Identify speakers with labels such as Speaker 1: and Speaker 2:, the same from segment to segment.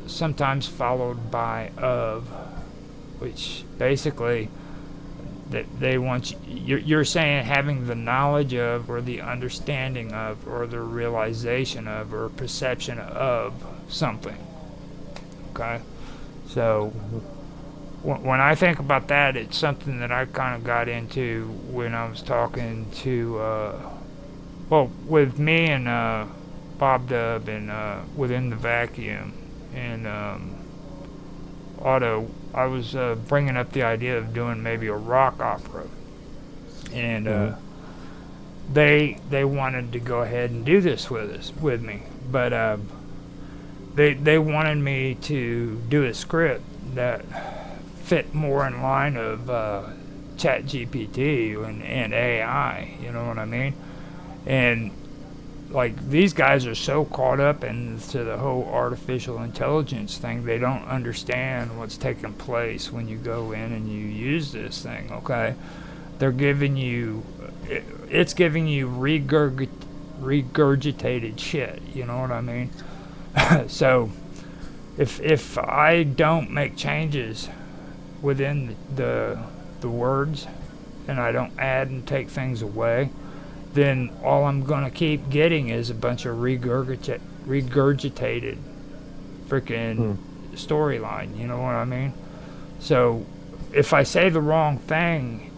Speaker 1: Sometimes followed by of, which basically that they want you're saying having the knowledge of or the understanding of or the realization of or perception of something. Okay, so
Speaker 2: Mhm.
Speaker 1: when I think about that, it's something that I kind of got into when I was talking to well, with me and Bob Dub and within the vacuum and Otto, I was bringing up the idea of doing maybe a rock opera, and
Speaker 2: Mhm.
Speaker 1: they wanted to go ahead and do this with me, but they wanted me to do a script that fit more in line of Chat GPT and AI. You know what I mean? And like these guys are so caught up into the whole artificial intelligence thing, they don't understand what's taking place when you go in and you use this thing. Okay, they're giving you, it's giving you regurgitated shit. You know what I mean? So if I don't make changes within the words and I don't add and take things away, then all I'm going to keep getting is a bunch of regurgitated freaking
Speaker 2: Mm.
Speaker 1: storyline. You know what I mean? So if I say the wrong thing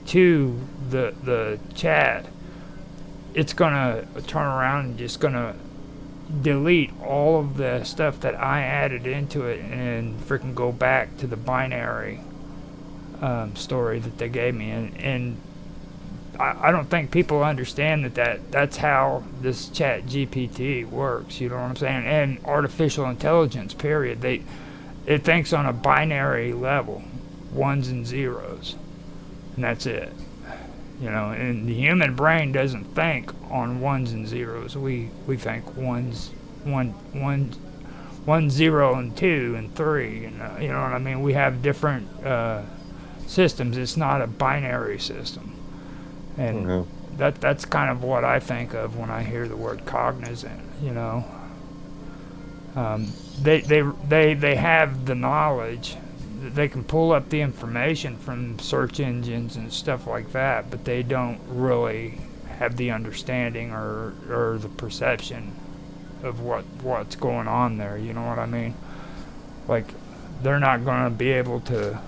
Speaker 1: to the chat, it's going to turn around and just going to delete all of the stuff that I added into it and freaking go back to the binary story that they gave me. And I don't think people understand that's how this chat GPT works. You know what I'm saying? And artificial intelligence, period. It thinks on a binary level, ones and zeros, and that's it. You know, and the human brain doesn't think on ones and zeros. We think one zero and two and three, and you know what I mean. We have different systems. It's not a binary system, and
Speaker 2: Okay.
Speaker 1: that's kind of what I think of when I hear the word cognizant. You know, they have the knowledge. They can pull up the information from search engines and stuff like that, but they don't really have the understanding or the perception of what's going on there. You know what I mean? Like they're not going to be able to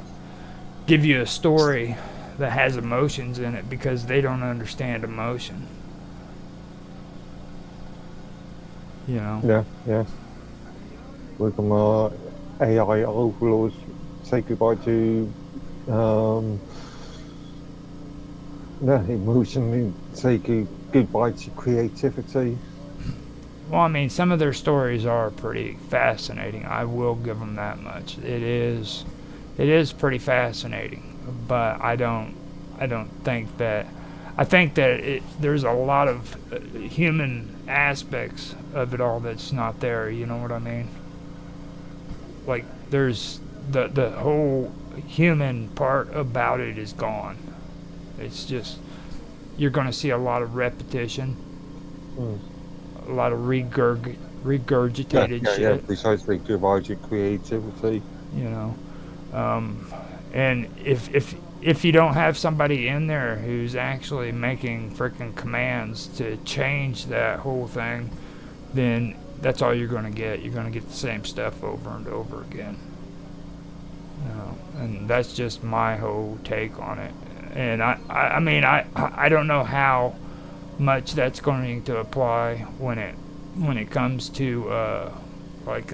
Speaker 1: give you a story that has emotions in it because they don't understand emotion. You know?
Speaker 2: Yeah, yeah. With them AI overlords say goodbye to um, emotion, say goodbye to creativity.
Speaker 1: Well, I mean, some of their stories are pretty fascinating. I will give them that much. It is pretty fascinating, but I don't think that. I think that there's a lot of human aspects of it all that's not there. You know what I mean? Like there's the whole human part about it is gone. It's just you're going to see a lot of repetition,
Speaker 2: Mm.
Speaker 1: a lot of
Speaker 2: Yeah,
Speaker 1: regurgitated
Speaker 2: yeah, yeah.
Speaker 1: shit.
Speaker 2: Precisely, goodbye to creativity.
Speaker 1: You know, um, and if you don't have somebody in there who's actually making freaking commands to change that whole thing, then that's all you're going to get. You're going to get the same stuff over and over again. You know, and that's just my whole take on it. And I mean, I don't know how much that's going to apply when it comes to like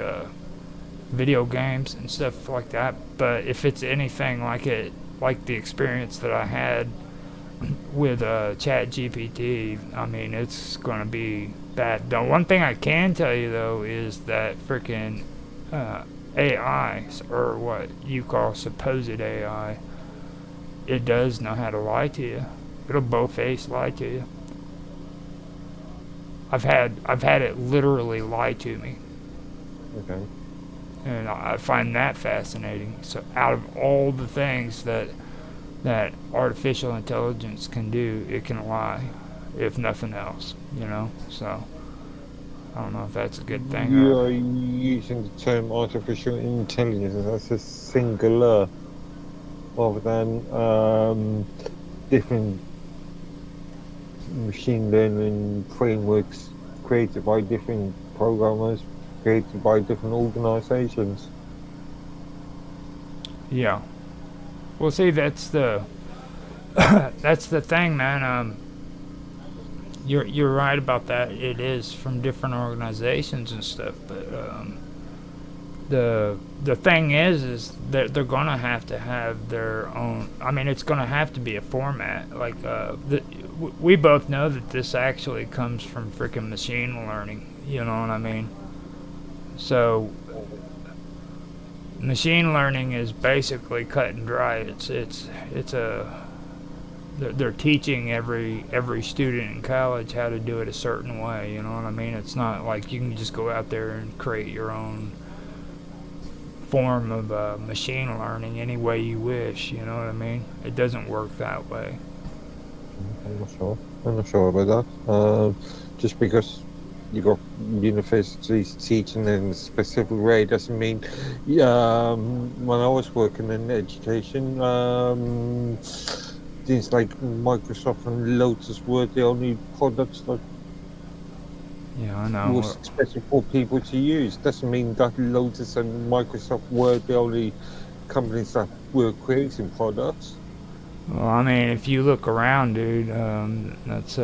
Speaker 1: video games and stuff like that. But if it's anything like the experience that I had with Chat GPT, I mean, it's going to be bad. The one thing I can tell you though is that freaking AI, or what you call supposed AI, it does know how to lie to you. It'll both-face lie to you. I've had it literally lie to me,
Speaker 2: Okay.
Speaker 1: and I find that fascinating. So out of all the things that that artificial intelligence can do, it can lie, if nothing else, you know? So, I don't know if that's a good thing or.
Speaker 2: You're using the term artificial intelligence as a singular rather than different machine learning frameworks created by different programmers, created by different organizations.
Speaker 1: Yeah. Well, see, that's the that's the thing, man. You're right about that. It is from different organizations and stuff, but the thing is that they're gonna have to have their own. I mean, it's gonna have to be a format. Like we both know that this actually comes from freaking machine learning. You know what I mean? So machine learning is basically cut and dry. It's a they're teaching every student in college how to do it a certain way. You know what I mean? It's not like you can just go out there and create your own form of machine learning any way you wish. You know what I mean? It doesn't work that way.
Speaker 2: I'm not sure. I'm not sure about that. Just because you got universities teaching in a specific way doesn't mean. When I was working in education, things like Microsoft and Lotus were the only products that
Speaker 1: Yeah, I know.
Speaker 2: was expected for people to use. Doesn't mean that Lotus and Microsoft were the only companies that were creating products.
Speaker 1: Well, I mean, if you look around, dude, that's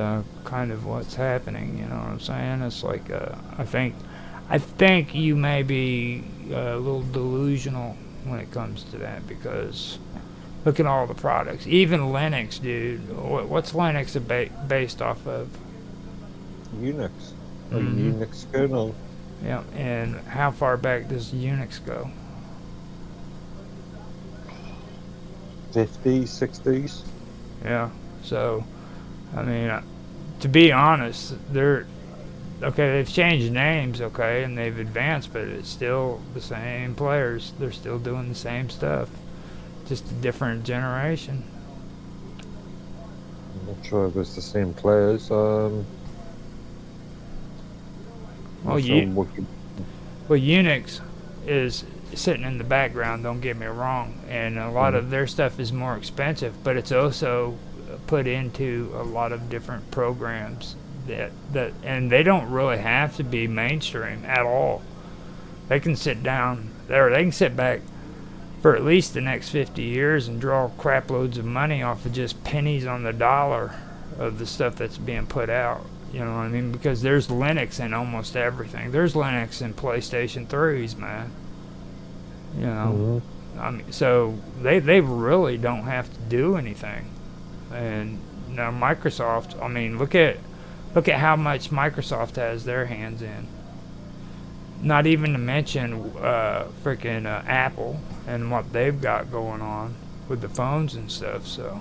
Speaker 1: kind of what's happening. You know what I'm saying? It's like I think you may be a little delusional when it comes to that because look at all the products. Even Linux, dude. What's Linux based off of?
Speaker 2: Unix, a
Speaker 1: Mm-hmm.
Speaker 2: Unix kernel.
Speaker 1: Yeah, and how far back does Unix go?
Speaker 2: 50s, 60s.
Speaker 1: Yeah. So, I mean, to be honest, they're okay. They've changed names, okay, and they've advanced, but it's still the same players. They're still doing the same stuff, just a different generation.
Speaker 2: I'm not sure if it's the same players.
Speaker 1: Well,
Speaker 2: Not sure what you.
Speaker 1: Unix is sitting in the background. Don't get me wrong, and a lot of their stuff is more expensive, but it's also put into a lot of different programs and they don't really have to be mainstream at all. They can sit down there. They can sit back for at least the next 50 years and draw crap loads of money off of just pennies on the dollar of the stuff that's being put out. You know what I mean? Because there's Linux in almost everything. There's Linux in PlayStation 3s, man. You know, I mean, so they really don't have to do anything. And now Microsoft, I mean, look at how much Microsoft has their hands in. Not even to mention freaking Apple and what they've got going on with the phones and stuff. So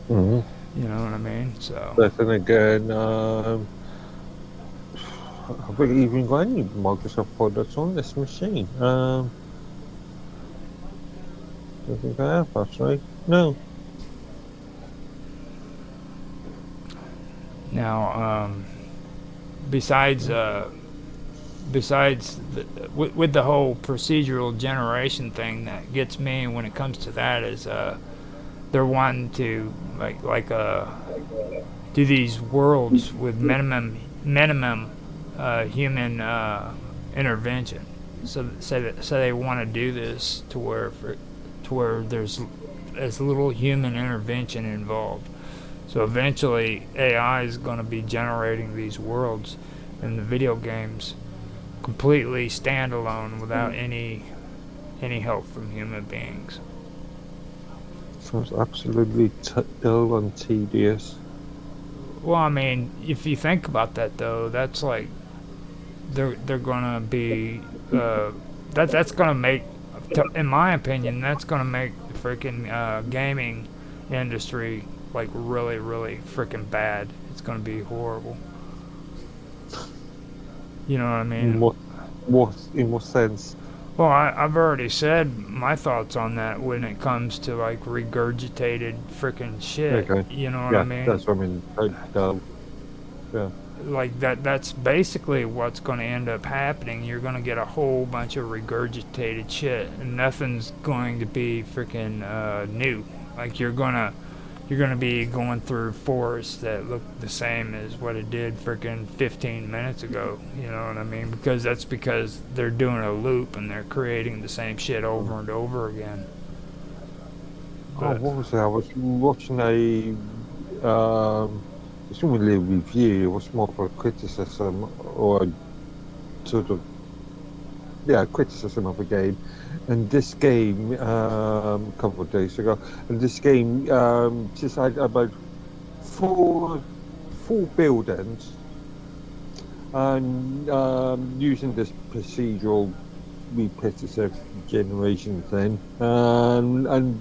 Speaker 2: Mm-hmm.
Speaker 1: you know what I mean. So
Speaker 2: But then again, have we even got any Microsoft products on this machine? Don't think I have actually. No.
Speaker 1: now, besides with the whole procedural generation thing, that gets me when it comes to that is they're wanting to do these worlds with minimum human intervention. So they want to do this to where there's as little human intervention involved. So eventually, AI is going to be generating these worlds in the video games completely standalone without any help from human beings.
Speaker 2: Sounds absolutely dull and tedious.
Speaker 1: Well, I mean, if you think about that, though, that's like they're gonna be that's gonna make, in my opinion, that's gonna make the freaking gaming industry like really freaking bad. It's gonna be horrible. You know what I mean?
Speaker 2: In what sense?
Speaker 1: Well, I've already said my thoughts on that when it comes to like regurgitated freaking shit.
Speaker 2: Okay.
Speaker 1: You know what I
Speaker 2: Yeah,
Speaker 1: mean?
Speaker 2: that's what I mean. Yeah.
Speaker 1: Like that's basically what's going to end up happening. You're going to get a whole bunch of regurgitated shit, and nothing's going to be freaking new. Like you're gonna be going through forests that look the same as what it did freaking 15 minutes ago. You know what I mean? Because they're doing a loop and they're creating the same shit over and over again.
Speaker 2: Oh,
Speaker 1: But
Speaker 2: what was it? I was watching it's not really a review. It was more of a criticism or a sort of criticism of a game. And this game, a couple of days ago, and this game just had about four buildings, and using this procedural repetitive generation thing, and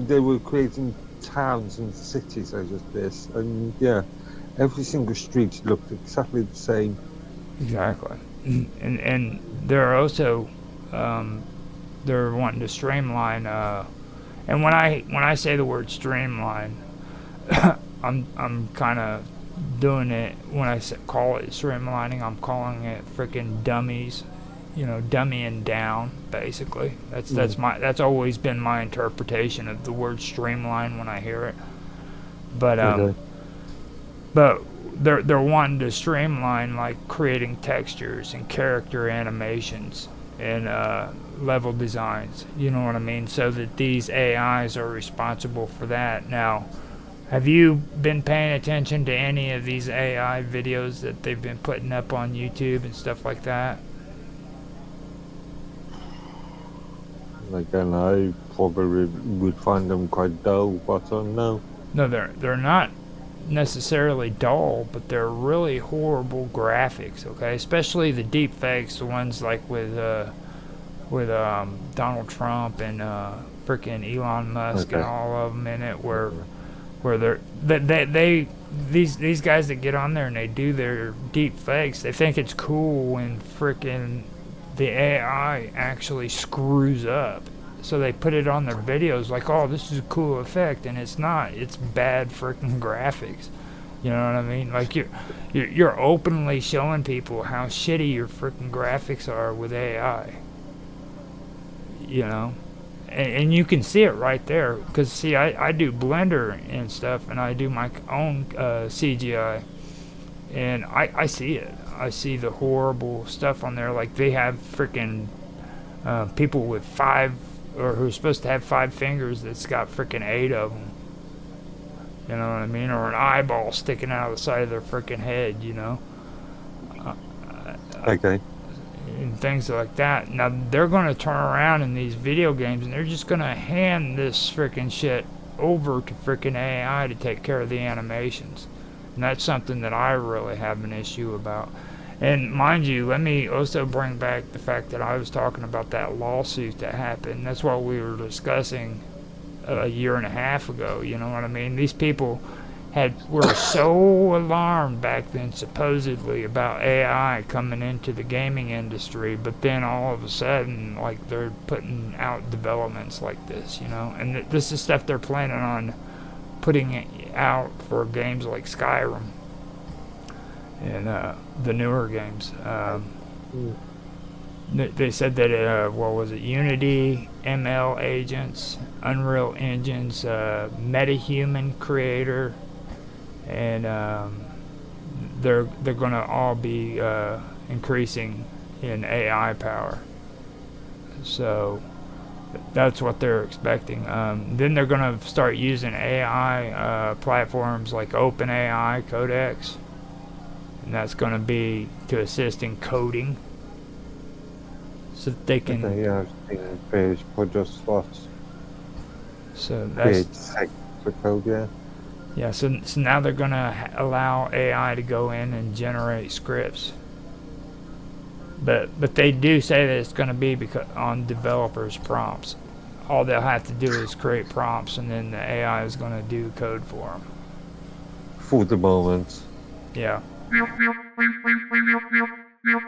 Speaker 2: they were creating towns and cities out of this, and every single street looked exactly the same.
Speaker 1: exactly, and they're also um, they're wanting to streamline. And when I say the word streamline, I'm kind of doing it when call it streamlining. I'm calling it freaking dummies, dummying down. Basically,
Speaker 2: Mm,
Speaker 1: that's always been my interpretation of the word streamline when I hear it. But
Speaker 2: okay.
Speaker 1: but they're wanting to streamline like creating textures and character animations and level designs. You know what I mean? So that these AIs are responsible for that. Now, have you been paying attention to any of these AI videos that they've been putting up on YouTube and stuff like that?
Speaker 2: Again, I probably would find them quite dull, but no.
Speaker 1: No, they're not necessarily dull, but they're really horrible graphics. Okay, especially the deep fakes, the ones like with Donald Trump and freaking Elon Musk and
Speaker 2: Okay.
Speaker 1: all of them in it, where
Speaker 2: Yeah.
Speaker 1: where they these guys that get on there and they do their deep fakes, they think it's cool when freaking the AI actually screws up. So they put it on their videos like, oh, this is a cool effect, and it's not. It's bad freaking graphics. You know what I mean? Like you're openly showing people how shitty your freaking graphics are with AI. You know, and you can see it right there because see, I do Blender and stuff, and I do my own CGI, and I see it. I see the horrible stuff on there. Like they have freaking people with five or who's supposed to have five fingers that's got freaking eight of them. You know what I mean? Or an eyeball sticking out of the side of their freaking head. Uh,
Speaker 2: Okay.
Speaker 1: and things like that. Now they're going to turn around in these video games and they're just going to hand this freaking shit over to freaking AI to take care of the animations. And that's something that I really have an issue about. And mind you, let me also bring back the fact that I was talking about that lawsuit that happened. That's what we were discussing a year and a half ago. You know what I mean? These people were so alarmed back then supposedly about AI coming into the gaming industry, but then all of a sudden like they're putting out developments like this, and this is stuff they're planning on putting it out for games like Skyrim and the newer games.
Speaker 2: Mm,
Speaker 1: They said that what was it? Unity, ML agents, Unreal Engines, MetaHuman Creator, and they're going to all be increasing in AI power. So that's what they're expecting. Then they're going to start using AI platforms like OpenAI Codex, and that's going to be to assist in coding, so that they can.
Speaker 2: okay, yeah, I've seen various project slots.
Speaker 1: So that's
Speaker 2: Create segments of code, yeah.
Speaker 1: yeah. So now they're going to allow AI to go in and generate scripts. But they do say that it's going to be on developers' prompts. All they'll have to do is create prompts, and then the AI is going to do code for them.
Speaker 2: For the moment.
Speaker 1: Yeah. Hello,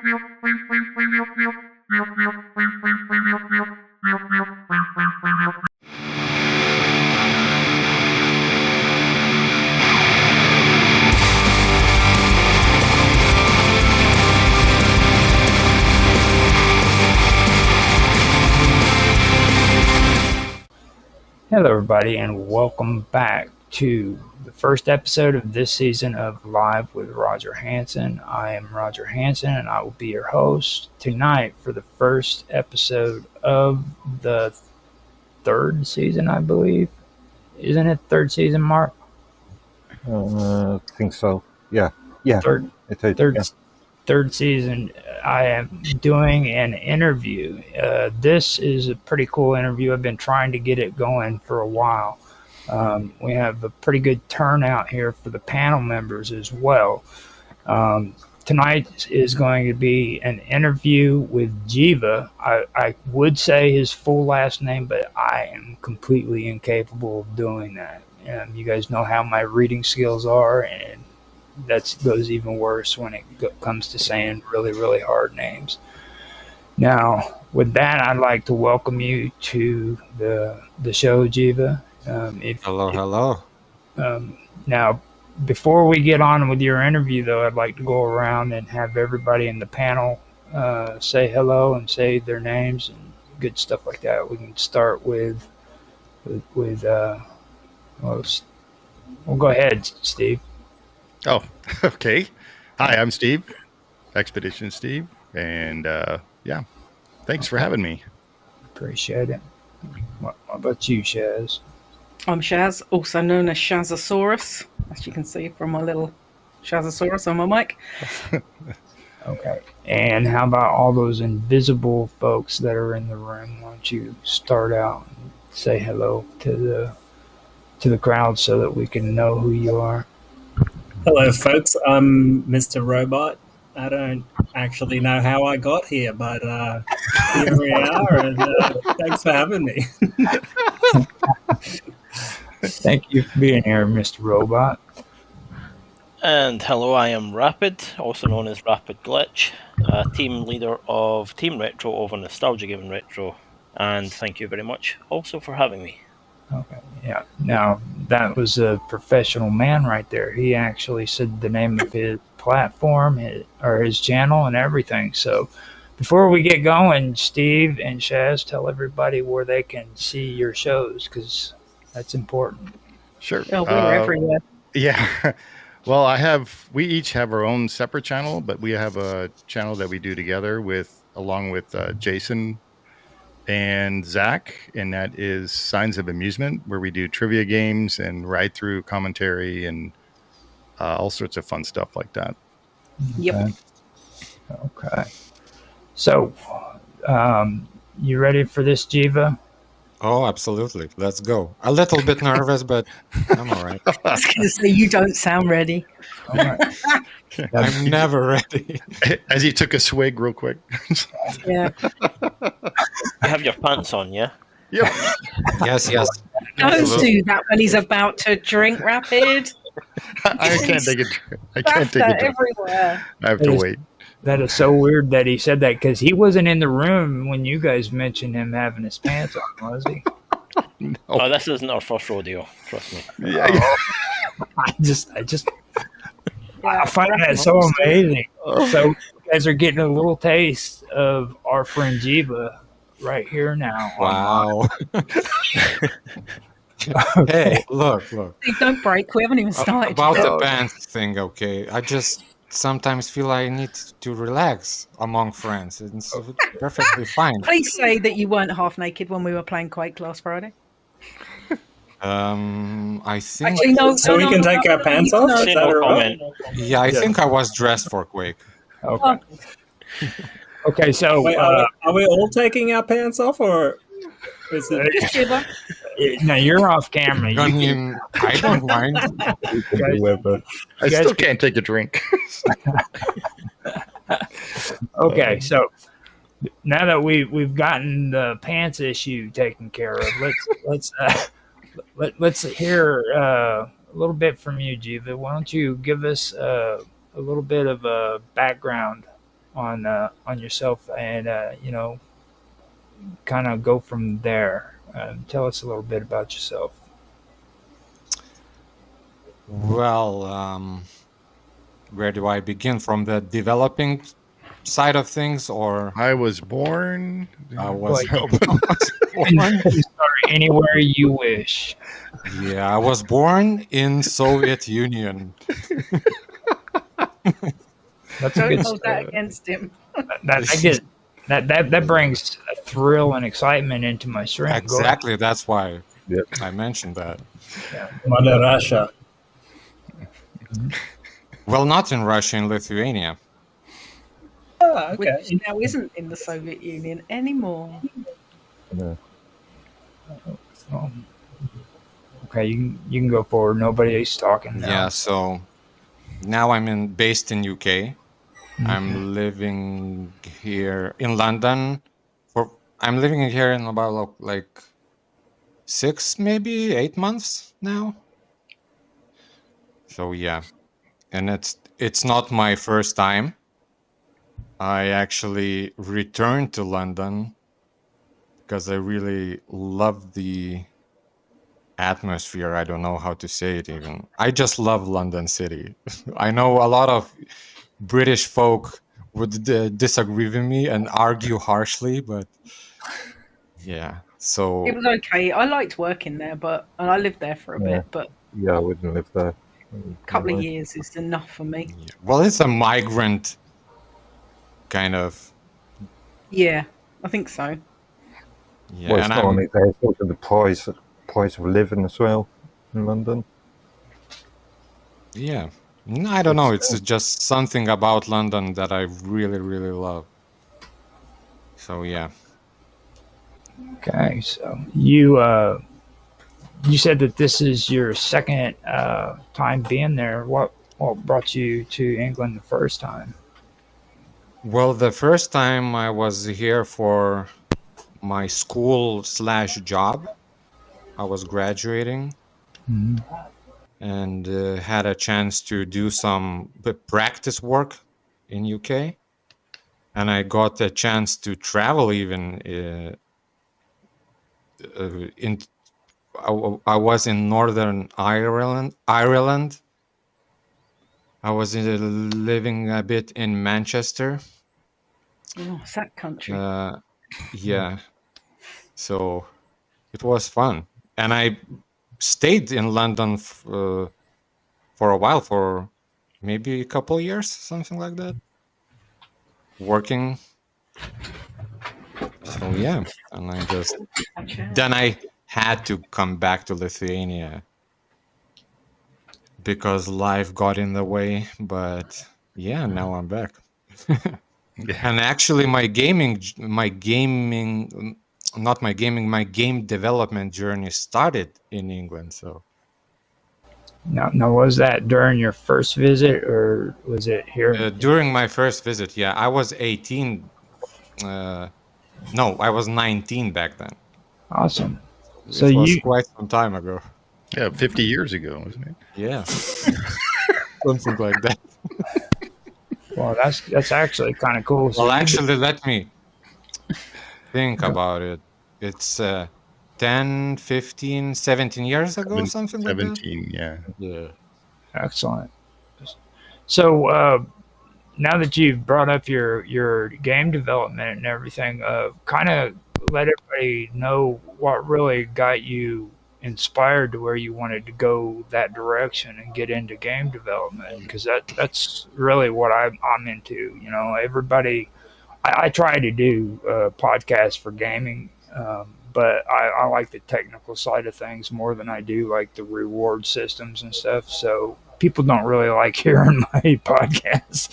Speaker 1: everybody, and welcome back to the first episode of this season of Live with Roger Hanson. I am Roger Hanson, and I will be your host tonight for the first episode of the third season, I believe. Isn't it third season, Mark?
Speaker 2: I think so. Yeah.
Speaker 1: Third,
Speaker 2: It is,
Speaker 1: third,
Speaker 2: yeah.
Speaker 1: third season. I am doing an interview. This is a pretty cool interview. I've been trying to get it going for a while. We have a pretty good turnout here for the panel members as well. Tonight is going to be an interview with Jiva. I would say his full last name, but I am completely incapable of doing that. You guys know how my reading skills are, and that goes even worse when it comes to saying really, really hard names. Now, with that, I'd like to welcome you to the show, Jiva.
Speaker 2: Hello.
Speaker 1: Now, before we get on with your interview, though, I'd like to go around and have everybody in the panel say hello and say their names and good stuff like that. We can start with well, go ahead, Steve.
Speaker 3: Oh, okay. Hi, I'm Steve, Expedition Steve, and yeah, thanks for having me.
Speaker 1: Appreciate it. What about you, Shaz?
Speaker 4: I'm Shaz, also known as Shazosaurus, as you can see from my little Shazosaurus on my mic.
Speaker 1: Okay. And how about all those invisible folks that are in the room? Why don't you start out and say hello to the crowd so that we can know who you are?
Speaker 5: Hello, folks. I'm Mr. Robot. I don't actually know how I got here, but here we are, and thanks for having me.
Speaker 1: Thank you for being here, Mr. Robot.
Speaker 6: And hello, I am Rapid, also known as Rapid Glitch, team leader of Team Retro over Nostalgia Gaming Retro, and thank you very much also for having me.
Speaker 1: Okay, yeah. Now, that was a professional man right there. He actually said the name of his platform or his channel and everything. So before we get going, Steve and Shaz, tell everybody where they can see your shows, because that's important.
Speaker 3: Sure.
Speaker 4: Oh, we're everywhere.
Speaker 3: Yeah. Well, we each have our own separate channel, but we have a channel that we do together along with Jason and Zach, and that is Signs of Amusement, where we do trivia games and ride through commentary and all sorts of fun stuff like that.
Speaker 4: Yep.
Speaker 1: Okay. So, you ready for this, Jiva?
Speaker 7: Oh, absolutely. Let's go. A little bit nervous, but I'm all right.
Speaker 4: I was going to say, you don't sound ready.
Speaker 1: All right.
Speaker 7: I'm never ready.
Speaker 3: As he took a swig real quick.
Speaker 4: Yeah.
Speaker 6: You have your pants on, yeah?
Speaker 3: Yep.
Speaker 7: Yes.
Speaker 4: Don't do that when he's about to drink, Rapid.
Speaker 3: I can't take it. I can't take
Speaker 4: That
Speaker 3: it.
Speaker 4: everywhere.
Speaker 3: I have to wait.
Speaker 1: That is so weird that he said that, because he wasn't in the room when you guys mentioned him having his pants on, was he?
Speaker 3: No.
Speaker 6: Oh, this isn't our first rodeo, trust me.
Speaker 3: Yeah.
Speaker 1: I find that so amazing. So you guys are getting a little taste of our friend Jiva right here now.
Speaker 7: Wow. Hey, look.
Speaker 4: Steve, don't break. We haven't even started.
Speaker 7: About the pants thing, okay. I just sometimes feel I need to relax among friends. It's perfectly fine.
Speaker 4: Please say that you weren't half naked when we were playing Quake last Friday.
Speaker 7: I think.
Speaker 4: Actually, no.
Speaker 5: So we can take our pants off? Is
Speaker 6: Say
Speaker 5: that
Speaker 6: no
Speaker 5: all right?
Speaker 6: comment.
Speaker 7: Yeah, I think I was dressed for Quake.
Speaker 1: Okay. Okay, so
Speaker 5: Wait, are we all taking our pants off, or is it?
Speaker 4: Just Jiva.
Speaker 1: now you're off camera.
Speaker 7: I
Speaker 1: You
Speaker 7: mean, I don't mind.
Speaker 3: I still can't take a drink.
Speaker 1: Okay, so now that we've gotten the pants issue taken care of, let's hear a little bit from you, Jiva. Why don't you give us a little bit of a background on yourself, and kind of go from there. Tell us a little bit about yourself.
Speaker 7: Well, where do I begin? From the developing side of things, or
Speaker 3: I was born.
Speaker 7: I
Speaker 1: Well,
Speaker 7: was,
Speaker 1: you
Speaker 7: was
Speaker 1: can
Speaker 7: born?
Speaker 1: start anywhere you wish.
Speaker 7: Yeah, I was born in Soviet Union.
Speaker 1: That's a
Speaker 4: Don't
Speaker 1: good
Speaker 4: hold that against him.
Speaker 1: that brings a thrill and excitement into my stream. Go ahead.
Speaker 7: Exactly, that's why
Speaker 2: Yep.
Speaker 7: I mentioned that.
Speaker 1: Yeah.
Speaker 5: Mother Russia.
Speaker 7: Well, not in Russia, in Lithuania.
Speaker 5: Oh,
Speaker 4: Which
Speaker 5: okay.
Speaker 4: now isn't in the Soviet Union anymore.
Speaker 2: Yeah.
Speaker 1: Oh, okay, you can go forward. Nobody's talking now.
Speaker 7: Yeah, so now based in UK.
Speaker 1: Okay.
Speaker 7: I'm living here in London. I'm living here in about like 6, maybe 8 months now. So yeah, and it's not my first time. I actually returned to London because I really love the atmosphere. I don't know how to say it even. I just love London City. I know a lot of British folk would disagree with me and argue harshly, but yeah. So
Speaker 4: It was okay. I liked working there, and I lived there for a
Speaker 2: Yeah.
Speaker 4: bit, but
Speaker 2: Yeah, I wouldn't live there.
Speaker 4: a couple of years is enough for me.
Speaker 7: yeah. Well, it's a migrant kind of
Speaker 4: Yeah, I think so.
Speaker 7: yeah,
Speaker 2: Well, it's
Speaker 7: and
Speaker 2: not only there, it's also the price of living as well in London.
Speaker 7: yeah. No, I don't know. It's
Speaker 2: It's-
Speaker 7: just something about London that I really, really love. So yeah.
Speaker 1: Okay, so you said that this is your second time being there. What brought you to England the first time?
Speaker 7: Well, the first time I was here for my school/job, I was graduating
Speaker 1: Mhm.
Speaker 7: and had a chance to do some practice work in UK, and I got a chance to travel even in. I was in Northern Ireland. I was living a bit in Manchester.
Speaker 4: Oh, it's that country.
Speaker 7: Yeah, so it was fun, and I stayed in London for a while, for maybe a couple of years, something like that, working. So yeah, and then I had to come back to Lithuania because life got in the way. But yeah, now I'm back.
Speaker 3: Yeah.
Speaker 7: And actually, my game development journey started in England. So
Speaker 1: Now, was that during your first visit, or was it here?
Speaker 7: during my first visit, yeah, I was 18. No, I was 19 back then.
Speaker 1: Awesome.
Speaker 7: It
Speaker 1: So
Speaker 7: was
Speaker 1: you
Speaker 7: quite some time ago.
Speaker 3: Yeah, 50 years ago, wasn't it?
Speaker 7: Yeah, something like that.
Speaker 1: well, that's actually kind of cool. So
Speaker 7: Well,
Speaker 1: you-
Speaker 7: actually, let me think about it. It's 10, 15, 17 years ago, something like that.
Speaker 3: 17, yeah.
Speaker 7: Yeah.
Speaker 1: excellent. So now that you've brought up your game development and everything, kind of let everybody know what really got you inspired to where you wanted to go that direction and get into game development, because that's really what I'm into. Everybody. I try to do podcasts for gaming, but I like the technical side of things more than I do like the reward systems and stuff. So people don't really like hearing my podcasts.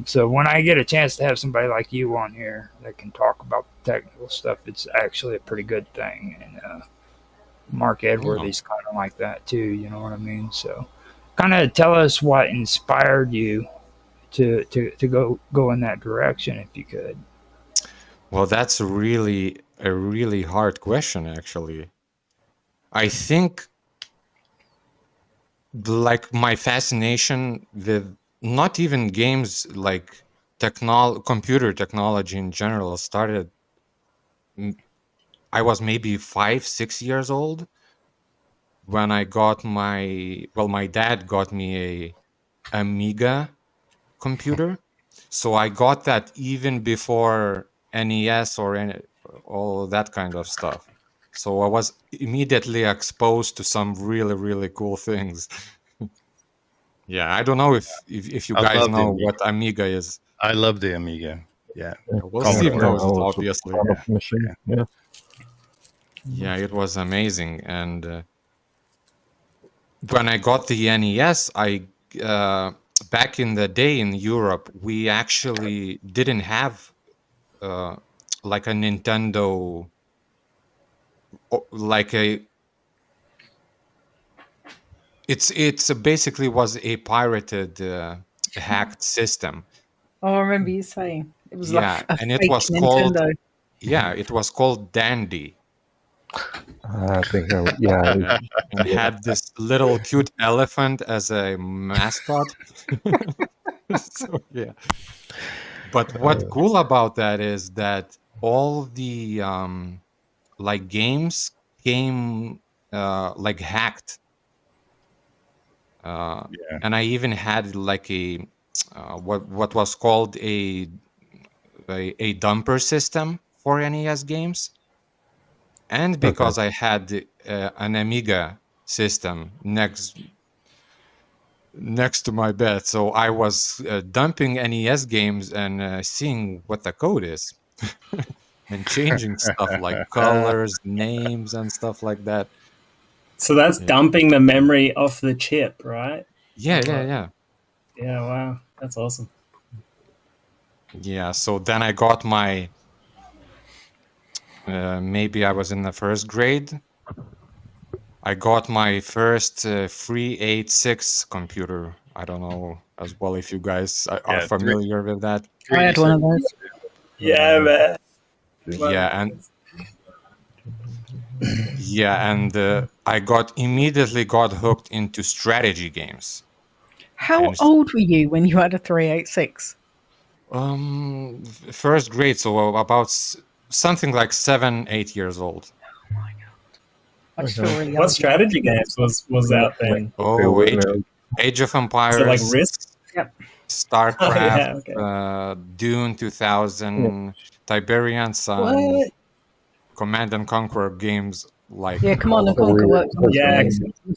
Speaker 1: So when I get a chance to have somebody like you on here that can talk about the technical stuff, it's actually a pretty good thing. And Mark Edworthy's kind of like that too. You know what I mean? So kind of tell us what inspired you to go in that direction, if you could.
Speaker 7: Well, that's a really hard question, actually. I think like my fascination with not even games, like computer technology in general started. I was maybe 5-6 years old when I got my dad got me a Amiga computer. So I got that even before NES or all that kind of stuff. So I was immediately exposed to some really, really cool things. Yeah, I don't know if you
Speaker 3: I
Speaker 7: guys
Speaker 3: love the
Speaker 7: know
Speaker 3: Amiga.
Speaker 7: what Amiga is.
Speaker 3: I love the Amiga. Yeah.
Speaker 7: Well, Steve
Speaker 3: Commodore.
Speaker 7: knows it,
Speaker 2: also
Speaker 7: obviously.
Speaker 2: kind of machine. Yeah.
Speaker 7: Yeah, it was amazing. And when I got the NES, back in the day in Europe, we actually didn't have like a Nintendo, like it's basically was a pirated, hacked system.
Speaker 4: Oh, I remember you saying it was like
Speaker 7: Yeah,
Speaker 4: a
Speaker 7: and it
Speaker 4: fake
Speaker 7: was called
Speaker 4: Nintendo.
Speaker 7: Dandy.
Speaker 2: I think, yeah.
Speaker 7: And had this little cute elephant as a mascot. So yeah. But what's cool about that is that all the like games came like hacked.
Speaker 3: Yeah.
Speaker 7: And I even had like a what was called a dumper system for NES games. And because I had an Amiga system next to my bed, so I was dumping NES games and seeing what the code is and changing stuff like colors, names, and stuff like that.
Speaker 5: So that's
Speaker 7: Yeah,
Speaker 5: dumping the memory off the chip, right?
Speaker 7: yeah.
Speaker 5: Yeah, wow. That's awesome.
Speaker 7: Yeah, so then I got my, maybe I was in the first grade. I got my first 386 computer. I don't know as well if you guys are
Speaker 3: Yeah,
Speaker 7: familiar with that.
Speaker 4: I had one of those.
Speaker 5: Yeah, man.
Speaker 7: Yeah, and I immediately got hooked into strategy games.
Speaker 4: How
Speaker 7: And
Speaker 4: old were you when you had a 386?
Speaker 7: first grade, so about something like 7-8 years old.
Speaker 4: I just feel really
Speaker 5: What
Speaker 4: old.
Speaker 5: strategy games was out then?
Speaker 7: Oh, Age of Empires.
Speaker 5: So like Risk?
Speaker 4: Yep.
Speaker 7: StarCraft,
Speaker 5: Oh, yeah, okay.
Speaker 7: Dune 2000, Tiberian Sun,
Speaker 5: What?
Speaker 7: Command and Conquer games like.
Speaker 4: Yeah, Command and Conquer worked on
Speaker 5: Yeah,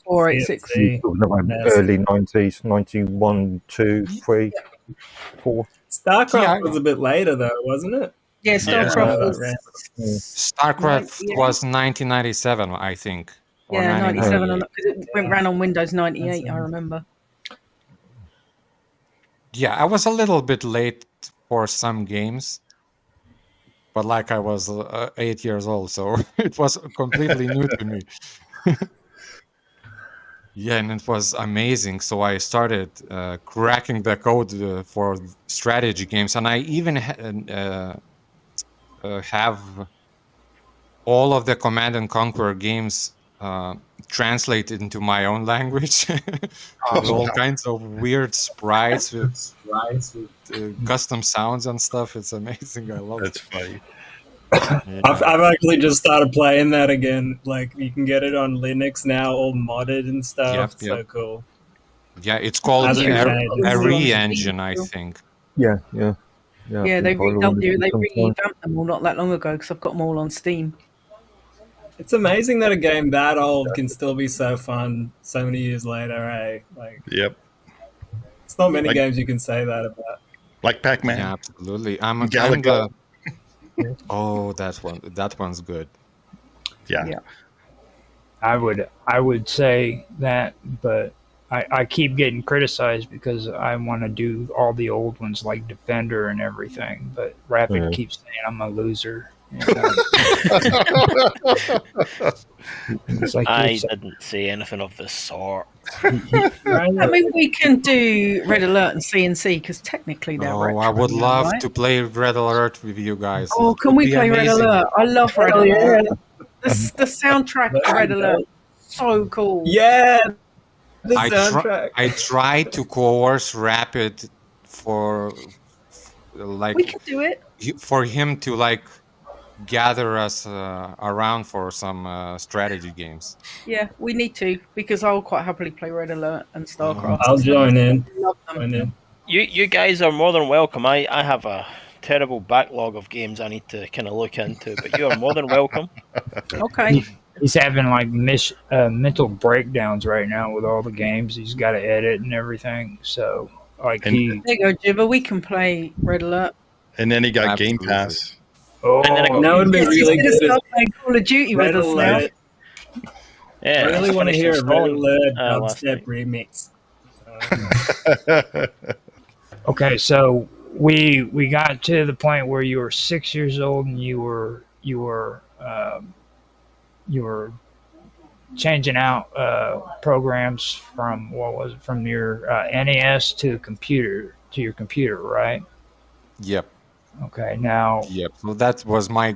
Speaker 4: 486.
Speaker 5: CFC.
Speaker 2: Talking about
Speaker 5: Yes.
Speaker 2: early 90s, 91, 2, 3, 4.
Speaker 5: StarCraft
Speaker 7: Yeah.
Speaker 5: was a bit later though, wasn't it?
Speaker 4: Yeah, StarCraft
Speaker 5: Yeah.
Speaker 4: was
Speaker 7: StarCraft
Speaker 4: Yeah.
Speaker 7: was 1997, I think. Or
Speaker 4: 97.
Speaker 7: 99.
Speaker 4: Because it ran on Windows 98, I remember.
Speaker 7: Yeah, I was a little bit late for some games, but like I was 8 years old, so it was completely new to me. Yeah, and it was amazing. So I started cracking the code for strategy games, and I even have all of the Command and Conquer games translated into my own language. With all kinds of weird sprites with custom sounds and stuff. It's amazing. I love
Speaker 3: That's
Speaker 7: it.
Speaker 3: funny.
Speaker 7: Yeah.
Speaker 5: I've actually just started playing that again. Like you can get it on Linux now, all modded and stuff.
Speaker 7: Yep,
Speaker 5: It's so
Speaker 7: yep.
Speaker 5: cool.
Speaker 7: Yeah, it's called
Speaker 5: Hasn't changed.
Speaker 7: Array Engine, I think.
Speaker 2: Yeah.
Speaker 4: Yeah, they revamped them all not that long ago because I've got them all on Steam.
Speaker 5: It's amazing that a game that old can still be so fun so many years later, eh? Like
Speaker 3: Yep.
Speaker 5: it's not many
Speaker 3: Like-
Speaker 5: games you can say that about.
Speaker 3: Like Pac-Man.
Speaker 7: Yeah, absolutely. I'm a
Speaker 3: Galaga.
Speaker 7: Oh, that one's good.
Speaker 3: Yeah.
Speaker 1: I would say that, but I keep getting criticized because I want to do all the old ones like Defender and everything, but Rapid keeps saying I'm a loser. It's like
Speaker 6: I didn't say anything of the sort.
Speaker 4: I mean, we can do Red Alert and CNC because technically they're retro,
Speaker 7: I would love
Speaker 4: right?
Speaker 7: to play Red Alert with you guys.
Speaker 4: Oh,
Speaker 7: It
Speaker 4: can
Speaker 7: would
Speaker 4: we
Speaker 7: be
Speaker 4: play Red
Speaker 7: amazing.
Speaker 4: Alert? I love Red Alert. The soundtrack to Red Alert, so cool.
Speaker 5: Yeah, The
Speaker 7: I
Speaker 5: soundtrack.
Speaker 7: tried to coerce Rapid for like
Speaker 4: We can do it.
Speaker 7: for him to like gather us around for some strategy games.
Speaker 4: Yeah, we need to because I'll quite happily play Red Alert and StarCraft.
Speaker 5: I'll join in.
Speaker 4: Love them.
Speaker 5: Join in.
Speaker 6: You guys are more than welcome. I have a terrible backlog of games I need to kind of look into, but you are more than welcome.
Speaker 4: Okay.
Speaker 1: He's having like mental breakdowns right now with all the games he's got to edit and everything. So like
Speaker 3: And-
Speaker 1: he
Speaker 4: There you go, Jibber. We can play Red Alert.
Speaker 3: And then he got Game
Speaker 7: Absolutely.
Speaker 3: Pass.
Speaker 1: oh
Speaker 6: And then I go-
Speaker 5: That would be
Speaker 4: Yes, he's
Speaker 5: really
Speaker 4: gonna
Speaker 5: good.
Speaker 4: start playing Call of Duty with
Speaker 5: Red
Speaker 4: us now.
Speaker 5: Alert.
Speaker 6: Yeah,
Speaker 5: I really
Speaker 6: just
Speaker 5: want to
Speaker 6: finished
Speaker 5: hear a Red
Speaker 6: installing,
Speaker 5: Alert
Speaker 6: last
Speaker 5: dubstep
Speaker 6: night.
Speaker 5: remix.
Speaker 1: okay. So we got to the point where you were 6 years old and you were changing out programs from what was it from your NES to your computer, right?
Speaker 7: Yep.
Speaker 1: Okay, now
Speaker 7: Yep. So that was my.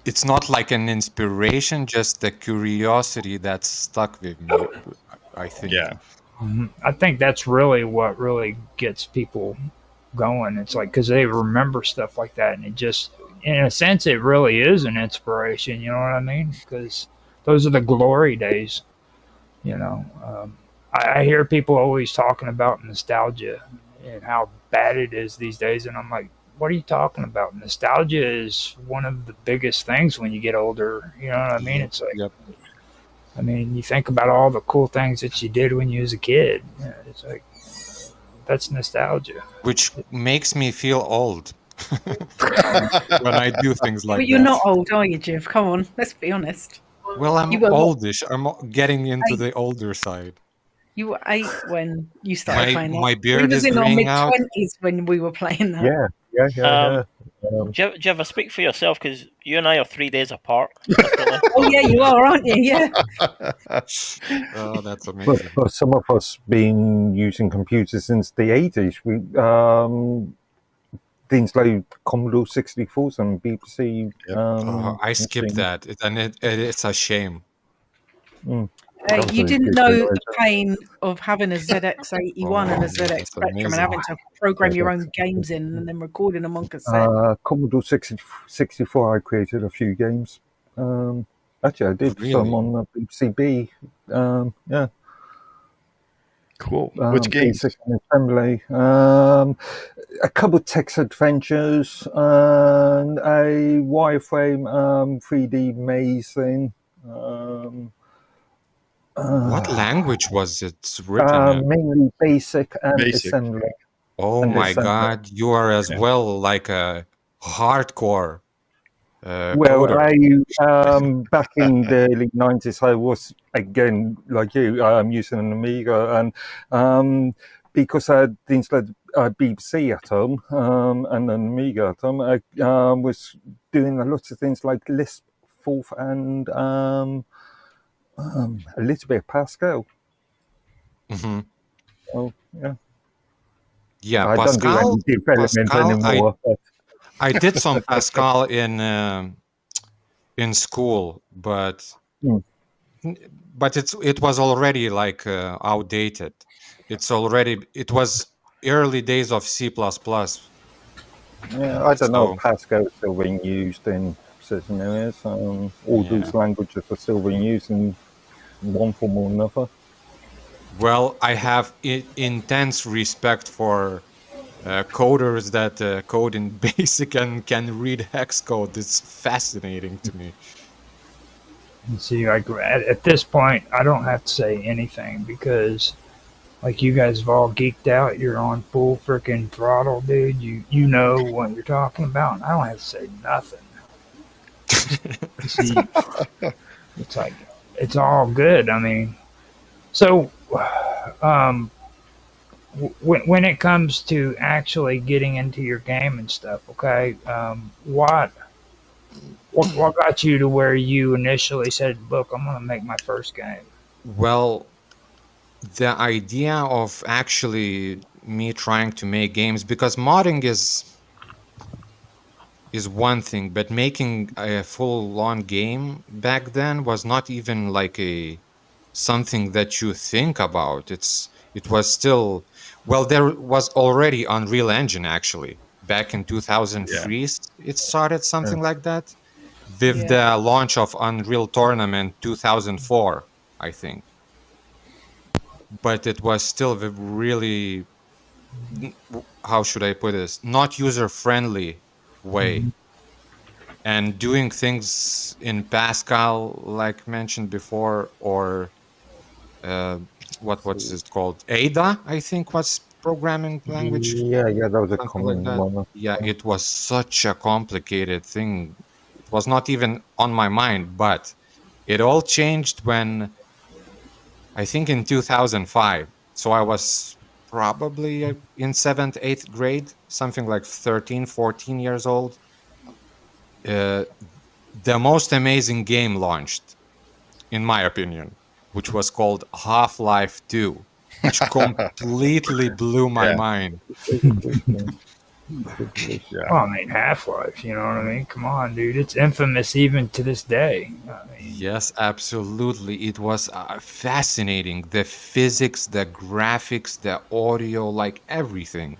Speaker 7: It's not like an inspiration, just the curiosity that stuck with me. I think.
Speaker 3: Yeah.
Speaker 1: I think that's really what really gets people going. It's like because they remember stuff like that, and it just, in a sense, it really is an inspiration. You know what I mean? Because those are the glory days. You know, I hear people always talking about nostalgia and how bad it is these days, and I'm like, what are you talking about? Nostalgia is one of the biggest things when you get older. You know what I mean? It's like,
Speaker 7: Yep.
Speaker 1: I mean, you think about all the cool things that you did when you was a kid. Yeah, it's like that's nostalgia.
Speaker 7: Which makes me feel old when I do things like
Speaker 4: But you're
Speaker 7: that.
Speaker 4: not old, are you, Jiv? Come on, let's be honest.
Speaker 7: Well, I'm
Speaker 4: You were what?
Speaker 7: oldish. I'm getting into the older side.
Speaker 4: You were 8 when you started playing that.
Speaker 7: My
Speaker 4: We
Speaker 7: beard
Speaker 4: was
Speaker 7: is
Speaker 4: in our
Speaker 7: graying
Speaker 4: mid
Speaker 7: out.
Speaker 4: 20s when we were playing that.
Speaker 2: Yeah.
Speaker 6: Jiva, speak for yourself because you and I are 3 days apart.
Speaker 4: Oh yeah, you are, aren't you? Yeah.
Speaker 7: Oh, that's
Speaker 2: But
Speaker 7: amazing.
Speaker 2: for some of us been using computers since the 80s, we things like Commodore 64s and BBC.
Speaker 3: Yep.
Speaker 7: I skipped
Speaker 2: machines.
Speaker 7: that, and it's a shame.
Speaker 4: You didn't know the pain of having a ZX81 and a
Speaker 7: Oh,
Speaker 4: ZX
Speaker 7: that's
Speaker 4: Spectrum and
Speaker 7: amazing.
Speaker 4: having to program your own games in and then recording them on cassette.
Speaker 2: Commodore 64, I created a few games. Actually, I did
Speaker 7: Really?
Speaker 2: some on BCB. Yeah.
Speaker 3: Cool. Which games?
Speaker 2: Basic and assembly. A couple of text adventures and a wireframe 3D maze thing.
Speaker 7: What language was it written in?
Speaker 2: Mainly basic and
Speaker 3: Basic.
Speaker 2: assembly.
Speaker 7: Oh
Speaker 2: and
Speaker 7: my
Speaker 2: assembly.
Speaker 7: God, you are as well like a hardcore
Speaker 2: Well,
Speaker 7: coder.
Speaker 2: back in the early 90s, I was, again, like you, using an Amiga. And because I had things like BBC at home and an Amiga at home, I was doing a lot of things like Lisp, Forth, and a little bit of Pascal.
Speaker 7: hmm
Speaker 2: Oh, yeah.
Speaker 7: Yeah,
Speaker 2: I don't do
Speaker 7: Pascal.
Speaker 2: any development
Speaker 7: Pascal,
Speaker 2: anymore.
Speaker 7: I did some Pascal in school, but
Speaker 2: Hmm.
Speaker 7: it was already like outdated. It was early days of C++.
Speaker 2: Yeah, I don't know
Speaker 7: So-
Speaker 2: if Pascal is still being used in certain areas. All these languages are still being used in one form or another.
Speaker 7: Well, I have intense respect for coders that code in BASIC and can read hex code. It's fascinating to me.
Speaker 1: And see, like at this point, I don't have to say anything because, like, you guys have all geeked out. You're on full freaking throttle, dude. You know what you're talking about. And I don't have to say nothing. You see, it's like it's all good. I mean, so when it comes to actually getting into your game and stuff, okay, what got you to where you initially said, look, I'm going to make my first game?
Speaker 7: Well, the idea of actually me trying to make games, because modding is one thing, but making a full-on game back then was not even like a something that you think about. It was still, well, there was already Unreal Engine actually back in 2003. It started something like that with
Speaker 4: Yeah.
Speaker 7: the launch of Unreal Tournament 2004, I think. But it was still the really, how should I put this, not user friendly way. And doing things in Pascal, like mentioned before, or what's it called? Ada, I think, was programming language,
Speaker 2: Yeah, that was a
Speaker 7: something like
Speaker 2: common
Speaker 7: that.
Speaker 2: one.
Speaker 7: Yeah, it was such a complicated thing. It was not even on my mind, but it all changed when, I think, in 2005. So I was probably in 7th, 8th grade, something like 13, 14 years old. Uh, the most amazing game launched, in my opinion, which was called Half-Life 2, which completely blew my
Speaker 3: Yeah.
Speaker 7: mind.
Speaker 3: Yeah.
Speaker 1: Well, I mean, Half-Life, you know what I mean? Come on, dude. It's infamous even to this day. I mean,
Speaker 7: Yes, absolutely. It was fascinating. The physics, the graphics, the audio, like everything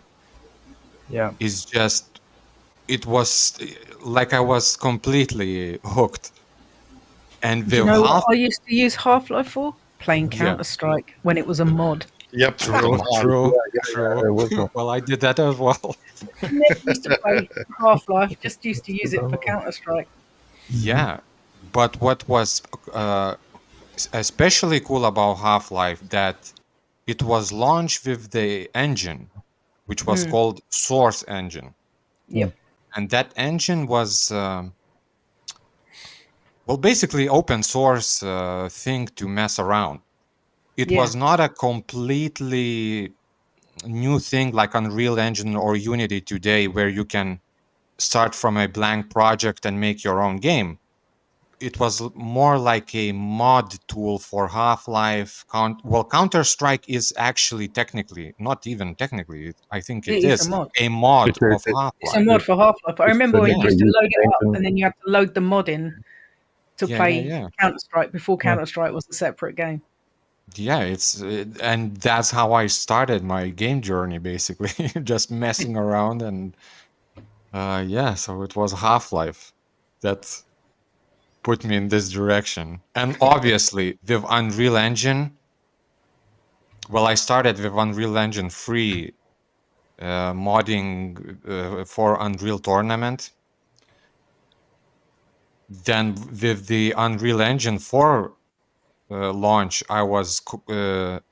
Speaker 1: yeah.
Speaker 7: is just, it was like I was completely hooked. And
Speaker 4: Do you
Speaker 7: the
Speaker 4: know what
Speaker 7: half,
Speaker 4: I used to use Half-Life for? Playing
Speaker 7: yeah,
Speaker 4: Counter-Strike when it was a mod.
Speaker 3: Yep.
Speaker 7: true,
Speaker 3: The mod.
Speaker 7: true,
Speaker 2: Yeah,
Speaker 7: true.
Speaker 2: there was one.
Speaker 7: Well, I did that as well.
Speaker 4: Never used to play Half-Life, just used to use it for Counter-Strike.
Speaker 7: Yeah, but what was especially cool about Half-Life that it was launched with the engine, which was called Source Engine,
Speaker 4: Yep.
Speaker 7: and that engine was well, basically open source thing to mess around. It
Speaker 4: Yeah.
Speaker 7: was not a completely new thing like Unreal Engine or Unity today, where you can start from a blank project and make your own game. It was more like a mod tool for Half-Life. Counter-Strike is actually technically, not even technically, I think
Speaker 4: It
Speaker 7: it
Speaker 4: is a
Speaker 7: is
Speaker 4: mod.
Speaker 7: a mod
Speaker 2: It's a-
Speaker 7: of
Speaker 4: It's a
Speaker 7: Half-Life.
Speaker 4: mod for Half-Life. I
Speaker 2: It's
Speaker 4: remember
Speaker 2: the
Speaker 4: when you
Speaker 7: Yeah,
Speaker 4: used to
Speaker 2: user
Speaker 4: load it up
Speaker 2: engine.
Speaker 4: and then you had to load the mod in to
Speaker 7: yeah,
Speaker 4: play
Speaker 7: yeah,
Speaker 4: Counter-Strike before
Speaker 2: Yeah.
Speaker 4: Counter-Strike was a separate game.
Speaker 7: yeah. And that's how I started my game journey, basically, just messing around. And yeah, so it was Half-Life that put me in this direction. And obviously, with Unreal Engine, well, I started with Unreal Engine 3 modding for Unreal Tournament. Then with the Unreal Engine 4 launch, I was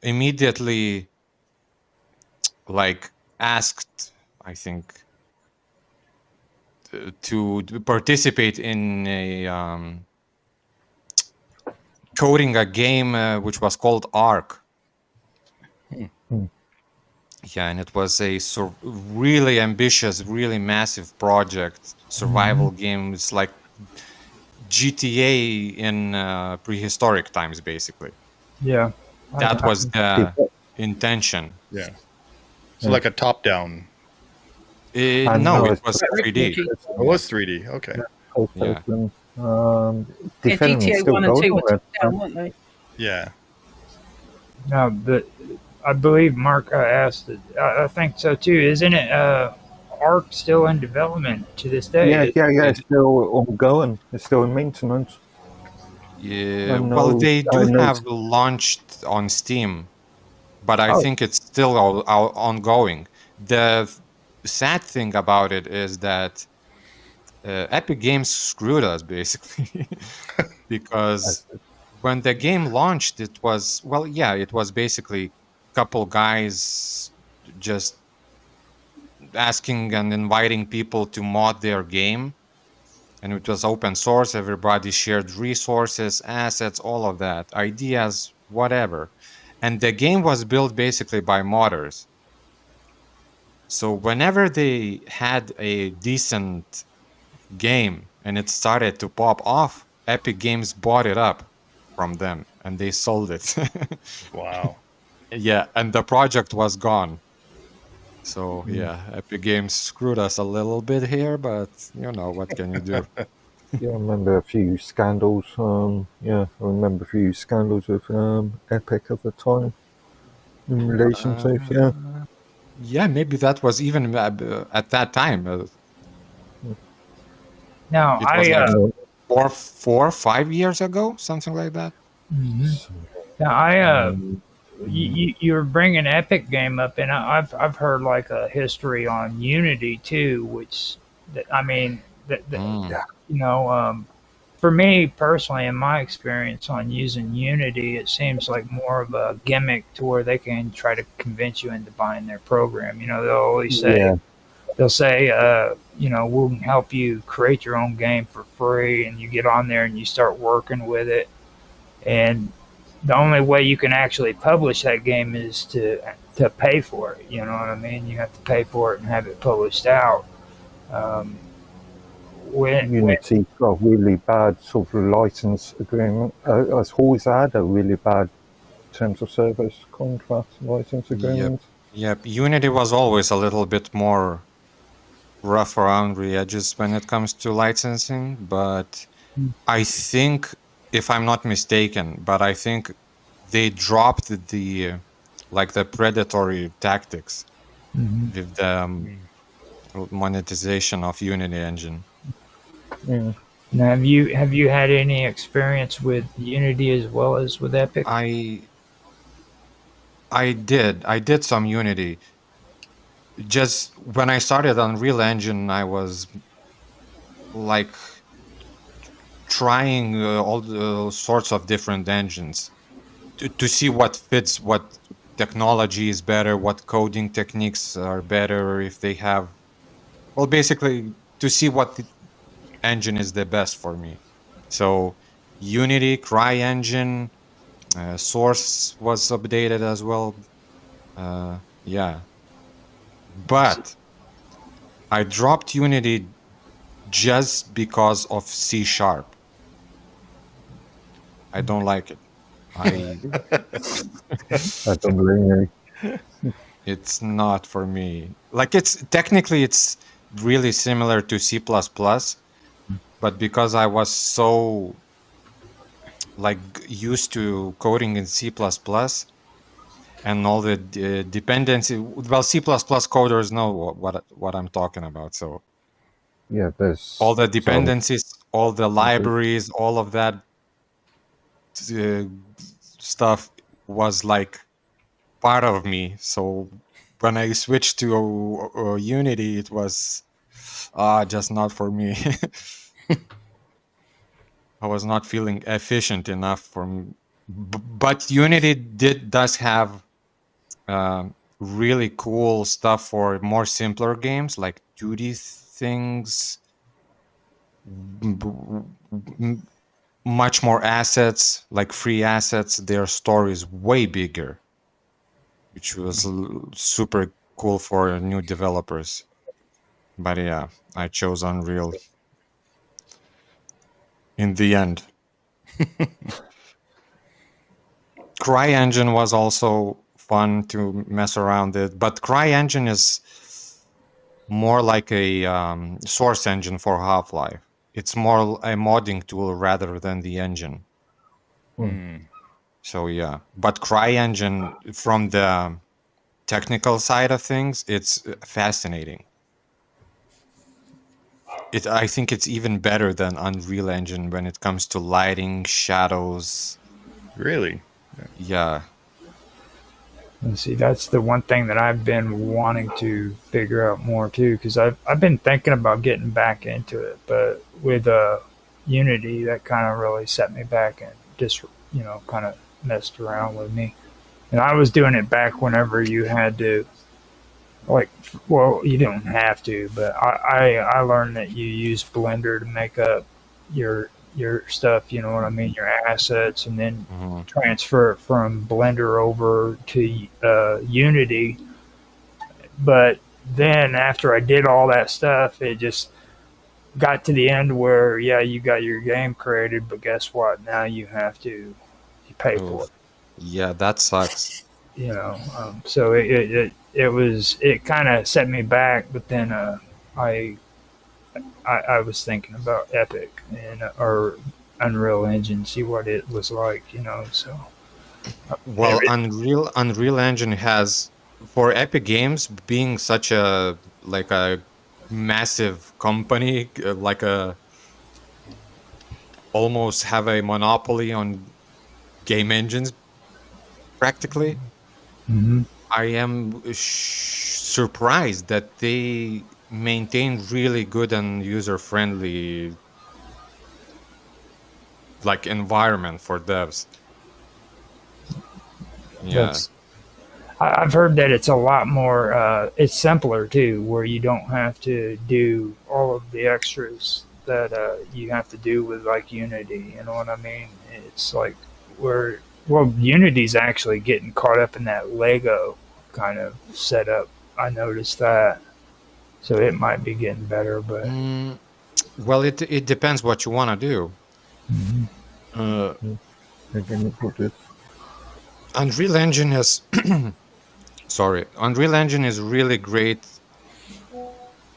Speaker 7: immediately like asked, I think, to participate in a coding a game which was called Arc. Yeah, and it was a really ambitious, really massive project, survival game. It's like GTA in prehistoric times, basically.
Speaker 1: Yeah.
Speaker 7: That was the intention.
Speaker 3: Yeah. So like a top down.
Speaker 7: No, it was
Speaker 4: Like
Speaker 7: 3D.
Speaker 4: original
Speaker 3: It was 3D. Okay.
Speaker 7: Yeah.
Speaker 2: Defending
Speaker 4: GTA
Speaker 2: still
Speaker 4: 1 and 2
Speaker 2: going
Speaker 4: were
Speaker 2: on it,
Speaker 4: top-down, weren't they?
Speaker 3: Yeah.
Speaker 1: No, but I believe Mark asked it. I think so too. Isn't it Arc still in development to this day?
Speaker 2: It's still ongoing. It's still in maintenance.
Speaker 7: Yeah,
Speaker 2: I
Speaker 7: well,
Speaker 2: know-
Speaker 7: they
Speaker 2: I
Speaker 7: do
Speaker 2: know-
Speaker 7: have launched on Steam, but I
Speaker 2: Oh.
Speaker 7: think it's still ongoing. The sad thing about it is that Epic Games screwed us, basically, because when the game launched, it was, well, yeah, it was basically a couple guys just asking and inviting people to mod their game. And it was open source. Everybody shared resources, assets, all of that, ideas, whatever. And the game was built basically by modders. So whenever they had a decent game and it started to pop off, Epic Games bought it up from them and they sold it.
Speaker 3: Wow.
Speaker 7: Yeah, and the project was gone. So yeah, Epic Games screwed us a little bit here, but you know, what can you do?
Speaker 2: Yeah, I remember a few scandals. Yeah, I remember a few scandals with Epic at the time in relation to
Speaker 7: Yeah, maybe that was even at that time.
Speaker 1: Now
Speaker 7: It was like
Speaker 2: yeah.
Speaker 7: 5 years ago, something like that.
Speaker 1: mhm.
Speaker 2: So,
Speaker 1: Now
Speaker 2: um,
Speaker 1: you were bringing Epic Game up, and I've heard like a history on Unity too, which I mean that
Speaker 7: Mm.
Speaker 1: you know for me personally, in my experience on using Unity, it seems like more of a gimmick to where they can try to convince you into buying their program. You know,
Speaker 2: yeah,
Speaker 1: they'll say, we'll help you create your own game for free, and you get on there and you start working with it, and the only way you can actually publish that game is to pay for it. You know what I mean? You have to pay for it and have it published out. Um, when
Speaker 2: Unity got a really bad sort of license agreement. It's always had a really bad terms of service contract license
Speaker 7: Yep.
Speaker 2: agreement.
Speaker 7: Yep. Unity was always a little bit more rough around the edges when it comes to licensing, but I think, if I'm not mistaken, but I think they dropped the predatory tactics
Speaker 1: Mhm.
Speaker 7: with the monetization of Unity engine.
Speaker 2: Yeah.
Speaker 1: Now, have you had any experience with Unity as well as with Epic?
Speaker 7: I did some Unity. Just when I started Unreal Engine, I was like trying all the sorts of different engines to see what fits, what technology is better, what coding techniques are better, if they have, well, basically to see what engine is the best for me. So Unity, CryEngine, Source was updated as well. Yeah, but I dropped Unity just because of C Sharp. I don't like it. I
Speaker 2: I don't blame
Speaker 7: It's not for me. Like, it's really similar to C++, but because I was so like used to coding in C++ and all the dependency, well, C++ coders know what I'm talking about. So
Speaker 2: Yeah,
Speaker 7: all
Speaker 2: there's
Speaker 7: the
Speaker 2: some.
Speaker 7: dependencies, all the libraries, all of that uh, stuff was like part of me. So when I switched to Unity, it was just not for me. I was not feeling efficient enough for me. But Unity does have really cool stuff for more simpler games, like 2D things, much more assets, like free assets. Their story is way bigger, which was super cool for new developers. But yeah, I chose Unreal in the end. CryEngine was also fun to mess around with, but CryEngine is more like a source engine for Half-Life. It's more a modding tool rather than the engine. So yeah, but CryEngine, from the technical side of things, it's fascinating. I think it's even better than Unreal Engine when it comes to lighting, shadows.
Speaker 3: Really?
Speaker 7: Yeah.
Speaker 1: And see, that's the one thing that I've been wanting to figure out more too, because I've been thinking about getting back into it, but with Unity, that kind of really set me back and just kind of messed around with me. And I was doing it back whenever you had to, like, well, you don't have to, but I learned that you use Blender to make up your stuff. You know what I mean? Your assets, and then
Speaker 7: Mhm.
Speaker 1: transfer it from Blender over to Unity. But then after I did all that stuff, it just got to the end where, yeah, you got your game created, but guess what? Now you have to pay for it.
Speaker 7: Oof. Yeah, that sucks.
Speaker 1: So it kind of set me back, but then I I was thinking about Epic and or Unreal Engine, see what it was like, So
Speaker 7: Well, Unreal Engine has, for Epic Games being such a like a massive company, like a almost have a monopoly on game engines practically.
Speaker 1: Mhm.
Speaker 7: I am surprised that they maintain really good and user-friendly like environment for devs. Yeah.
Speaker 1: That's I've heard that it's a lot more. It's simpler too, where you don't have to do all of the extras that you have to do with like Unity. You know what I mean? It's like where Unity's actually getting caught up in that Lego kind of setup. I noticed that, so it might be getting better, but
Speaker 7: Well, it depends what you want to do.
Speaker 1: Mhm.
Speaker 7: Unreal Engine has sorry, Unreal Engine is really great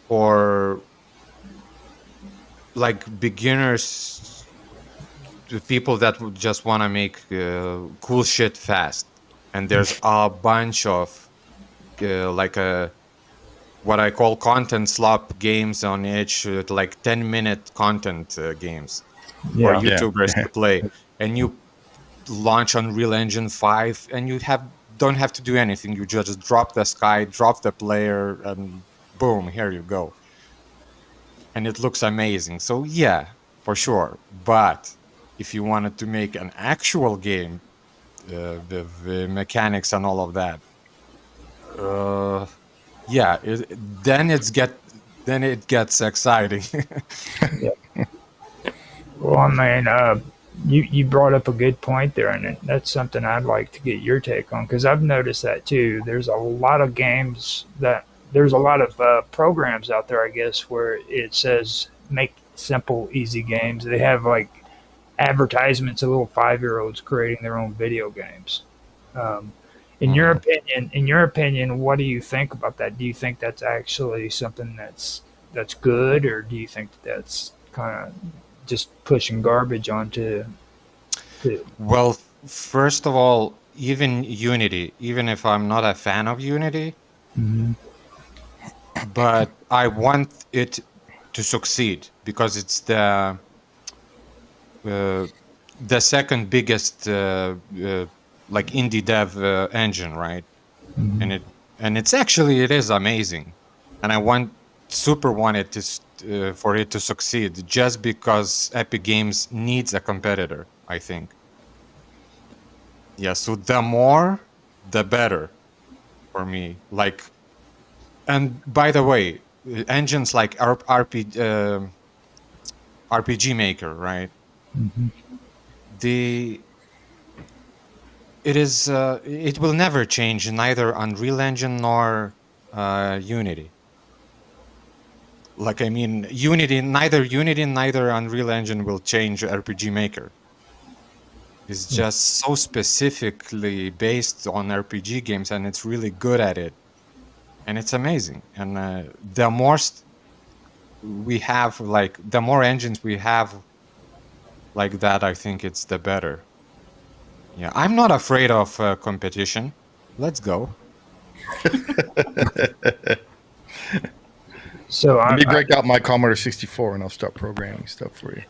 Speaker 7: for like beginners, to people that would just want to make cool shit fast. And there's a bunch of like what I call content slop games on Edge, like 10-minute content games for
Speaker 1: yeah,
Speaker 7: YouTubers to play. And you launch Unreal Engine 5 and you don't have to do anything. You just drop the sky, drop the player, and boom, here you go. And it looks amazing. So yeah, for sure. But if you wanted to make an actual game with the mechanics and all of that, yeah, then it gets exciting.
Speaker 1: Well, I mean, you brought up a good point there, and that's something I'd like to get your take on because I've noticed that too. There's a lot of games there's a lot of programs out there, I guess, where it says make simple, easy games. They have like advertisements of little 5-year-olds creating their own video games. Um, in your opinion, what do you think about that? Do you think that's actually something that's good, or do you think that's kind of just pushing garbage onto?
Speaker 7: Well, first of all, even Unity, even if I'm not a fan of Unity,
Speaker 1: Mhm.
Speaker 7: but I want it to succeed because it's the second biggest like indie dev engine, right?
Speaker 1: Mhm.
Speaker 7: And it is amazing, and I want it to for it to succeed just because Epic Games needs a competitor, I think. Yeah, so the more, the better for me. Like, and by the way, engines like RPG Maker, right?
Speaker 1: Mhm.
Speaker 7: It will never change neither Unreal Engine nor Unity. Like, I mean, neither Unreal Engine will change RPG Maker. It's just so specifically based on RPG games, and it's really good at it, and it's amazing. And the more we have, like, the more engines we have like that, I think it's the better. Yeah, I'm not afraid of competition. Let's go.
Speaker 1: So
Speaker 3: Let me break out my Commodore 64 and I'll start programming stuff for you.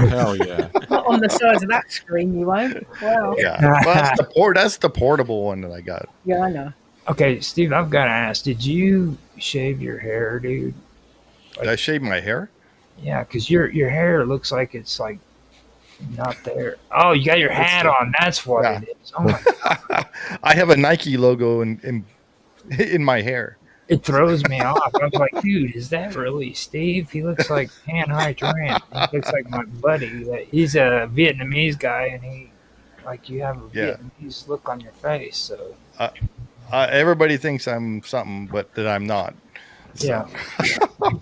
Speaker 7: Hell yeah.
Speaker 4: Not on the size of that screen, you won't. Wow.
Speaker 3: Yeah, well, that's the portable one that I got.
Speaker 4: Yeah, I know.
Speaker 1: okay, Steve, I've got to ask: did you shave your hair, dude?
Speaker 3: Did I shave my hair?
Speaker 1: Yeah, because your hair looks like it's like not there. Oh, you got your hat on. That's what
Speaker 3: Yeah.
Speaker 1: it is. Oh my,
Speaker 3: I have a Nike logo in my hair.
Speaker 1: it throws me off. I was like, dude, is that really Steve? He looks like Han Hai Tran. He looks like my buddy. He's a Vietnamese guy, and you have a
Speaker 3: Yeah.
Speaker 1: Vietnamese look on your face. So
Speaker 3: Everybody thinks I'm something, but that I'm not. So,
Speaker 1: yeah,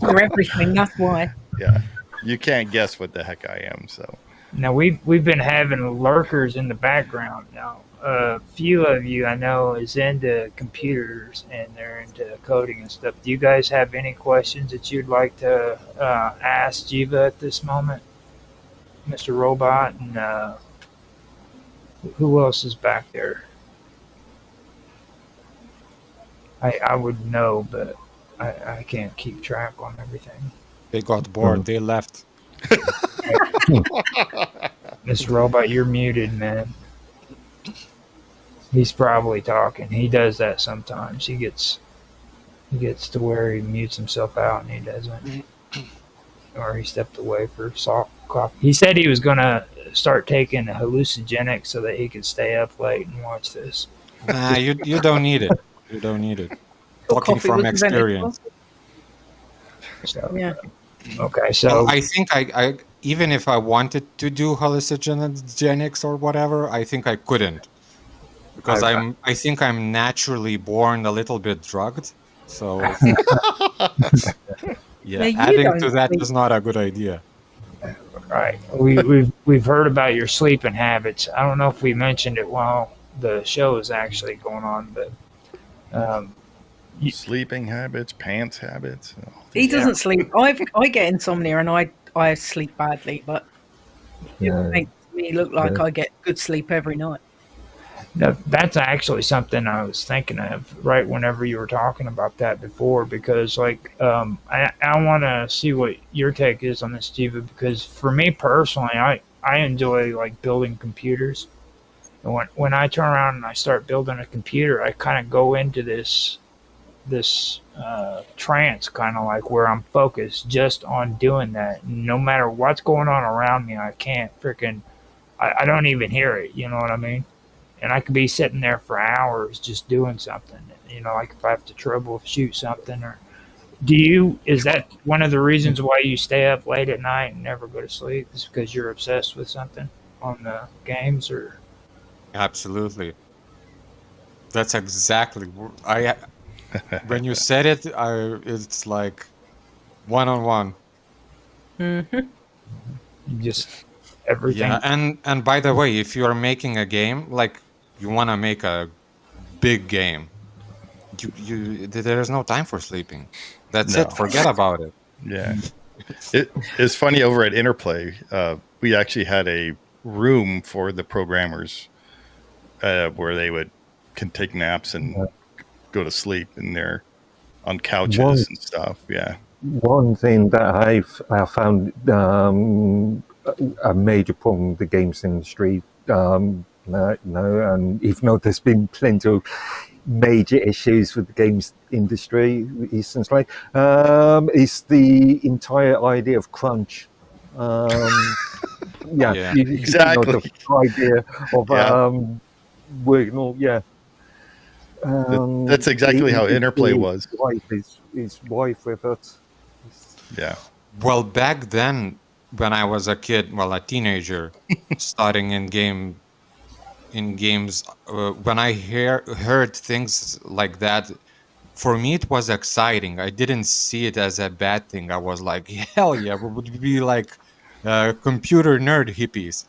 Speaker 4: You're everything, that's why.
Speaker 3: yeah. You can't guess what the heck I am. So
Speaker 1: Now we've been having lurkers in the background. Now a few of you I know is into computers and they're into coding and stuff. Do you guys have any questions that you'd like to ask Jiva at this moment, Mr. Robot, and who else is back there? I would know, but I can't keep track on everything.
Speaker 7: They got bored. They left.
Speaker 1: Mr. Robot, you're muted, man. He's probably talking. He does that sometimes. He gets to where he mutes himself out and he doesn't. Or he stepped away for soft coffee. He said he was gonna start taking hallucinogenics so that he could stay up late and watch this.
Speaker 7: Nah, you don't need it. You don't need it. Talking
Speaker 4: Coffee
Speaker 7: from
Speaker 4: was invented.
Speaker 7: experience.
Speaker 1: So
Speaker 4: Yeah.
Speaker 1: okay, so
Speaker 7: Well, I think I even if I wanted to do hallucinogenics or whatever, I think I couldn't because
Speaker 1: Okay.
Speaker 7: I think I'm naturally born a little bit drugged. So yeah,
Speaker 4: Yeah, you
Speaker 7: adding
Speaker 4: don't
Speaker 7: to that
Speaker 4: sleep.
Speaker 7: is not a good idea.
Speaker 1: right, we've heard about your sleeping habits. I don't know if we mentioned it while the show is actually going on, but
Speaker 3: Sleeping habits, pants habits.
Speaker 4: He doesn't sleep. I get insomnia and I sleep badly, but it
Speaker 2: Yeah.
Speaker 4: makes me look like
Speaker 2: Yeah.
Speaker 4: I get good sleep every night.
Speaker 1: no, that's actually something I was thinking of right whenever you were talking about that before, because like I want to see what your take is on this, Jiva, because for me personally, I enjoy like building computers, and when I turn around and I start building a computer, I kind of go into this trance, kind of like where I'm focused just on doing that. No matter what's going on around me, I can't freaking, I don't even hear it. You know what I mean? And I could be sitting there for hours just doing something. You know, like if I have to troubleshoot something, or is that one of the reasons why you stay up late at night and never go to sleep? Is because you're obsessed with something on the games, or?
Speaker 7: Absolutely. That's exactly when you said it, it's like one-on-one.
Speaker 1: Just everything.
Speaker 7: Yeah, and by the way, if you are making a game, like you want to make a big game, there's no time for sleeping. That's
Speaker 3: No.
Speaker 7: it. Forget about it.
Speaker 3: Yeah. It's funny over at Interplay. We actually had a room for the programmers where they can take naps and go to sleep in there on couches and stuff. Yeah.
Speaker 2: One thing that I found a major problem with the games industry, and even though there's been plenty of major issues with the games industry recently, is the entire idea of crunch.
Speaker 7: Yeah.
Speaker 3: Exactly.
Speaker 2: The idea of working all,
Speaker 3: That's exactly how Interplay was.
Speaker 2: His wife with it.
Speaker 3: Yeah.
Speaker 7: Well, back then, when I was a kid, a teenager, starting in games, when I heard things like that, for me it was exciting. I didn't see it as a bad thing. I was like, hell yeah, we would be like computer nerd hippies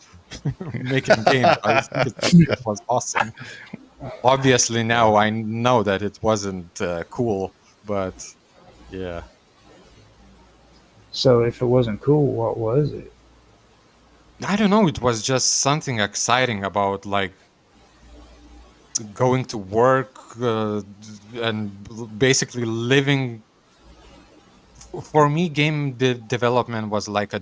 Speaker 7: making games. I think it was awesome. Obviously, now I know that it wasn't cool, but yeah.
Speaker 1: So if it wasn't cool, what was it?
Speaker 7: I don't know. It was just something exciting about like going to work and basically living. For me, game development was like a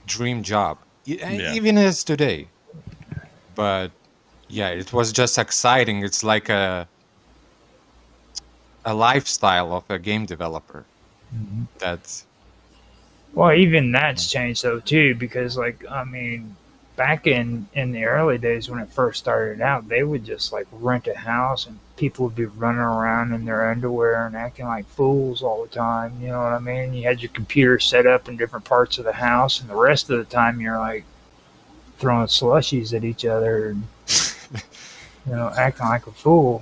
Speaker 7: dream job, even as today. But yeah, it was just exciting. It's like a lifestyle of a game developer.
Speaker 1: Mm-hmm.
Speaker 7: That's
Speaker 1: Well, even that's changed though too, because like I mean, back in the early days when it first started out, they would just like rent a house and people would be running around in their underwear and acting like fools all the time. You know what I mean? You had your computer set up in different parts of the house, and the rest of the time you're like throwing slushies at each other and acting like a fool.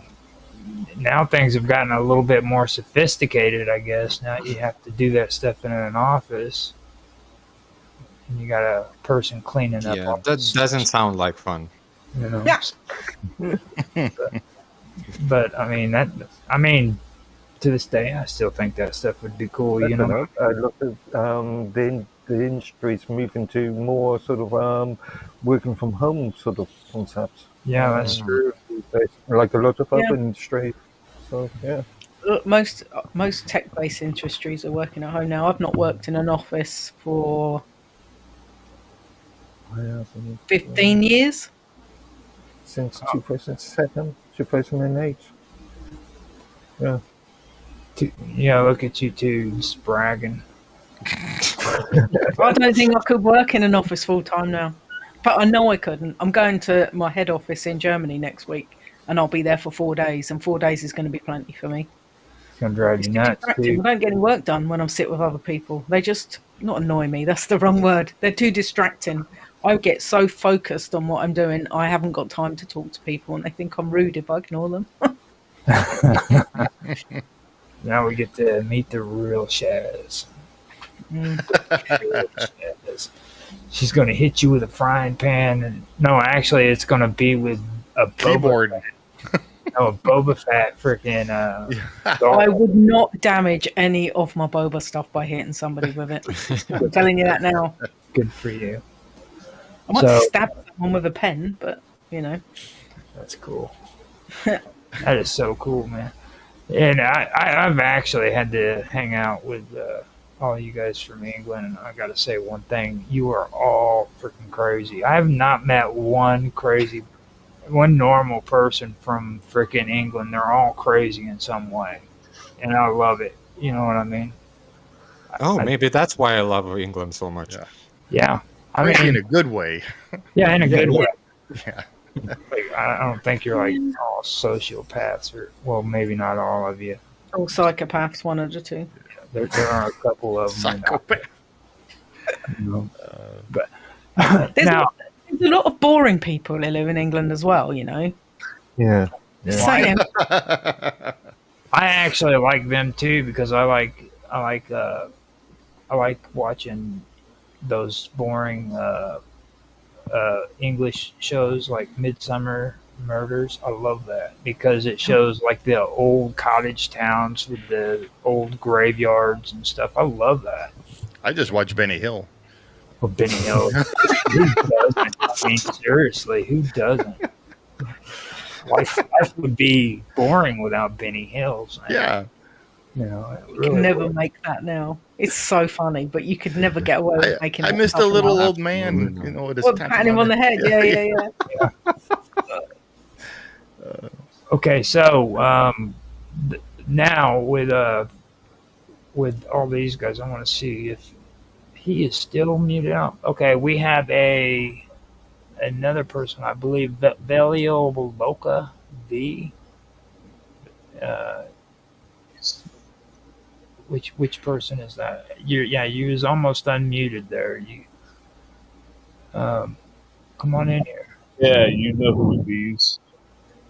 Speaker 1: Now things have gotten a little bit more sophisticated, I guess. Now you have to do that stuff in an office. and you got a person cleaning up.
Speaker 7: Yeah,
Speaker 1: all
Speaker 7: that
Speaker 1: this,
Speaker 7: doesn't sound like fun.
Speaker 1: you know.
Speaker 4: Yeah.
Speaker 1: But I mean, to this day, I still think that stuff would be cool. You know.
Speaker 2: I look at the industry's moving to more sort of working from home sort of concepts.
Speaker 1: Yeah, that's true.
Speaker 2: Like a lot of
Speaker 4: Yeah.
Speaker 2: other industries. So yeah.
Speaker 4: Look, most tech-based industries are working at home now. I've not worked in an office for 15 years.
Speaker 2: Since 2007, 2008. Yeah.
Speaker 1: Yeah, look at you two just bragging.
Speaker 4: I don't think I could work in an office full time now. But I know I couldn't. I'm going to my head office in Germany next week, and I'll be there for 4 days, and 4 days is going to be plenty for me.
Speaker 1: It's gonna drive
Speaker 4: It's
Speaker 1: you
Speaker 4: too
Speaker 1: nuts,
Speaker 4: distracting. I
Speaker 1: too.
Speaker 4: don't get any work done when I'm sit with other people. They just not annoy me. That's the wrong word. They're too distracting. I get so focused on what I'm doing, I haven't got time to talk to people, and they think I'm rude if I ignore them.
Speaker 1: Now we get to meet the real Shaz. Real Shaz. She's gonna hit you with a frying pan, and no, actually, it's gonna be with a
Speaker 3: Keyboard.
Speaker 1: a Boba Fett freaking.
Speaker 4: I would not damage any of my boba stuff by hitting somebody with it. I'm telling you that now.
Speaker 1: Good for you.
Speaker 4: I might
Speaker 1: So-
Speaker 4: stab someone with a pen, but you know.
Speaker 1: That's cool. That is so cool, man. And I've actually had to hang out with all you guys from England, and I got to say one thing: you are all freaking crazy. I have not met one normal person from freaking England. They're all crazy in some way, and I love it. You know what I mean?
Speaker 7: Oh, maybe that's why I love England so much.
Speaker 3: Yeah.
Speaker 1: Yeah. I
Speaker 3: Crazy
Speaker 1: mean,
Speaker 3: in a good way.
Speaker 1: yeah, in a good way.
Speaker 3: Yeah.
Speaker 1: Like, I don't think you're like all sociopaths, or well, maybe not all of you.
Speaker 4: All psychopaths, one of the two.
Speaker 1: There are a couple of them.
Speaker 3: Psychopath.
Speaker 1: You know, but
Speaker 4: There's,
Speaker 1: now,
Speaker 4: there's a lot of boring people who live in England as well, you know.
Speaker 2: Yeah.
Speaker 4: Just saying.
Speaker 1: I actually like them too because I like watching those boring English shows like Midsummer Murders. I love that because it shows like the old cottage towns with the old graveyards and stuff. I love that.
Speaker 3: I just watched Benny Hill.
Speaker 1: Well, Benny Hill. Who doesn't? I mean, seriously, who doesn't? Life would be boring without Benny Hills. Man.
Speaker 3: Yeah.
Speaker 1: You know, it
Speaker 4: You
Speaker 1: really
Speaker 4: can never
Speaker 1: would.
Speaker 4: make that now. It's so funny, but you could never get away with making
Speaker 3: I
Speaker 4: that
Speaker 3: missed a
Speaker 4: stuff
Speaker 3: little
Speaker 4: now.
Speaker 3: old man, you know, with his
Speaker 4: Well,
Speaker 3: tattoo
Speaker 4: patting him on the head. Yeah.
Speaker 1: Okay, so now with all these guys, I want to see if he is still muted out. Okay, we have another person, I believe, Velio Loca V. Which person is that? You was almost unmuted there. You come on in here.
Speaker 8: Yeah, you know who it is.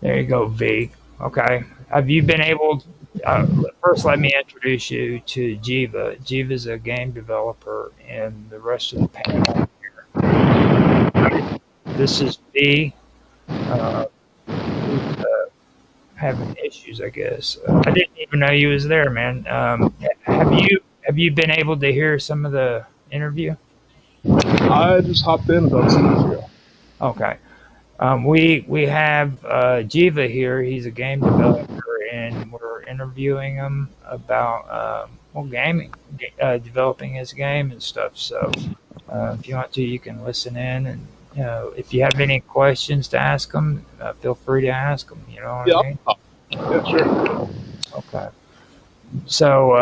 Speaker 1: There you go, V. Okay. Have you been able? First, let me introduce you to Jiva. Jiva's a game developer, and the rest of the panel here. This is V. Who's having issues, I guess. I didn't even know you was there, man. Have you been able to hear some of the interview?
Speaker 8: I just hopped in about 2 minutes ago.
Speaker 1: Okay. We have Jiva here. He's a game developer, and we're interviewing him about gaming, developing his game and stuff. So if you want to, you can listen in, and if you have any questions to ask him, feel free to ask him. You know what I mean?
Speaker 8: Yeah, sure.
Speaker 1: Okay. So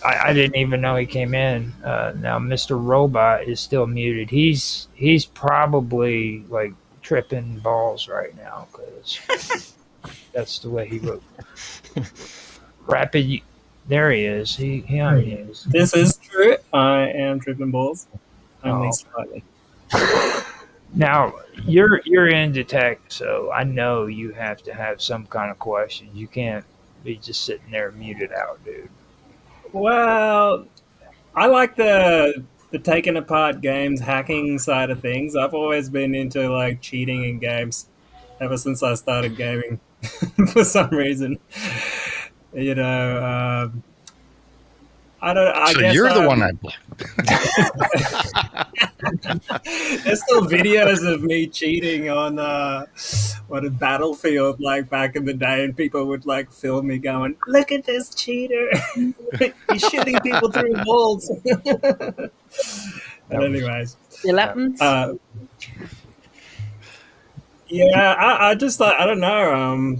Speaker 1: I didn't even know he came in. Now Mr. Robot is still muted. He's probably like tripping balls right now because that's the way he looks. Rapid, there he is. He is.
Speaker 5: This is true. I am tripping balls. Only
Speaker 1: Oh.
Speaker 5: slightly.
Speaker 1: Now you're into tech, so I know you have to have some kind of questions. You can't be just sitting there muted out, dude.
Speaker 5: Well, I like the taking apart games, hacking side of things. I've always been into like cheating in games ever since I started gaming. For some reason, you know, I don't. I
Speaker 3: So
Speaker 5: guess
Speaker 3: you're the one I blame.
Speaker 5: there's still videos of me cheating on what a Battlefield like back in the day, and people would like film me going, "Look at this cheater! He's shooting people through walls." But anyways,
Speaker 4: Still happens.
Speaker 5: yeah, I just like I don't know.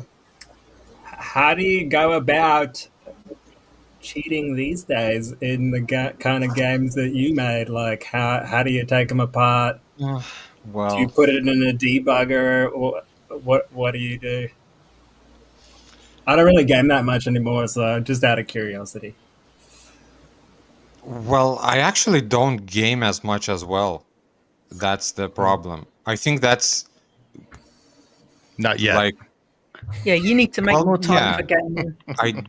Speaker 5: How do you go about cheating these days in the kind of games that you made? Like, how do you take them apart? Do you
Speaker 7: Well,
Speaker 5: put it in a debugger, or what do you do? I don't really game that much anymore, so just out of curiosity.
Speaker 7: I actually don't game as much as well. That's the problem. I think that's
Speaker 3: Not yet.
Speaker 7: like
Speaker 4: Yeah, you need to make
Speaker 7: well,
Speaker 4: more time
Speaker 7: yeah.
Speaker 4: for gaming
Speaker 7: I
Speaker 5: Do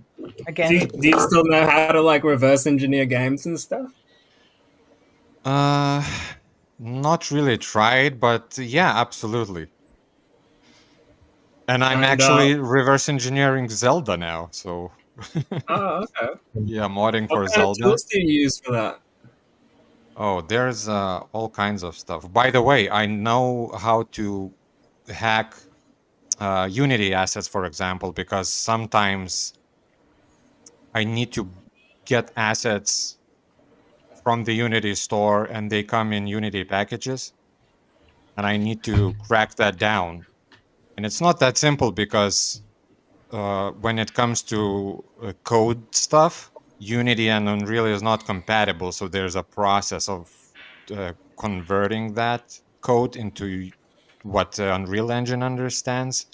Speaker 4: again.
Speaker 5: you still know how to like reverse engineer games and stuff?
Speaker 7: not really tried, but yeah, absolutely. And I'm
Speaker 5: And,
Speaker 7: actually reverse engineering Zelda now. So
Speaker 5: Oh, okay.
Speaker 7: yeah, modding for
Speaker 5: What kind of
Speaker 7: Zelda.
Speaker 5: tools do you use for that?
Speaker 7: Oh, there's all kinds of stuff. By the way, I know how to hack Unity assets, for example, because sometimes I need to get assets from the Unity store and they come in Unity packages. And I need to crack that down. And it's not that simple because when it comes to code stuff, Unity and Unreal is not compatible. So there's a process of converting that code into what Unreal Engine understands.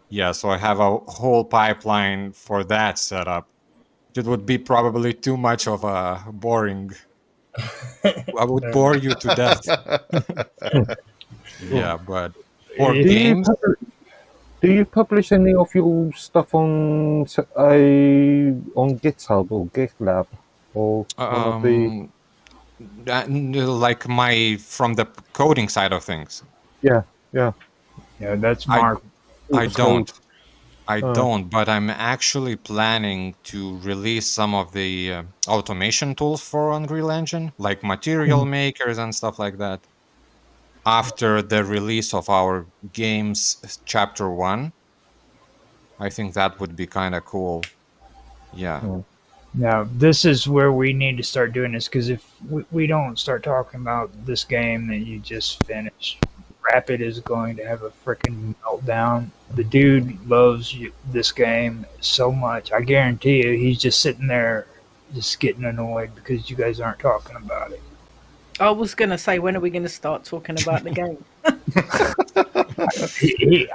Speaker 7: Yeah, so I have a whole pipeline for that set up. It would be probably too much of a boring. I would bore you to death. Yeah, but for
Speaker 2: Do you,
Speaker 7: games,
Speaker 2: do you publish any of your stuff on GitHub or GitLab or one of the?
Speaker 7: like from the coding side of things.
Speaker 2: Yeah.
Speaker 1: Yeah, that's Mark.
Speaker 7: I don't. I
Speaker 2: Oh.
Speaker 7: don't, but I'm actually planning to release some of the automation tools for Unreal Engine, like material makers and stuff like that, after the release of our games chapter 1. I think that would be kind of cool. Yeah.
Speaker 1: Now, this is where we need to start doing this, because if we don't start talking about this game that you just finished, Rapid is going to have a freaking meltdown. The dude loves this game so much. I guarantee you, he's just sitting there just getting annoyed because you guys aren't talking about it.
Speaker 4: I was going to say, when are we going to start talking about the game?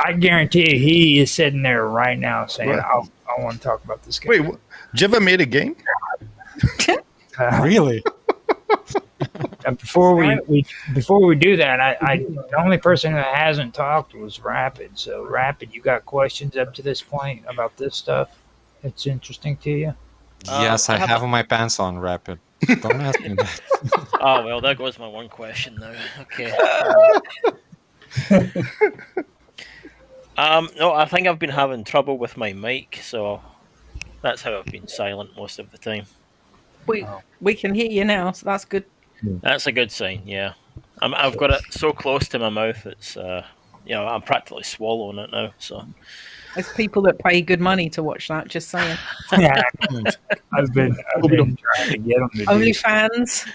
Speaker 1: I guarantee you, he is sitting there right now saying, I want to talk about this game.
Speaker 3: Wait, Jiva made a game?
Speaker 7: Really?
Speaker 1: Before we do that, the only person who hasn't talked was Rapid. So Rapid, you got questions up to this point about this stuff? It's interesting to you?
Speaker 7: Yes, I have my pants on, Rapid. Don't ask me that.
Speaker 6: Oh, well, there goes my one question now. Okay. No, I think I've been having trouble with my mic, so that's how I've been silent most of the time.
Speaker 4: We can hear you now, so that's good.
Speaker 6: That's a good sign, yeah. I've got it so close to my mouth, it's, I'm practically swallowing it now, so...
Speaker 4: There's people that pay good money to watch that, just saying.
Speaker 1: I've been trying to get them to do
Speaker 4: OnlyFans.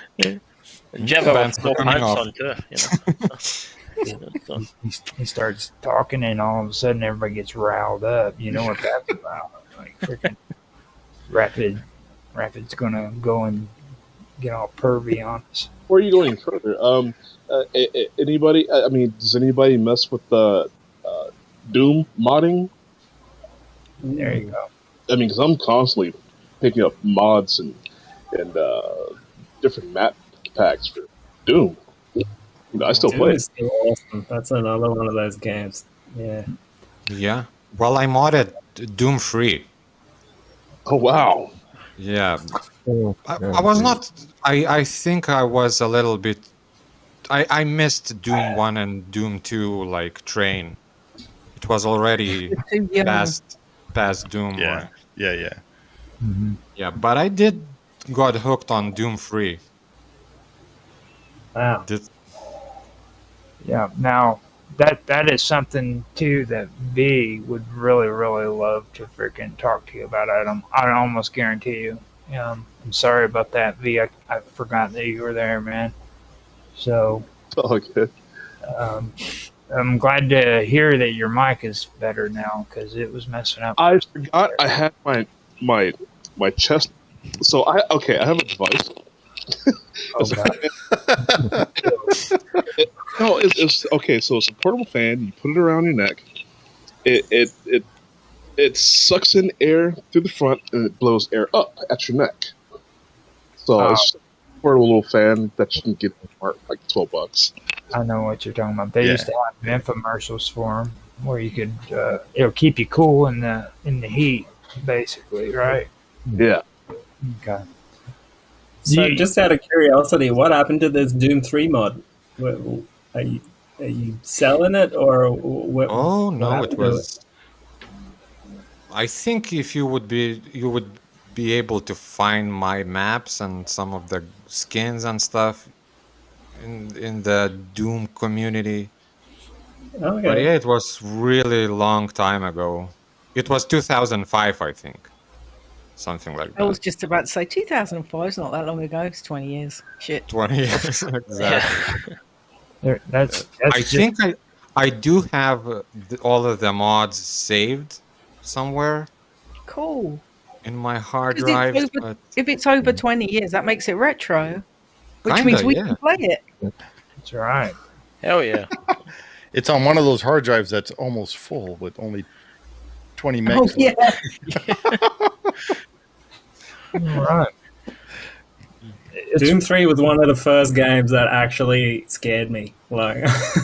Speaker 6: Jeff with no pants on too, So.
Speaker 1: He starts talking, and all of a sudden everybody gets riled up. You know what that's about? Like freaking Rapid's gonna go and get all pervy on us.
Speaker 8: Where are you going further? Anybody? I mean, does anybody mess with the Doom modding?
Speaker 1: There you go.
Speaker 8: I mean, because I'm constantly picking up mods and different map packs for Doom. I still
Speaker 5: Doom
Speaker 8: play
Speaker 5: is still awesome. That's another one of those games. Yeah.
Speaker 7: Yeah. Well, I modded Doom free.
Speaker 8: Oh wow!
Speaker 7: Yeah,
Speaker 2: Oh,
Speaker 7: I was not. I think I was a little bit. I missed Doom 1 and Doom 2 like train. It was already
Speaker 4: You're too young.
Speaker 7: past Doom,
Speaker 3: Yeah,
Speaker 7: or
Speaker 3: yeah.
Speaker 7: yeah. But I did got hooked on Doom 3.
Speaker 5: Wow.
Speaker 7: Did
Speaker 1: Yeah. Now that is something too that V would really love to freaking talk to you about. I almost guarantee you. I'm sorry about that, V. I forgot that you were there, man. So
Speaker 8: Okay.
Speaker 1: um, I'm glad to hear that your mic is better now because it was messing up.
Speaker 8: I forgot I had my chest. So I have a device.
Speaker 1: Oh god.
Speaker 8: No, it's okay. So it's a portable fan. You put it around your neck. It sucks in air through the front and it blows air up at your neck. So it's just a portable little fan that you can get for like $12.
Speaker 1: I know what you're talking about. They
Speaker 3: Yeah.
Speaker 1: used to have infomercials for them where you could it'll keep you cool in the heat, basically, right?
Speaker 8: Yeah.
Speaker 1: Okay.
Speaker 5: So,
Speaker 1: You-
Speaker 5: just out of curiosity, what happened to this Doom 3 mod? Are you selling it, or what?
Speaker 7: Oh
Speaker 5: what
Speaker 7: no,
Speaker 5: happened
Speaker 7: it
Speaker 5: to
Speaker 7: was. I think if you would be able to find my maps and some of the skins and stuff in the Doom community.
Speaker 5: Okay.
Speaker 7: But yeah, it was really long time ago. It was 2005, I think. Something like
Speaker 4: I was
Speaker 7: that.
Speaker 4: just about to say 2005 is not that long ago. It's 20 years. Shit.
Speaker 7: 20 years exactly.
Speaker 1: that's
Speaker 7: I
Speaker 1: just,
Speaker 7: think I do have all of the mods saved somewhere
Speaker 4: Cool.
Speaker 7: in my hard
Speaker 4: 'Cause
Speaker 7: drive.
Speaker 4: it's over, if it's over 20 years, that makes it retro, which
Speaker 7: Kinda,
Speaker 4: means we
Speaker 7: yeah.
Speaker 4: can play it.
Speaker 1: that's right.
Speaker 6: Hell yeah.
Speaker 3: It's on one of those hard drives that's almost full with only 20 megs.
Speaker 4: Oh,
Speaker 3: left.
Speaker 4: yeah.
Speaker 1: All right. It's,
Speaker 5: Doom 3 was one of the first games that actually scared me. Like,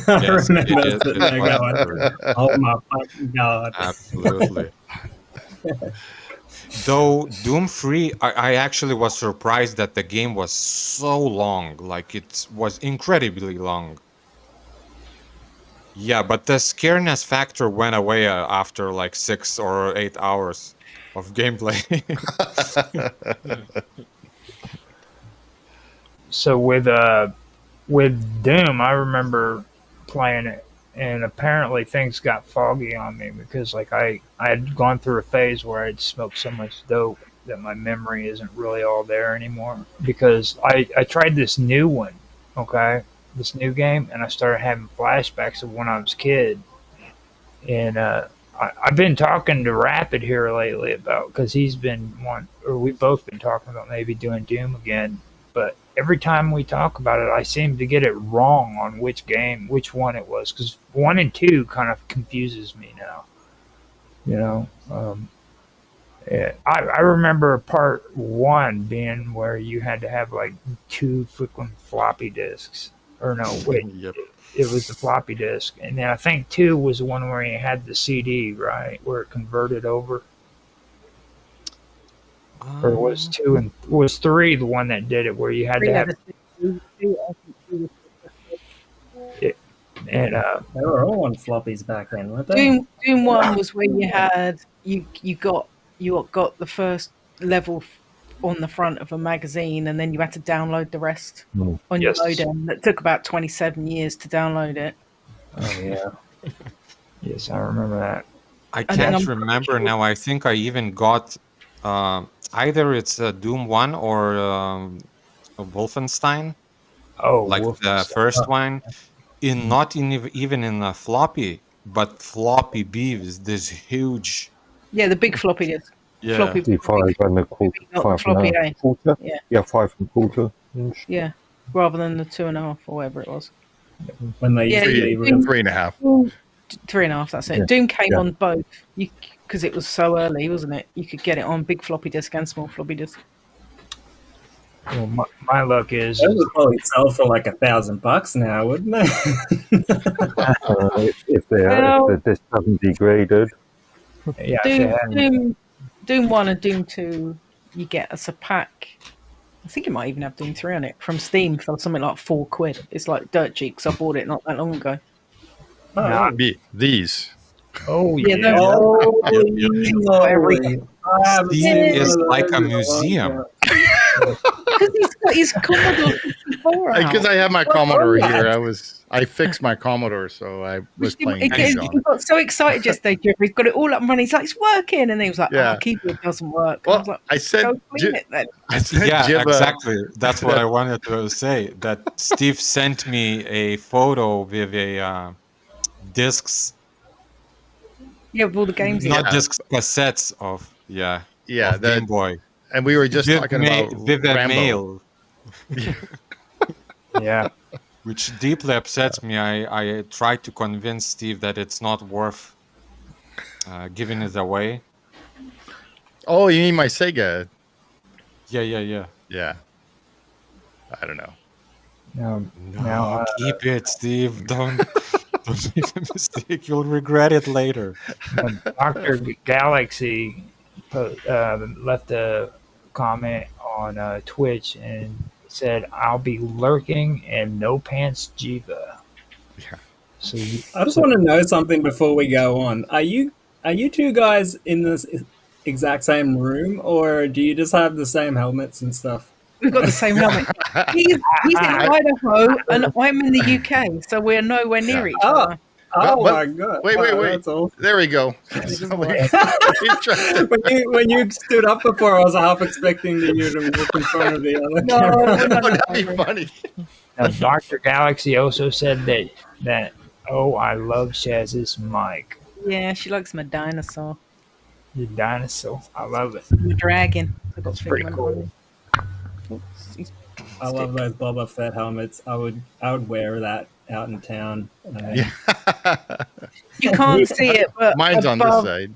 Speaker 5: I
Speaker 7: Yes,
Speaker 5: remember
Speaker 7: it
Speaker 5: sitting there
Speaker 7: was.
Speaker 5: going, oh my fucking god.
Speaker 7: Absolutely. Though Doom 3, I actually was surprised that the game was so long. Like, it was incredibly long. Yeah, but the scareness factor went away after like 6 or 8 hours of gameplay.
Speaker 1: so with Doom, I remember playing it, and apparently things got foggy on me because like I had gone through a phase where I'd smoked so much dope that my memory isn't really all there anymore. Because I tried this new one, okay, this new game, and I started having flashbacks of when I was a kid, and I've been talking to Rapid here lately about because he's been we've both been talking about maybe doing Doom again, but every time we talk about it, I seem to get it wrong on which one it was, because 1 and 2 kind of confuses me now. You know, yeah, I remember part 1 being where you had to have like 2 freaking floppy disks, or no, wait,
Speaker 7: Yep.
Speaker 1: it was the floppy disk, and then I think 2 was the one where you had the CD, right, where it converted over. Or was 3 the one that did it, where you had to have it, and
Speaker 5: They were all on floppies back then, weren't they?
Speaker 4: Doom 1 was where you had you got the first level on the front of a magazine, and then you had to download the rest on your
Speaker 1: Yes.
Speaker 4: modem. That took about 27 years to download it.
Speaker 1: oh yeah, yes, I remember that.
Speaker 7: I
Speaker 4: And then
Speaker 7: can't
Speaker 4: I'm
Speaker 7: remember now. I think I even got either it's Doom 1 or a Wolfenstein,
Speaker 1: Oh,
Speaker 7: like the
Speaker 1: Wolfenstein.
Speaker 7: first one, not even in a floppy, but floppy beeves, this huge.
Speaker 4: Yeah, the big floppy disk.
Speaker 7: Yeah.
Speaker 4: Floppy,
Speaker 2: 5 and a quarter.
Speaker 4: not
Speaker 2: 5
Speaker 4: floppy
Speaker 2: and a
Speaker 4: A.
Speaker 2: quarter.
Speaker 4: Yeah.
Speaker 2: Yeah, 5 and a quarter inch.
Speaker 4: Yeah, rather than the 2.5 or whatever it was.
Speaker 5: When they
Speaker 4: Yeah,
Speaker 5: used to
Speaker 4: you-
Speaker 5: be
Speaker 4: you-
Speaker 3: 3.5.
Speaker 4: 3.5. That's it.
Speaker 2: Yeah,
Speaker 4: Doom came
Speaker 2: yeah.
Speaker 4: on both. Because it was so early, wasn't it? You could get it on big floppy disk and small floppy disk.
Speaker 1: Well, my luck is
Speaker 5: Those would probably sell for like $1,000 now, wouldn't they?
Speaker 2: If the disc hasn't degraded.
Speaker 1: yeah. if they had-
Speaker 4: Doom 1 and Doom 2 you get us a pack. I think it might even have Doom 3 on it from Steam for something like £4. It's like dirt cheap because I bought it not that long ago.
Speaker 5: Oh,
Speaker 3: These.
Speaker 1: Oh
Speaker 4: Yeah,
Speaker 1: yeah.
Speaker 4: those-
Speaker 5: holy moly. I haven't
Speaker 7: Steve
Speaker 5: seen
Speaker 7: is
Speaker 5: one of
Speaker 7: like
Speaker 5: those
Speaker 7: a
Speaker 5: in long
Speaker 7: museum.
Speaker 5: time.
Speaker 4: Because he's got his Commodore 64 out.
Speaker 3: Because I have my Commodore here. I fixed my Commodore, so I was playing games on
Speaker 4: He
Speaker 3: it.
Speaker 4: got so excited yesterday, Jeffrey. He's got it all up and running. He's like, it's working. And he was like,
Speaker 3: Yeah.
Speaker 4: oh, keyboard doesn't work.
Speaker 3: Well,
Speaker 4: I was like,
Speaker 3: I said,
Speaker 4: go clean it then.
Speaker 3: I said
Speaker 7: Yeah,
Speaker 3: Jib,
Speaker 7: exactly. That's what I wanted to say. That Steve sent me a photo with a discs,
Speaker 4: Yeah, with all the games.
Speaker 7: not
Speaker 3: Yeah.
Speaker 7: discs, cassettes of
Speaker 3: yeah,
Speaker 7: of Game Boy.
Speaker 3: and we were just
Speaker 7: With
Speaker 3: talking about
Speaker 7: with a
Speaker 3: Rambo.
Speaker 7: mail,
Speaker 1: Yeah.
Speaker 7: which deeply upsets me. I tried to convince Steve that it's not worth giving it away.
Speaker 3: Oh, you mean my Sega?
Speaker 7: Yeah.
Speaker 3: Yeah. I don't know.
Speaker 1: No,
Speaker 7: No, keep it, Steve. Don't make a mistake. You'll regret it later.
Speaker 1: Dr. Galaxy left a comment on Twitch and said, "I'll be lurking in No Pants Jiva."
Speaker 3: Yeah.
Speaker 1: So
Speaker 5: I just want to know something before we go on. Are you two guys in this exact same room, or do you just have the same helmets and stuff?
Speaker 4: We've got the same helmet. He's in Idaho and I'm in the UK, so we're nowhere near each other.
Speaker 5: Oh
Speaker 3: But-
Speaker 5: my god!
Speaker 3: Wait.
Speaker 5: That's all.
Speaker 3: There we go.
Speaker 5: When you stood up before, I was half expecting you to walk in front of the other.
Speaker 3: Oh, that'd be funny.
Speaker 1: Dr. Galaxy also said that I love Shaz's mic.
Speaker 4: Yeah, she likes my dinosaur.
Speaker 1: The dinosaur. I love it.
Speaker 4: My dragon. I got
Speaker 1: It's pretty
Speaker 4: figment
Speaker 1: cool.
Speaker 4: on him. Oops, he's
Speaker 5: I love those Boba Fett helmets. I would wear that out in town.
Speaker 4: You can't see it, but
Speaker 3: Mine's on this
Speaker 4: above,
Speaker 3: side.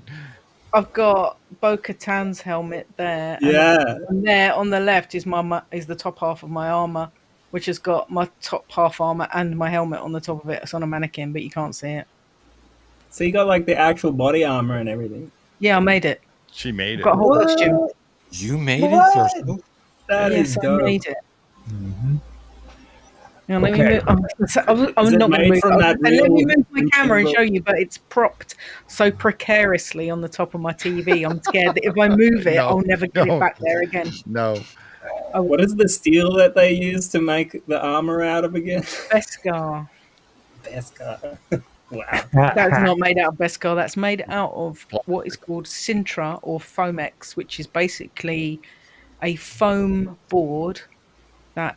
Speaker 4: I've got Bo-Katan's helmet there.
Speaker 5: Yeah.
Speaker 4: And there on the left is is the top half of my armor, which has got my top half armor and my helmet on the top of it. It's on a mannequin, but you can't see it.
Speaker 5: So you got like the actual body armor and everything.
Speaker 4: Yeah, I made it.
Speaker 3: She made
Speaker 4: I've got a
Speaker 3: it.
Speaker 4: whole costume.
Speaker 7: You made
Speaker 5: What?
Speaker 7: it yourself?
Speaker 5: That is
Speaker 4: Yes, I
Speaker 5: dope.
Speaker 4: made it.
Speaker 1: Mm-hmm.
Speaker 4: Now, let me
Speaker 1: Okay.
Speaker 4: move. I'm
Speaker 5: Is
Speaker 4: not
Speaker 5: it
Speaker 4: going to
Speaker 5: made
Speaker 4: move.
Speaker 5: from that
Speaker 4: Let me
Speaker 5: real
Speaker 4: move my camera and
Speaker 5: invisible-
Speaker 4: show you, but it's propped so precariously on the top of my TV. I'm scared that if I move it,
Speaker 3: No,
Speaker 4: I'll never get
Speaker 3: no.
Speaker 4: it back there again.
Speaker 3: No.
Speaker 5: What is the steel that they use to make the armor out of again?
Speaker 4: Beskar.
Speaker 5: Beskar. Wow.
Speaker 4: That's not made out of Beskar. That's made out of what is called Sintra or Foamex, which is basically a foam board that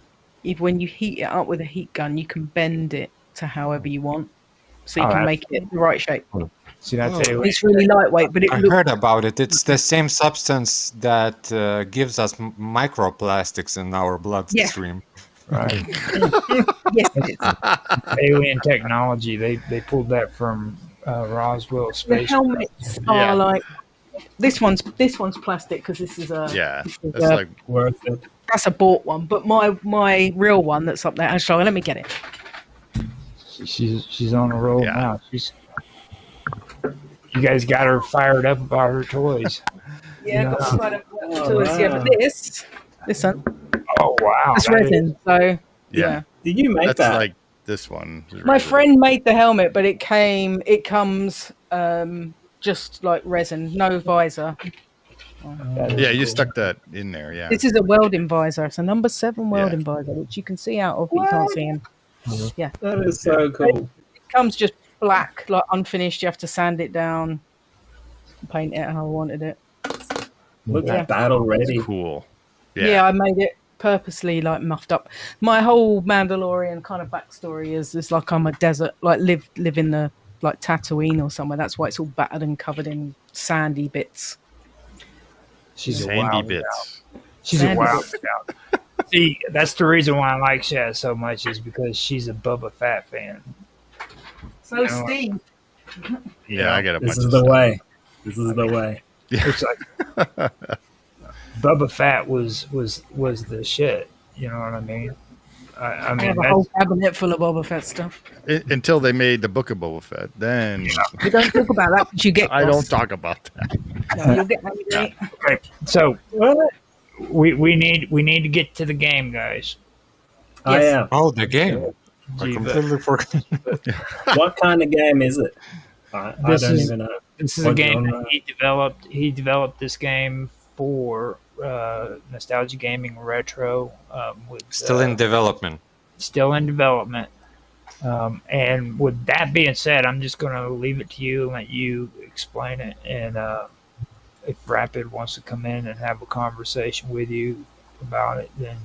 Speaker 4: when you heat it up with a heat gun, you can bend it to however you want. So you
Speaker 1: Oh,
Speaker 4: can
Speaker 1: that's
Speaker 4: make it the right shape.
Speaker 1: See, that's
Speaker 7: Oh.
Speaker 4: It's really lightweight, but it
Speaker 7: I
Speaker 4: looks
Speaker 7: heard about it. It's the same substance that gives us microplastics in our bloodstream.
Speaker 1: right.
Speaker 4: yes, it is.
Speaker 1: Alien technology. They pulled that from Roswell
Speaker 4: The
Speaker 1: space.
Speaker 4: helmets
Speaker 3: Yeah.
Speaker 4: are like this one's plastic because this is a
Speaker 3: Yeah.
Speaker 4: this is
Speaker 3: That's
Speaker 4: a-
Speaker 3: like
Speaker 5: Worth it.
Speaker 4: that's a bought one. But my real one that's up there. Actually, let me get it.
Speaker 1: She's on a roll
Speaker 3: Yeah.
Speaker 1: now. You guys got her fired up about her toys.
Speaker 4: Yeah,
Speaker 1: Yeah.
Speaker 4: got quite a
Speaker 5: Oh,
Speaker 4: toys. Yeah,
Speaker 5: wow.
Speaker 4: but this one,
Speaker 1: Oh wow!
Speaker 4: it's
Speaker 1: that is-
Speaker 4: resin. So
Speaker 3: yeah.
Speaker 5: Did you make
Speaker 3: That's
Speaker 5: that?
Speaker 3: like this one. is
Speaker 4: my
Speaker 3: really-
Speaker 4: friend made the helmet, but it comes just like resin, no visor.
Speaker 1: that is
Speaker 3: Yeah, you
Speaker 1: cool.
Speaker 3: stuck that in there. Yeah.
Speaker 4: This is a welding visor. It's a number 7 welding visor, which you can see out of, but you can't see him.
Speaker 5: That is so cool.
Speaker 4: It comes just black, like unfinished. You have to sand it down, paint it how I wanted it.
Speaker 5: Look
Speaker 4: Yeah.
Speaker 5: at battle
Speaker 3: It's
Speaker 5: ready.
Speaker 3: cool.
Speaker 4: Yeah. I made it purposely like muffed up. My whole Mandalorian kind of backstory is like I'm a desert, like live in the like Tatooine or somewhere. That's why it's all battered and covered in sandy bits.
Speaker 1: She's a
Speaker 3: Sandy
Speaker 1: wild
Speaker 3: bits.
Speaker 1: scout. She's a
Speaker 4: Sandy
Speaker 1: wild scout. See, that's the reason why I like Shaz so much is because she's a Bubba Fett fan.
Speaker 4: So
Speaker 1: Yeah.
Speaker 4: Steve,
Speaker 3: Yeah, I got a bunch
Speaker 5: This is
Speaker 3: of
Speaker 5: the
Speaker 3: stuff.
Speaker 5: way. This is the way.
Speaker 1: It's like Bubba Fett was the shit. You know what I mean? I
Speaker 4: I
Speaker 1: mean
Speaker 4: have a
Speaker 1: that's,
Speaker 4: whole cabinet full of Boba Fett stuff.
Speaker 3: Until they made the Book of Boba Fett. Then
Speaker 4: We don't talk about that because you get
Speaker 3: I don't
Speaker 4: cross.
Speaker 3: talk about that.
Speaker 4: No, you'll get angry.
Speaker 1: okay. So
Speaker 5: What?
Speaker 1: we need to get to the game, guys.
Speaker 5: Oh
Speaker 4: Yes.
Speaker 5: yeah.
Speaker 7: Oh, the game. I
Speaker 1: Jiva.
Speaker 7: completely forgot.
Speaker 5: What kind of game is it? I
Speaker 1: This
Speaker 5: don't
Speaker 1: is
Speaker 5: even know.
Speaker 1: this is a
Speaker 5: What
Speaker 1: game
Speaker 5: genre?
Speaker 1: that he developed. He developed this game for Nostalgia Gaming Retro. With
Speaker 7: Still in development.
Speaker 1: still in development. And with that being said, I'm just going to leave it to you and let you explain it. And if Rapid wants to come in and have a conversation with you about it, then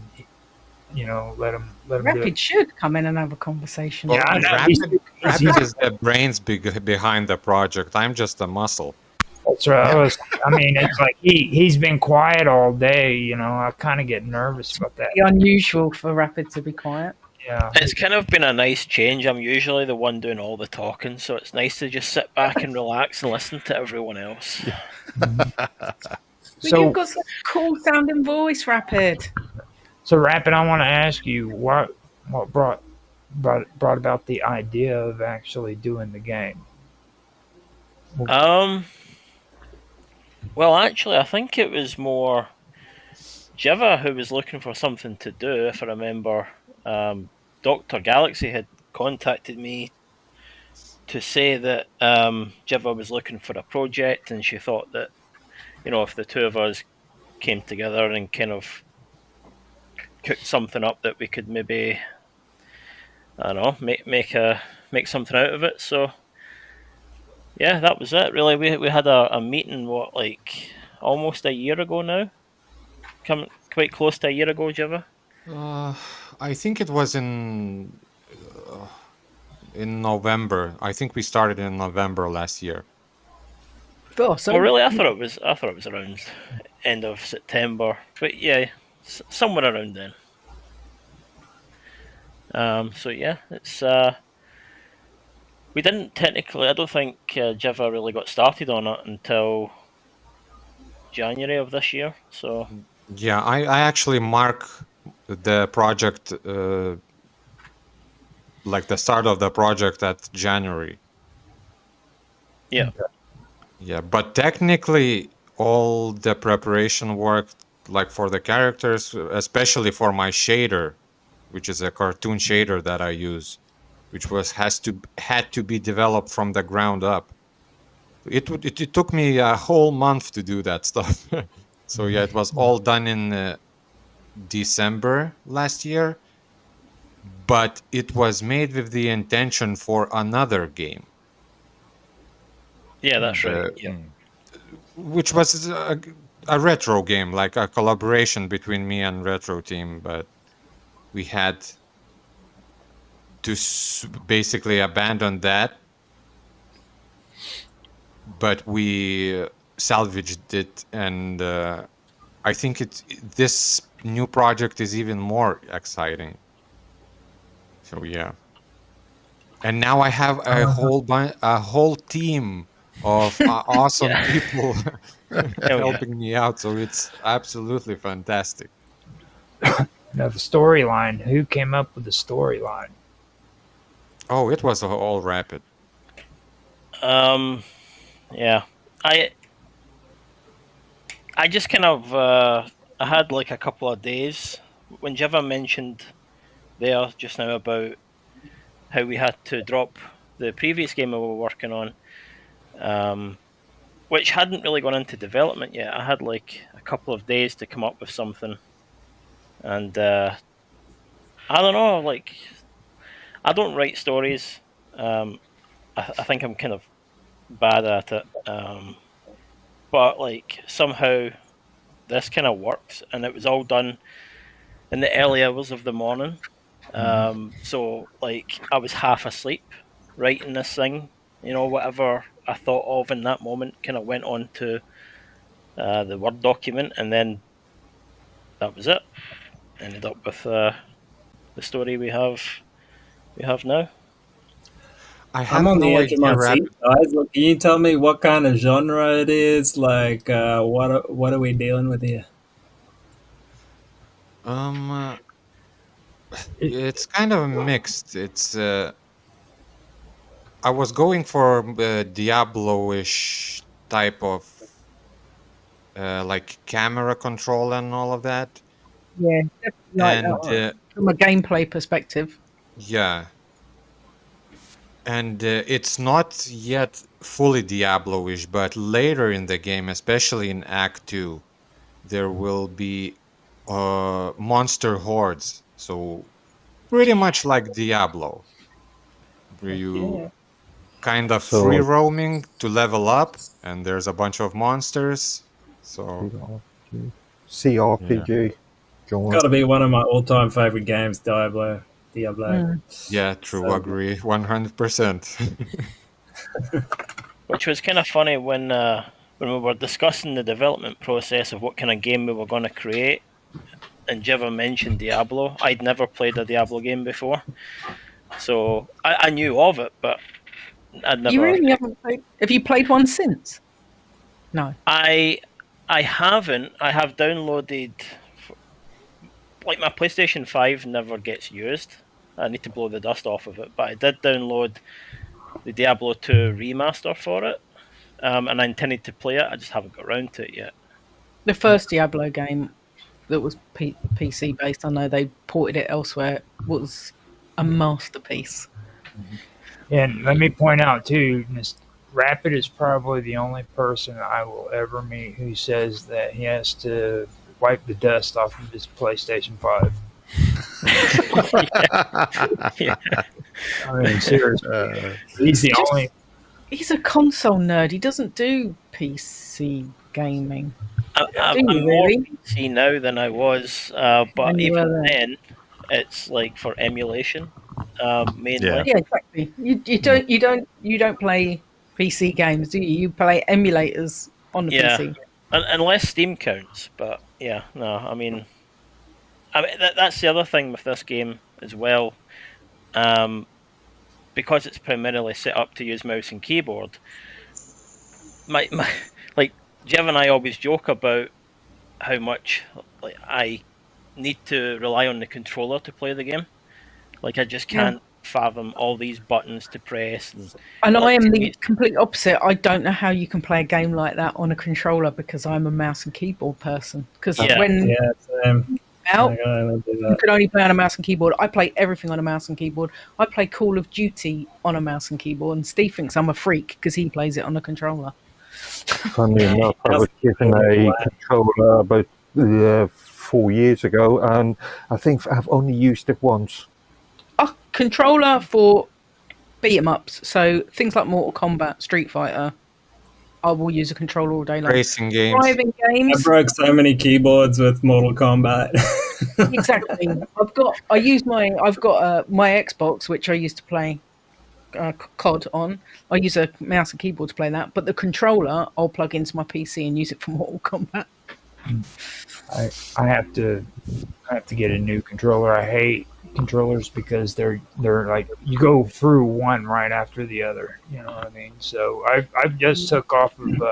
Speaker 1: let him do
Speaker 4: Rapid
Speaker 1: it.
Speaker 4: should come in and have a conversation.
Speaker 7: Well,
Speaker 1: Yeah, I know. He's-
Speaker 7: Rapid is the brains behind the project. I'm just a muscle.
Speaker 1: That's right. I mean, it's like he's been quiet all day. I kind of get nervous about that.
Speaker 4: It's unusual for Rapid to be quiet.
Speaker 1: Yeah.
Speaker 6: It's kind of been a nice change. I'm usually the one doing all the talking, so it's nice to just sit back and relax and listen to everyone else.
Speaker 4: But
Speaker 1: So,
Speaker 4: you've got such a cool sounding voice, Rapid.
Speaker 1: so Rapid, I want to ask you what brought about the idea of actually doing the game.
Speaker 6: Well, actually, I think it was more Jiva who was looking for something to do. If I remember, Dr. Galaxy had contacted me to say that Jiva was looking for a project, and she thought that if the two of us came together and kind of cooked something up, that we could maybe, I don't know, make something out of it. So yeah, that was it. Really, we had a meeting almost a year ago now. Quite close to a year ago, Jiva.
Speaker 7: I think it was in November. I think we started in November last year.
Speaker 4: Oh, so
Speaker 6: Well, really, I thought it was around end of September, but yeah, somewhere around then. So yeah, it's we didn't technically. I don't think Jiva really got started on it until January of this year. So
Speaker 7: Yeah, I actually mark the project, like the start of the project at January.
Speaker 6: yeah,
Speaker 7: Yeah, but technically all the preparation work, like for the characters, especially for my shader, which is a cartoon shader that I use, which had to be developed from the ground up. It took me a whole month to do that stuff. So yeah, it was all done in December last year, but it was made with the intention for another game,
Speaker 6: yeah, that's right.
Speaker 7: uh,
Speaker 6: Yeah,
Speaker 7: which was a retro game, like a collaboration between me and retro team, but we had to basically abandon that, but we salvaged it, and I think this new project is even more exciting. So yeah, and now I have a whole team of awesome
Speaker 6: Yeah.
Speaker 7: people
Speaker 6: yeah.
Speaker 7: helping me out. So it's absolutely fantastic.
Speaker 1: Now the storyline. Who came up with the storyline?
Speaker 7: Oh, it was all Rapid.
Speaker 6: Yeah, I just kind of I had like a couple of days when Jiva mentioned there just now about how we had to drop the previous game we were working on, which hadn't really gone into development yet. I had like a couple of days to come up with something, and I don't know, like I don't write stories. I think I'm kind of bad at it, but like somehow this kind of works, and it was all done in the early hours of the morning. So like I was half asleep writing this thing. Whatever I thought of in that moment kind of went on to the Word document, and then that was it. Ended up with the story we have now.
Speaker 7: I have
Speaker 5: I'm on
Speaker 7: no
Speaker 5: the edge of
Speaker 7: idea,
Speaker 5: my seat, guys. Look, can you tell me what kind of genre it is? Like, what are we dealing with here?
Speaker 7: It's kind of mixed. It's I was going for Diablo-ish type of like camera control and all of that.
Speaker 4: Yeah, definitely like
Speaker 7: And
Speaker 4: that one. From a gameplay perspective.
Speaker 7: yeah, and it's not yet fully Diablo-ish, but later in the game, especially in Act 2, there will be monster hordes. So pretty much like Diablo, where you
Speaker 4: Yeah.
Speaker 7: kind of
Speaker 2: So,
Speaker 7: free
Speaker 2: like,
Speaker 7: roaming to level up, and there's a bunch of monsters. So
Speaker 2: CRPG. John.
Speaker 5: Got to be one of my all-time favorite games, Diablo.
Speaker 4: Mm.
Speaker 7: yeah, true,
Speaker 5: So-
Speaker 7: agree, 100%.
Speaker 6: Which was kind of funny when we were discussing the development process of what kind of game we were going to create, and Jiva mentioned Diablo. I'd never played a Diablo game before, so I knew of it, but I'd never.
Speaker 4: You really haven't played? Have you played one since? No.
Speaker 6: I haven't. I have downloaded. Like my PlayStation 5 never gets used. I need to blow the dust off of it, but I did download the Diablo 2 remaster for it, and I intended to play it. I just haven't got around to it yet.
Speaker 4: The first Diablo game that was PC based, I know they ported it elsewhere, was a masterpiece.
Speaker 1: And let me point out too, Rapid is probably the only person I will ever meet who says that he has to wipe the dust off of his PlayStation 5.
Speaker 6: Yeah.
Speaker 1: I mean, seriously, he's the only.
Speaker 4: He's a console nerd. He doesn't do PC gaming.
Speaker 6: I'm
Speaker 4: Do you
Speaker 6: more
Speaker 4: really?
Speaker 6: PC now than I was, but
Speaker 4: When you
Speaker 6: even
Speaker 4: were there.
Speaker 6: then, it's like for emulation mainly.
Speaker 3: Yeah.
Speaker 4: Yeah, exactly. You don't play PC games, do you? You play emulators on the
Speaker 6: Yeah.
Speaker 4: PC.
Speaker 6: Unless Steam counts, but yeah, no. I mean that's the other thing with this game as well. Because it's primarily set up to use mouse and keyboard. My like Jeff and I always joke about how much like I need to rely on the controller to play the game. Like I just can't fathom all these buttons to press.
Speaker 4: And I am
Speaker 6: to
Speaker 4: the
Speaker 6: me-
Speaker 4: complete opposite. I don't know how you can play a game like that on a controller because I'm a mouse and keyboard person. Because
Speaker 6: Yeah.
Speaker 4: when
Speaker 5: Yeah, same.
Speaker 4: out,
Speaker 5: I can only do
Speaker 4: you
Speaker 5: that.
Speaker 4: could only play on a mouse and keyboard. I play everything on a mouse and keyboard. I play Call of Duty on a mouse and keyboard, and Steve thinks I'm a freak because he plays it on a controller.
Speaker 2: Funny enough, I was given a controller about 4 years ago, and I think I've only used it once.
Speaker 4: A controller for beat 'em ups, so things like Mortal Kombat, Street Fighter. I will use a controller all day long.
Speaker 7: Racing games.
Speaker 4: Driving
Speaker 5: I
Speaker 4: games,
Speaker 5: broke so many keyboards with Mortal Kombat.
Speaker 4: exactly. I've got my Xbox, which I used to play COD on. I use a mouse and keyboard to play that, but the controller I'll plug into my PC and use it for Mortal Kombat.
Speaker 1: I have to get a new controller. I hate controllers because they're like you go through one right after the other. You know what I mean? So I've just took off of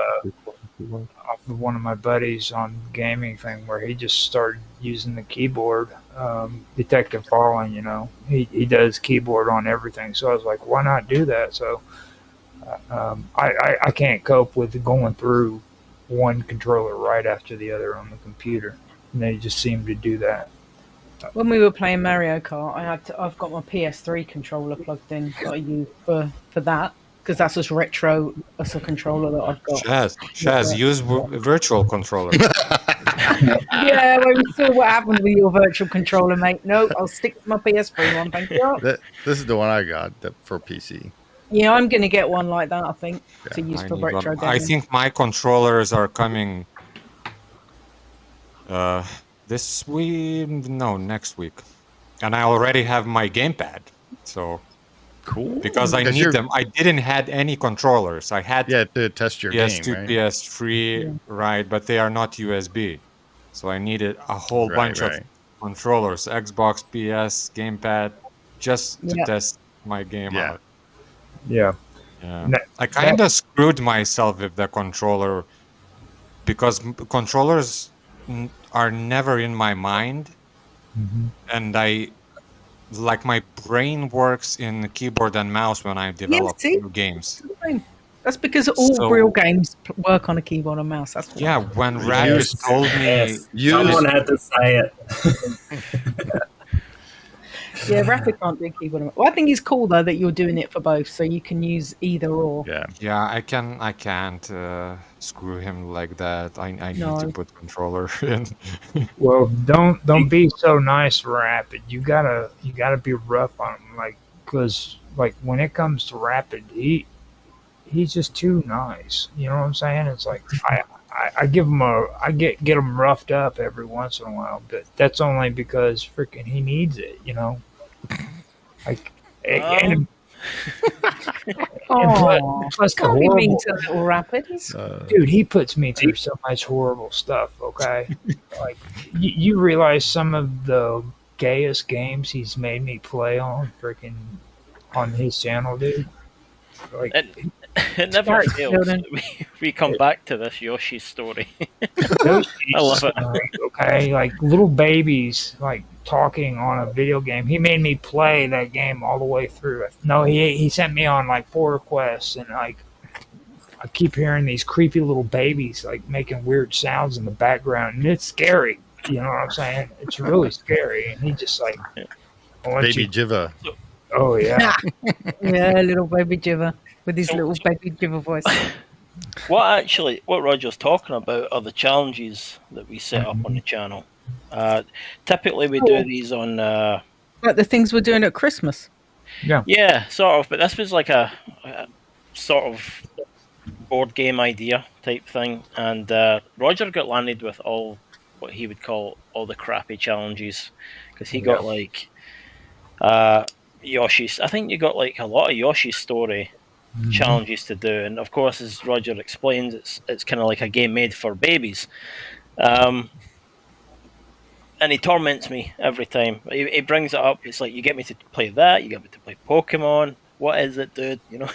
Speaker 1: one of my buddies on gaming thing where he just started using the keyboard. Detective Fallen, you know, he does keyboard on everything. So I was like, why not do that? So I can't cope with going through one controller right after the other on the computer. And they just seem to do that.
Speaker 4: When we were playing Mario Kart, I've got my PS3 controller plugged in that I use for that because that's as retro as a controller that I've got.
Speaker 7: Shaz, use virtual controller.
Speaker 4: Yeah, well, we saw what happened with your virtual controller, mate. No, I'll stick to my PS3 one, thank you.
Speaker 3: This is the one I got for PC.
Speaker 4: Yeah, I'm going to get one like that, I think, to use
Speaker 7: I
Speaker 4: for
Speaker 7: need
Speaker 4: retro
Speaker 7: one.
Speaker 4: gaming.
Speaker 7: I think my controllers are coming next week. And I already have my gamepad. So
Speaker 3: Cool.
Speaker 7: because I need them. I didn't had any controllers. I had
Speaker 3: to test your
Speaker 7: PS2,
Speaker 3: game, right?
Speaker 7: PS3, right, but they are not USB. So I needed a whole bunch of controllers, Xbox, PS, gamepad, just to test my game out.
Speaker 1: Yeah.
Speaker 7: I kind of screwed myself with the controller because controllers are never in my mind, and my brain works in keyboard and mouse when I develop new games.
Speaker 4: That's because all
Speaker 7: So-
Speaker 4: real games work on a keyboard and mouse. That's why.
Speaker 7: Yeah, when Rapid
Speaker 3: Yes.
Speaker 7: told me,
Speaker 5: Yes.
Speaker 3: Use-
Speaker 5: Someone had to say it.
Speaker 4: Yeah, Rapid can't do keyboard and mouse. Well, I think it's cool though that you're doing it for both, so you can use either or.
Speaker 3: Yeah.
Speaker 7: yeah, I can't screw him like that. I need
Speaker 4: No.
Speaker 7: to put controller in.
Speaker 1: Well, don't be so nice, Rapid. You gotta be rough on him, like, cause like when it comes to Rapid, he's just too nice. You know what I'm saying? It's like I give him get him roughed up every once in a while, but that's only because freaking he needs it. You know, like and
Speaker 4: Oh,
Speaker 1: plus the
Speaker 4: can't be mean
Speaker 1: horrible.
Speaker 4: to little Rapid. He's
Speaker 1: Dude, he puts me through so much horrible stuff, okay? Like, you realize some of the gayest games he's made me play on his channel, dude? Like,
Speaker 6: It never
Speaker 4: Sorry,
Speaker 6: fails.
Speaker 4: children.
Speaker 6: We come back to this Yoshi story.
Speaker 1: those
Speaker 6: I love it.
Speaker 1: okay? Like, little babies, like, talking on a video game. He made me play that game all the way through. No, he sent me on, like, 4 requests, and, like, I keep hearing these creepy little babies like making weird sounds in the background, and it's scary. You know what I'm saying? It's really scary. And he just like, I want
Speaker 3: Baby
Speaker 1: you.
Speaker 3: Jiva.
Speaker 1: Oh yeah.
Speaker 4: yeah, little baby Jiver with his little baby Jiver voice.
Speaker 6: What Roger's talking about are the challenges that we set up on the channel. Typically, we do these on.
Speaker 4: Like the things we're doing at Christmas.
Speaker 6: Yeah, sort of. But this was like a sort of board game idea type thing, and Roger got landed with all what he would call all the crappy challenges because he got like Yoshi's. I think you got like a lot of Yoshi's Story challenges to do, and of course, as Roger explains, it's kind of like a game made for babies. And he torments me every time. He brings it up. It's like, you get me to play that, you get me to play Pokemon. What is it, dude? You know.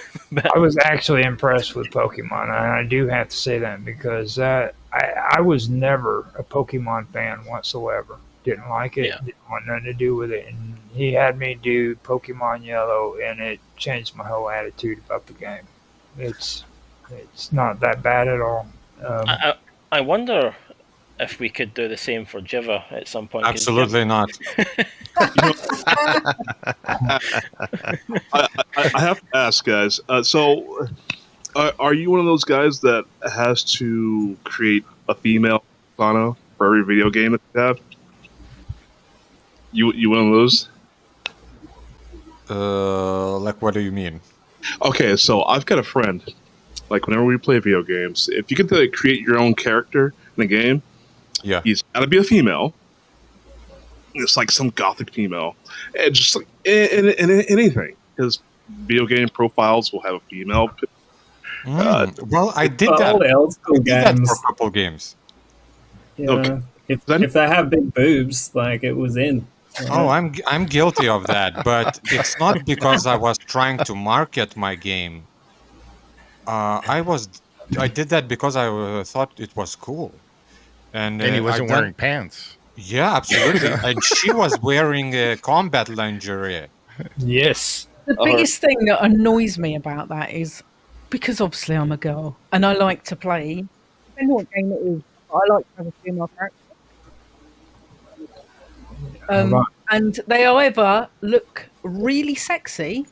Speaker 1: I was actually impressed with Pokemon, and I do have to say that because I was never a Pokemon fan whatsoever. Didn't like it.
Speaker 6: Yeah.
Speaker 1: Didn't want nothing to do with it. And he had me do Pokemon Yellow, and it changed my whole attitude about the game. It's not that bad at all.
Speaker 6: I wonder if we could do the same for Jiva at some point. 'cause
Speaker 7: Absolutely not.
Speaker 8: I have to ask, guys. So, are you one of those guys that has to create a female persona for every video game that you have? You one of those?
Speaker 7: Like, what do you mean?
Speaker 8: Okay, so I've got a friend. Like, whenever we play video games, if you get to create your own character in a game,
Speaker 7: Yeah.
Speaker 8: he's got to be a female. It's like some gothic female, and just like in anything, because video game profiles will have a female.
Speaker 7: Well, I did
Speaker 5: For
Speaker 7: that.
Speaker 5: all the old school
Speaker 7: I did that
Speaker 5: games.
Speaker 7: for a couple games.
Speaker 5: Yeah.
Speaker 8: Okay.
Speaker 5: If
Speaker 8: Then-
Speaker 5: they have big boobs, like it was in.
Speaker 7: Oh, I'm guilty of that, but it's not because I was trying to market my game. I did that because I thought it was cool, and
Speaker 3: And he
Speaker 7: I
Speaker 3: wasn't
Speaker 7: done-
Speaker 3: wearing pants.
Speaker 7: Yeah, absolutely. And she was wearing combat lingerie.
Speaker 1: Yes.
Speaker 4: The biggest thing that annoys me about that is because obviously I'm a girl and I like to play. Depending on what game it is, I like to have a female character.
Speaker 1: Right.
Speaker 4: And they either look really sexy,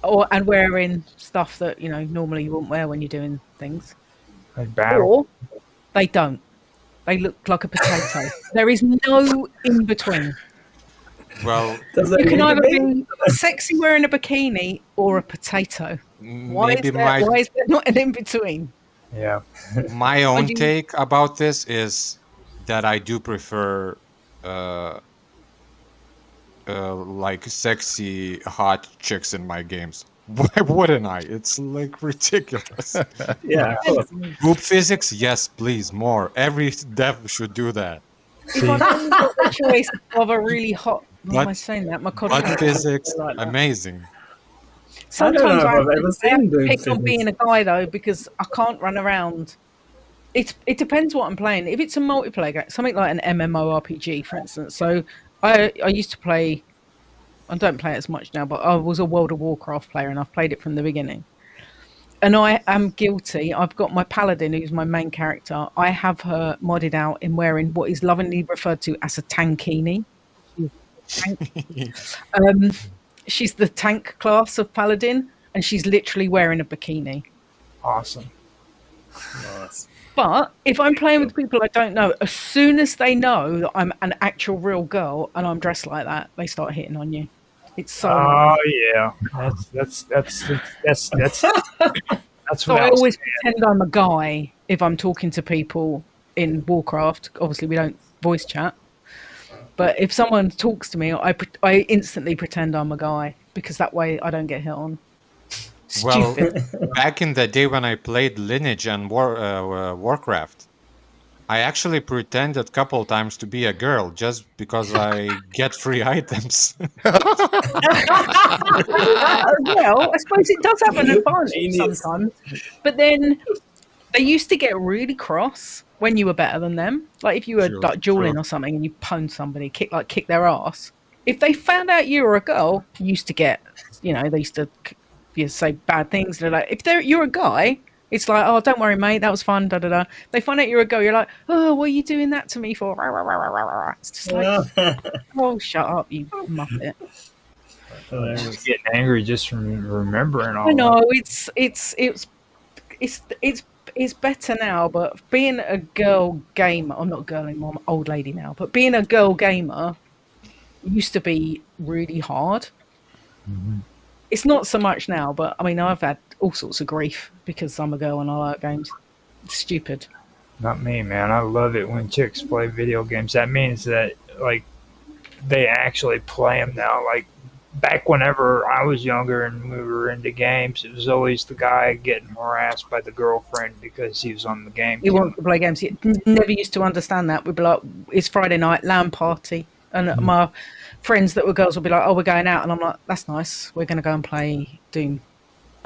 Speaker 4: and wearing stuff that normally you wouldn't wear when you're doing things,
Speaker 1: Like battle.
Speaker 4: or they don't. They look like a potato. There is no in between.
Speaker 7: Well,
Speaker 5: Does
Speaker 4: You
Speaker 5: it
Speaker 4: can
Speaker 5: need to
Speaker 4: either
Speaker 5: be?
Speaker 4: be sexy wearing a bikini or a potato. Why
Speaker 7: maybe
Speaker 4: is there not an in between?
Speaker 1: Yeah.
Speaker 7: my own
Speaker 4: do you-
Speaker 7: take about this is that I do prefer like sexy hot chicks in my games. Why wouldn't I? It's like ridiculous.
Speaker 5: Yeah, of course.
Speaker 7: Group physics, yes, please, more. Every dev should do that.
Speaker 4: If I've only got the choice of a really hot, why am I
Speaker 7: Butt-
Speaker 4: saying that? My
Speaker 7: Butt
Speaker 4: content
Speaker 7: physics,
Speaker 4: like that.
Speaker 7: amazing.
Speaker 4: Sometimes
Speaker 5: know
Speaker 4: I
Speaker 5: if
Speaker 4: have
Speaker 5: I've ever
Speaker 4: to
Speaker 5: seen boob
Speaker 4: pick on
Speaker 5: physics.
Speaker 4: being a guy though because I can't run around. It depends what I'm playing. If it's a multiplayer game, something like an MMORPG, for instance. So I used to play. I don't play it as much now, but I was a World of Warcraft player and I've played it from the beginning. And I am guilty. I've got my paladin, who's my main character. I have her modded out in wearing what is lovingly referred to as a tankini. She's the tank class of paladin, and she's literally wearing a bikini.
Speaker 1: Awesome.
Speaker 5: Nice.
Speaker 4: But if I'm playing with people I don't know, as soon as they know that I'm an actual real girl and I'm dressed like that, they start hitting on you. It's so.
Speaker 1: Oh yeah, that's
Speaker 4: So I always pretend I'm a guy if I'm talking to people in Warcraft. Obviously, we don't voice chat. But if someone talks to me, I instantly pretend I'm a guy because that way I don't get hit on. Stupid.
Speaker 7: Well, back in the day when I played Lineage and Warcraft, I actually pretended a couple times to be a girl just because I get free items.
Speaker 4: Well, I suppose it does have an advantage
Speaker 5: Genius.
Speaker 4: sometimes. But then they used to get really cross when you were better than them. Like if you were
Speaker 7: True,
Speaker 4: like dueling
Speaker 7: true.
Speaker 4: or something and you pwned somebody, kick their ass. If they found out you were a girl, you used to get, they used to say bad things. They're like, if you're a guy, it's like, oh, don't worry, mate, that was fun. Da da da. They find out you're a girl, you're like, oh, what are you doing that to me for? It's just like, oh, shut up, you muppet.
Speaker 5: Hilarious.
Speaker 1: getting angry just from remembering all.
Speaker 4: I know
Speaker 1: that.
Speaker 4: it's better now, but being a girl gamer, I'm not a girl anymore, I'm an old lady now, but being a girl gamer used to be really hard.
Speaker 1: Mhm.
Speaker 4: It's not so much now, but I mean, I've had all sorts of grief because I'm a girl and I like games. It's stupid.
Speaker 1: Not me, man. I love it when chicks play video games. That means that like they actually play them now. Like back whenever I was younger and we were into games, it was always the guy getting harassed by the girlfriend because he was on the game.
Speaker 4: He wants to play games. He never used to understand that. We'd be like, it's Friday night, LAN party. And my friends that were girls would be like, oh, we're going out. And I'm like, that's nice. We're going to go and play Doom.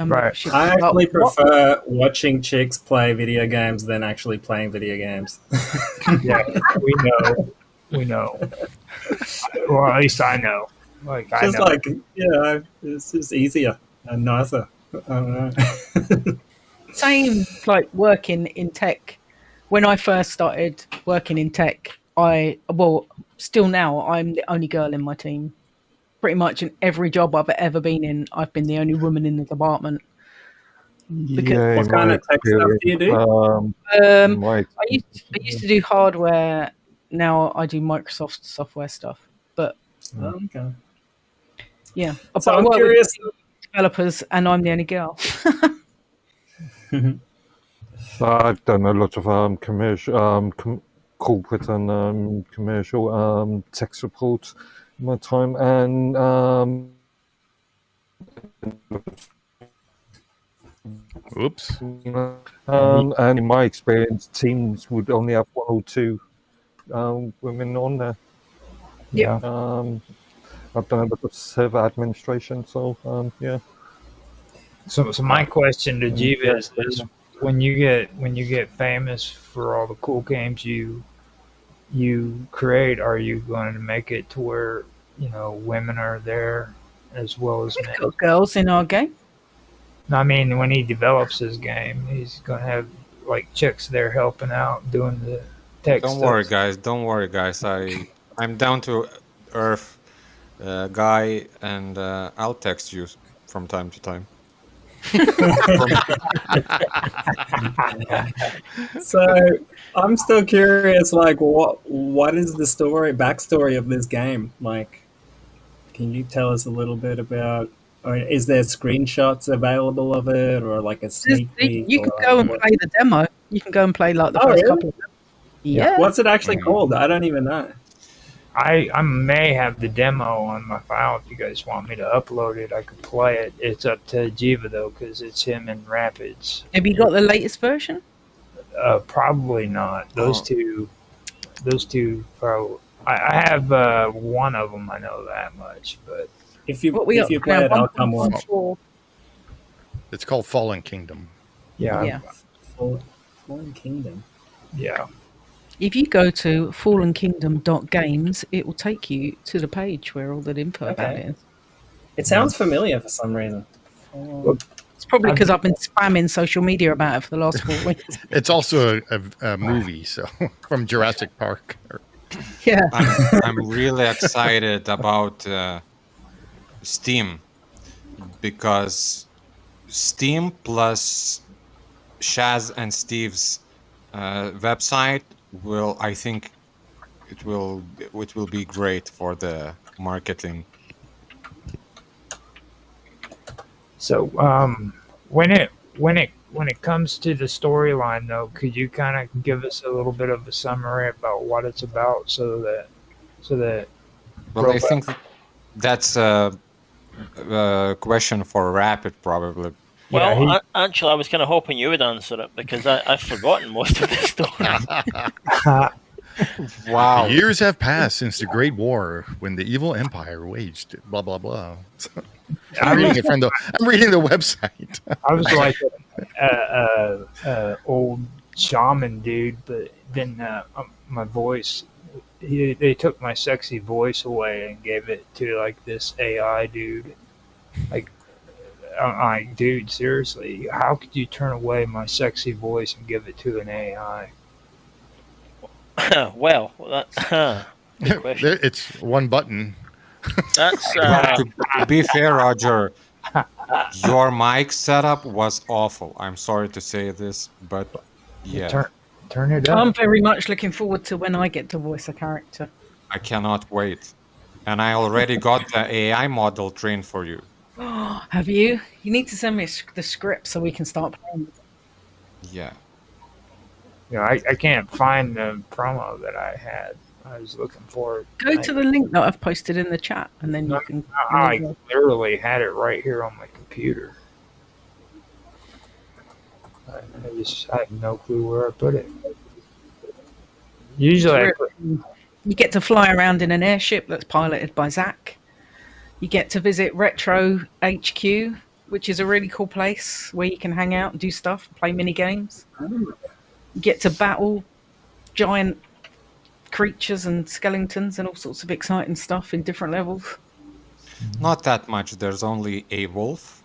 Speaker 1: Right.
Speaker 4: she'd
Speaker 5: I
Speaker 4: be like,
Speaker 5: actually
Speaker 4: "What?"
Speaker 5: prefer watching chicks play video games than actually playing video games.
Speaker 1: Yeah, we know. Well, at least I know. Like I
Speaker 5: Just
Speaker 1: know.
Speaker 5: like, it's just easier and nicer. I don't know.
Speaker 4: Same like working in tech. When I first started working in tech, still now, I'm the only girl in my team. Pretty much in every job I've ever been in, I've been the only woman in the department.
Speaker 2: Yeah,
Speaker 5: What kind of tech stuff do you do?
Speaker 4: I used to do hardware. Now I do Microsoft software stuff. But
Speaker 5: Oh, okay.
Speaker 4: yeah,
Speaker 5: So
Speaker 4: I
Speaker 5: I'm
Speaker 4: work with
Speaker 5: curious.
Speaker 4: developers, and I'm the only girl.
Speaker 2: I've done a lot of commercial, corporate and commercial tech support in my time, and
Speaker 3: Oops.
Speaker 2: and in my experience, teams would only have one or two women on there.
Speaker 1: Yeah.
Speaker 2: I've done a bit of server administration, so yeah.
Speaker 1: So my question to Jiva is when you get famous for all the cool games you create, are you going to make it to where women are there as well as men?
Speaker 4: Got girls in our game.
Speaker 1: No, I mean when he develops his game, he's going to have like chicks there helping out doing the tech
Speaker 7: Don't
Speaker 1: stuff.
Speaker 7: worry, guys. Don't worry, guys. I'm down to earth guy, and I'll text you from time to time.
Speaker 5: So I'm still curious, like what is the backstory of this game? Like, can you tell us a little bit about, or is there screenshots available of it, or like a sneak peek?
Speaker 4: You can
Speaker 5: or
Speaker 4: go and
Speaker 5: what-
Speaker 4: play the demo. You can go and play like the
Speaker 5: Oh,
Speaker 4: first
Speaker 5: really?
Speaker 4: couple of them. Yeah.
Speaker 5: What's it actually called? I don't even know.
Speaker 1: I may have the demo on my file if you guys want me to upload it. I could play it. It's up to Jiva though, because it's him in Rapids.
Speaker 4: Have you got the latest version?
Speaker 1: Probably not. Those two. Probably. I have one of them. I know that much, but
Speaker 5: If you
Speaker 4: What we got
Speaker 5: play
Speaker 4: now,
Speaker 5: it, I'll come watch.
Speaker 4: 1.14.
Speaker 3: It's called Fallen Kingdom.
Speaker 1: yeah,
Speaker 4: Yeah.
Speaker 5: Fallen Kingdom.
Speaker 1: yeah.
Speaker 4: If you go to fallenkingdom.games, it will take you to the page where all the info about
Speaker 5: Okay.
Speaker 4: it is.
Speaker 5: It sounds familiar for some reason.
Speaker 4: It's probably because I've been spamming social media about it for the last 4 weeks.
Speaker 3: It's also a movie, so from Jurassic Park.
Speaker 4: Yeah.
Speaker 7: I'm really excited about Steam, because Steam plus Shaz and Steve's website will, I think, it will be great for the marketing.
Speaker 1: So, when it comes to the storyline, though, could you kind of give us a little bit of a summary about what it's about, so that
Speaker 7: Well, I think that's a question for Rapid, probably.
Speaker 6: Well, actually, I was kind of hoping you would answer it, because I've forgotten most of the story.
Speaker 7: Wow.
Speaker 3: Years have passed since the Great War, when the evil empire waged blah blah blah. I'm reading it from I'm reading the website.
Speaker 1: I was like a old shaman dude, but then my voice, they took my sexy voice away and gave it to like this AI dude. Like, I'm like, dude, seriously, how could you turn away my sexy voice and give it to an AI?
Speaker 6: Well, good question.
Speaker 3: It's one button.
Speaker 6: That's
Speaker 7: To be fair, Roger, your mic setup was awful. I'm sorry to say this, but yeah,
Speaker 1: Turn it up.
Speaker 4: I'm very much looking forward to when I get to voice a character.
Speaker 7: I cannot wait. And I already got the AI model trained for you.
Speaker 4: Have you? You need to send me the script so we can start playing.
Speaker 7: Yeah.
Speaker 1: You know, I can't find the promo that I had. I was looking for it.
Speaker 4: Go to the link that I've posted in the chat, and then you can.
Speaker 1: I literally had it right here on my computer. I have no clue where I put it. Usually,
Speaker 4: you get to fly around in an airship that's piloted by Zach. You get to visit Retro HQ, which is a really cool place where you can hang out and do stuff, play mini games. You get to battle giant creatures and skeletons and all sorts of exciting stuff in different levels.
Speaker 7: Not that much. There's only a wolf,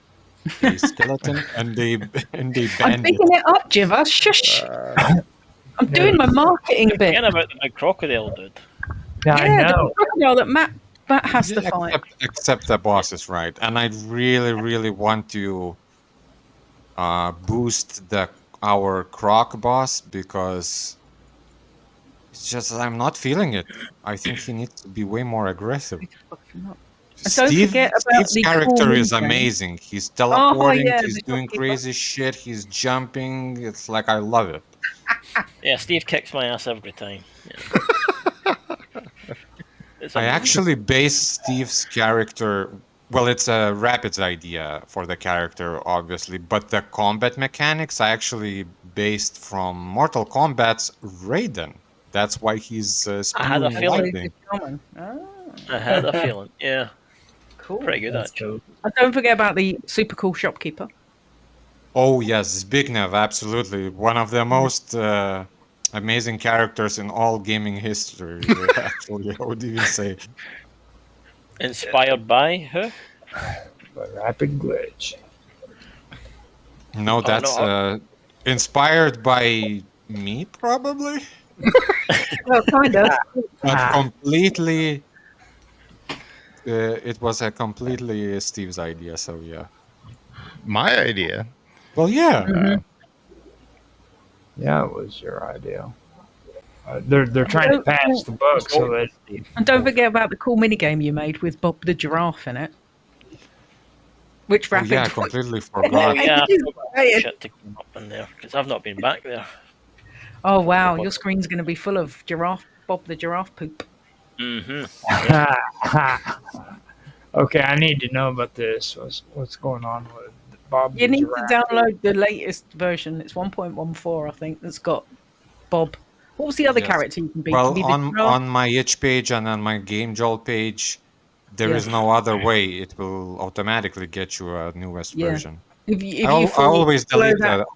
Speaker 7: a skeleton, and a bandit.
Speaker 4: I'm picking it up, Jiva. Shush. I'm doing my marketing bit.
Speaker 6: Forget about the big crocodile, dude.
Speaker 1: Yeah, I know.
Speaker 4: The crocodile that Matt has to fight.
Speaker 7: Except the boss is right, and I really, really want to boost our croc boss, because it's just I'm not feeling it. I think he needs to be way more aggressive.
Speaker 4: Don't forget about
Speaker 7: Steve's
Speaker 4: the
Speaker 7: character
Speaker 4: cool
Speaker 7: is
Speaker 4: thing.
Speaker 7: amazing. He's teleporting,
Speaker 4: yeah,
Speaker 7: he's
Speaker 4: the
Speaker 7: doing
Speaker 4: shopkeeper.
Speaker 7: crazy shit, he's jumping. It's like, I love it.
Speaker 6: Yeah, Steve kicks my ass every time. Yeah.
Speaker 7: I actually based Steve's character. Well, it's a Rapid's idea for the character, obviously, but the combat mechanics I actually based from Mortal Kombat's Raiden. That's why he's
Speaker 6: I had a
Speaker 7: spewing
Speaker 6: feeling.
Speaker 7: lightning.
Speaker 6: I had a feeling. Yeah,
Speaker 4: Cool.
Speaker 6: pretty good
Speaker 5: That's
Speaker 6: actually.
Speaker 5: cool.
Speaker 4: And don't forget about the super cool shopkeeper.
Speaker 7: Oh yes, Zbigniew, absolutely. One of the most amazing characters in all gaming history, actually, I would even say.
Speaker 6: Inspired by who?
Speaker 1: But Rapid Glitch.
Speaker 7: No, that's inspired by me, probably.
Speaker 4: Well, kind of.
Speaker 7: But completely, it was a completely Steve's idea, so yeah.
Speaker 3: My idea.
Speaker 7: Well, yeah.
Speaker 4: Mm-hmm.
Speaker 1: Yeah, it was your idea. They're trying to pass the buck so that
Speaker 4: And don't forget about the cool minigame you made with Bob the Giraffe in it. Which
Speaker 7: Oh,
Speaker 4: Rapid...
Speaker 7: yeah, I completely
Speaker 6: Oh
Speaker 7: forgot.
Speaker 6: yeah, I
Speaker 4: It is
Speaker 6: forgot
Speaker 4: great.
Speaker 6: shit to come up in there, because I've not been back there.
Speaker 4: Oh, wow. Your screen's going to be full of Bob the Giraffe poop.
Speaker 6: Mm-hmm.
Speaker 1: Okay, I need to know about this. What's going on with Bob?
Speaker 4: You
Speaker 1: the
Speaker 4: need
Speaker 1: Giraffe?
Speaker 4: to download the latest version. It's 1.14, I think, that's got Bob. What was the other
Speaker 7: Yes.
Speaker 4: character you can be?
Speaker 7: Well,
Speaker 4: Can be the
Speaker 7: on
Speaker 4: giraffe?
Speaker 7: my itch page and on my Game Jolt page, there
Speaker 4: Yeah.
Speaker 7: is no other way. It will automatically get you a newest
Speaker 4: Yeah.
Speaker 7: version.
Speaker 4: If you
Speaker 7: I always
Speaker 4: follow
Speaker 7: delete
Speaker 4: that,
Speaker 7: that.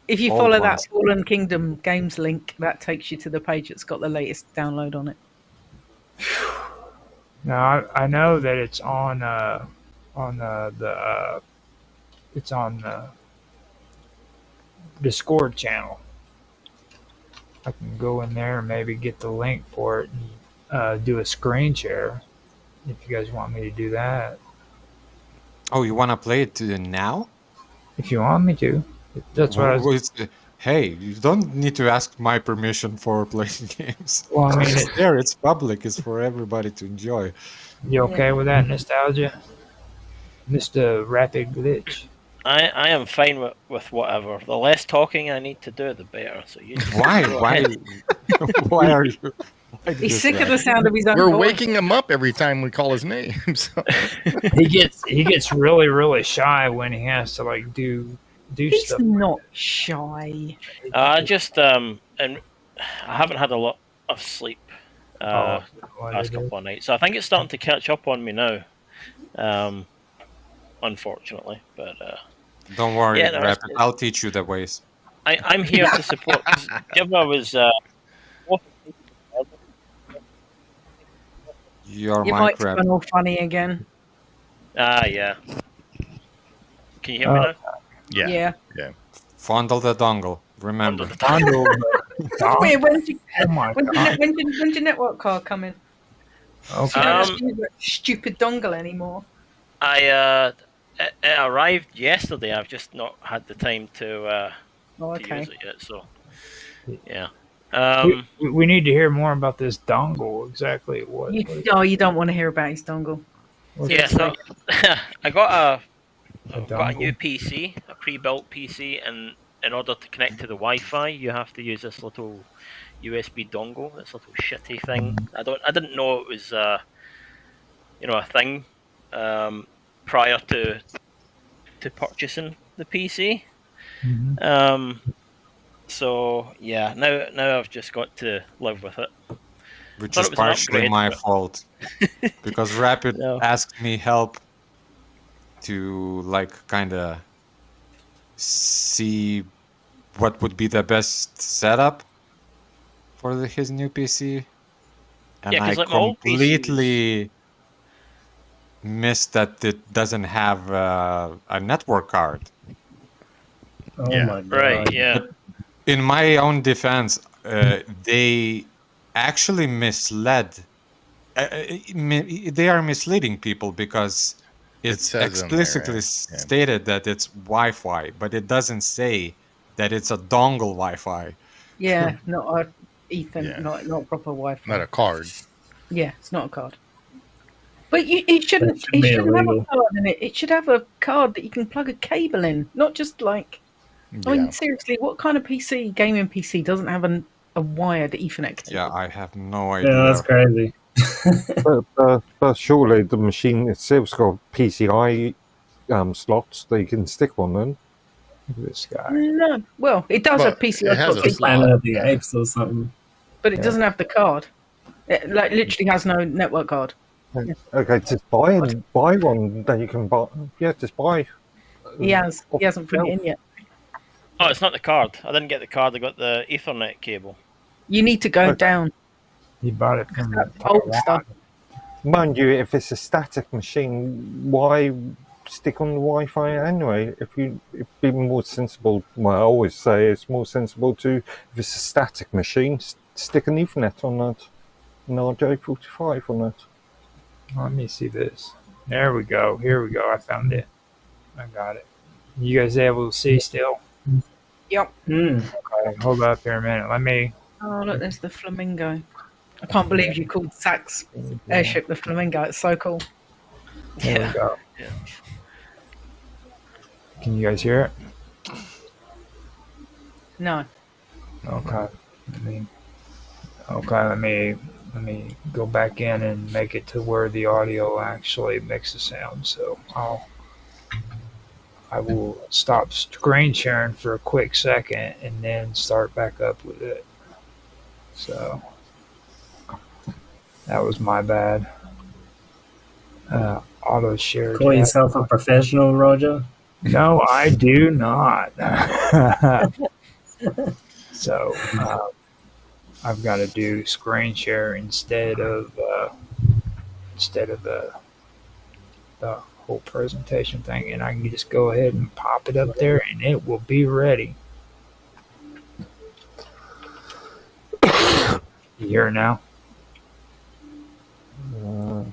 Speaker 4: if you
Speaker 7: old
Speaker 4: follow
Speaker 7: ones.
Speaker 4: that Fallen Kingdom Games link, that takes you to the page that's got the latest download on it.
Speaker 1: Now I know that it's on the It's on the Discord channel. I can go in there and maybe get the link for it and do a screen share if you guys want me to do that.
Speaker 7: Oh, you want to play it now?
Speaker 1: If you want me to. That's what I was.
Speaker 7: Hey, you don't need to ask my permission for playing games.
Speaker 1: Well, I mean,
Speaker 7: it's there. It's public. It's for everybody to enjoy.
Speaker 1: You okay with that, Nostalgia? Mr. Rapid Glitch.
Speaker 6: I am fine with whatever. The less talking I need to do, the better. So you
Speaker 7: Why? Why are you?
Speaker 4: He's sick of the sound of his own
Speaker 3: We're
Speaker 4: voice.
Speaker 3: waking him up every time we call his name. So.
Speaker 1: He gets really shy when he has to like do
Speaker 4: He's
Speaker 1: stuff.
Speaker 4: not shy.
Speaker 6: Just and I haven't had a lot of sleep last couple of nights, so I think it's starting to catch up on me now. Unfortunately, but
Speaker 7: don't worry,
Speaker 6: yeah, no,
Speaker 7: Rapid. I'll teach you the ways.
Speaker 6: I'm here to support. Jibba was.
Speaker 7: Your
Speaker 4: mic's
Speaker 7: mic,
Speaker 4: gone all funny again.
Speaker 6: Yeah. Can you hear me now?
Speaker 4: Yeah.
Speaker 7: Fondle the dongle. Remember.
Speaker 1: Fondle the dongle.
Speaker 4: Wait, when's
Speaker 1: God.
Speaker 4: your network card coming?
Speaker 1: Okay.
Speaker 4: You don't use that stupid dongle anymore.
Speaker 6: It arrived yesterday. I've just not had the time to use it yet. So, yeah.
Speaker 1: We need to hear more about this dongle. Exactly what?
Speaker 4: You don't want to hear about his dongle.
Speaker 6: So I got a
Speaker 1: dongle?
Speaker 6: new PC, a pre-built PC, and in order to connect to the Wi-Fi, you have to use this little USB dongle. This little shitty thing. I didn't know it was a thing prior to purchasing the PC.
Speaker 1: Mm-hmm.
Speaker 6: So yeah, now I've just got to live with it.
Speaker 7: Which is partially my fault, because Rapid asked me help to kind of see what would be the best setup for his new PC, and I completely missed that it doesn't have a network card.
Speaker 5: Oh my God.
Speaker 6: Right, yeah.
Speaker 7: But in my own defense, they actually misled. They are misleading people because it's explicitly stated that it's Wi-Fi, but it doesn't say that it's a dongle Wi-Fi.
Speaker 4: Yeah, not a Ethernet, not proper Wi-Fi.
Speaker 3: Not a card.
Speaker 4: Yeah, it's not a card. But it shouldn't have a card in it. It should have a card that you can plug a cable in, not just like. I mean, seriously, what kind of gaming PC doesn't have a wired Ethernet cable?
Speaker 7: Yeah, I have no idea.
Speaker 5: Yeah, that's crazy.
Speaker 2: but surely the machine itself's got PCI slots that you can stick one in.
Speaker 1: This guy.
Speaker 4: No, well, it does have PCI slots.
Speaker 5: Planet of the Apes or something.
Speaker 4: But it doesn't have the card. It literally has no network card.
Speaker 2: Okay, just buy one. Then you can buy. Yeah, just buy.
Speaker 4: He hasn't put it in yet.
Speaker 6: Oh, it's not the card. I didn't get the card. I got the Ethernet cable.
Speaker 4: You need to go down.
Speaker 1: He bought it from
Speaker 4: old stuff.
Speaker 2: Mind you, if it's a static machine, why stick on the Wi-Fi anyway? It'd be more sensible. Well, I always say it's more sensible to, if it's a static machine, stick an Ethernet on that, an RJ45 on that.
Speaker 1: Let me see this. There we go. Here we go. I found it. I got it. You guys able to see still?
Speaker 4: Yep.
Speaker 1: Okay, hold up here a minute. Let me.
Speaker 4: Oh, look, there's the flamingo. I can't believe you called Zach's airship the flamingo. It's so cool.
Speaker 1: There we go. Yeah. Can you guys hear it?
Speaker 4: No.
Speaker 1: Okay. Let me go back in and make it to where the audio actually makes a sound. So I will stop screen sharing for a quick second and then start back up with it. So that was my bad. Auto share.
Speaker 5: Call yourself a professional, Roger?
Speaker 1: No, I do not. So I've got to do screen share instead of the whole presentation thing, and I can just go ahead and pop it up there, and it will be ready. You hear it now?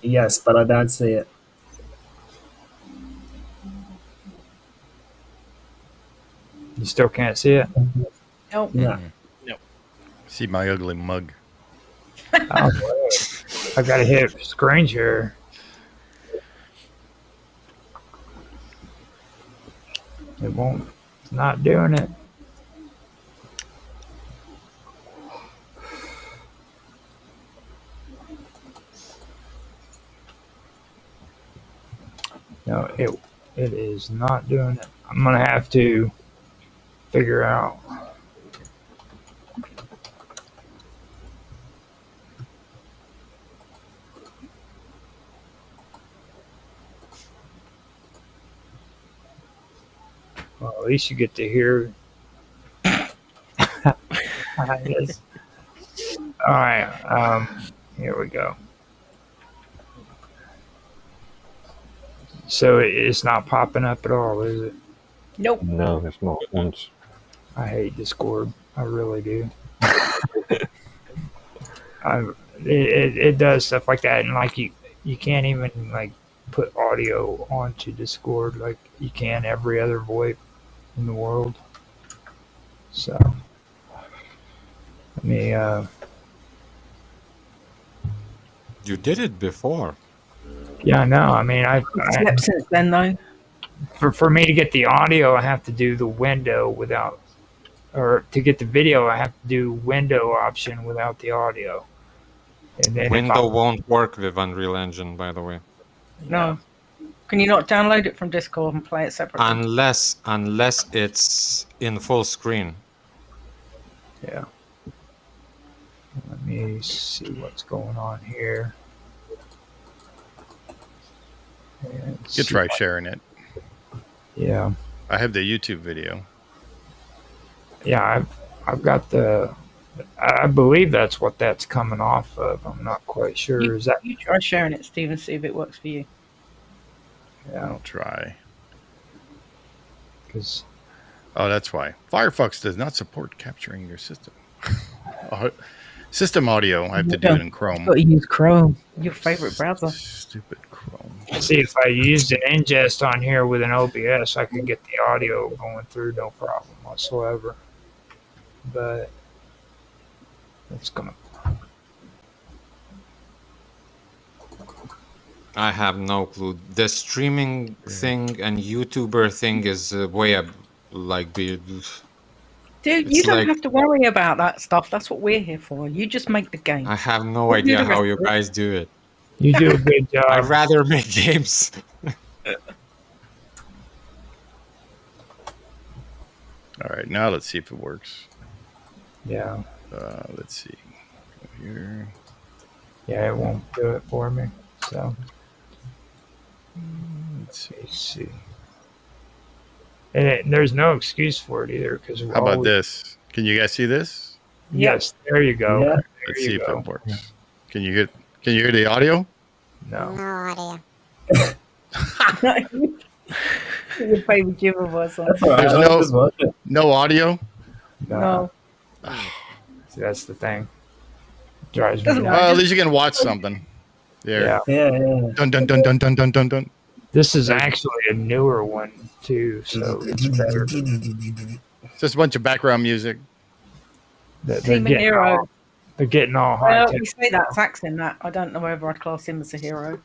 Speaker 5: Yes, but I don't see it.
Speaker 1: You still can't see it?
Speaker 4: Nope.
Speaker 5: No.
Speaker 3: See my ugly mug.
Speaker 1: Oh, I gotta hit screen share. It won't. It's not doing it. No, it is not doing it. I'm gonna have to figure out. Well, at least you get to hear. Yes. All right. Here we go. So it's not popping up at all, is it?
Speaker 4: Nope.
Speaker 2: No, it's not once.
Speaker 1: I hate Discord. I really do. It does stuff like that, and like you can't even like put audio onto Discord like you can every other VoIP in the world. So let me.
Speaker 7: You did it before.
Speaker 1: Yeah, I know. I mean, I
Speaker 4: Slept since then though.
Speaker 1: for me to get the audio, I have to do the window without, or to get the video, I have to do window option without the audio. And then
Speaker 7: Window won't work with Unreal Engine, by the way.
Speaker 4: No. Can you not download it from Discord and play it separately?
Speaker 7: Unless it's in full screen.
Speaker 1: Yeah. Let me see what's going on here. And
Speaker 3: You
Speaker 1: see
Speaker 3: could try
Speaker 1: what-
Speaker 3: sharing it.
Speaker 1: Yeah.
Speaker 3: I have the YouTube video.
Speaker 1: Yeah, I've got the. I believe that's what that's coming off of. I'm not quite sure. Is that?
Speaker 4: You try sharing it, Steve, and see if it works for you.
Speaker 1: Yeah.
Speaker 3: I'll try.
Speaker 1: Because
Speaker 3: Oh, that's why. Firefox does not support capturing your system. System audio, I have to do it in Chrome.
Speaker 4: Got to use Chrome, your favorite browser.
Speaker 3: Stupid Chrome.
Speaker 1: see if I used an ingest on here with an OBS, I could get the audio going through no problem whatsoever. But it's gonna.
Speaker 7: I have no clue. The streaming thing and YouTuber thing is way up, like
Speaker 4: Dude,
Speaker 7: It's
Speaker 4: you don't
Speaker 7: like-
Speaker 4: have to worry about that stuff. That's what we're here for. You just make the game.
Speaker 7: I have no
Speaker 4: We'll do
Speaker 7: idea
Speaker 4: the
Speaker 7: how
Speaker 4: rest
Speaker 7: you
Speaker 4: of it.
Speaker 7: guys do it.
Speaker 1: You do a good
Speaker 7: I'd
Speaker 1: job.
Speaker 7: rather make games.
Speaker 3: All right, now let's see if it works.
Speaker 1: Yeah,
Speaker 3: Let's see. Go here.
Speaker 1: yeah, it won't do it for me. So
Speaker 3: Let's see.
Speaker 1: let's see. And there's no excuse for it either, because
Speaker 3: How about this? Can you guys see this?
Speaker 1: Yes, there you go.
Speaker 5: Yeah.
Speaker 1: There
Speaker 3: Let's
Speaker 1: you
Speaker 3: see if
Speaker 1: go.
Speaker 3: it works. Can you hear the audio?
Speaker 1: No.
Speaker 9: No idea.
Speaker 4: Your favorite Jimmer voice on.
Speaker 5: That's all right.
Speaker 3: There's
Speaker 5: I
Speaker 3: no-
Speaker 5: just watch it.
Speaker 3: No audio?
Speaker 4: No.
Speaker 1: See, that's the thing. Drives me
Speaker 4: Doesn't
Speaker 1: nuts.
Speaker 4: matter.
Speaker 3: Well, at least you can watch something. There.
Speaker 1: Yeah.
Speaker 5: Yeah.
Speaker 3: Dun dun dun dun dun dun dun dun.
Speaker 1: This is actually a newer one too, so it's better.
Speaker 3: Just a bunch of background music.
Speaker 1: They're
Speaker 4: Team
Speaker 1: getting
Speaker 4: hero.
Speaker 1: all, they're getting all high
Speaker 4: Well,
Speaker 1: tech.
Speaker 4: you say that Zach's in that. I don't know whether I'd class him as a hero.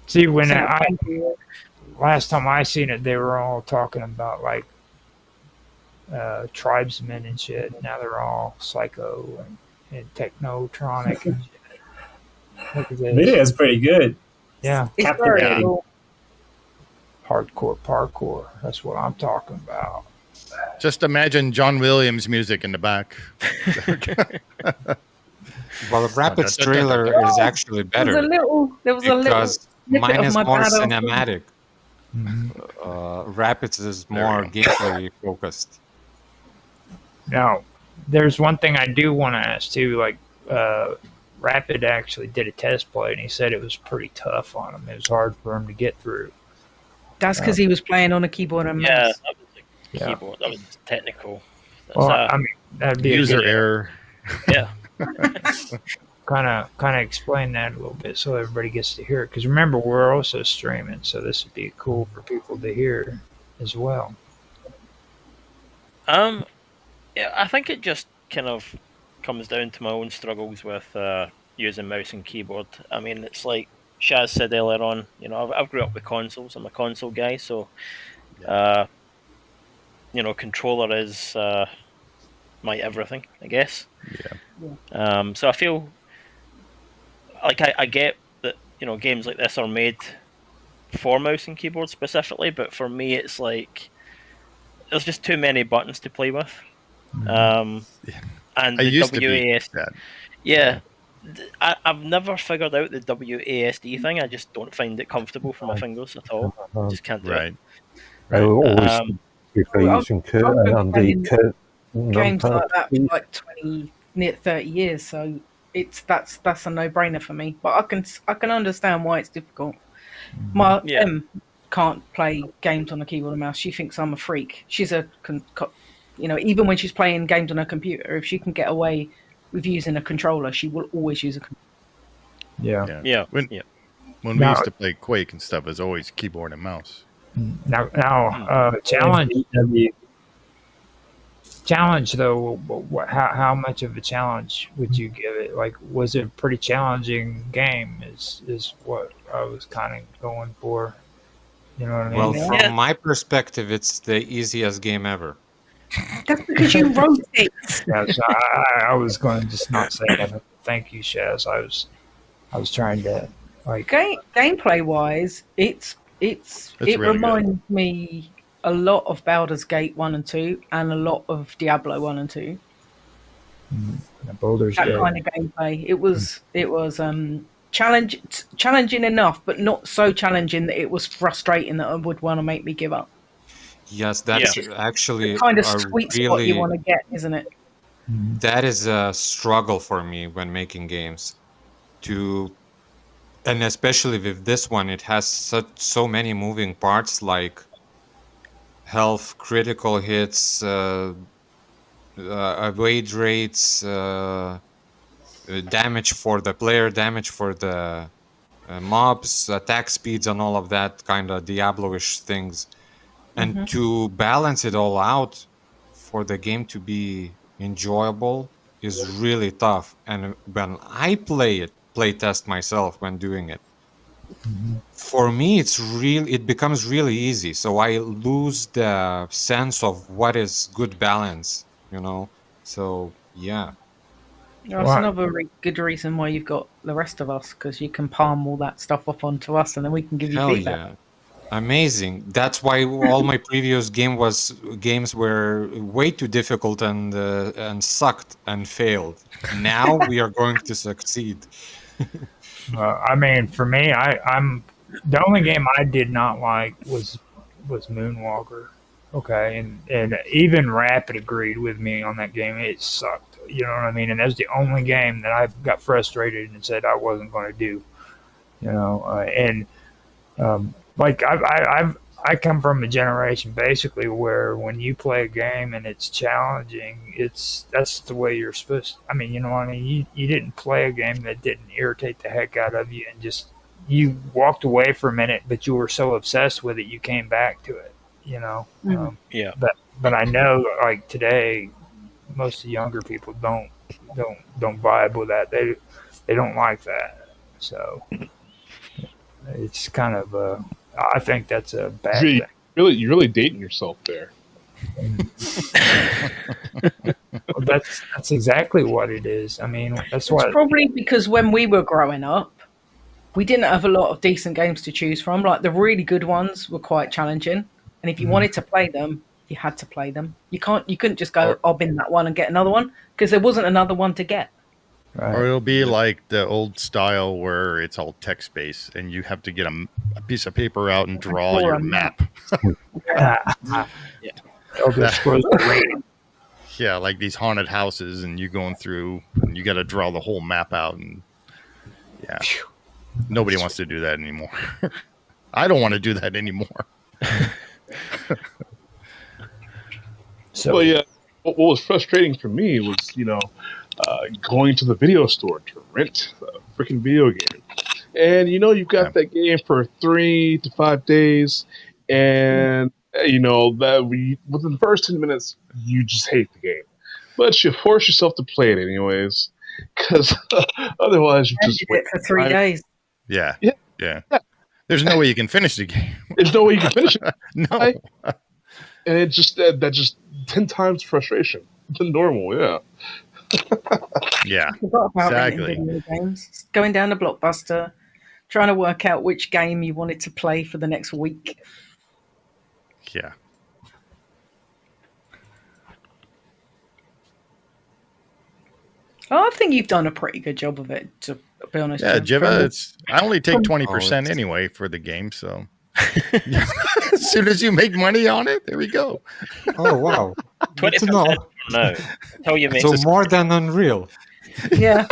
Speaker 1: See, when
Speaker 4: So-
Speaker 1: last time I seen it, they were all talking about like tribesmen and shit. Now they're all psycho and technotronic and shit. Look at this.
Speaker 5: Video is pretty good.
Speaker 1: Yeah,
Speaker 4: It's very
Speaker 5: Captivating.
Speaker 4: cool.
Speaker 1: hardcore parkour. That's what I'm talking about.
Speaker 3: Just imagine John Williams music in the back.
Speaker 7: Well, Rapid's trailer is actually
Speaker 4: There was a
Speaker 7: better
Speaker 4: little. There was a little.
Speaker 7: because
Speaker 4: snippet
Speaker 7: mine
Speaker 4: of
Speaker 7: is
Speaker 4: my
Speaker 7: more
Speaker 4: bad old-
Speaker 7: cinematic.
Speaker 1: Mm-hmm.
Speaker 7: Rapids is more gameplay focused.
Speaker 1: Now, there's one thing I do want to ask too. Like, Rapid actually did a test play, and he said it was pretty tough on him. It was hard for him to get through.
Speaker 4: That's because he was playing on a keyboard and
Speaker 6: Yeah,
Speaker 4: mouse.
Speaker 6: that was the
Speaker 1: Yeah.
Speaker 6: keyboard. That was technical. That's,
Speaker 1: Well, I mean, that'd be
Speaker 3: User error.
Speaker 6: yeah.
Speaker 1: kind of explain that a little bit so everybody gets to hear it. Because remember, we're also streaming, so this would be cool for people to hear as well.
Speaker 6: Yeah, I think it just kind of comes down to my own struggles with using mouse and keyboard. I mean, it's like Shaz said earlier on. You know, I've grew up with consoles. I'm a console guy, so you know, controller is my everything, I guess.
Speaker 3: Yeah.
Speaker 6: So I feel like I get that, you know, games like this are made for mouse and keyboard specifically, but for me, it's like there's just too many buttons to play with. And
Speaker 3: I
Speaker 6: the
Speaker 3: used to be
Speaker 6: WASD,
Speaker 3: that.
Speaker 6: yeah, I've never figured out the WASD thing. I just don't find it comfortable for my fingers at all. Just can't do
Speaker 3: Right.
Speaker 2: I always prefer
Speaker 4: Well,
Speaker 2: using
Speaker 4: I've been playing
Speaker 2: the
Speaker 4: games like that for
Speaker 2: numpad.
Speaker 4: like 20, near 30 years, so that's a no-brainer for me. But I can understand why it's difficult. My
Speaker 6: Yeah.
Speaker 4: can't play games on a keyboard and mouse. She thinks I'm a freak. She's you know, even when she's playing games on her computer, if she can get away with using a controller, she will always use a controller.
Speaker 1: Yeah.
Speaker 6: Yeah.
Speaker 3: When
Speaker 6: Yeah.
Speaker 3: we
Speaker 1: Now-
Speaker 3: used to play Quake and stuff, it was always keyboard and mouse.
Speaker 1: Now, challenge though. How much of a challenge would you give it? Like, was it a pretty challenging game? Is what I was kind of going for. You know what I mean?
Speaker 7: Well,
Speaker 4: Yeah.
Speaker 7: from my perspective, it's the easiest game ever.
Speaker 4: That's because you wrote it.
Speaker 1: Yeah, so I was going to just not say that. Thank you, Shaz. I was trying to like.
Speaker 4: Gameplay wise, it
Speaker 3: really
Speaker 4: reminds me a lot of Baldur's Gate 1 and 2 and a lot of Diablo 1 and 2.
Speaker 1: Boulders
Speaker 4: That
Speaker 1: Gate.
Speaker 4: kind of gameplay. It was challenging enough, but not so challenging that it was frustrating that it would want to make me give up.
Speaker 7: Yes, that's actually
Speaker 4: The kind of
Speaker 7: a
Speaker 4: sweet spot
Speaker 7: really
Speaker 4: you want to get, isn't it?
Speaker 7: that is a struggle for me when making games. And especially with this one, it has so many moving parts like health, critical hits, wage rates, damage for the player, damage for the mobs, attack speeds, and all of that kind of Diablo-ish things. And to balance it all out for the game to be enjoyable is really tough. And when I play test myself when doing it, for me it becomes really easy. So I lose the sense of what is good balance, you know. So yeah.
Speaker 4: That's
Speaker 1: Right.
Speaker 4: another good reason why you've got the rest of us, because you can palm all that stuff up onto us and then we can give you
Speaker 7: Hell
Speaker 4: feedback.
Speaker 7: yeah. Amazing. That's why all my previous games were way too difficult and sucked and failed. Now we are going to succeed.
Speaker 1: I mean, for me, I'm the only game I did not like was Moonwalker. Okay, and even Rapid agreed with me on that game. It sucked. You know what I mean? And that's the only game that I got frustrated and said I wasn't going to do. You know, like I come from a generation basically where when you play a game and it's challenging, that's the way you're supposed to. I mean, you know what I mean? You didn't play a game that didn't irritate the heck out of you and just you walked away for a minute, but you were so obsessed with it you came back to it. You know?
Speaker 6: Yeah.
Speaker 1: But I know like today most of the younger people don't vibe with that. They don't like that. So it's kind of I think that's a bad thing.
Speaker 8: You're really dating yourself there.
Speaker 1: Well, that's exactly what it is. I mean, that's
Speaker 4: It's
Speaker 1: what.
Speaker 4: probably because when we were growing up, we didn't have a lot of decent games to choose from. Like the really good ones were quite challenging, and if you wanted to play them, you had to play them. You couldn't just go, I'll bin that one and get another one, because there wasn't another one to get.
Speaker 1: Right.
Speaker 3: Or it'll be like the old style where it's all text based and you have to get a piece of paper out and draw your map.
Speaker 1: Elder Scrolls Raid.
Speaker 3: Yeah, like these haunted houses and you going through and you got to draw the whole map out. And yeah, nobody wants to do that anymore. I don't want to do that anymore.
Speaker 1: So
Speaker 8: Well, yeah. What was frustrating for me was, going to the video store to rent a freaking video game, and you've
Speaker 3: Yeah.
Speaker 8: got that game for 3 to 5 days, and that within the first 10 minutes you just hate the game, but you force yourself to play it anyways, because otherwise you
Speaker 4: And
Speaker 8: just
Speaker 4: you
Speaker 8: wait.
Speaker 4: did it for 3 days.
Speaker 3: Yeah.
Speaker 8: Yeah.
Speaker 3: Yeah.
Speaker 8: Yeah.
Speaker 3: There's no way you can finish the game.
Speaker 8: There's no way you can finish it,
Speaker 3: No.
Speaker 8: Right. and it just that just 10 times frustration than normal. Yeah.
Speaker 3: Yeah.
Speaker 4: I forgot about
Speaker 3: Exactly.
Speaker 4: renting video games. Going down to Blockbuster, trying to work out which game you wanted to play for the next week.
Speaker 3: Yeah.
Speaker 4: Oh, I think you've done a pretty good job of it, to be honest.
Speaker 3: Yeah,
Speaker 4: Jim.
Speaker 3: Jiva, I only take
Speaker 4: from-
Speaker 3: 20% anyway for the game, so as soon as you make money on it, there we go.
Speaker 7: Oh wow, good to
Speaker 6: 20%
Speaker 7: know.
Speaker 6: No, tell you, mate.
Speaker 7: So more than Unreal.
Speaker 4: Yeah.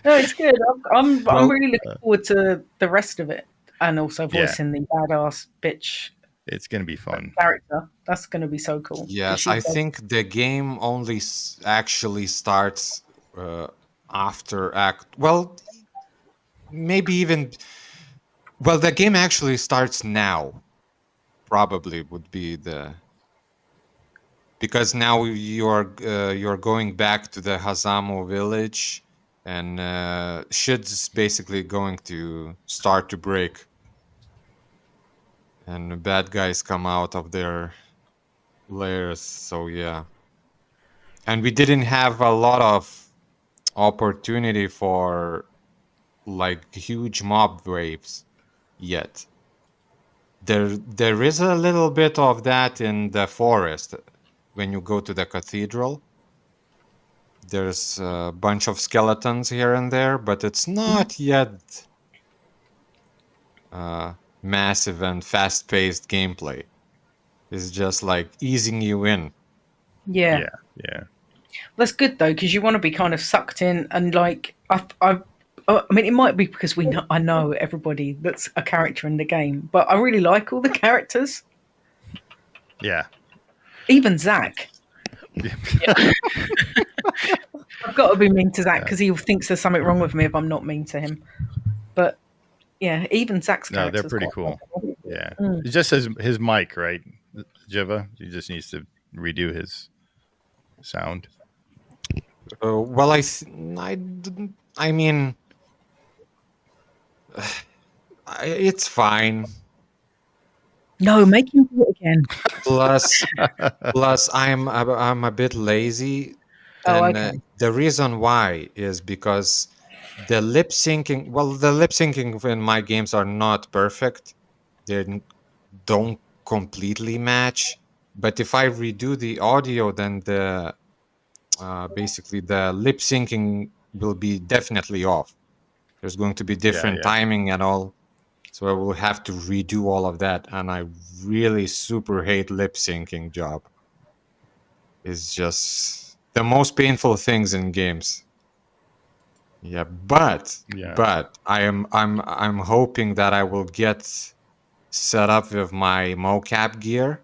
Speaker 4: No, it's good. I'm
Speaker 7: Well,
Speaker 4: really looking forward to the rest of it, and also
Speaker 3: Yeah.
Speaker 4: voicing the badass bitch
Speaker 3: It's going to be fun.
Speaker 4: character. That's going to be so cool.
Speaker 7: Yes,
Speaker 4: She
Speaker 7: I
Speaker 4: does-
Speaker 7: think the game only actually starts after Act. Well, maybe even. Well, the game actually starts now. Probably would be the. Because now you're going back to the Hazamo village, and shit's basically going to start to break, and the bad guys come out of their lairs. So yeah, and we didn't have a lot of opportunity for like huge mob waves yet. There is a little bit of that in the forest. When you go to the cathedral, there's a bunch of skeletons here and there, but it's not yet massive and fast-paced gameplay. It's just like easing you in.
Speaker 4: Yeah.
Speaker 3: Yeah. Yeah.
Speaker 4: That's good though, because you want to be kind of sucked in, and like I mean, it might be because I know everybody that's a character in the game, but I really like all the characters,
Speaker 3: Yeah.
Speaker 4: even Zach. I've got to be mean to Zach because he thinks there's something wrong with me if I'm not mean to him. But yeah, even Zach's
Speaker 3: No, they're
Speaker 4: character's
Speaker 3: pretty
Speaker 4: quite
Speaker 3: cool.
Speaker 4: funny.
Speaker 3: Yeah.
Speaker 4: Mm.
Speaker 3: It's just his mic, right? Jiva? He just needs to redo his sound.
Speaker 7: Well, I mean, it's fine.
Speaker 4: No, make him do it again.
Speaker 7: Plus, I'm a bit lazy,
Speaker 4: Oh,
Speaker 7: and
Speaker 4: okay.
Speaker 7: the reason why is because the lip syncing. Well, the lip syncing in my games are not perfect. They don't completely match. But if I redo the audio, then the basically the lip syncing will be definitely off. There's going to be different
Speaker 3: yeah.
Speaker 7: timing and all. So I will have to redo all of that, and I really super hate lip syncing job. It's just the most painful things in games. Yeah, but I'm hoping that I will get set up with my mocap gear,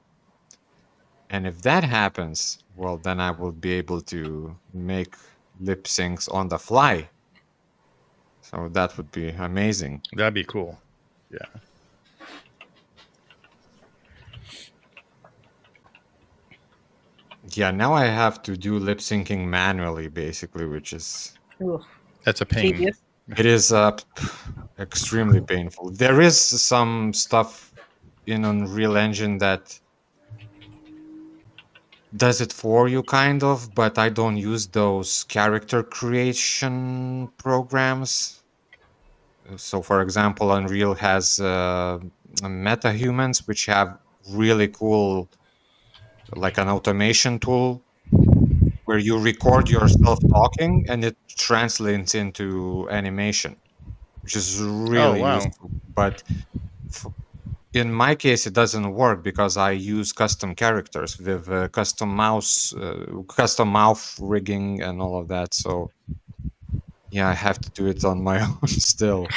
Speaker 7: and if that happens, well, then I will be able to make lip syncs on the fly. So that would be amazing.
Speaker 3: That'd be cool. Yeah.
Speaker 7: Yeah, now I have to do lip syncing manually, basically, which is
Speaker 4: Ugh,
Speaker 3: That's a pain.
Speaker 4: tedious.
Speaker 7: it is extremely painful. There is some stuff in Unreal Engine that does it for you, kind of, but I don't use those character creation programs. So, for example, Unreal has MetaHumans, which have really cool, like an automation tool where you record yourself talking and it translates into animation, which is really
Speaker 3: wow.
Speaker 7: useful. But in my case, it doesn't work because I use custom characters with custom mouth rigging and all of that. So yeah, I have to do it on my own still.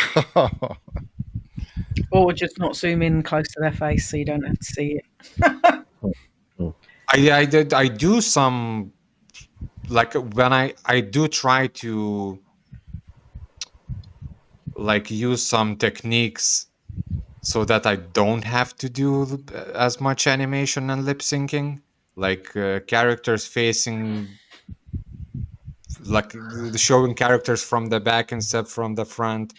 Speaker 4: Or just not zoom in close to their face so you don't have to see it.
Speaker 7: I do some, like when I do try to like use some techniques so that I don't have to do as much animation and lip syncing, like characters facing, like showing characters from the back instead from the front,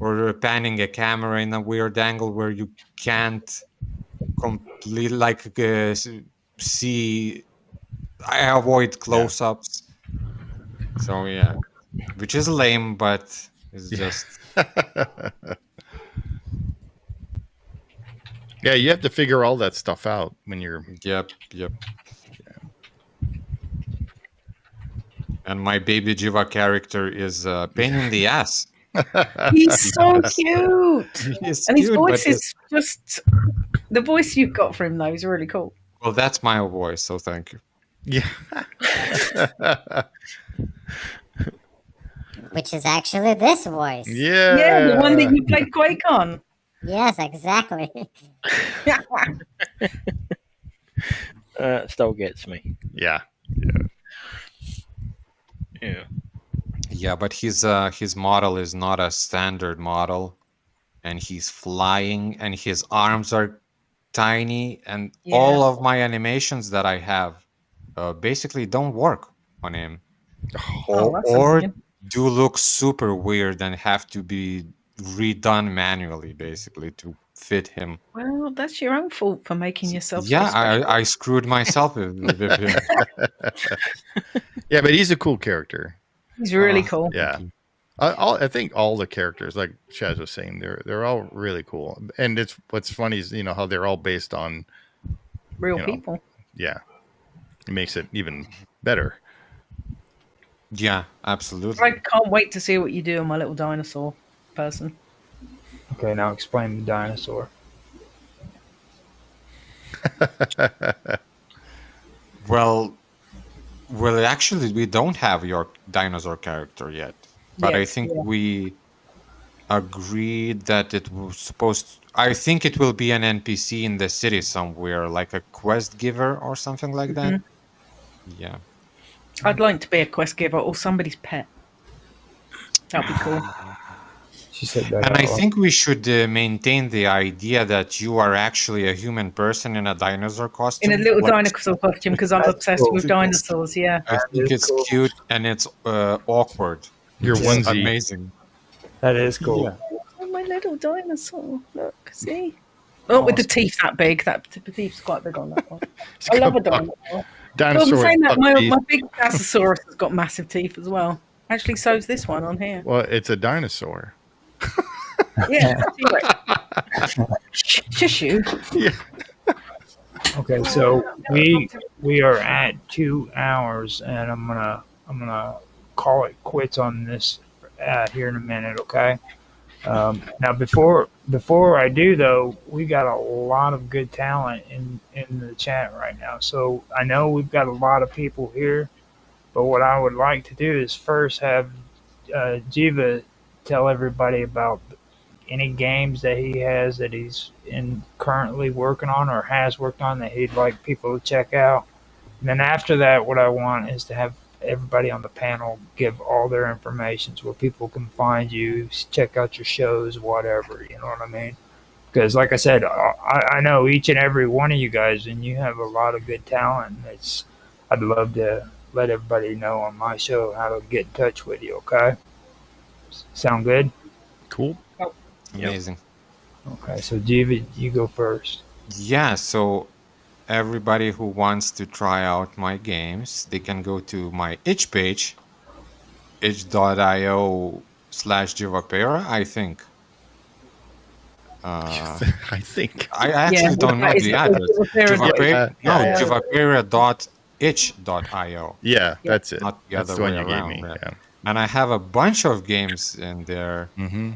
Speaker 7: or panning a camera in a weird angle where you can't complete like see. I avoid close-ups. So yeah, which is lame, but it's just
Speaker 3: Yeah, you have to figure all that stuff out when you're.
Speaker 7: yep. And my baby Jiva character is a pain in the ass.
Speaker 4: He's so
Speaker 7: Because
Speaker 4: cute.
Speaker 7: he's
Speaker 4: And his
Speaker 7: cute,
Speaker 4: voice
Speaker 7: but
Speaker 4: is just the voice you've got for him though is really cool.
Speaker 7: well, that's my voice, so thank you.
Speaker 3: Yeah.
Speaker 9: Which is actually this voice.
Speaker 3: Yeah.
Speaker 4: Yeah, the one that you played Quake on.
Speaker 9: Yes, exactly.
Speaker 6: It still gets me.
Speaker 3: Yeah.
Speaker 6: Yeah.
Speaker 7: Yeah, but his model is not a standard model, and he's flying, and his arms are tiny, and all of my animations that I have basically don't work on him,
Speaker 4: that's
Speaker 7: or
Speaker 4: annoying.
Speaker 7: do look super weird and have to be redone manually, basically, to fit him.
Speaker 4: Well, that's your own fault for making yourself.
Speaker 7: Yeah,
Speaker 4: so special.
Speaker 7: I screwed myself with him.
Speaker 3: Yeah, but he's a cool character.
Speaker 4: He's really cool.
Speaker 3: Yeah. I think all the characters, like Chaz was saying, they're all really cool. And it's what's funny is how they're all based on
Speaker 4: Real
Speaker 3: know,
Speaker 4: people.
Speaker 3: yeah. It makes it even better.
Speaker 7: Yeah, absolutely.
Speaker 4: I can't wait to see what you do on my little dinosaur person.
Speaker 1: Okay, now explain the dinosaur.
Speaker 7: Well, actually, we don't have your dinosaur character yet, but I
Speaker 4: Yes,
Speaker 7: think
Speaker 4: yeah.
Speaker 7: we agreed that it was supposed. I think it will be an NPC in the city somewhere, like a quest giver or something like that. Yeah.
Speaker 4: I'd like to be a quest giver or somebody's pet. That'd be cool.
Speaker 1: She said that.
Speaker 7: And I
Speaker 1: out loud.
Speaker 7: think we should maintain the idea that you are actually a human person in a dinosaur costume.
Speaker 4: In a little
Speaker 7: Like,
Speaker 4: dinosaur costume because I'm
Speaker 1: That's
Speaker 4: obsessed
Speaker 1: cool.
Speaker 4: with dinosaurs. Yeah.
Speaker 7: I think
Speaker 1: is
Speaker 7: it's
Speaker 1: cool.
Speaker 7: cute and it's awkward.
Speaker 3: Your
Speaker 7: It's
Speaker 3: onesie.
Speaker 7: amazing.
Speaker 1: That is cool.
Speaker 7: Yeah.
Speaker 4: Oh, my little dinosaur. Look, see? Oh, with the teeth that big. That the teeth's quite big on that one. I love a dinosaur. Well,
Speaker 3: Dinosaur.
Speaker 4: I'm saying that my
Speaker 3: teeth.
Speaker 4: big Dasasaurus has got massive teeth as well. Actually, so's this one on here.
Speaker 3: Well, it's a dinosaur.
Speaker 4: Yeah. Shush you.
Speaker 1: Okay, so we are at 2 hours, and I'm gonna call it quits on this here in a minute. Okay. Now before I do though, we got a lot of good talent in the chat right now. So I know we've got a lot of people here, but what I would like to do is first have Jiva tell everybody about any games that he has that he's currently working on or has worked on that he'd like people to check out. And then after that, what I want is to have everybody on the panel give all their information where people can find you, check out your shows, whatever. You know what I mean? Because, like I said, I know each and every one of you guys, and you have a lot of good talent. I'd love to let everybody know on my show how to get in touch with you. Okay? Sound good?
Speaker 3: Cool.
Speaker 7: Amazing.
Speaker 1: Okay, so Jiva, you go first.
Speaker 7: Yeah, so everybody who wants to try out my games, they can go to my itch page, itch.io/Jivapera, I think.
Speaker 3: I think.
Speaker 7: I actually don't know the address. Jivapera.itch.io.
Speaker 3: Yeah, that's it.
Speaker 7: Not the
Speaker 3: That's
Speaker 7: other
Speaker 3: the one
Speaker 7: way
Speaker 3: you gave
Speaker 7: around.
Speaker 3: me.
Speaker 7: Yeah.
Speaker 3: Yeah.
Speaker 7: And I have a bunch of games in there.
Speaker 3: Mm-hmm.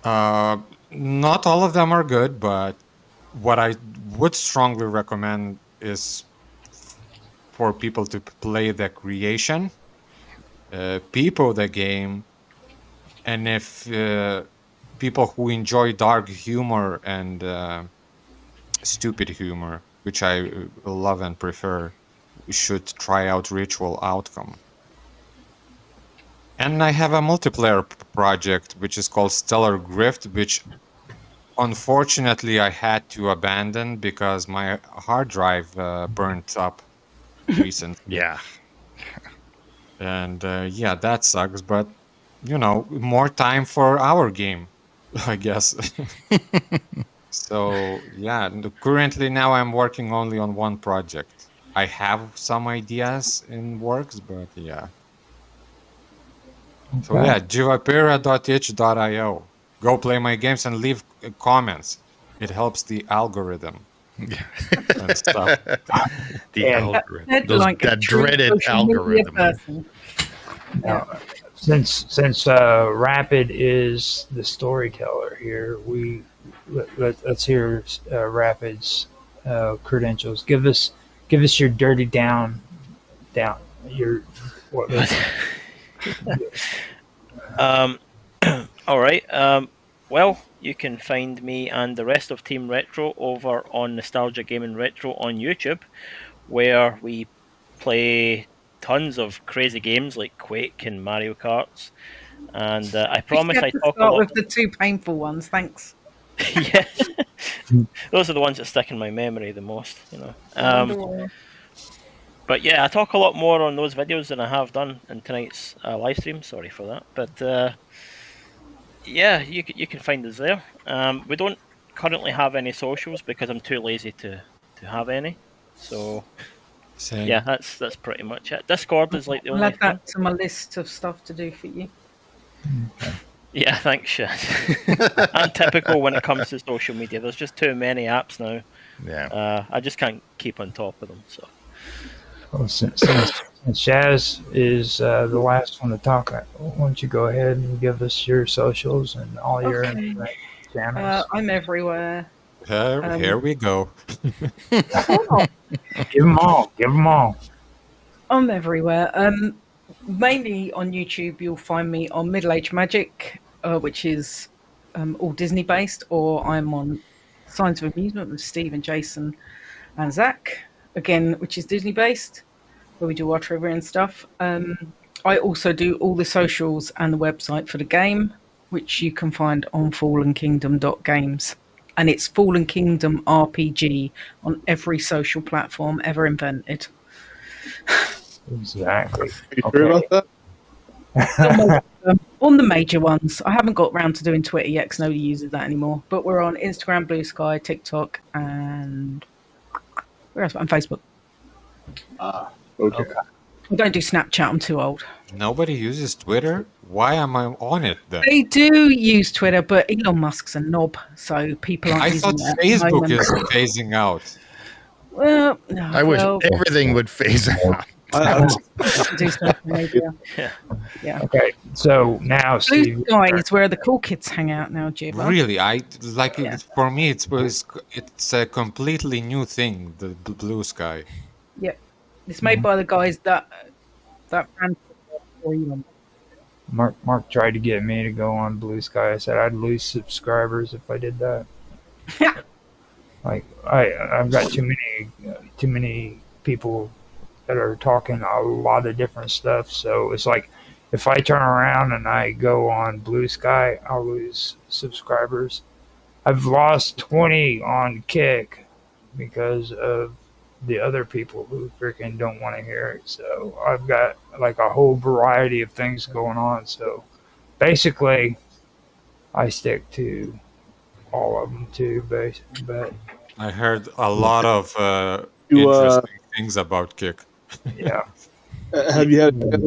Speaker 7: Not all of them are good, but what I would strongly recommend is for people to play the creation, people the game, and if people who enjoy dark humor and stupid humor, which I love and prefer, should try out Ritual Outcome. And I have a multiplayer project which is called Stellar Grift, which unfortunately I had to abandon because my hard drive burnt up recently.
Speaker 3: Yeah.
Speaker 7: And yeah, that sucks, but more time for our game, I guess. So yeah, currently now I'm working only on one project. I have some ideas in works, but yeah. So
Speaker 1: Okay.
Speaker 7: yeah, jivapira.itch.io. Go play my games and leave comments. It helps the algorithm and stuff.
Speaker 3: The
Speaker 1: And-
Speaker 3: algorithm.
Speaker 4: That's
Speaker 3: Those,
Speaker 4: like a
Speaker 3: that
Speaker 4: true
Speaker 3: dreaded
Speaker 4: social media
Speaker 3: algorithm.
Speaker 4: person.
Speaker 1: Now, since Rapid is the storyteller here, let's hear Rapid's credentials. Give us your dirty down your what
Speaker 6: All right. Well, you can find me and the rest of Team Retro over on Nostalgia Gaming Retro on YouTube, where we play tons of crazy games like Quake and Mario Karts. And I promise
Speaker 4: You
Speaker 6: I
Speaker 4: have to
Speaker 6: talk a
Speaker 4: start
Speaker 6: lot.
Speaker 4: with the two painful ones. Thanks.
Speaker 6: Yes, those are the ones that stick in my memory the most. But yeah, I talk a lot more on those videos than I have done in tonight's live stream. Sorry for that. But yeah, you can find us there. We don't currently have any socials because I'm too lazy to have any. So
Speaker 7: Same.
Speaker 6: yeah, that's pretty much it. Discord is like the
Speaker 4: I'll
Speaker 6: only
Speaker 4: add that to my list of stuff to do for you.
Speaker 6: Yeah, thanks, Shad. I'm typical when it comes to social media. There's just too many apps now.
Speaker 3: Yeah.
Speaker 6: I just can't keep on top of them. So
Speaker 1: Well, since Shaz is the last one to talk, why don't you go ahead and give us your socials and all your
Speaker 4: Okay.
Speaker 1: channels?
Speaker 4: I'm everywhere.
Speaker 7: Here we go.
Speaker 1: Give them all.
Speaker 4: I'm everywhere. Mainly on YouTube, you'll find me on Middle Age Magic, which is all Disney based, or I'm on Signs of Amusement with Steve and Jason and Zach, again, which is Disney based, where we do our trivia and stuff. I also do all the socials and the website for the game, which you can find on fallenkingdom.games. And it's Fallen Kingdom RPG on every social platform ever invented.
Speaker 1: Exactly.
Speaker 8: Are you sure about that?
Speaker 4: On the major ones. I haven't got round to doing Twitter yet because nobody uses that anymore. But we're on Instagram, Blue Sky, TikTok, and where else? And Facebook.
Speaker 8: Okay.
Speaker 4: I don't do Snapchat. I'm too old.
Speaker 7: Nobody uses Twitter? Why am I on it then?
Speaker 4: They do use Twitter, but Elon Musk's a knob, so people aren't
Speaker 7: I
Speaker 4: using
Speaker 7: thought
Speaker 4: it at the
Speaker 7: Facebook
Speaker 4: moment.
Speaker 7: is phasing out.
Speaker 4: Well, no,
Speaker 3: I wish everything would phase out.
Speaker 4: do social media. Yeah.
Speaker 1: Okay, so now,
Speaker 4: Blue
Speaker 1: Steve.
Speaker 4: Sky is where the cool kids hang out now, Jibba.
Speaker 7: Really, I like
Speaker 4: Yeah.
Speaker 7: it. For me, it's a completely new thing. The Blue Sky.
Speaker 4: It's made by the guys that ran for Elon.
Speaker 1: Mark tried to get me to go on Blue Sky. I said I'd lose subscribers if I did that. Like I've got too many people that are talking a lot of different stuff. So it's like if I turn around and I go on Blue Sky, I'll lose subscribers. I've lost 20 on Kick because of the other people who freaking don't want to hear it. So I've got like a whole variety of things going on. So basically, I stick to all of them too. But
Speaker 7: I heard a lot of
Speaker 8: You,
Speaker 7: interesting things about Kick.
Speaker 1: yeah,
Speaker 8: have you had a chance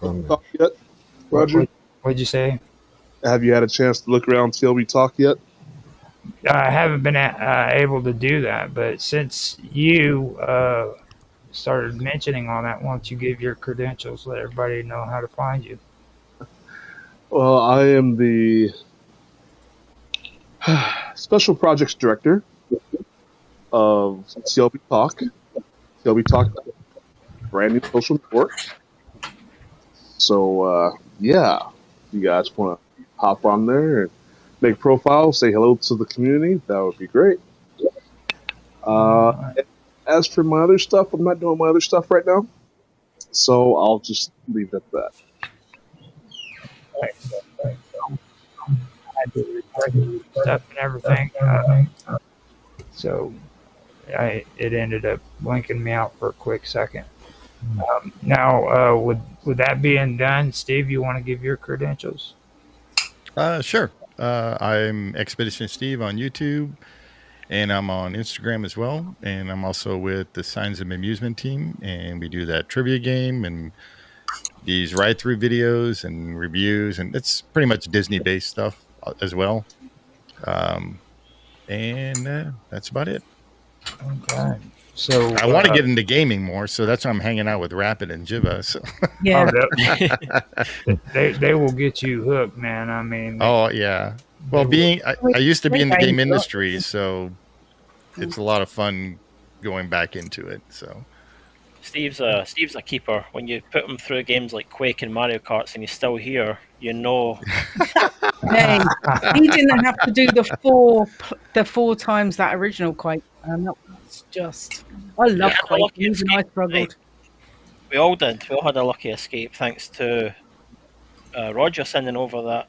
Speaker 8: to talk yet, Roger?
Speaker 1: what'd you say?
Speaker 8: Have you had a chance to look around TLB Talk yet?
Speaker 1: I haven't been able to do that, but since you started mentioning all that, why don't you give your credentials, let everybody know how to find you?
Speaker 8: Well, I am the Special Projects Director of TLB Talk. TLB Talk, brand new social network. So, yeah, you guys want to hop on there and make profiles, say hello to the community. That would be great. As for my other stuff, I'm not doing my other stuff right now, so I'll just leave it at that.
Speaker 1: Stuff and everything. So it ended up blinking me out for a quick second. Now, with that being done, Steve, you want to give your credentials?
Speaker 3: Sure. I'm Expedition Steve on YouTube, and I'm on Instagram as well. And I'm also with the Signs of Amusement team, and we do that trivia game and these ride-through videos and reviews, and it's pretty much Disney-based stuff as well. And that's about it.
Speaker 1: Okay. So
Speaker 3: I want to get into gaming more, so that's why I'm hanging out with Rapid and Jiva. So.
Speaker 4: Yeah.
Speaker 1: They will get you hooked, man. I mean.
Speaker 3: Oh yeah. Well, I used to be in the game industry, so it's a lot of fun going back into it. So.
Speaker 6: Steve's a keeper. When you put him through games like Quake and Mario Karts, and he's still here, you know.
Speaker 4: Hey, he didn't have to do the four times that original Quake. That was just. I love Quake. Even I struggled.
Speaker 6: We all did. We all had a lucky escape thanks to Roger sending over that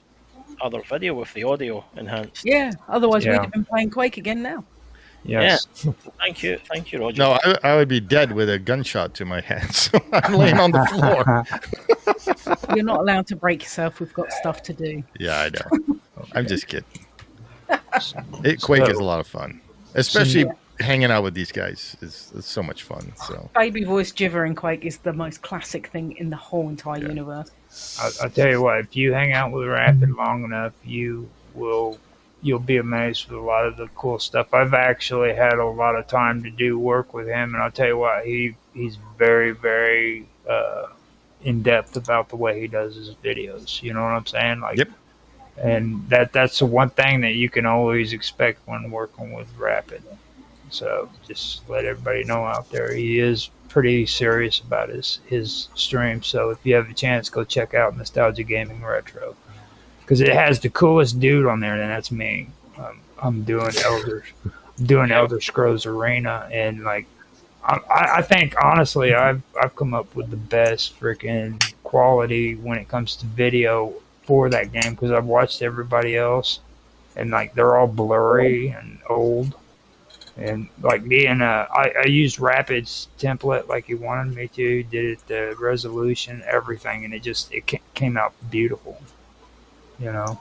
Speaker 6: other video with the audio enhanced.
Speaker 4: Yeah. Otherwise, we'd have been playing Quake again now.
Speaker 1: Yes.
Speaker 6: Yeah. Thank you, Roger.
Speaker 3: No, I would be dead with a gunshot to my head, so I'm laying on the floor.
Speaker 4: You're not allowed to break yourself. We've got stuff to do.
Speaker 3: Yeah, I know. Okay. I'm just kidding. Quake is a lot of fun, especially hanging out with these guys. It's so much fun. So
Speaker 4: baby voice Jiver in Quake is the most classic thing in the whole entire universe.
Speaker 1: I'll tell you what. If you hang out with Rapid long enough, you'll be amazed with a lot of the cool stuff. I've actually had a lot of time to do work with him, and I'll tell you what, he's very, very in depth about the way he does his videos. You know what I'm saying? Like,
Speaker 3: yep.
Speaker 1: And that's the one thing that you can always expect when working with Rapid. So just let everybody know out there, he is pretty serious about his stream. So if you have a chance, go check out Nostalgia Gaming Retro. Because it has the coolest dude on there, and that's me. I'm doing Elder Scrolls Arena, and like, I think honestly, I've come up with the best freaking quality when it comes to video for that game. Because I've watched everybody else, and like they're all blurry and old, and like I used Rapid's template like he wanted me to. Did it the resolution, everything, and it came out beautiful. You know,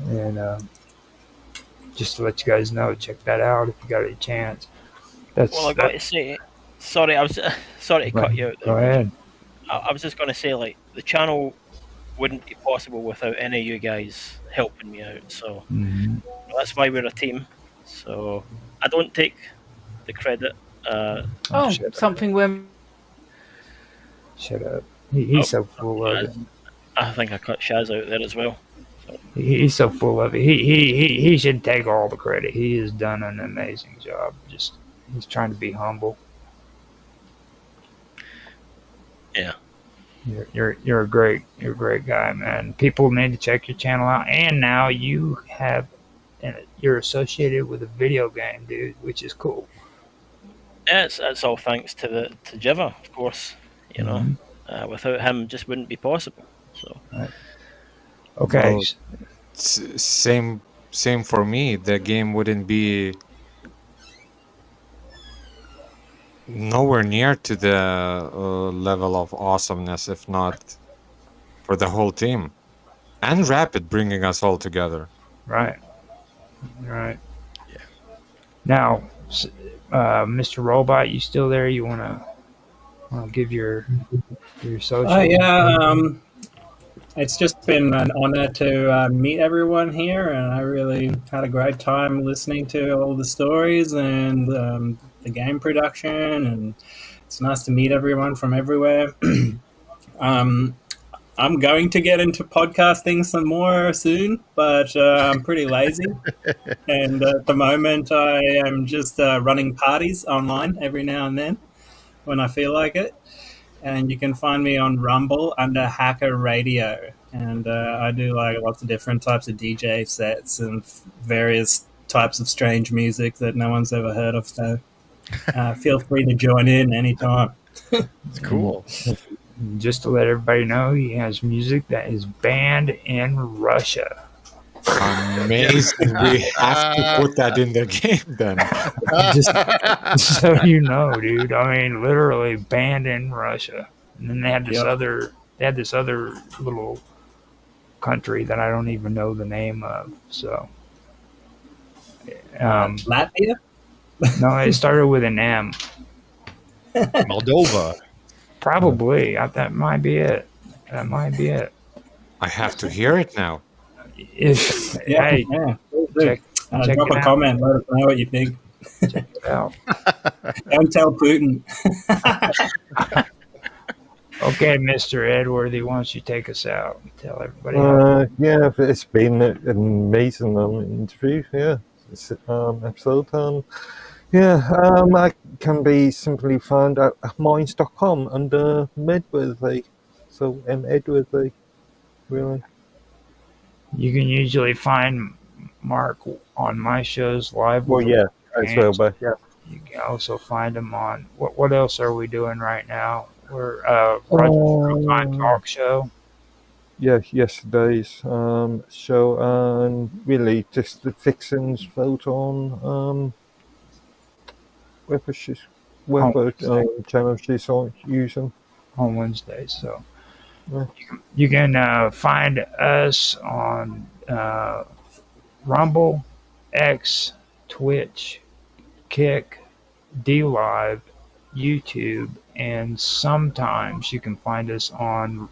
Speaker 1: and just to let you guys know, check that out if you got a chance.
Speaker 6: Well, I got to say, sorry, I was sorry to cut you out there.
Speaker 1: Go ahead.
Speaker 6: I was just going to say, like, the channel wouldn't be possible without any of you guys helping me out. So that's why we're a team. So I don't take the credit.
Speaker 4: Something where.
Speaker 1: Shut up. He's so full of it.
Speaker 6: I think I cut Shaz out there as well. So.
Speaker 1: He's so full of it. He should take all the credit. He has done an amazing job. Just he's trying to be humble.
Speaker 6: Yeah.
Speaker 1: You're a great guy, man. People need to check your channel out. And now you're associated with a video game, dude, which is cool.
Speaker 6: Yeah, it's all thanks to Jiva, of course. You know, without him, it just wouldn't be possible. So,
Speaker 1: right. Okay.
Speaker 7: Well, same for me. The game wouldn't be nowhere near to the level of awesomeness if not for the whole team and Rapid bringing us all together.
Speaker 1: Right. Yeah. Now, Mr. Robot, you still there? You want to give your social?
Speaker 5: Yeah. It's just been an honor to meet everyone here, and I really had a great time listening to all the stories and the game production, and it's nice to meet everyone from everywhere. I'm going to get into podcasting some more soon, but I'm pretty lazy. And at the moment, I am just running parties online every now and then when I feel like it. And you can find me on Rumble under Hacker Radio. and I do like lots of different types of DJ sets and various types of strange music that no one's ever heard of. So feel free to join in anytime.
Speaker 3: It's cool.
Speaker 1: Just to let everybody know, he has music that is banned in Russia.
Speaker 7: Amazing. We have to put that in the game then.
Speaker 1: Just so you know, dude. I mean, literally banned in Russia. And then they had this other little country that I don't even know the name of. So,
Speaker 5: Latvia?
Speaker 1: no, it started with an M.
Speaker 3: Moldova.
Speaker 1: Probably. That might be it. That might be it.
Speaker 7: I have to hear it now.
Speaker 1: Hey, check
Speaker 5: drop
Speaker 1: it
Speaker 5: a
Speaker 1: out.
Speaker 5: comment. Let us know what you think.
Speaker 1: Check it out.
Speaker 5: Don't tell Putin.
Speaker 1: Okay, Mr. Edworthy, why don't you take us out and tell everybody?
Speaker 2: Yeah, it's been an amazing interview. Yeah, it's, episode. I can be simply found at mines.com under Medworthy. So Edworthy, really.
Speaker 1: You can usually find Mark on my shows live.
Speaker 2: Well, yeah, as well, but yeah.
Speaker 1: You can also find him on what else are we doing right now? We're Roger's Real-Time Talk Show.
Speaker 2: Yeah, yesterday's show, and really just the Vixen's vote on whether channel she's using
Speaker 1: on Wednesdays. So
Speaker 2: yeah.
Speaker 1: you can find us on Rumble, X, Twitch, Kick, DLive, YouTube, and sometimes you can find us on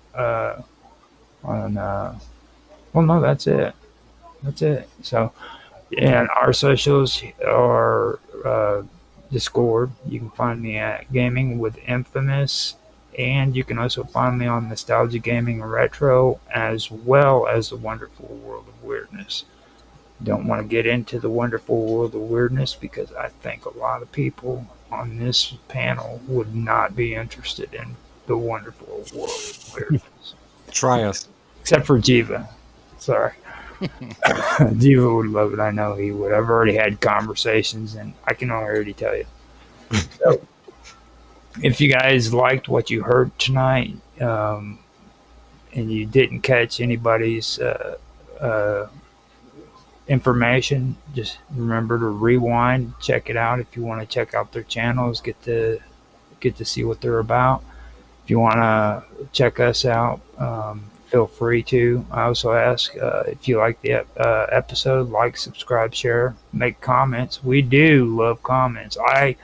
Speaker 1: well, no, that's it. So, and our socials are Discord. You can find me at Gaming with Infamous, and you can also find me on Nostalgia Gaming Retro, as well as the Wonderful World of Weirdness. Don't want to get into the Wonderful World of Weirdness because I think a lot of people on this panel would not be interested in the Wonderful World of Weirdness.
Speaker 7: Try us.
Speaker 1: Except for Jiva. Sorry. Jiva would love it. I know he would. I've already had conversations, and I can already tell you. So, if you guys liked what you heard tonight, and you didn't catch anybody's information, just remember to rewind, check it out. If you want to check out their channels, get to see what they're about. If you want to check us out, feel free to. I also ask if you like the episode, like, subscribe, share, make comments. We do love comments. I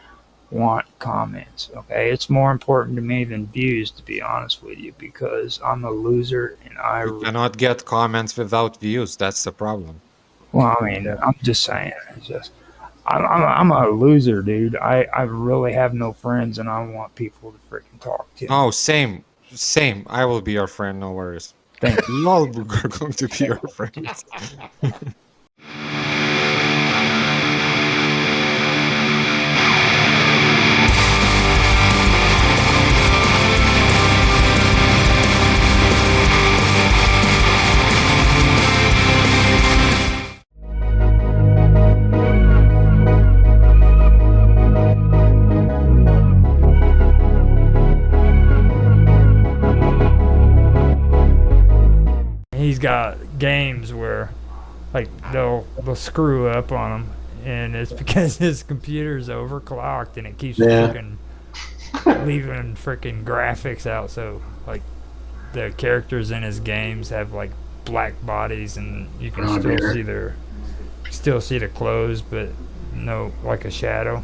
Speaker 1: want comments. Okay, it's more important to me than views, to be honest with you, because I'm a loser and
Speaker 7: You cannot get comments without views. That's the problem.
Speaker 1: Well, I mean, I'm just saying. It's just I'm a loser, dude. I really have no friends, and I want people to freaking talk to.
Speaker 7: Oh, same. I will be your friend. No worries.
Speaker 1: Thank
Speaker 7: you. We're all going to be your friends.
Speaker 1: He's got games where, like, they'll screw up on him, and it's because his computer's overclocked and it keeps leaving freaking graphics out. So, like, the characters in his games have like black bodies, and you can still see the clothes, but no, like a shadow.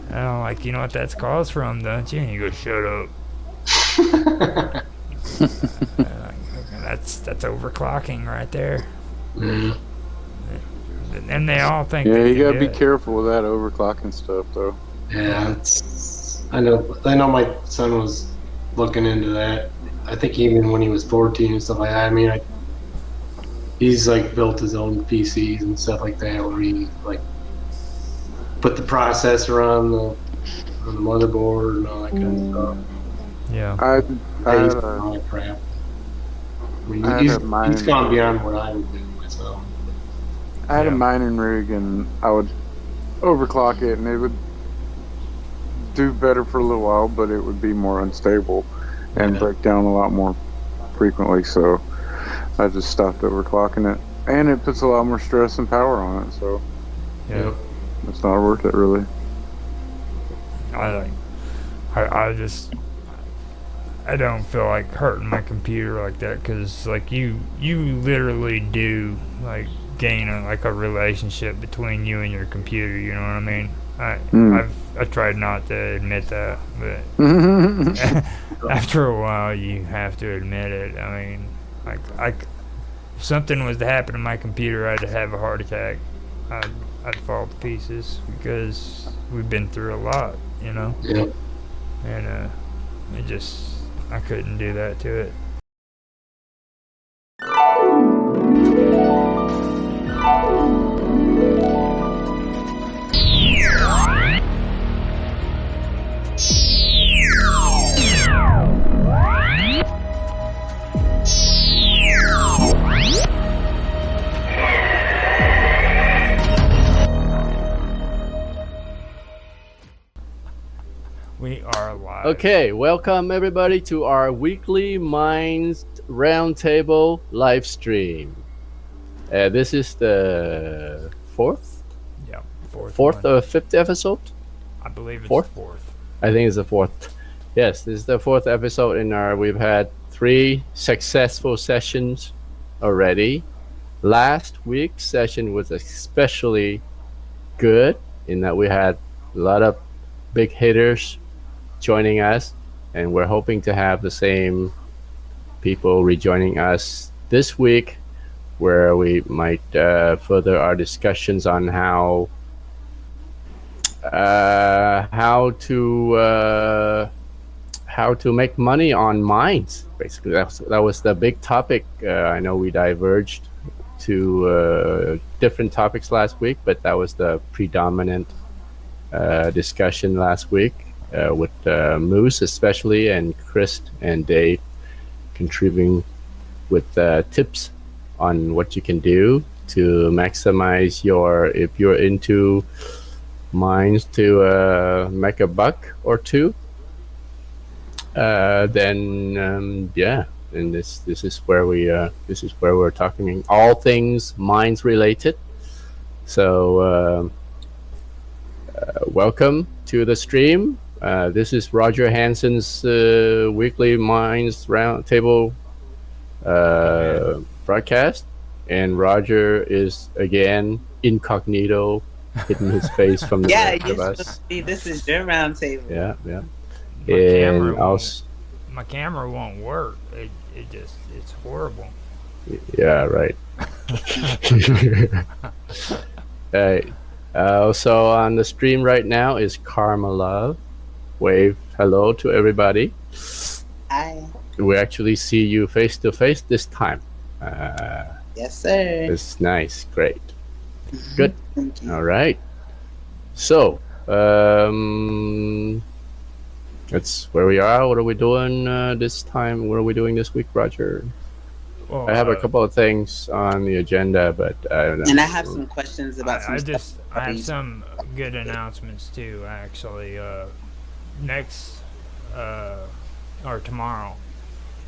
Speaker 1: I'm like, you know what that's caused from, don't you? And he goes, shut up. That's overclocking right there.
Speaker 10: Mm.
Speaker 1: And they all think.
Speaker 10: Yeah, you gotta be careful with that overclocking stuff, though.
Speaker 11: Yeah, I know. My son was looking into that. I think even when he was 14 and stuff like that. I mean, he's like built his own PCs and stuff like that, where he like put the processor on the motherboard and all that kind of stuff.
Speaker 1: Yeah.
Speaker 10: I
Speaker 11: I
Speaker 10: had
Speaker 11: use
Speaker 10: a,
Speaker 11: all that crap. I mean,
Speaker 10: I had a mining
Speaker 11: he's gone
Speaker 10: rig.
Speaker 11: beyond what I would do myself.
Speaker 10: I had a
Speaker 1: Yeah.
Speaker 10: mining rig, and I would overclock it, and it would do better for a little while, but it would be more unstable and
Speaker 11: Yeah.
Speaker 10: break down a lot more frequently. So I just stopped overclocking it, and it puts a lot more stress and power on it. So
Speaker 1: Yeah.
Speaker 10: it's not worth it, really.
Speaker 1: I just I don't feel like hurting my computer like that, because like you literally do like gain a relationship between you and your computer. You know what I mean? I tried not to admit that, but after a while you have to admit it. I mean, if something was to happen to my computer, I'd have a heart attack. I'd fall to pieces, because we've been through a lot, you know.
Speaker 11: Yeah.
Speaker 1: And I couldn't do that to it. We are live.
Speaker 12: Okay, welcome everybody to our weekly Minds Roundtable live stream. This is the fourth
Speaker 1: one.
Speaker 12: or fifth episode.
Speaker 1: I believe it's
Speaker 12: fourth. I think it's the fourth. Yes, this is the fourth episode in our. We've had 3 successful sessions already. Last week's session was especially good in that we had a lot of big hitters joining us, and we're hoping to have the same people rejoining us this week, where we might further our discussions on how to make money on mines. Basically, that was the big topic. I know we diverged to different topics last week, but that was the predominant discussion last week, with Moose especially, and Chris and Dave contributing with tips on what you can do to maximize if you're into mines to make a buck or two. Then and this is where we're talking all things mines related. So welcome to the stream. This is Roger Hanson's weekly Minds Roundtable broadcast, and Roger is again incognito, hiding his face from the rest of us.
Speaker 13: This is your roundtable.
Speaker 12: Yeah.
Speaker 1: My camera won't work. It's horrible.
Speaker 12: Yeah, right. Also on the stream right now is Karma Love. Wave hello to everybody.
Speaker 13: Hi.
Speaker 12: We actually see you face to face this time.
Speaker 13: Yes, sir.
Speaker 12: It's nice. Great. Good.
Speaker 13: Thank you.
Speaker 12: All right. So, that's where we are. What are we doing this time? What are we doing this week, Roger?
Speaker 1: Well,
Speaker 12: I have a couple of things on the agenda, but I don't know.
Speaker 13: And I have some questions about some stuff.
Speaker 1: I have some good announcements too, actually. Next or tomorrow,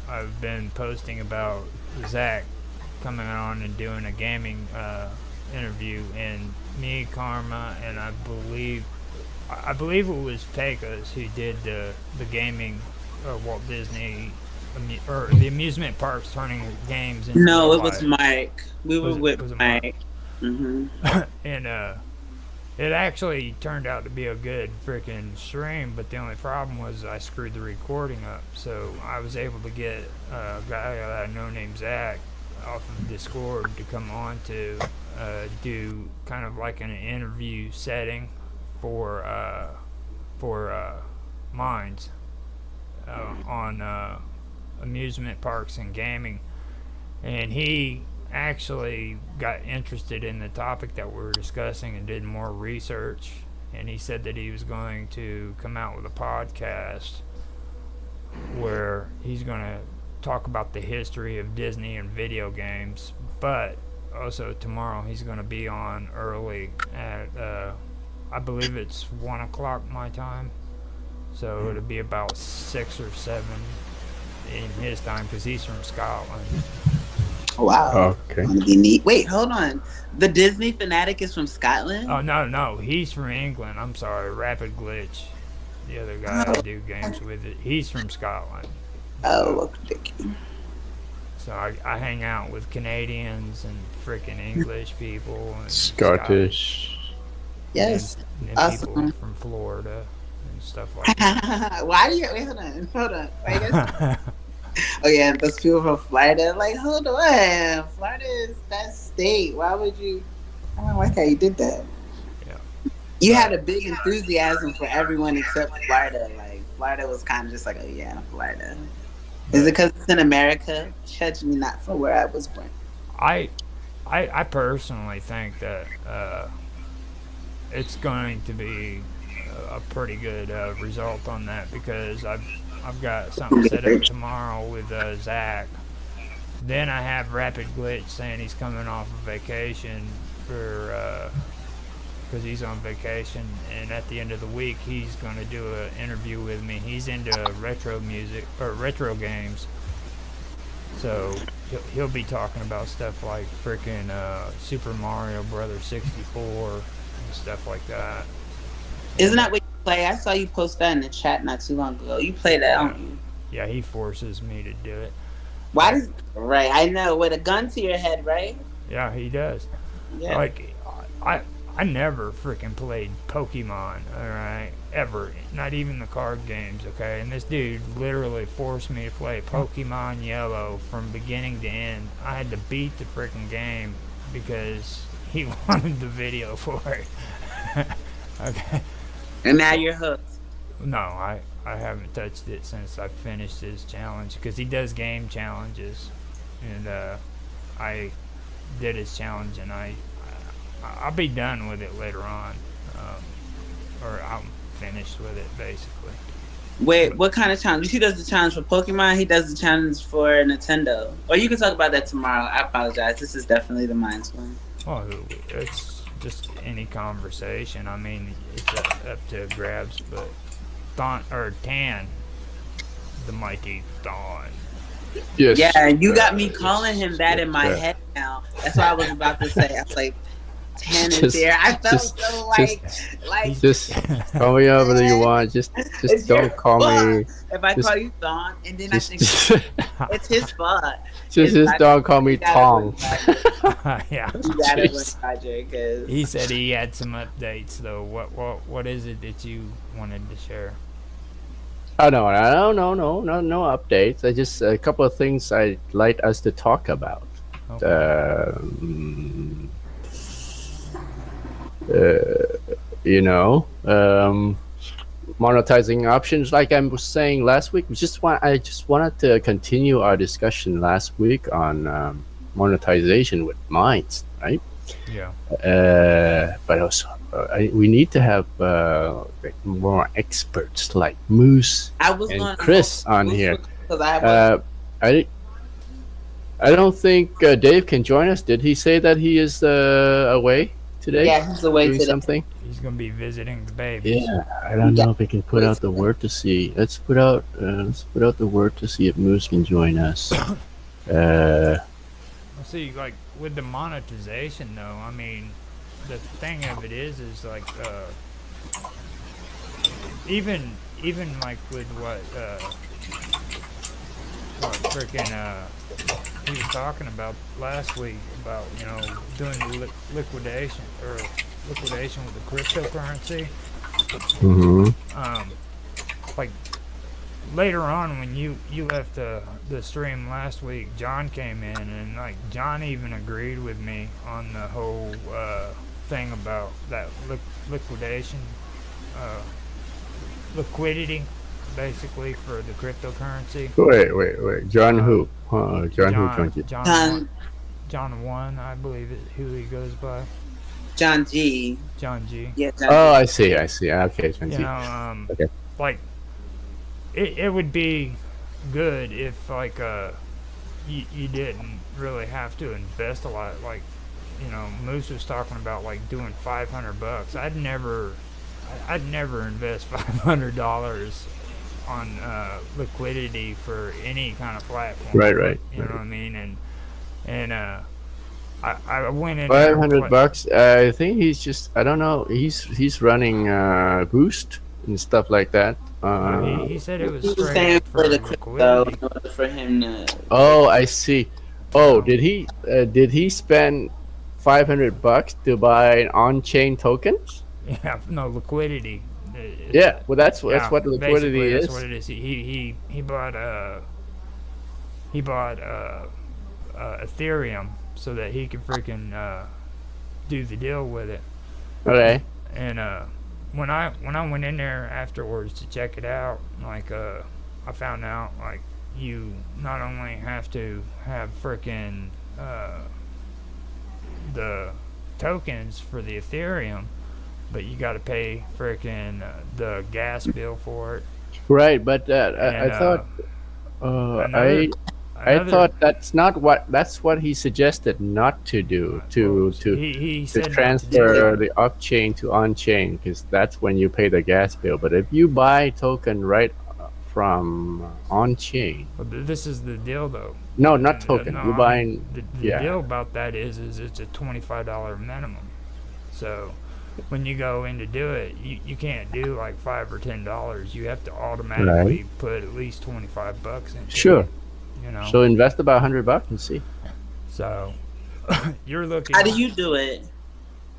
Speaker 1: I've been posting about Zach coming on and doing a gaming interview, and me, Karma, and I believe it was Pecos who did the gaming Walt Disney or the amusement parks turning games into
Speaker 13: No, it
Speaker 1: life.
Speaker 13: was Mike. We were with Mike. Mm-hmm.
Speaker 1: And it actually turned out to be a good freaking stream, but the only problem was I screwed the recording up. So I was able to get a guy that I know named Zach off of Discord to come on to do kind of like an interview setting for Minds on amusement parks and gaming. And he actually got interested in the topic that we were discussing and did more research, and he said that he was going to come out with a podcast where he's going to talk about the history of Disney and video games. But also tomorrow he's going to be on early at I believe it's 1 o'clock my time, so it'll be about 6 or 7 in his time because he's from Scotland.
Speaker 13: Wow.
Speaker 12: Okay.
Speaker 13: Gonna be neat. Wait, hold on. The Disney fanatic is from Scotland?
Speaker 1: Oh no, he's from England. I'm sorry, Rapid Glitch, the other guy I do games with. He's from Scotland.
Speaker 13: Oh, okay.
Speaker 1: So I hang out with Canadians and freaking English people and
Speaker 12: Scottish.
Speaker 13: Yes.
Speaker 1: and
Speaker 13: Awesome.
Speaker 1: people from Florida and stuff like that.
Speaker 13: Why do you wait? Hold on. I guess. Oh yeah, those people from Florida. Like, hold on, Florida is that state. Why would you? I don't like how you did that.
Speaker 1: Yeah.
Speaker 13: You had a big enthusiasm for everyone except Florida. Like Florida was kind of just like, oh yeah, Florida. Is it because it's in America? Judge me not for where I was born.
Speaker 1: I personally think that it's going to be a pretty good result on that because I've got something set up tomorrow with Zach. Then I have Rapid Glitch saying he's coming off of vacation for because he's on vacation, and at the end of the week he's going to do an interview with me. He's into retro music or retro games, so he'll be talking about stuff like freaking Super Mario Brothers 64 and stuff like that.
Speaker 13: Isn't that what you play? I saw you post that in the chat not too long ago. You play that, don't you?
Speaker 1: Yeah, he forces me to do it.
Speaker 13: Why does? Right, I know. With a gun to your head, right?
Speaker 1: Yeah, he does.
Speaker 13: Yeah.
Speaker 1: Like, I never freaking played Pokemon, alright? Ever. Not even the card games, okay? And this dude literally forced me to play Pokemon Yellow from beginning to end. I had to beat the freaking game because he wanted the video for it. Okay.
Speaker 13: And now you're hooked.
Speaker 1: No, I haven't touched it since I finished his challenge because he does game challenges, and I did his challenge, and I'll be done with it later on, or I'm finished with it basically.
Speaker 13: Wait, what kind of challenge? He does the challenge for Pokemon. He does the challenge for Nintendo. Or you can talk about that tomorrow. I apologize. This is definitely the Minds one.
Speaker 1: Well, it's just any conversation. I mean, it's up to grabs, but Tan, the mighty Dawn.
Speaker 12: Yes.
Speaker 13: Yeah, you got me calling him that in my head now. That's what I was about to say. I was like, Tan is here. I felt so like
Speaker 12: just call me whatever you want. Just don't call me.
Speaker 13: If I call you Dawn, and then I think it's his fault.
Speaker 12: Just don't call me Tom.
Speaker 1: Yeah.
Speaker 13: You got it with Roger, because
Speaker 1: he said he had some updates though. What is it that you wanted to share?
Speaker 12: Oh no, no updates. I just a couple of things I'd like us to talk about. Okay. Monetizing options, like I was saying last week. I just wanted to continue our discussion last week on monetization with Minds, right?
Speaker 1: Yeah.
Speaker 12: But also, we need to have more experts like Moose and Chris on here. I don't think Dave can join us. Did he say that he is away today?
Speaker 13: Yeah, he's away
Speaker 12: doing
Speaker 13: today.
Speaker 12: Something.
Speaker 1: He's gonna be visiting the babies.
Speaker 12: Yeah, I don't know if we can put out the word to see. Let's put out the word to see if Moose can join us.
Speaker 1: See, like with the monetization, though, I mean, the thing of it is like even like with what freaking he was talking about last week about doing the liquidation with the cryptocurrency.
Speaker 12: Mm-hmm.
Speaker 1: Like later on when you left the stream last week, John came in and like John even agreed with me on the whole thing about that liquidation liquidity basically for the cryptocurrency.
Speaker 12: Wait. John who? John who joined you?
Speaker 1: John 1, I believe is who he goes by.
Speaker 13: John G.
Speaker 1: John G.
Speaker 13: Yeah.
Speaker 12: I see. Okay, John G.
Speaker 1: Okay. Like it would be good if like you didn't really have to invest a lot. Like, Moose was talking about like doing $500. I'd never invest $500 on liquidity for any kind of platform.
Speaker 12: Right.
Speaker 1: You know what I mean? And I went in there
Speaker 12: Five
Speaker 1: and
Speaker 12: hundred bucks. I think he's just. I don't know. He's running Boost and stuff like that.
Speaker 1: He said it was
Speaker 13: He was
Speaker 1: straight
Speaker 13: saying
Speaker 1: up
Speaker 13: for
Speaker 1: for
Speaker 13: the crypto
Speaker 1: liquidity.
Speaker 13: in order for him to.
Speaker 12: Oh, I see. Oh, did he spend $500 to buy on-chain tokens?
Speaker 1: Yeah, no liquidity.
Speaker 12: Yeah, well, that's
Speaker 1: Yeah,
Speaker 12: what
Speaker 1: basically
Speaker 12: liquidity
Speaker 1: that's what
Speaker 12: is.
Speaker 1: it is. He bought Ethereum so that he could freaking do the deal with it.
Speaker 12: Okay.
Speaker 1: And when I went in there afterwards to check it out, like I found out like you not only have to have freaking the tokens for the Ethereum, but you got to pay freaking the gas bill for it.
Speaker 12: Right, but
Speaker 1: And
Speaker 12: I thought
Speaker 1: another
Speaker 12: I
Speaker 1: another
Speaker 12: thought that's what he suggested not to do
Speaker 1: he
Speaker 12: to
Speaker 1: said not to do
Speaker 12: transfer
Speaker 1: that.
Speaker 12: the off chain to on chain, because that's when you pay the gas bill. But if you buy token right from on chain,
Speaker 1: But this is the deal though.
Speaker 12: no, not
Speaker 1: No,
Speaker 12: token, you
Speaker 1: I mean
Speaker 12: buying,
Speaker 1: the
Speaker 12: yeah,
Speaker 1: deal about that is it's a $25 minimum. So when you go in to do it, you can't do like $5 or $10. You have to
Speaker 12: right?
Speaker 1: automatically put at least $25 into
Speaker 12: Sure.
Speaker 1: it. You know.
Speaker 12: So invest about $100 and see.
Speaker 1: So you're looking.
Speaker 13: How do you do it?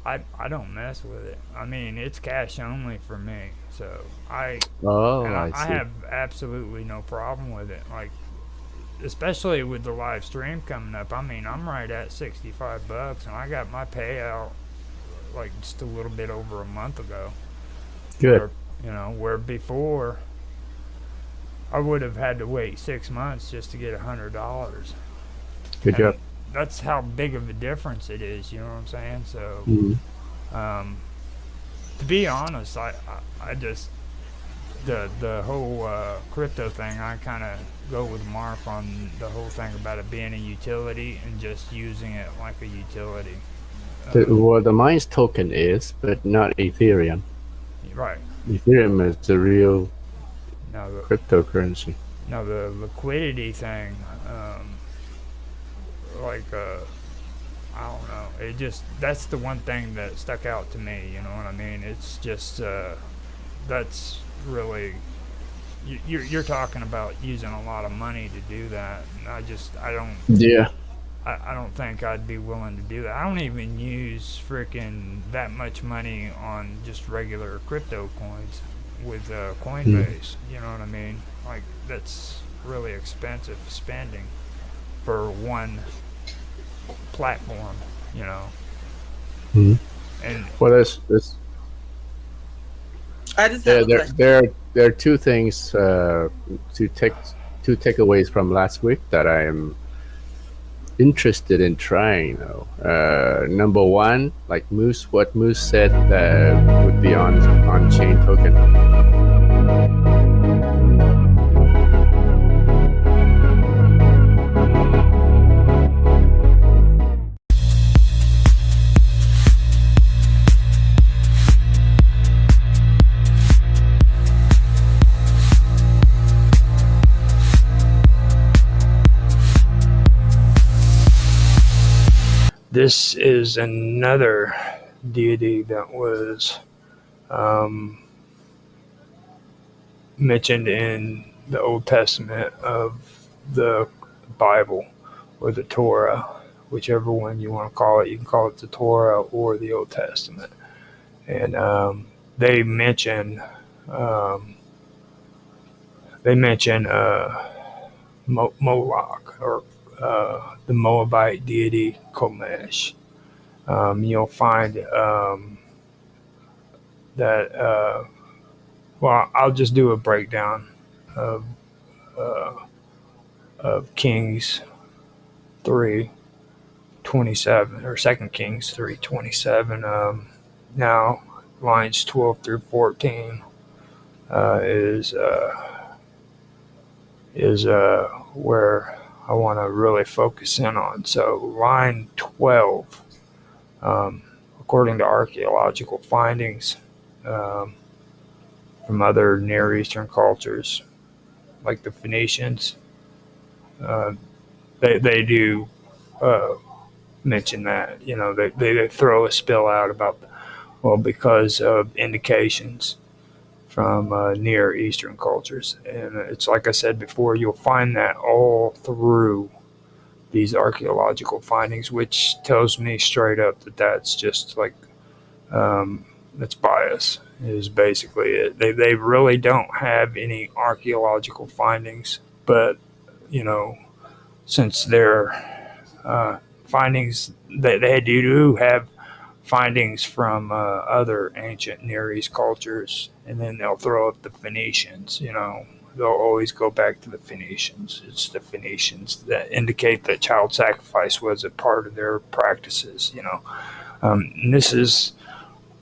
Speaker 1: I don't mess with it. I mean, it's cash only for me. So I
Speaker 12: Oh,
Speaker 1: and
Speaker 12: I
Speaker 1: I
Speaker 12: see.
Speaker 1: have absolutely no problem with it. Like, especially with the live stream coming up. I mean, I'm right at $65, and I got my payout like just a little bit over a month ago.
Speaker 12: Good.
Speaker 1: Where before I would have had to wait 6 months just to get $100.
Speaker 12: Good job.
Speaker 1: And that's how big of a difference it is. You know what I'm saying? So,
Speaker 12: Mhm.
Speaker 1: to be honest, I just the whole crypto thing. I kind of go with Mark on the whole thing about it being a utility and just using it like a utility.
Speaker 12: Well, the Mines token is, but not Ethereum.
Speaker 1: Right.
Speaker 12: Ethereum is the real
Speaker 1: Now
Speaker 12: cryptocurrency.
Speaker 1: the liquidity thing, like I don't know. It just that's the one thing that stuck out to me. You know what I mean? It's just that's really you're talking about using a lot of money to do that. And
Speaker 12: Yeah.
Speaker 1: I don't think I'd be willing to do that. I don't even use freaking that much money on just regular crypto coins with Coinbase. You know what I mean? Like that's really expensive spending for one platform. You know.
Speaker 12: Mhm.
Speaker 1: And
Speaker 12: Well, there's
Speaker 13: I just have a question.
Speaker 12: there are two things two takeaways from last week that I am interested in trying. Number one, like what Moose said would be on chain token.
Speaker 1: this is another deity that was mentioned in the Old Testament of the Bible or the Torah, whichever one you want to call it. You can call it the Torah or the Old Testament. And they mention Moloch or the Moabite deity Komesh. You'll find that. Well, I'll just do a breakdown of Kings 3:27 or 2 Kings 3:27. Now lines 12 through 14 is is where I want to really focus in on. So line 12, according to archaeological findings um, from other Near Eastern cultures, like the Phoenicians, uh, they do uh, mention that, they throw a spill out about, well, because of indications from Near Eastern cultures. And it's like I said before, you'll find that all through these archaeological findings, which tells me straight up that that's just like, that's bias, is basically it. They really don't have any archaeological findings, but, you know, since their findings, they do have findings from other ancient Near East cultures, and then they'll throw up the Phoenicians. They'll always go back to the Phoenicians. It's the Phoenicians that indicate that child sacrifice was a part of their practices. And this is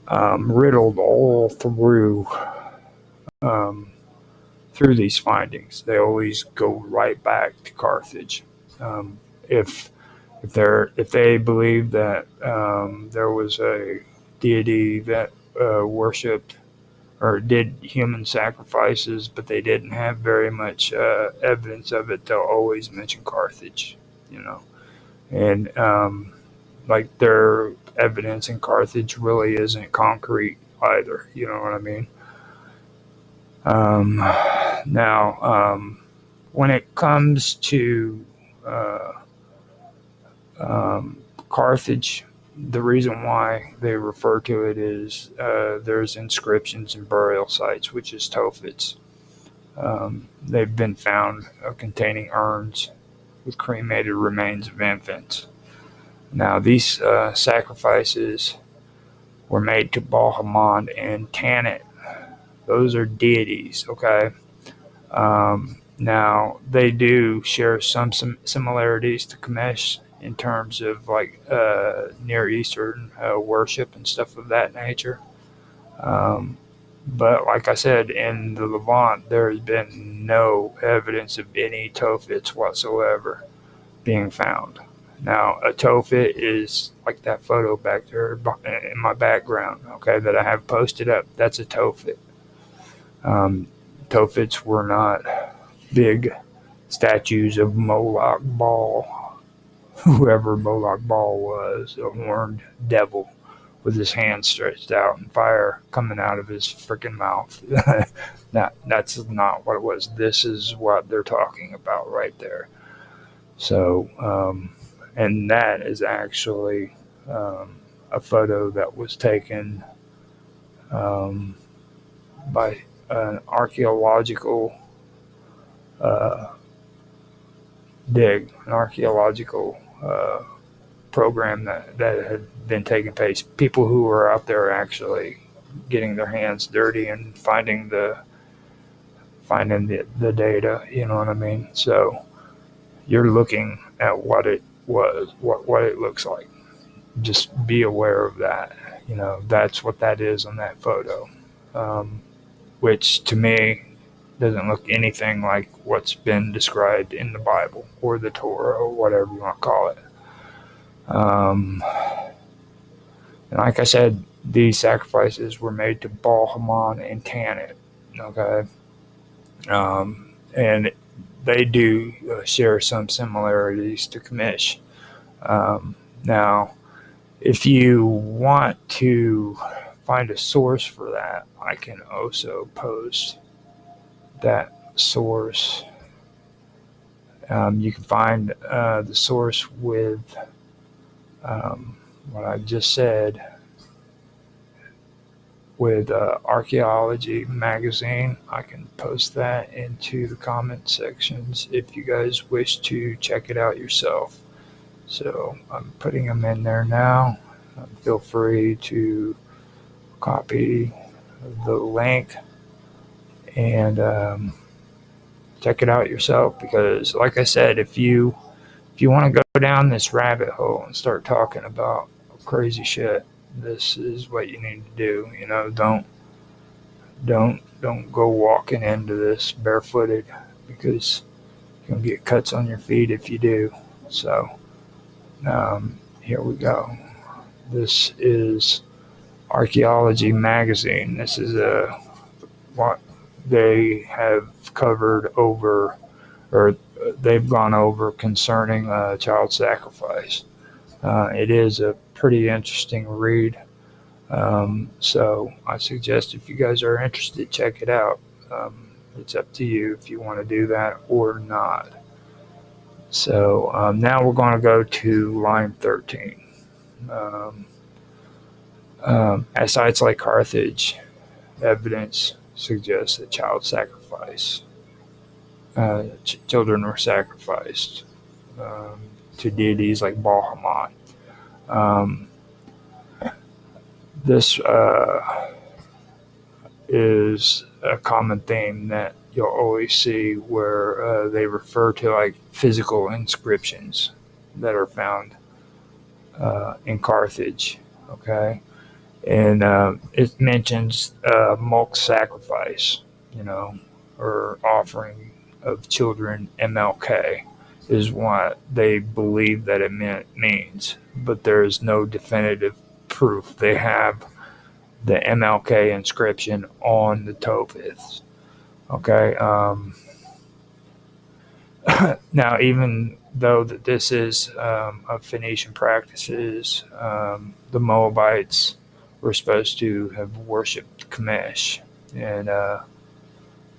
Speaker 1: riddled all um, through these findings. They always go right back to Carthage. If if they believe that there was a deity that worshipped or did human sacrifices, but they didn't have very much evidence of it, they'll always mention Carthage, and like their evidence in Carthage really isn't concrete either. You know what I mean? Um, now, when it comes to uh, Carthage, the reason why they refer to it is there's inscriptions and burial sites, which is Tophets. They've been found containing urns with cremated remains of infants. Now, these sacrifices were made to Bahamond and Tanit. Those are deities, okay? Now, they do share some similarities to Kamesh in terms of like Near Eastern worship and stuff of that nature. Um, but like I said, in the Levant, there has been no evidence of any Tophets whatsoever being found. Now, a Tophet is like that photo back there in my background, okay, that I have posted up. That's a Tophet. Um, Tophets were not big statues of Moloch Baal, whoever Moloch Baal was, a horned devil with his hand stretched out and fire coming out of his freaking mouth. That's not what it was. This is what they're talking about right there. So, and that is actually a photo that was taken um, by an archaeological uh, an archaeological program that had been taking place. People who were out there actually getting their hands dirty and finding the data. You know what I mean? So you're looking at what it was, what it looks like. Just be aware of that. That's what that is on that photo, which to me doesn't look anything like what's been described in the Bible or the Torah or whatever you want to call it. And like I said, these sacrifices were made to Baal Haman and Tanit. Okay, and they do share some similarities to Kamish. Now, if you want to find a source for that, I can also post that source. You can find the source with what I just said with Archaeology Magazine. I can post that into the comment sections if you guys wish to check it out yourself. So I'm putting them in there now. Feel free to copy the link and check it out yourself, because like I said, if you want to go down this rabbit hole and start talking about crazy shit, this is what you need to do. Don't go walking into this barefooted, because You'll get cuts on your feet if you do. So here we go. This is Archaeology Magazine. This is what they have covered over, or they've gone over concerning child sacrifice. It is a pretty interesting read. So I suggest if you guys are interested, check it out. It's up to you if you want to do that or not. So now we're going to go to line 13. At sites like Carthage, evidence suggests that child sacrifice, children were sacrificed to deities like Bahamut. This is a common theme that you'll always see where they refer to like physical inscriptions that are found in Carthage. Okay. And it mentions milk sacrifice, or offering of children, MLK, is what they believe that it means. But there is no definitive proof. They have the MLK inscription on the Tophiths. Okay. Now, even though that this is of Phoenician practices, the Moabites were supposed to have worshipped Chemosh, and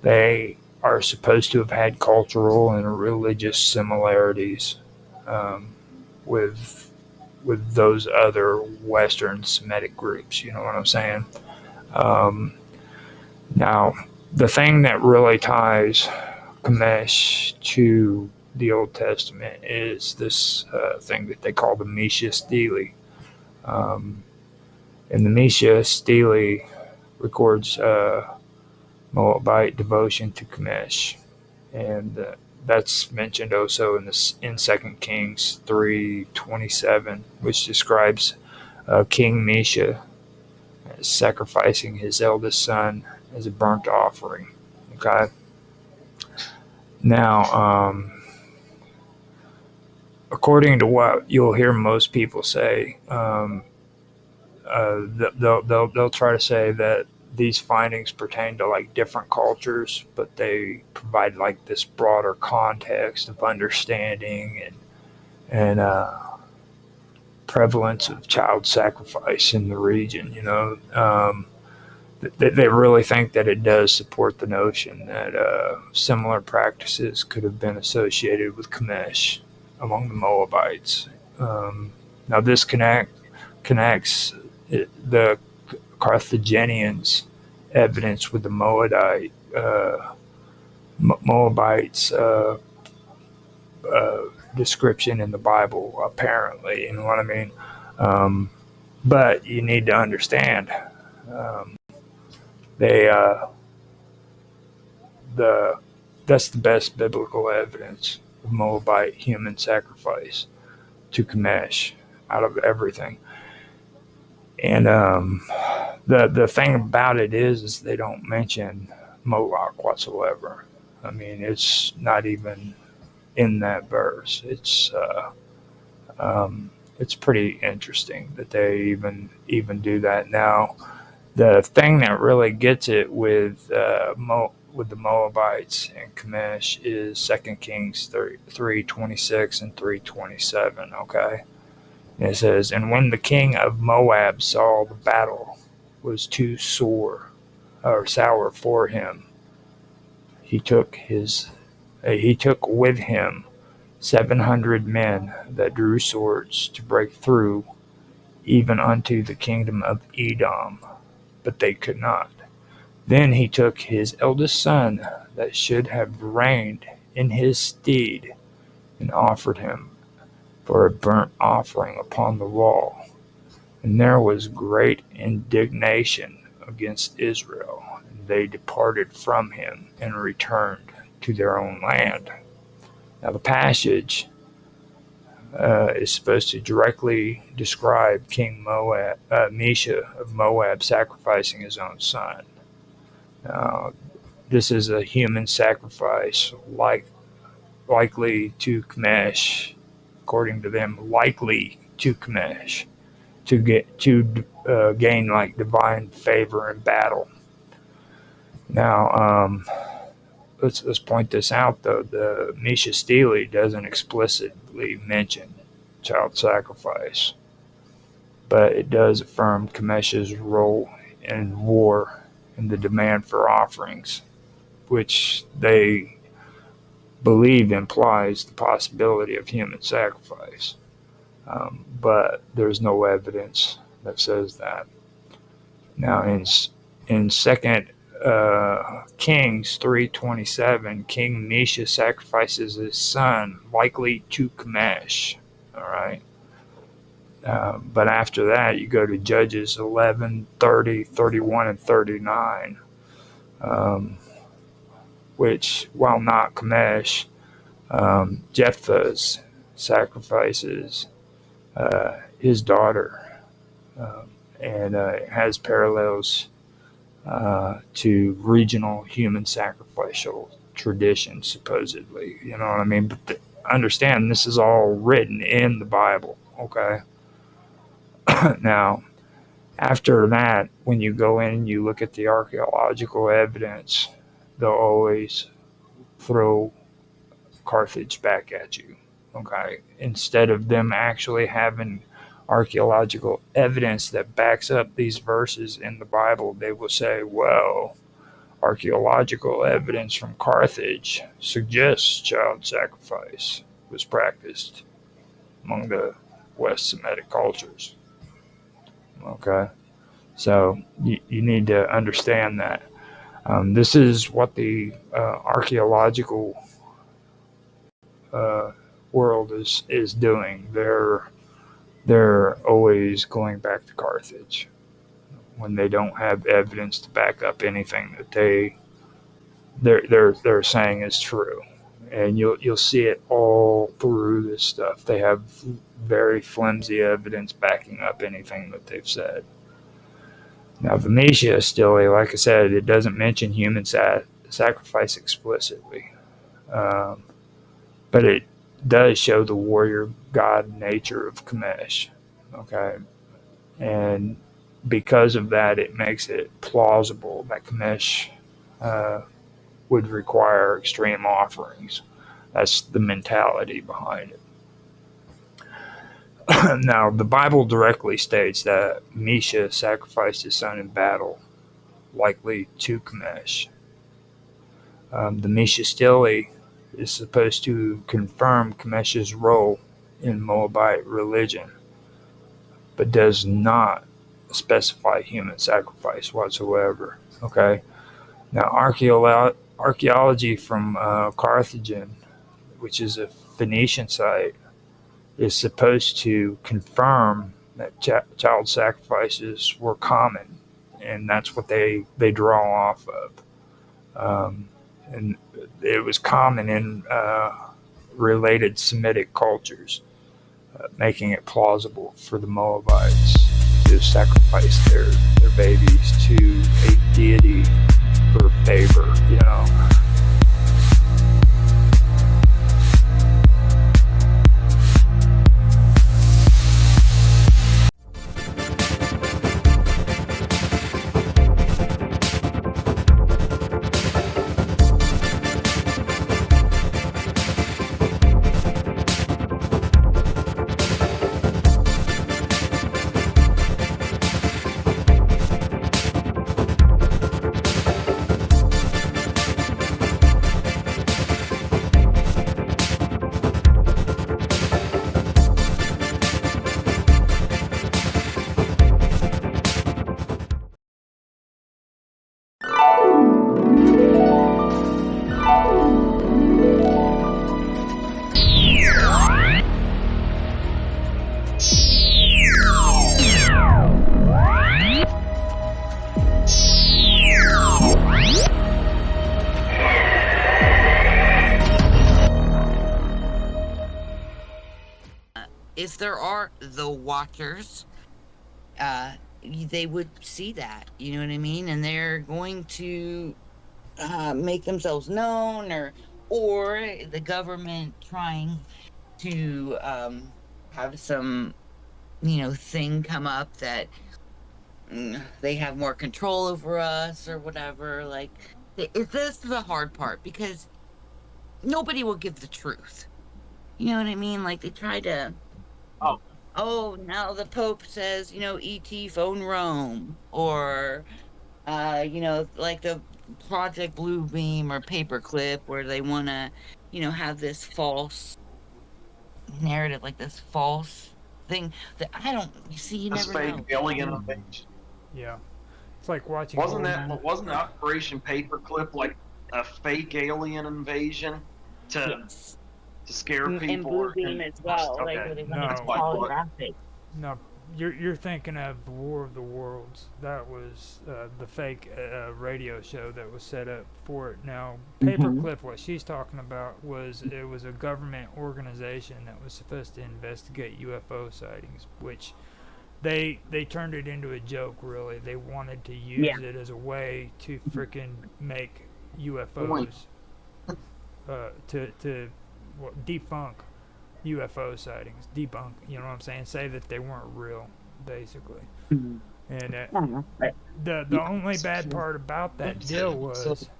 Speaker 1: they are supposed to have had cultural and religious similarities with those other Western Semitic groups. You know what I'm saying? Now, the thing that really ties Chemosh to the Old Testament is this thing that they call the Misha Stele. And the Misha Stele records Moabite devotion to Chemosh, and that's mentioned also in 2 Kings 3:27, which describes King Misha as sacrificing his eldest son as a burnt offering. Okay. Now, according to what you'll hear most people say, they'll try to say that these findings pertain to like different cultures, but they provide like this broader context of understanding and prevalence of child sacrifice in the region. They really think that it does support the notion that similar practices could have been associated with Chemosh among the Moabites. Now this connects the Carthaginians' evidence with the Moabites' description in the Bible, apparently. You know what I mean? But you need to understand, that's the best biblical evidence of Moabite human sacrifice to Chemosh out of everything. And the thing about it is they don't mention Moloch whatsoever. I mean, it's not even in that verse. It's pretty interesting that they even do that. Now, the thing that really gets it with the Moabites and Chemosh is 2 Kings 3:26 and 3:27. Okay. It says, and when the king of Moab saw the battle was too sour for him, he took with him 700 men that drew swords to break through even unto the kingdom of Edom, but they could not. Then he took his eldest son that should have reigned in his stead and offered him for a burnt offering upon the wall. And there was great indignation against Israel. And they departed from him and returned to their own land. Now the passage is supposed to directly describe King Misha of Moab sacrificing his own son. Now, this is a human sacrifice like likely to Kamesh, according to them, likely to Kamesh, to gain like divine favor in battle. Now, let's point this out though. The Misha Steely doesn't explicitly mention child sacrifice, but it does affirm Kamesh's role in war and the demand for offerings, which they believe implies the possibility of human sacrifice. But there's no evidence that says that. Now, in Second Kings 3:27, King Misha sacrifices his son, likely to Kamesh. All right. But after that, you go to Judges 11, 30, 31, and 39, which, while not Kamesh, Jephthah's sacrifices his daughter, and has parallels to regional human sacrificial tradition, supposedly. You know what I mean? But understand, this is all written in the Bible, okay? Now, after that, when you go in and you look at the archaeological evidence, they'll always throw Carthage back at you, okay? Instead of them actually having archaeological evidence that backs up these verses in the Bible, they will say, well, archaeological evidence from Carthage suggests child sacrifice was practiced among the West Semitic cultures. Okay? So you need to understand that. This is what the archaeological world is doing. They're always going back to Carthage when they don't have evidence to back up anything that they're saying is true. And you'll see it all through this stuff. They have very flimsy evidence backing up anything that they've said. Now, Venetia still, like I said, it doesn't mention human sacrifice explicitly, but it does show the warrior god nature of Kamesh. Okay, and because of that, it makes it plausible that Kamesh would require extreme offerings. That's the mentality behind it. Now, the Bible directly states that Misha sacrificed his son in battle, likely to Kamesh. The Misha Stele is supposed to confirm Kamesh's role in Moabite religion, but does not specify human sacrifice whatsoever. Okay. Now, archaeology from Carthage, which is a Phoenician site, is supposed to confirm that child sacrifices were common, and that's what they draw off of. And it was common in related Semitic cultures, making it plausible for the Moabites to sacrifice their babies to a deity for favor, you know.
Speaker 14: If there are the watchers, they would see that, you know what I mean? And they're going to make themselves known, or or the government trying to have some, thing come up that they have more control over us or whatever. Like, this is the hard part because nobody will give the truth. You know what I mean? Like, they try to, oh, now the Pope says, ET phone Rome, or, like the Project Bluebeam or Paperclip, where they want to, have this false narrative, like this false thing that I don't, you see, you
Speaker 15: A
Speaker 14: never
Speaker 15: fake
Speaker 14: know.
Speaker 15: alien invasion.
Speaker 1: Yeah. It's like watching.
Speaker 15: Wasn't Operation Paperclip like a fake alien invasion to
Speaker 14: Yes.
Speaker 15: scare
Speaker 14: And
Speaker 15: people?
Speaker 14: Bluebeam as well, like
Speaker 15: Okay,
Speaker 14: where they want
Speaker 15: that's
Speaker 14: to
Speaker 1: No.
Speaker 15: what I thought.
Speaker 14: holographic.
Speaker 1: No, you're thinking of the War of the Worlds. That was the fake radio show that was set up for it. Now, Paperclip, what she's talking about was it was a government organization that was supposed to investigate UFO sightings, which they turned it into a joke. Really, they wanted to use it as a way to freaking make UFOs to debunk UFO sightings, debunk, you know what I'm saying? Say that they weren't real, basically. And the only bad part about that deal was is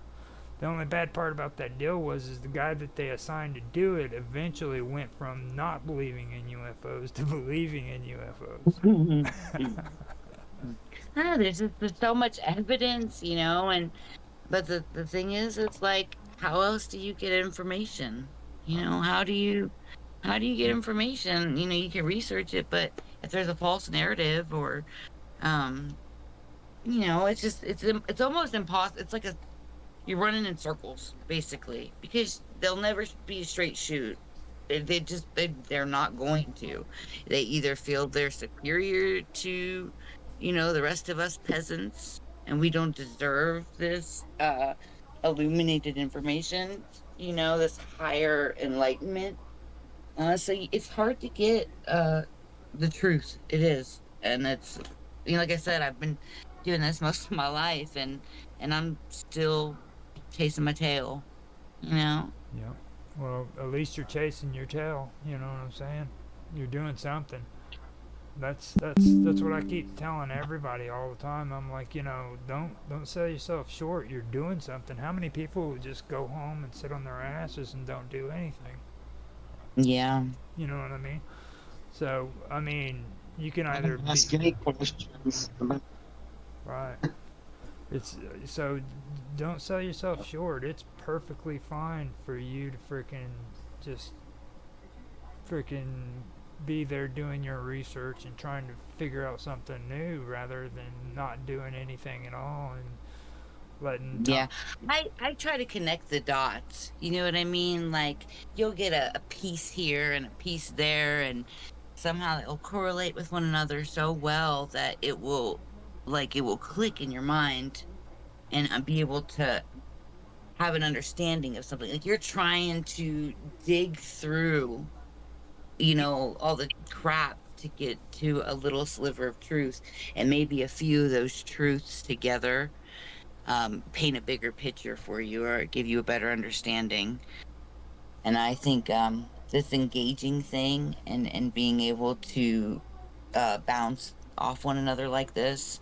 Speaker 1: the guy that they assigned to do it eventually went from not believing in UFOs to believing in UFOs.
Speaker 14: There's just so much evidence, but the thing is, it's like, how else do you get information? How do you get information? You can research it, but if there's a false narrative or, um, it's almost impossible. It's like you're running in circles basically because they'll never be a straight shoot. They're not going to. They either feel they're superior to, the rest of us peasants, and we don't deserve this illuminated information. This higher enlightenment. So it's hard to get the truth. It is, and it's like I said, I've been doing this most of my life, and I'm still chasing my tail.
Speaker 1: Yeah. Well, at least you're chasing your tail. You know what I'm saying? You're doing something. That's what I keep telling everybody all the time. I'm like, don't sell yourself short. You're doing something. How many people would just go home and sit on their asses and don't do anything?
Speaker 14: Yeah.
Speaker 1: You know what I mean? So, I mean, you can either
Speaker 15: ask any questions.
Speaker 1: Right. It's so don't sell yourself short. It's perfectly fine for you to just freaking be there doing your research and trying to figure out something new rather than not doing anything at all and letting
Speaker 14: Yeah, I try to connect the dots. You know what I mean? Like you'll get a piece here and a piece there, and somehow it'll correlate with one another so well that it will click in your mind and be able to have an understanding of something. Like you're trying to dig through, all the crap to get to a little sliver of truth, and maybe a few of those truths together paint a bigger picture for you or give you a better understanding. And I think this engaging thing and being able to bounce off one another like this,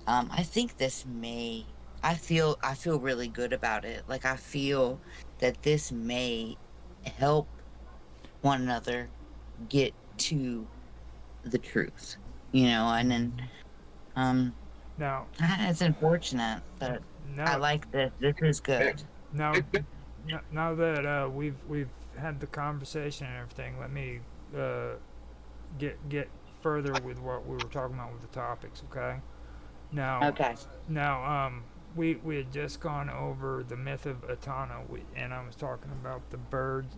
Speaker 14: I think this may. I feel really good about it. Like I feel that this may help one another get to the truth. And then
Speaker 1: now
Speaker 14: it's unfortunate, but I like this. This is good.
Speaker 1: now now that we've had the conversation and everything, let me get further with what we were talking about with the topics, okay?
Speaker 14: Okay.
Speaker 1: Now we had just gone over the myth of Etana, and I was talking about the birds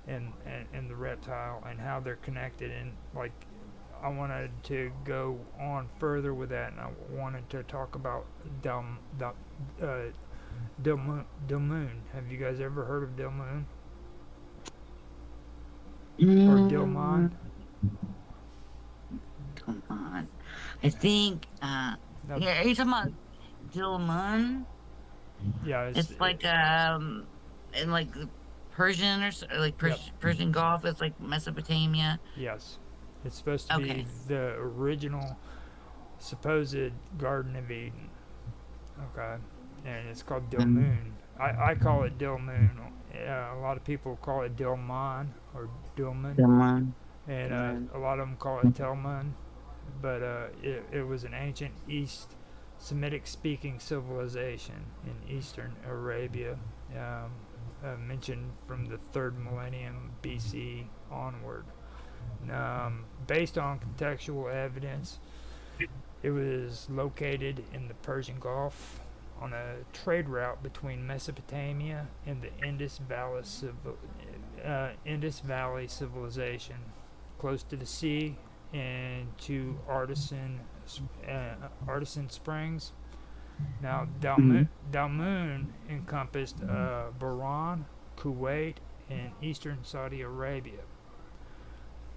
Speaker 1: and the reptile and how they're connected, and like I wanted to go on further with that, and I wanted to talk about Del Moon. Have you guys ever heard of Del Moon? Or Dilmon?
Speaker 14: Come on. I think, yeah, are you talking about Dilmun?
Speaker 1: Yeah.
Speaker 14: It's like, and like Persian or like Persian Gulf is like Mesopotamia.
Speaker 1: Yes, it's supposed to be
Speaker 14: Okay.
Speaker 1: the original supposed Garden of Eden. Okay, and it's called Dilmun. I call it Dilmun. A lot of people call it Dilmun or Dilmun,
Speaker 14: Dilmun.
Speaker 1: and
Speaker 14: Right.
Speaker 1: a lot of them call it Telmun. But it was an ancient East Semitic-speaking civilization in eastern Arabia, mentioned from the 3rd millennium BC onward. Based on contextual evidence, it was located in the Persian Gulf on a trade route between Mesopotamia and the Indus Valley civilization, close to the sea and to Artisan Springs. Now, Dalmun encompassed Bahrain, Kuwait, and eastern Saudi Arabia.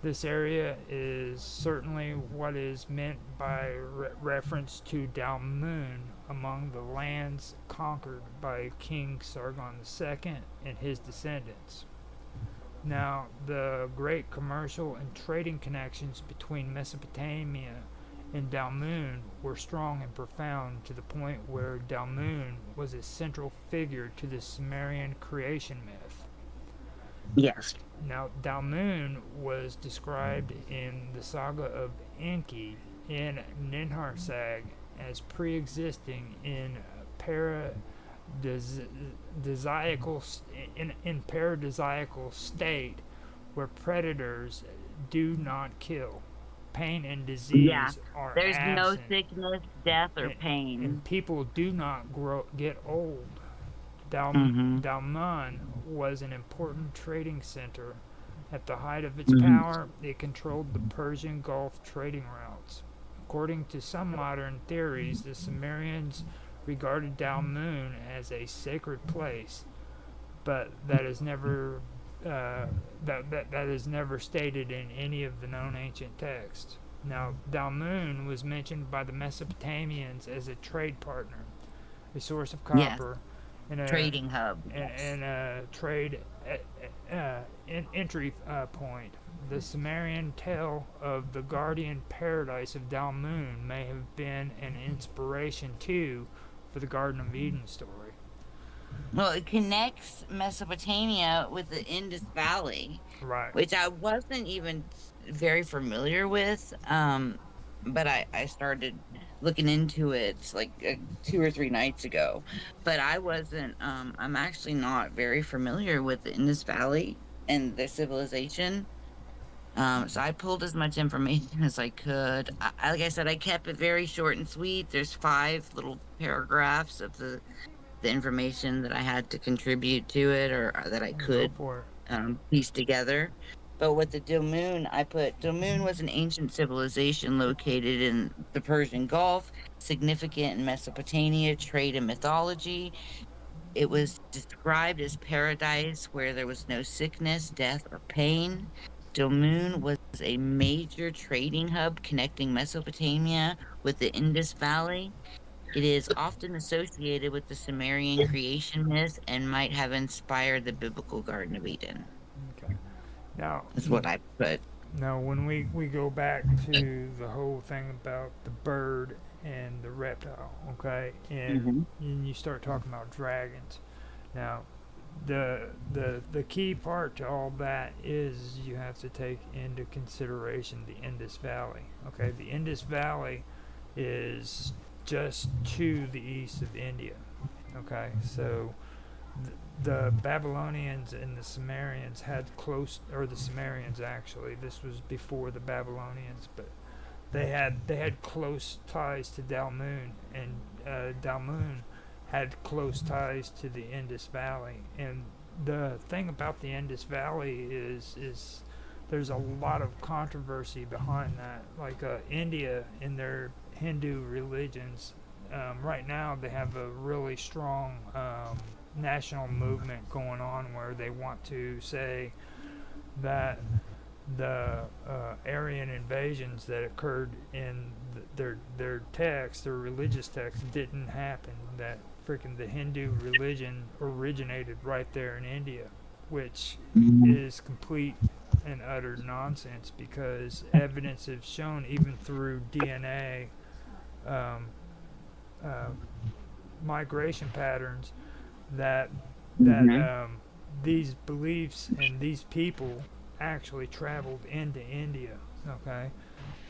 Speaker 1: This area is certainly what is meant by reference to Dalmun among the lands conquered by King Sargon II and his descendants. Now, the great commercial and trading connections between Mesopotamia and Dalmun were strong and profound to the point where Dalmun was a central figure to the Sumerian creation myth.
Speaker 14: Yes.
Speaker 1: Now, Dalmun was described in the saga of Enki in Ninhursag as pre-existing in paradisiacal state where predators do not kill. Pain and disease are
Speaker 14: There's no
Speaker 1: absent,
Speaker 14: sickness, death, or pain.
Speaker 1: and people do not get old.
Speaker 14: Mhm.
Speaker 1: Dalmun was an important trading center. At the height of its power, it controlled the Persian Gulf trading routes. According to some modern theories, the Sumerians regarded Dalmun as a sacred place, but that is never that is never stated in any of the known ancient texts. Now, Dalmun was mentioned by the Mesopotamians as a trade partner, a source of copper, and a
Speaker 14: trading hub,
Speaker 1: and a trade entry point. The Sumerian tale of the guardian paradise of Dalmun may have been an inspiration too for the Garden of Eden story.
Speaker 14: Well, it connects Mesopotamia with the Indus Valley,
Speaker 1: Right.
Speaker 14: which I wasn't even very familiar with. But I started looking into it like 2 or 3 nights ago. But I wasn't. I'm actually not very familiar with the Indus Valley and the civilization. So I pulled as much information as I could. Like I said, I kept it very short and sweet. There's 5 little paragraphs of the information that I had to contribute to it, or that I
Speaker 1: Go
Speaker 14: could
Speaker 1: for
Speaker 14: piece together. But with the Dilmun, I put Dilmun was an ancient civilization located in the Persian Gulf, significant in Mesopotamia, trade, and mythology. It was described as paradise where there was no sickness, death, or pain. Dilmun was a major trading hub connecting Mesopotamia with the Indus Valley. It is often associated with the Sumerian creation myth and might have inspired the biblical Garden of Eden.
Speaker 1: Okay. Now,
Speaker 14: Is what I put.
Speaker 1: Now, when we go back to the whole thing about the bird and the reptile, okay, and you start talking about dragons. Now, the key part to all that is you have to take into consideration the Indus Valley. Okay, the Indus Valley is just to the east of India. Okay, so the Babylonians and the Sumerians had close, or the Sumerians actually, this was before the Babylonians, but they had close ties to Dalmun, and Dalmun had close ties to the Indus Valley. And the thing about the Indus Valley is there's a lot of controversy behind that. Like India, in their Hindu religions, right now they have a really strong national movement going on where they want to say that the Aryan invasions that occurred in their texts, their religious texts, didn't happen. That freaking the Hindu religion originated right there in India. which
Speaker 10: Mhm.
Speaker 1: is complete and utter nonsense because evidence has shown, even through DNA, um, uh, migration patterns, that
Speaker 10: Mhm.
Speaker 1: these beliefs and these people actually traveled into India. Okay,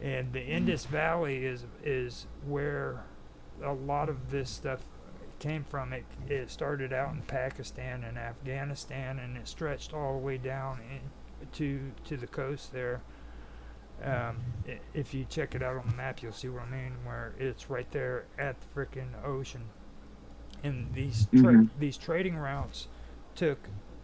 Speaker 1: and the Indus Valley is where a lot of this stuff came from. It started out in Pakistan and Afghanistan, and it stretched all the way down to the coast there. If you check it out on the map, you'll see what I mean, where it's right there at the freaking ocean. And
Speaker 10: Mhm.
Speaker 1: these trading routes took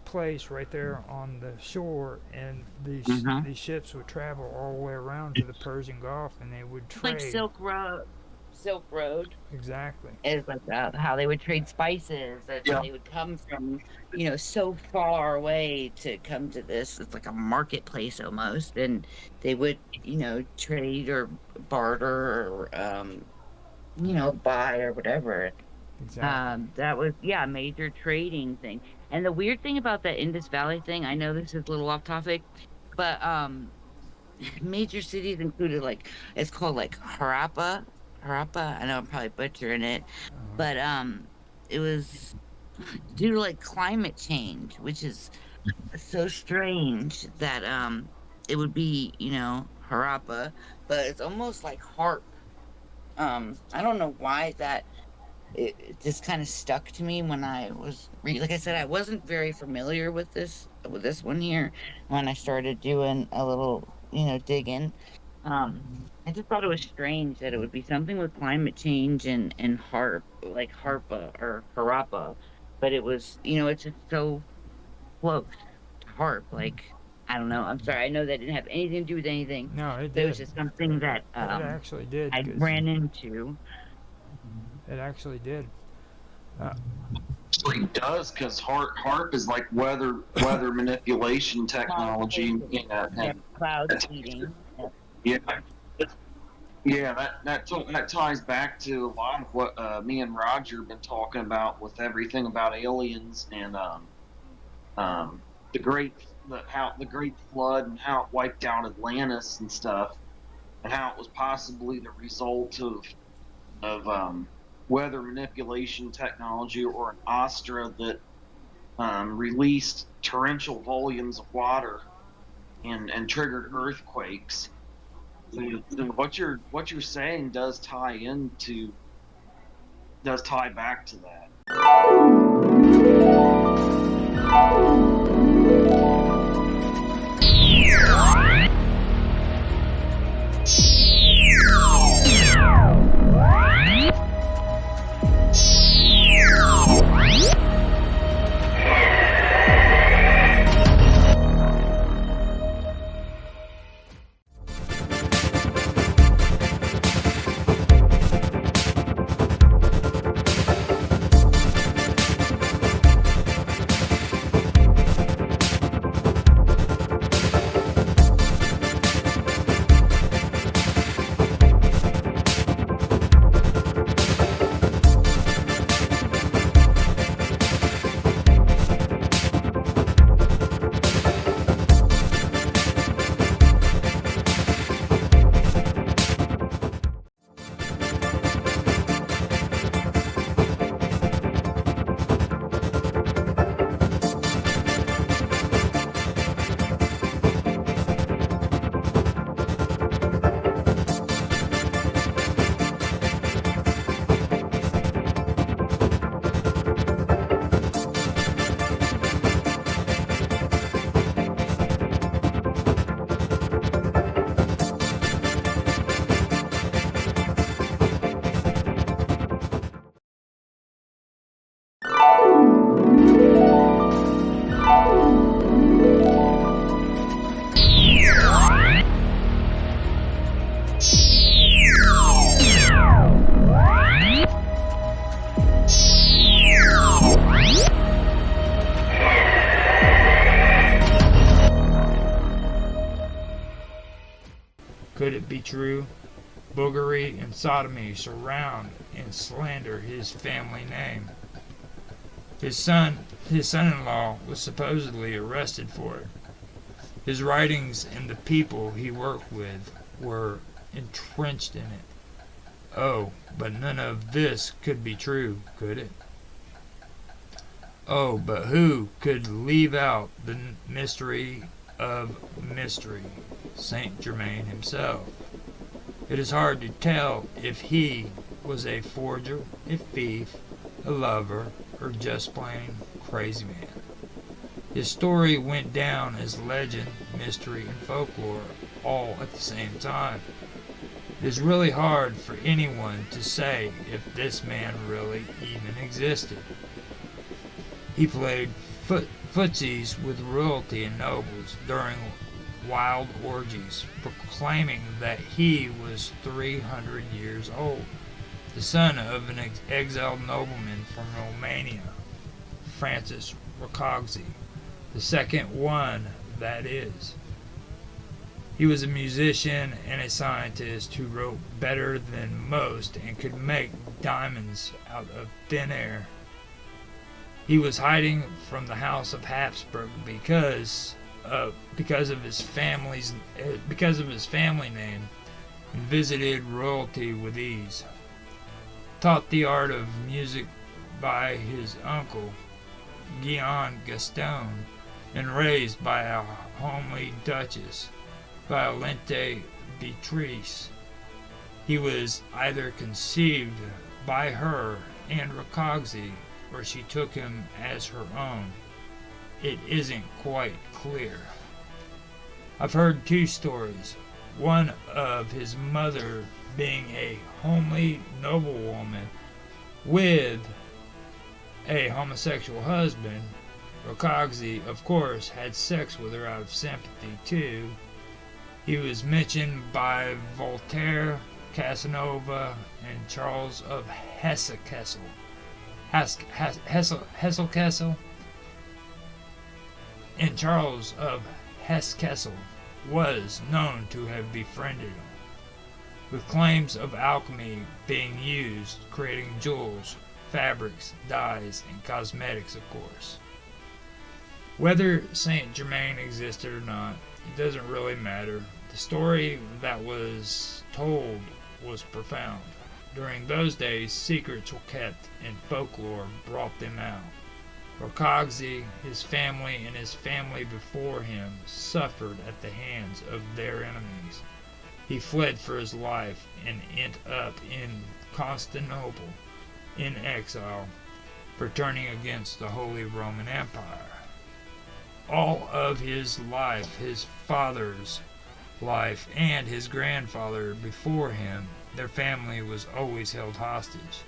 Speaker 1: place right there on the shore, and
Speaker 10: Mhm.
Speaker 1: these ships would travel all the way around to the Persian Gulf, and they would
Speaker 14: Like
Speaker 1: trade.
Speaker 14: Silk Road. Silk Road
Speaker 1: Exactly.
Speaker 14: is like how they would trade spices, that
Speaker 10: Yeah.
Speaker 14: they would come from, so far away to come to this. It's like a marketplace almost, and they would, trade or barter or, buy or whatever.
Speaker 1: Exactly.
Speaker 14: That was, yeah, a major trading thing. And the weird thing about that Indus Valley thing, I know this is a little off topic, but major cities included, like, it's called like Harappa. I know I'm probably butchering it, but it was due to like climate change, which is so strange that it would be, Harappa, but it's almost like harp. I don't know why that it just kind of stuck to me when I was like I said, I wasn't very familiar with this one here when I started doing a little, digging. I just thought it was strange that it would be something with climate change and harp, like harpa or harappa, but it was, it's just so close to harp. Like, I don't know. I'm sorry. I know that didn't have anything to do with anything,
Speaker 1: No, it
Speaker 14: but it was
Speaker 1: did.
Speaker 14: just something that
Speaker 1: It actually did,
Speaker 14: I
Speaker 1: because
Speaker 14: ran into.
Speaker 1: it actually did. Uh,
Speaker 15: Actually does, because harp is like weather manipulation technology. Yeah,
Speaker 14: Yep,
Speaker 15: and
Speaker 14: cloud seeding. Yep.
Speaker 15: yeah, yeah, that ties back to a lot of what me and Roger have been talking about with everything about aliens and the great flood and how it wiped out Atlantis and stuff, and how it was possibly the result of weather manipulation technology or an Astra that released torrential volumes of water and triggered earthquakes. So what you're saying does tie back to that.
Speaker 1: Could it be true? Boogery and sodomy surround and slander his family name. His son-in-law was supposedly arrested for it. His writings and the people he worked with were entrenched in it. Oh, but none of this could be true, could it? Oh, but who could leave out the mystery of mystery? Saint Germain himself. It is hard to tell if he was a forger, a thief, a lover, or just plain crazy man. His story went down as legend, mystery, and folklore all at the same time. It is really hard for anyone to say if this man really even existed. He played footsies with royalty and nobles during wild orgies, proclaiming that he was 300 years old, the son of an exiled nobleman from Romania, Francis Rocogzi, the second one, that is. He was a musician and a scientist who wrote better than most and could make diamonds out of thin air. He was hiding from the House of Habsburg because of his family name, and visited royalty with ease. Taught the art of music by his uncle, Guillaume Gaston, and raised by a homely duchess, Violente Beatrice. He was either conceived by her and Rocogzi, or she took him as her own. It isn't quite clear. I've heard two stories. One of his mother being a homely noblewoman with a homosexual husband. Rocogzi, of course, had sex with her out of sympathy, too. He was mentioned by Voltaire, Casanova, and Charles of Hesse-Kassel. Hesse-Kassel? And Charles of Hesse-Kassel was known to have befriended him, with claims of alchemy being used, creating jewels, fabrics, dyes, and cosmetics, of course. Whether Saint Germain existed or not, it doesn't really matter. The story that was told was profound. During those days, secrets were kept and folklore brought them out. Rocogzi, his family, and his family before him suffered at the hands of their enemies. He fled for his life and ended up in Constantinople in exile for turning against the Holy Roman Empire. All of his life, his father's life, and his grandfather before him, their family was always held hostage.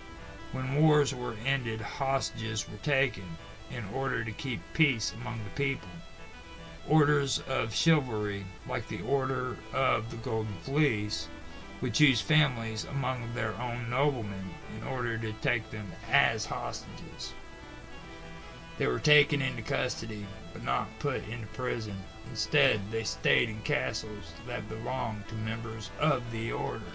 Speaker 1: When wars were ended, hostages were taken in order to keep peace among the people. Orders of chivalry, like the Order of the Golden Fleece, would choose families among their own noblemen in order to take them as hostages. They were taken into custody, but not put into prison. Instead, they stayed in castles that belonged to members of the order.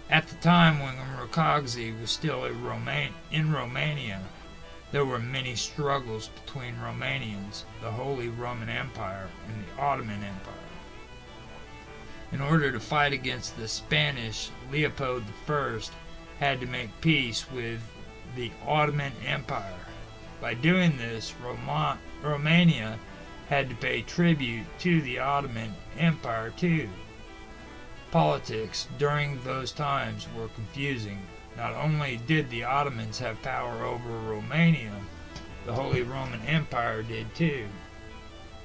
Speaker 1: At the time when Rocogzi was still in Romania, there were many struggles between Romanians, the Holy Roman Empire, and the Ottoman Empire. In order to fight against the Spanish, Leopold I had to make peace with the Ottoman Empire. By doing this, Romania had to pay tribute to the Ottoman Empire too. Politics during those times were confusing. Not only did the Ottomans have power over Romania, the Holy Roman Empire did too.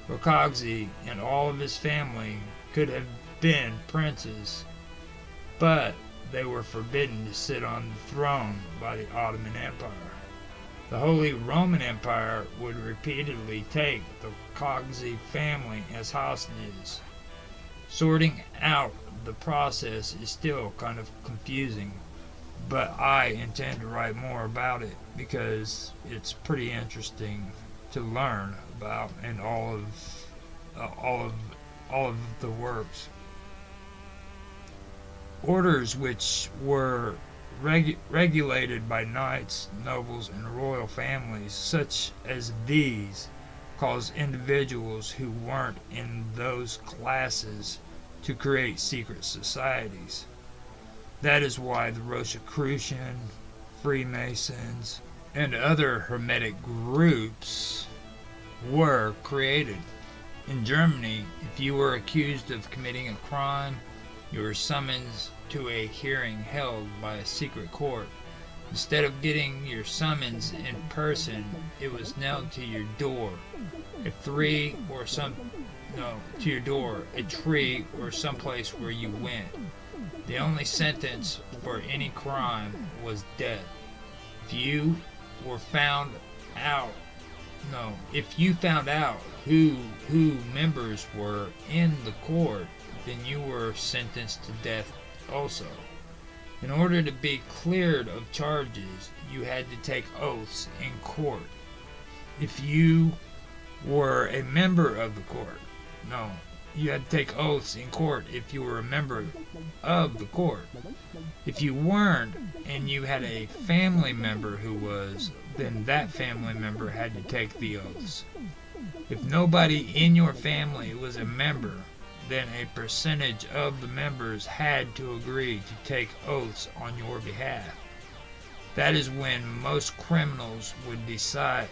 Speaker 1: Rocogzi and all of his family could have been princes, but they were forbidden to sit on the throne by the Ottoman Empire. The Holy Roman Empire would repeatedly take the Rocogzi family as hostages. Sorting out the process is still kind of confusing, but I intend to write more about it because it's pretty interesting to learn about and all of the works. Orders which were regulated by knights, nobles, and royal families such as these caused individuals who weren't in those classes to create secret societies. That is why the Rosicrucian, Freemasons, and other Hermetic groups were created. In Germany, if you were accused of committing a crime, you were summoned to a hearing held by a secret court. Instead of getting your summons in person, it was nailed to your door. A tree or someplace where you went. The only sentence for any crime was death. If you found out who members were in the court, then you were sentenced to death also. In order to be cleared of charges, you had to take oaths in court. If you were a member of the court, you had to take oaths in court if you were a member of the court. If you weren't, and you had a family member who was, then that family member had to take the oaths. If nobody in your family was a member, then a percentage of the members had to agree to take oaths on your behalf. That is when most criminals would decide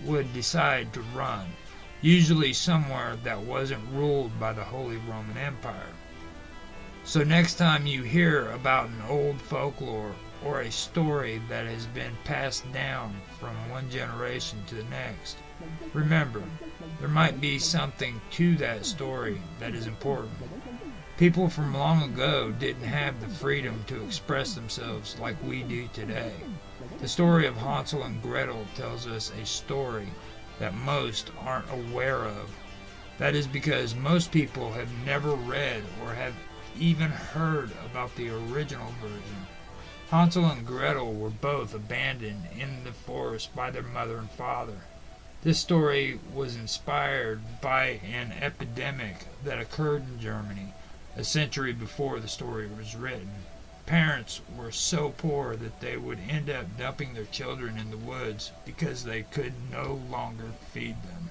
Speaker 1: to run, usually somewhere that wasn't ruled by the Holy Roman Empire. So next time you hear about an old folklore or a story that has been passed down from one generation to the next, remember, there might be something to that story that is important. People from long ago didn't have the freedom to express themselves like we do today. The story of Hansel and Gretel tells us a story that most aren't aware of. That is because most people have never read or have even heard about the original version. Hansel and Gretel were both abandoned in the forest by their mother and father. This story was inspired by an epidemic that occurred in Germany a century before the story was written. Parents were so poor that they would end up dumping their children in the woods because they could no longer feed them.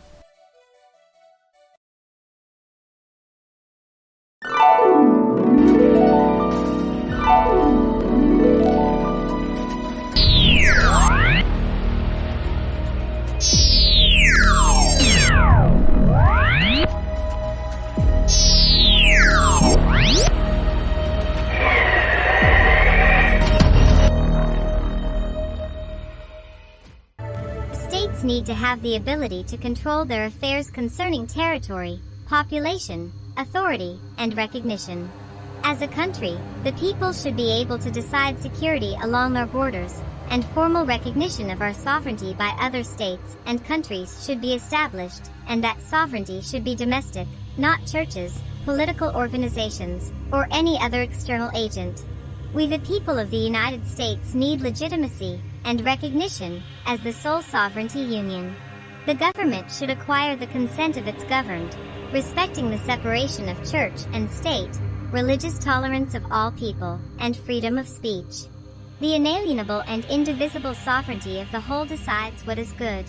Speaker 9: States need to have the ability to control their affairs concerning territory, population, authority, and recognition. As a country, the people should be able to decide security along our borders, and formal recognition of our sovereignty by other states and countries should be established, and that sovereignty should be domestic, not churches, political organizations, or any other external agent. We the people of the United States need legitimacy and recognition as the sole sovereignty union. The government should acquire the consent of its governed, respecting the separation of church and state, religious tolerance of all people, and freedom of speech. The inalienable and indivisible sovereignty of the whole decides what is good.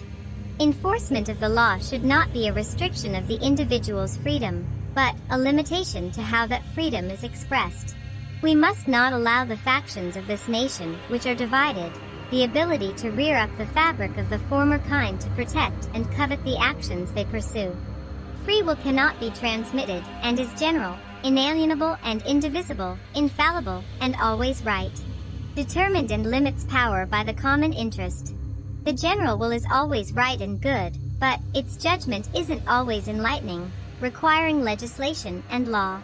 Speaker 9: Enforcement of the law should not be a restriction of the individual's freedom, but a limitation to how that freedom is expressed. We must not allow the factions of this nation, which are divided, the ability to rear up the fabric of the former kind to protect and covet the actions they pursue. Free will cannot be transmitted, and is general, inalienable and indivisible, infallible, and always right. Determined and limits power by the common interest. The general will is always right and good, but its judgment isn't always enlightening, requiring legislation and law.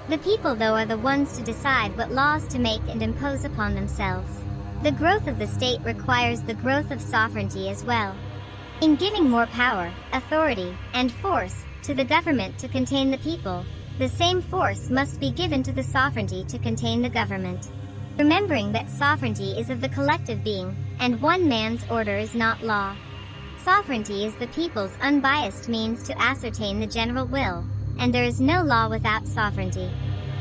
Speaker 9: The people, though, are the ones to decide what laws to make and impose upon themselves. The growth of the state requires the growth of sovereignty as well. In giving more power, authority, and force to the government to contain the people, the same force must be given to the sovereignty to contain the government. Remembering that sovereignty is of the collective being, and one man's order is not law. Sovereignty is the people's unbiased means to ascertain the general will, and there is no law without sovereignty.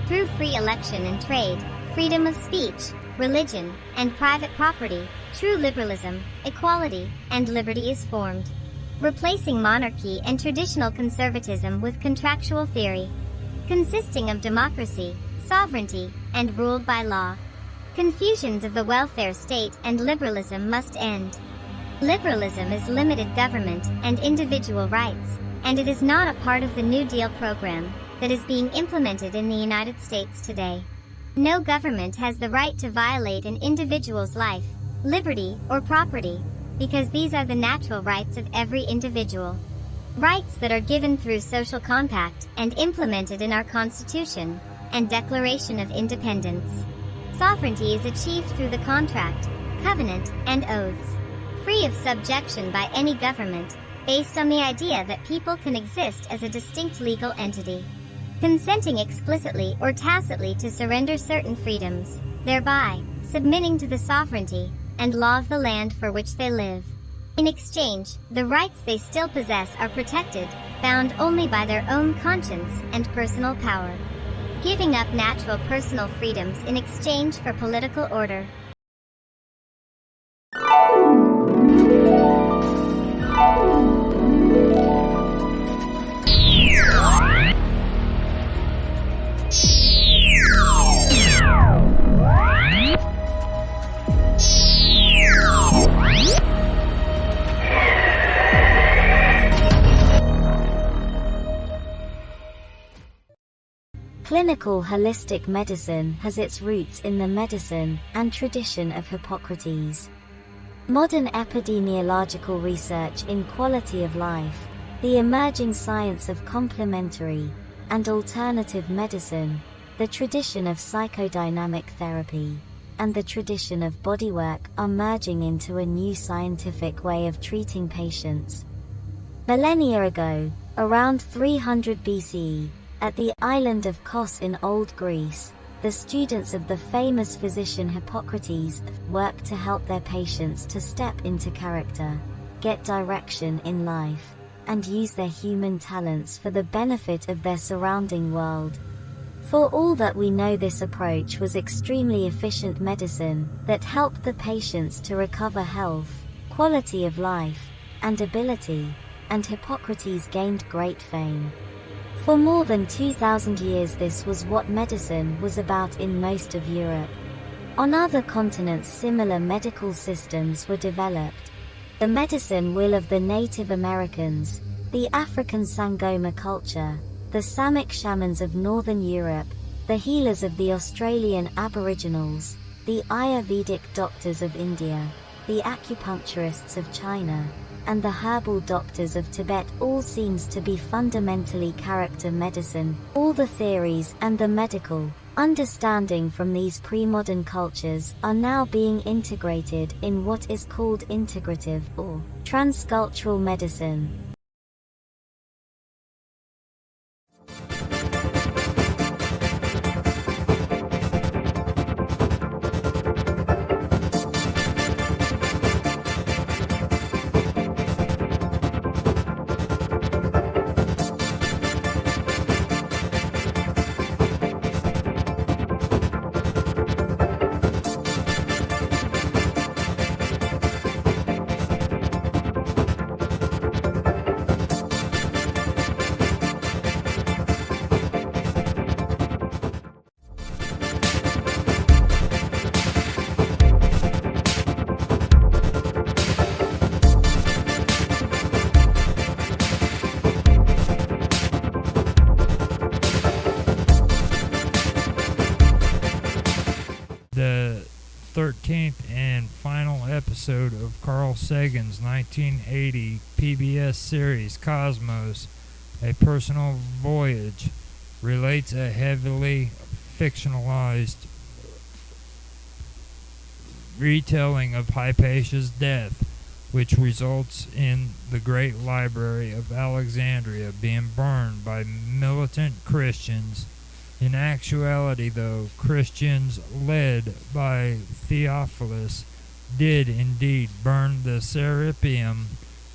Speaker 9: Through free election and trade, freedom of speech, religion, and private property, true liberalism, equality, and liberty is formed, replacing monarchy and traditional conservatism with contractual theory, consisting of democracy, sovereignty, and ruled by law. Confusions of the welfare state and liberalism must end. Liberalism is limited government and individual rights, and it is not a part of the New Deal program that is being implemented in the United States today. No government has the right to violate an individual's life, liberty, or property, because these are the natural rights of every individual. Rights that are given through social compact and implemented in our Constitution and Declaration of Independence. Sovereignty is achieved through the contract, covenant, and oaths, free of subjection by any government, based on the idea that people can exist as a distinct legal entity, consenting explicitly or tacitly to surrender certain freedoms, thereby submitting to the sovereignty and law of the land for which they live. In exchange, the rights they still possess are protected, bound only by their own conscience and personal power, giving up natural personal freedoms in exchange for political order. Clinical holistic medicine has its roots in the medicine and tradition of Hippocrates. Modern epidemiological research in quality of life, the emerging science of complementary and alternative medicine, the tradition of psychodynamic therapy, and the tradition of bodywork are merging into a new scientific way of treating patients. Millennia ago, around 300 BCE, at the island of Kos in Old Greece, the students of the famous physician Hippocrates worked to help their patients to step into character, get direction in life, and use their human talents for the benefit of their surrounding world. For all that we know, this approach was extremely efficient medicine that helped the patients to recover health, quality of life, and ability, and Hippocrates gained great fame. For more than 2,000 years this was what medicine was about in most of Europe. On other continents similar medical systems were developed. The medicine wheel of the Native Americans, the African Sangoma culture, the Samic shamans of Northern Europe, the healers of the Australian Aboriginals, the Ayurvedic doctors of India, the acupuncturists of China, and the herbal doctors of Tibet all seems to be fundamentally character medicine. All the theories and the medical understanding from these pre-modern cultures are now being integrated in what is called integrative or transcultural medicine.
Speaker 1: The 13th and final episode of Carl Sagan's 1980 PBS series Cosmos, A Personal Voyage, relates a heavily fictionalized retelling of Hypatia's death, which results in the great library of Alexandria being burned by militant Christians. In actuality, though, Christians led by Theophilus did indeed burn the Serapeum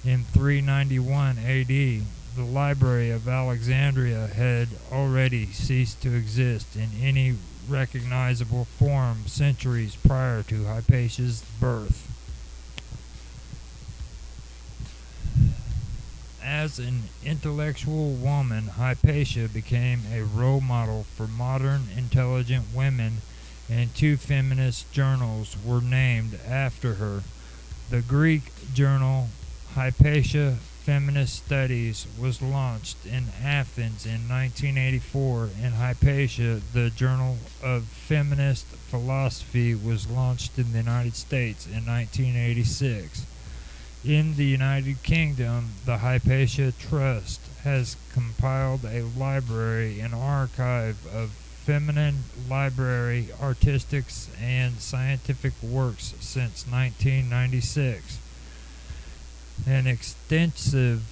Speaker 1: in 391 AD. the Library of Alexandria had already ceased to exist in any recognizable form centuries prior to Hypatia's birth. As an intellectual woman, Hypatia became a role model for modern intelligent women, and 2 feminist journals were named after her. The Greek journal Hypatia Feminist Studies was launched in Athens in 1984, and Hypatia, the Journal of Feminist Philosophy, was launched in the United States in 1986. In the United Kingdom, the Hypatia Trust has compiled a library and archive of feminine library, artistics, and scientific works since 1996. An extension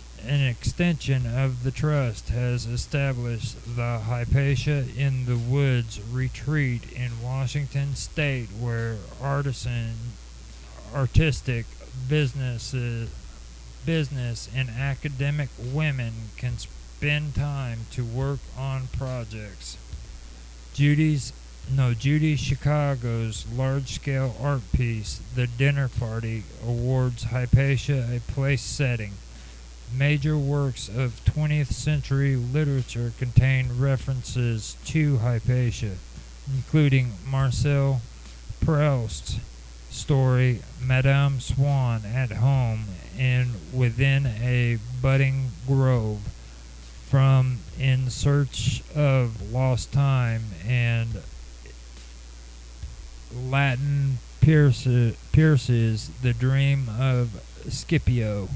Speaker 1: of the trust has established the Hypatia in the Woods retreat in Washington State, where artistic, business, and academic women can spend time to work on projects. Judy Chicago's large-scale art piece, The Dinner Party, awards Hypatia a place setting. Major works of 20th century literature contain references to Hypatia, including Marcel Proust's story Madame Swann at Home and Within a Budding Grove, from In Search of Lost Time, and Latin Pierce's The Dream of Scipio.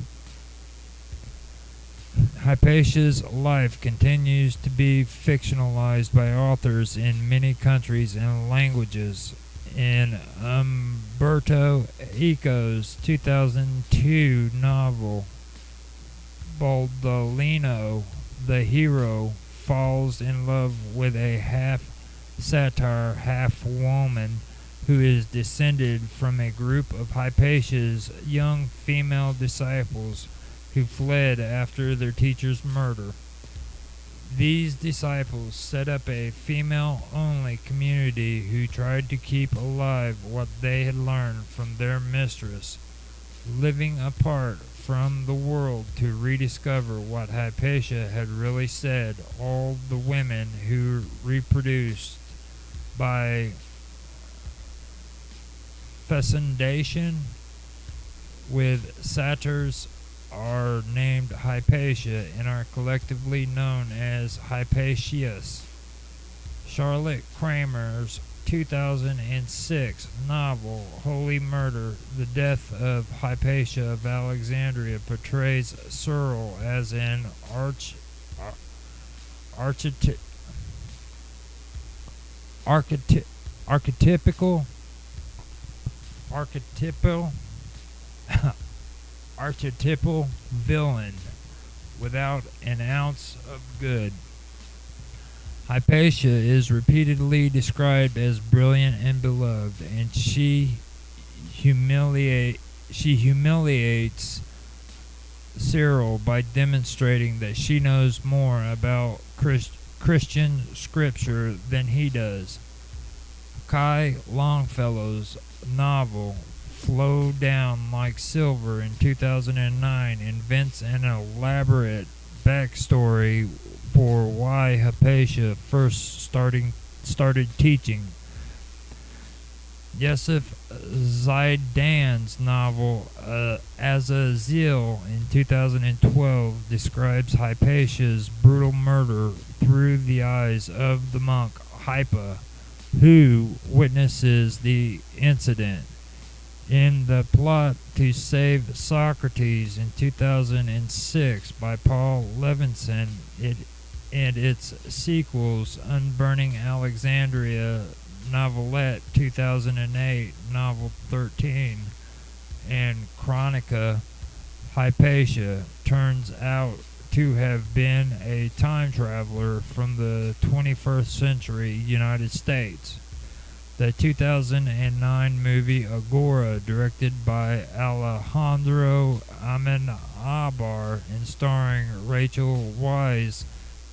Speaker 1: Hypatia's life continues to be fictionalized by authors in many countries and languages. In Umberto Eco's 2002 novel, Baldolino, the hero falls in love with a half-satyr, half-woman who is descended from a group of Hypatia's young female disciples who fled after their teacher's murder. These disciples set up a female-only community who tried to keep alive what they had learned from their mistress, living apart from the world to rediscover what Hypatia had really said. All the women who reproduced by fecundation with satyrs are named Hypatia and are collectively known as Hypatias. Charlotte Kramer's 2006 novel Holy Murder, The Death of Hypatia of Alexandria, portrays Cyril as an archetypal villain without an ounce of good. Hypatia is repeatedly described as brilliant and beloved, and she humiliates Cyril by demonstrating that she knows more about Christian scripture than he does. Kai Longfellow's novel Flow Down Like Silver in 2009 invents an elaborate backstory for why Hypatia first started teaching. Yusuf Zaidan's novel Azazel in 2012 describes Hypatia's brutal murder through the eyes of the monk Hypa, who witnesses the incident. In The Plot to Save Socrates in 2006 by Paul Levinson, and its sequels, Unburning Alexandria, Novelette 2008, Novel 13, and Chronica, Hypatia turns out to have been a time traveler from the 21st century United States. The 2009 movie Agora, directed by Alejandro Amenabar and starring Rachel Weisz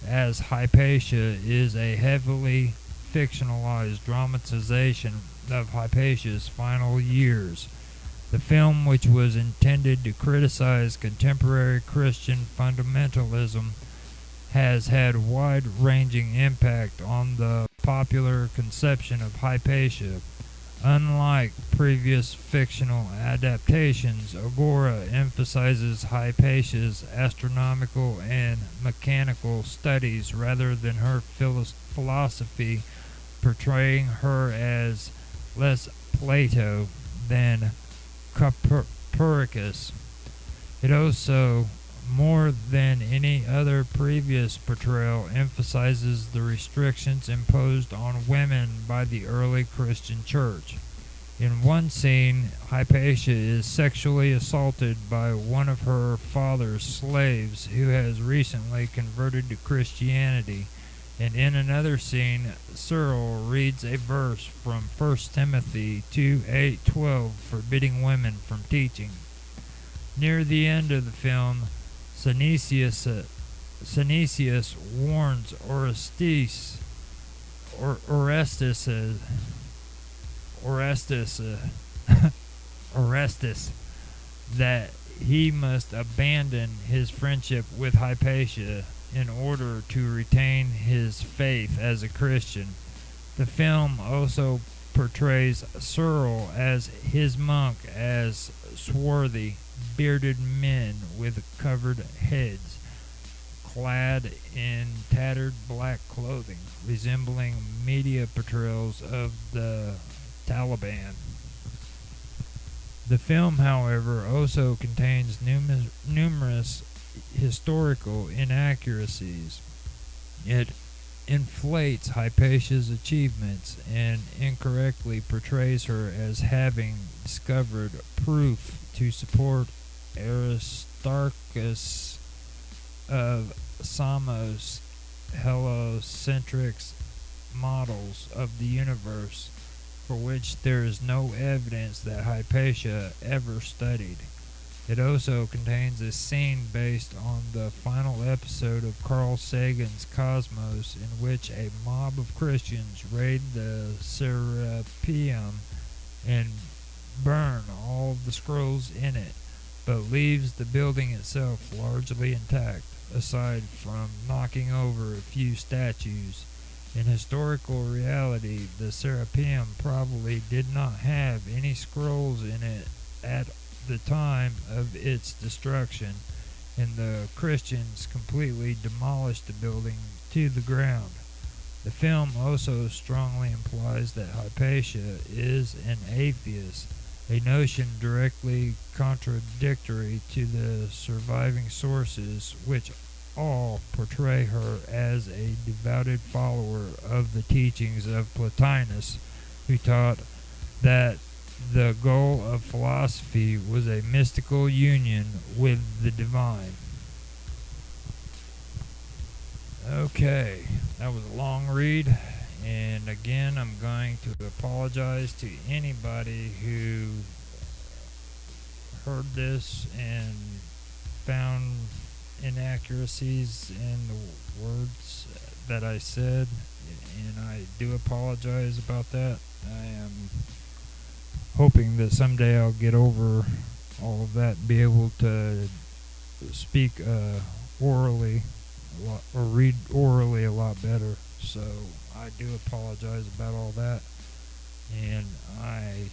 Speaker 1: as Hypatia, is a heavily fictionalized dramatization of Hypatia's final years. The film, which was intended to criticize contemporary Christian fundamentalism, has had wide-ranging impact on the popular conception of Hypatia. Unlike previous fictional adaptations, Agora emphasizes Hypatia's astronomical and mechanical studies rather than her philosophy, portraying her as less Plato than Copernicus. It also, more than any other previous portrayal, emphasizes the restrictions imposed on women by the early Christian church. In one scene, Hypatia is sexually assaulted by one of her father's slaves who has recently converted to Christianity, and in another scene, Cyril reads a verse from 1 Timothy 2:8-12 forbidding women from teaching. Near the end of the film, Synesius warns Orestes that he must abandon his friendship with Hypatia in order to retain his faith as a Christian. The film also portrays Cyril as his monk as swarthy, bearded men with covered heads, clad in tattered black clothing, resembling media portrayals of the Taliban. The film, however, also contains numerous historical inaccuracies. It inflates Hypatia's achievements and incorrectly portrays her as having discovered proof to support Aristarchus of Samos' heliocentric models of the universe, for which there is no evidence that Hypatia ever studied. It also contains a scene based on the final episode of Carl Sagan's Cosmos, in which a mob of Christians raid the Serapeum and burn all of the scrolls in it, but leaves the building itself largely intact, aside from knocking over a few statues. In historical reality, the Serapeum probably did not have any scrolls in it at the time of its destruction, and the Christians completely demolished the building to the ground. The film also strongly implies that Hypatia is an atheist, a notion directly contradictory to the surviving sources, which all portray her as a devoted follower of the teachings of Plotinus, who taught that the goal of philosophy was a mystical union with the divine. Okay, that was a long read, and again, I'm going to apologize to anybody who heard this and found inaccuracies in the words that I said, and I do apologize about that. I am hoping that someday I'll get over all of that and be able to speak orally a lot, or read orally a lot better. So I do apologize about all that, and I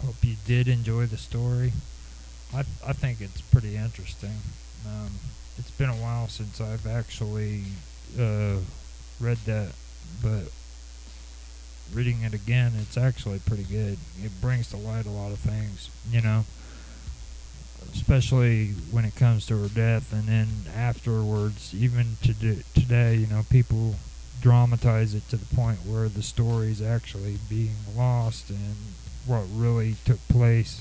Speaker 1: hope you did enjoy the story. I think it's pretty interesting. It's been a while since I've actually read that, but reading it again, it's actually pretty good. It brings to light a lot of things, especially when it comes to her death, and then afterwards, even today, people dramatize it to the point where the story is actually being lost, and what really took place,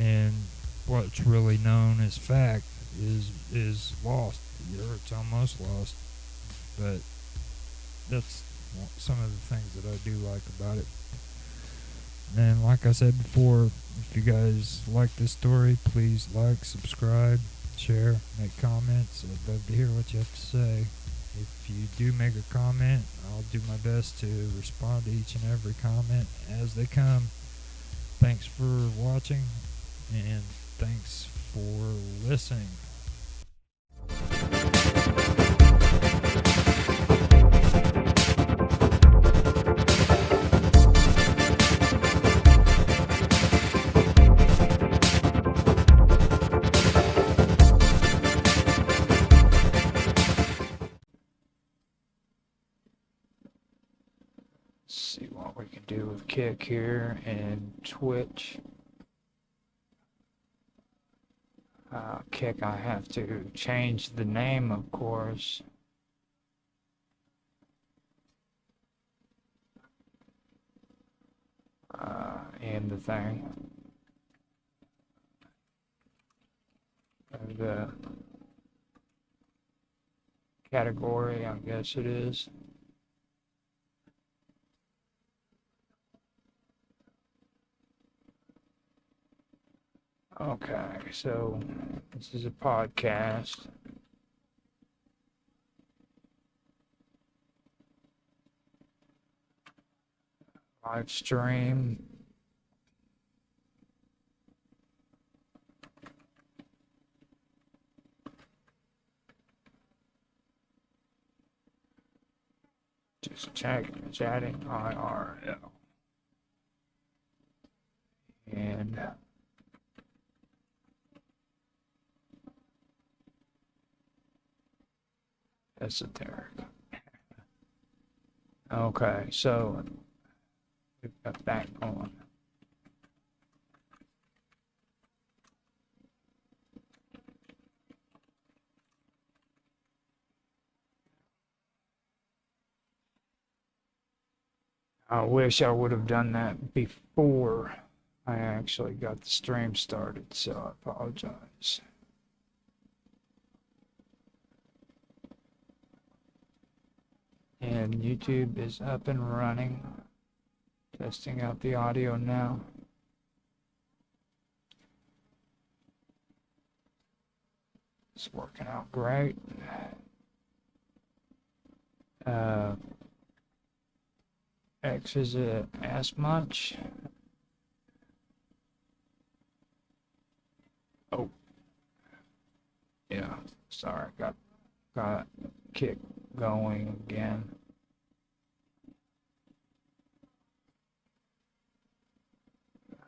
Speaker 1: and what's really known as fact is lost, or it's almost lost. But that's some of the things that I do like about it. And like I said before, if you guys like this story, please like, subscribe, share, make comments. I'd love to hear what you have to say. If you do make a comment, I'll do my best to respond to each and every comment as they come. Thanks for watching, and thanks for listening. See what we can do with Kick here and Twitch. Kick, I have to change the name, of course. And the thing. The category, I guess it is. Okay, so this is a podcast. Live stream. Just chatting IRL. And esoteric. Okay, so we've got that going. I wish I would have done that before I actually got the stream started, so I apologize. And YouTube is up and running. Testing out the audio now. It's working out great. X is as much. Oh, yeah. Sorry, got Kick going again.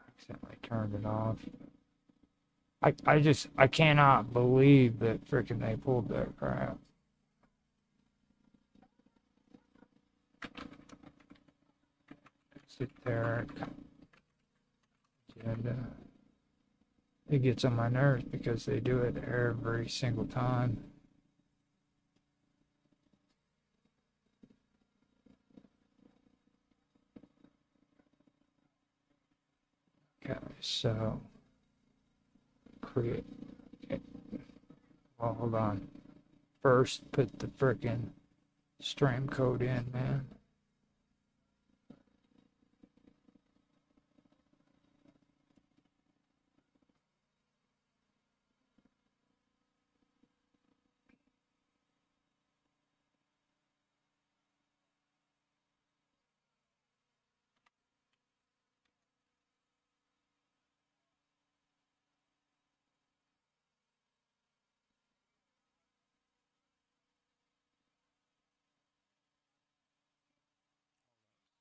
Speaker 1: Accidentally turned it off. I cannot believe that freaking they pulled that crap. Esoteric agenda. It gets on my nerves because they do it every single time. Okay, so create. Okay. Well, hold on. First, put the frickin' stream code in, man.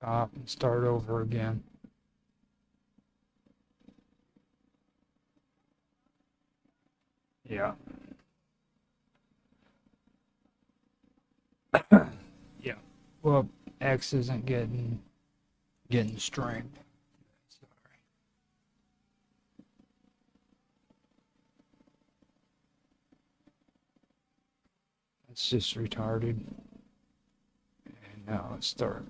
Speaker 1: Stop and start over again. Yeah. Yeah. Well, X isn't getting streamed. Sorry. It's just retarded. And now let's start.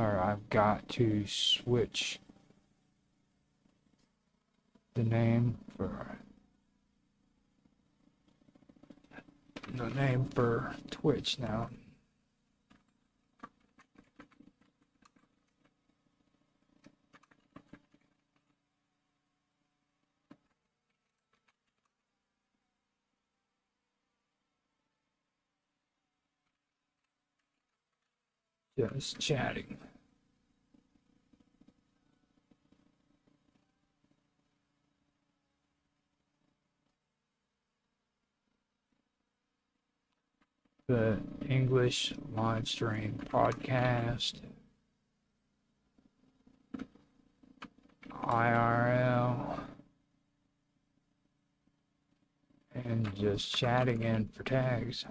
Speaker 1: Or I've got to switch the name for Twitch now. Just chatting. The English live stream podcast, IRL, and just chatting in for tags.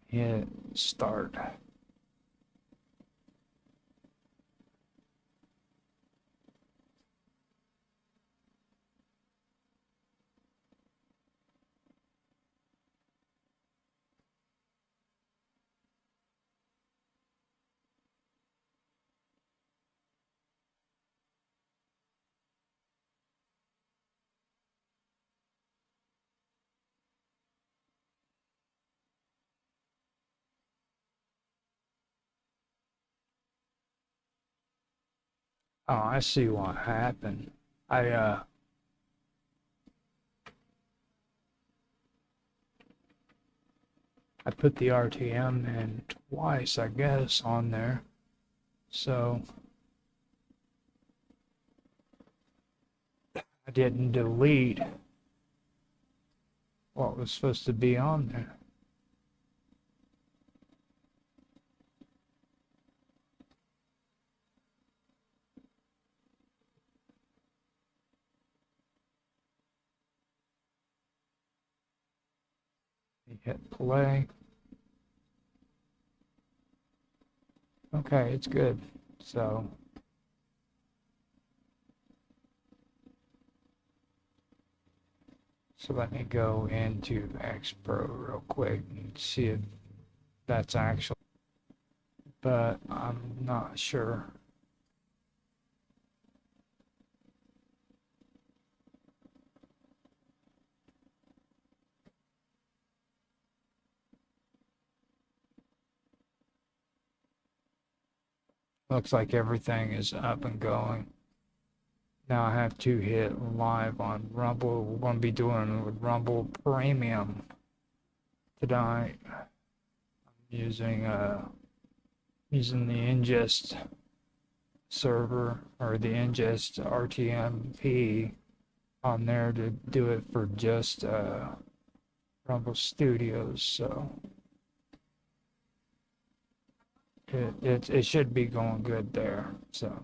Speaker 1: Hit start. Oh, I see what happened. I put the RTM in twice, I guess, on there. So I didn't delete what was supposed to be on there. You hit play. Okay, it's good. So let me go into X Pro real quick and see if that's actually, but I'm not sure. Looks like everything is up and going. Now I have to hit live on Rumble. We're going to be doing with Rumble Premium tonight. I'm using the ingest server, or the ingest RTMP on there to do it for just Rumble Studios. So it should be going good there. So.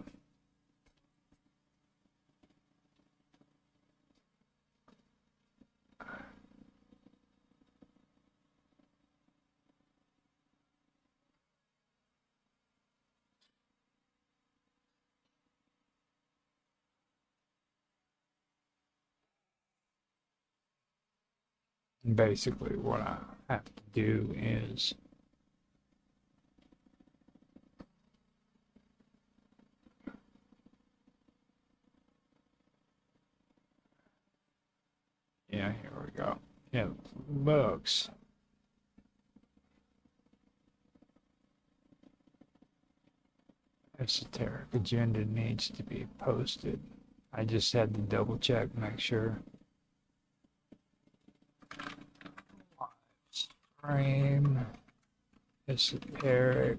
Speaker 1: Basically, what I have to do is yeah, here we go. It looks esoteric agenda needs to be posted. I just had to double check, make sure. Frame esoteric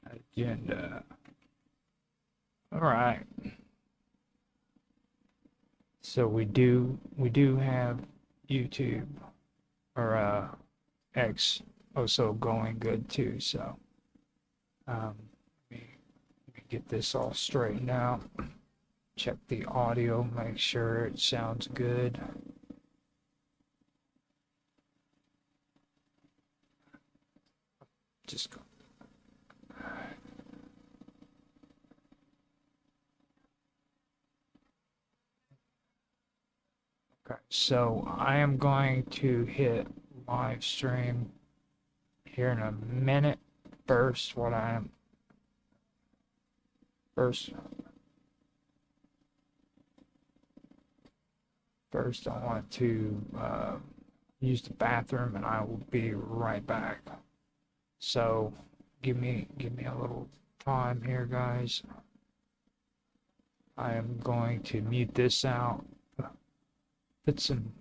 Speaker 1: agenda. All right. So we do have YouTube or X also going good too. So let me get this all straightened out. Check the audio, make sure it sounds good. Just go. Okay, so I am going to hit live stream here in a minute. First, I want to use the bathroom, and I will be right back. So give me a little time here, guys. I am going to mute this out. put some.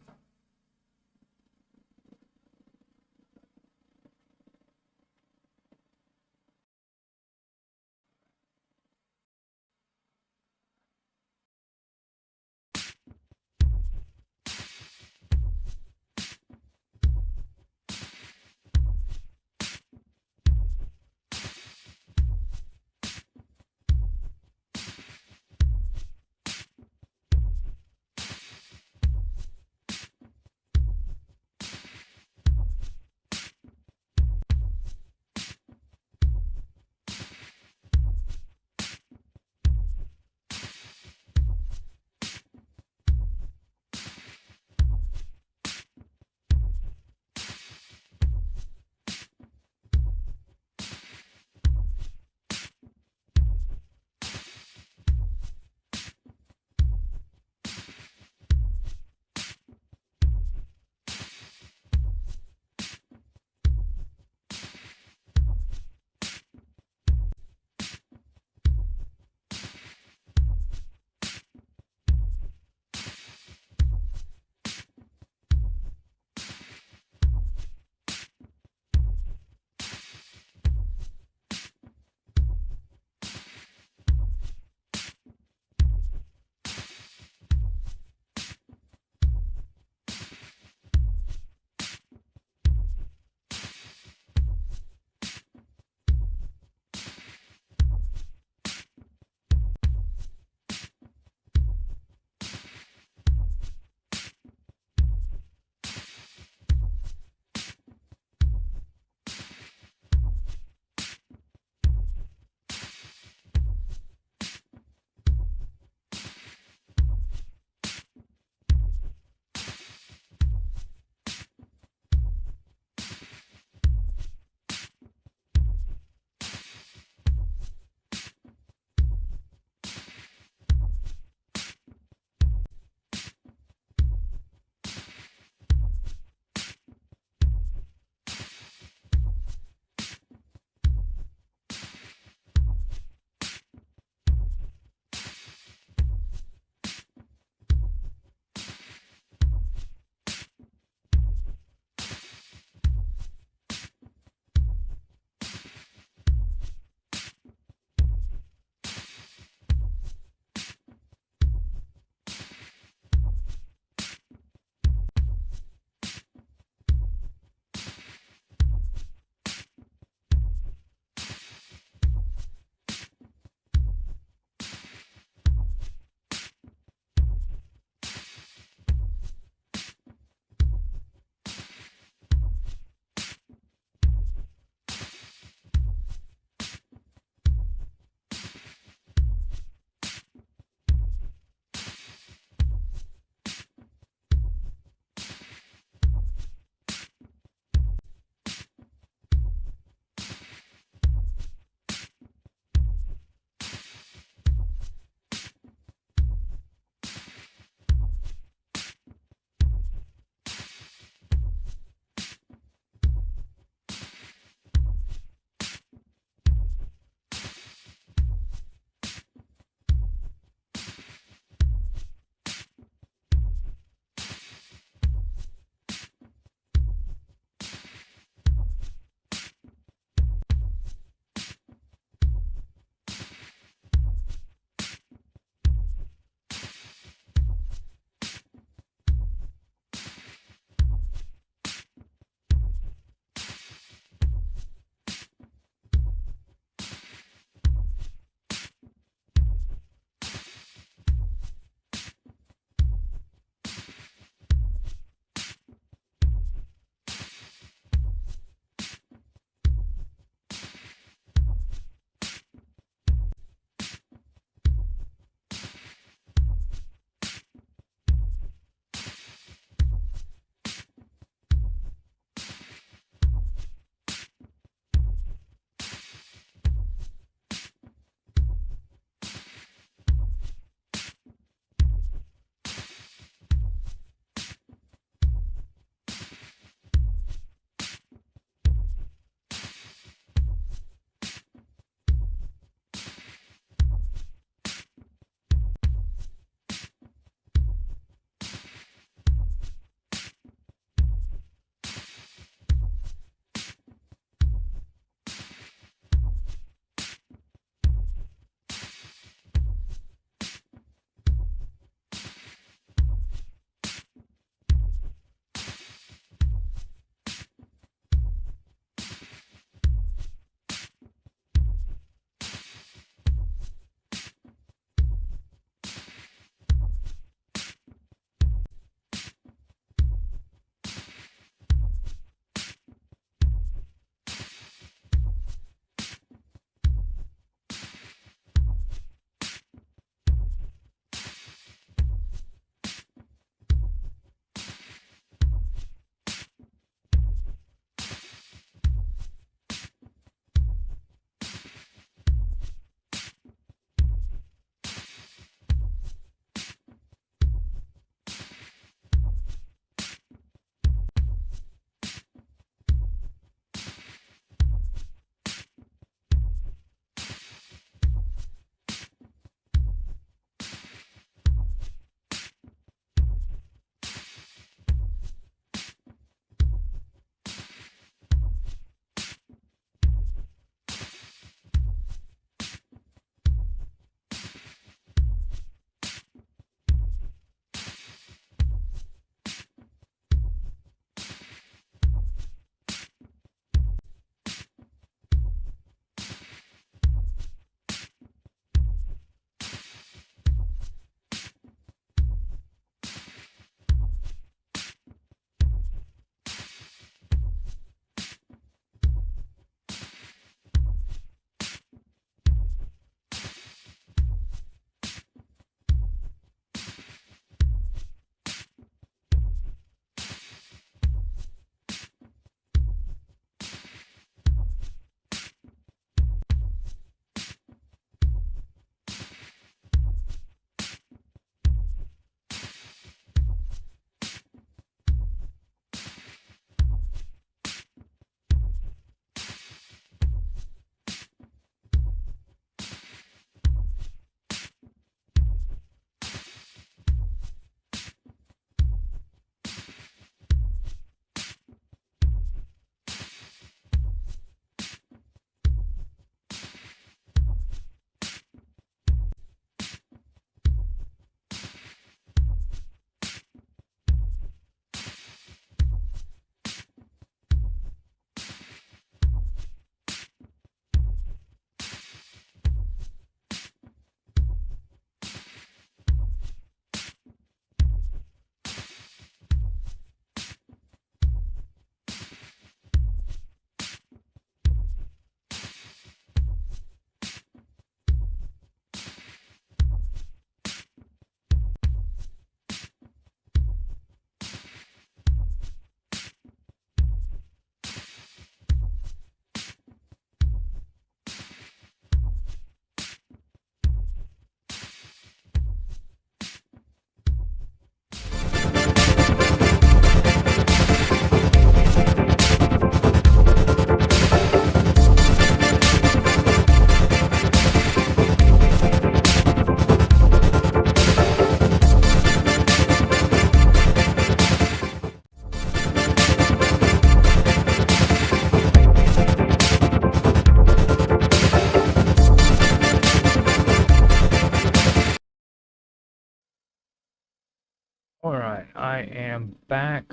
Speaker 1: Alright, I am back.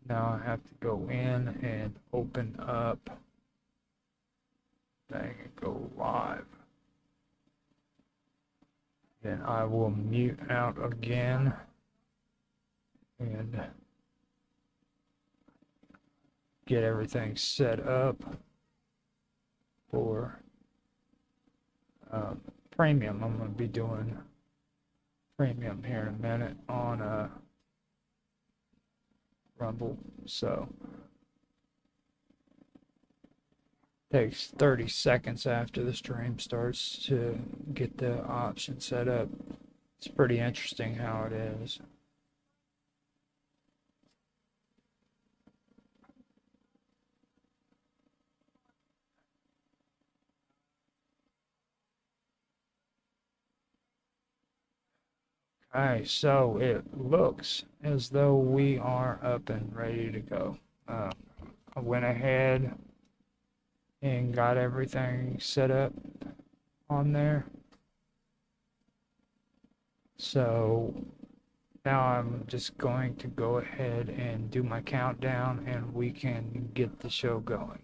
Speaker 1: Now I have to go in and open up thing and go live. Then I will mute out again and get everything set up for premium. I'm going to be doing premium here in a minute on Rumble. So takes 30 seconds after the stream starts to get the option set up. It's pretty interesting how it is. Alright, so it looks as though we are up and ready to go. I went ahead and got everything set up on there. So now I'm just going to go ahead and do my countdown and we can get the show going.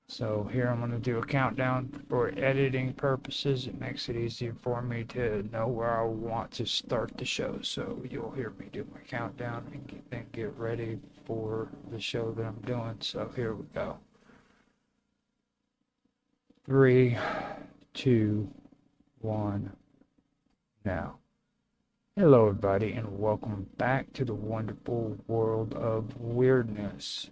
Speaker 1: So here I'm going to do a countdown for editing purposes. It makes it easier for me to know where I want to start the show. So you'll hear me do my countdown and then get ready for the show that I'm doing. So here we go. 3, 2, 1, now. Hello everybody and welcome back to the wonderful world of weirdness.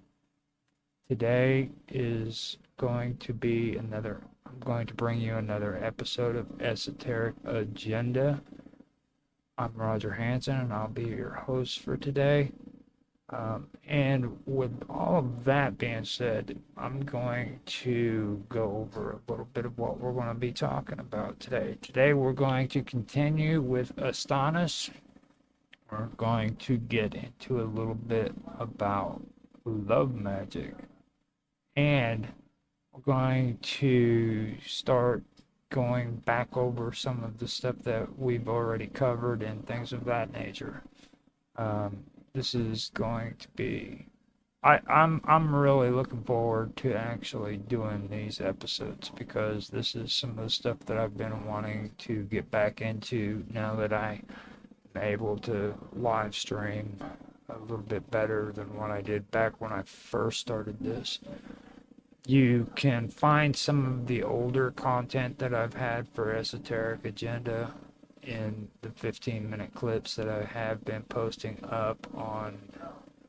Speaker 1: Today is going to be I'm going to bring you another episode of Esoteric Agenda. I'm Roger Hanson and I'll be your host for today. And with all of that being said, I'm going to go over a little bit of what we're going to be talking about today. Today we're going to continue with Astonis. We're going to get into a little bit about love magic. And we're going to start going back over some of the stuff that we've already covered and things of that nature. This is going to be I'm really looking forward to actually doing these episodes because this is some of the stuff that I've been wanting to get back into now that I'm able to live stream a little bit better than what I did back when I first started this. You can find some of the older content that I've had for Esoteric Agenda in the 15-minute clips that I have been posting up on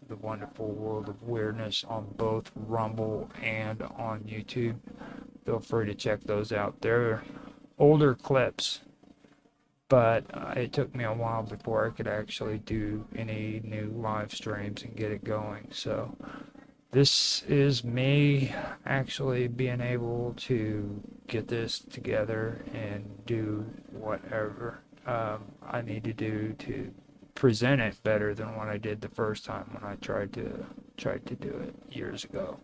Speaker 1: the wonderful world of weirdness on both Rumble and on YouTube. Feel free to check those out. They're older clips, but it took me a while before I could actually do any new live streams and get it going. So this is me actually being able to get this together and do whatever I need to do to present it better than what I did the first time when I tried to do it years ago.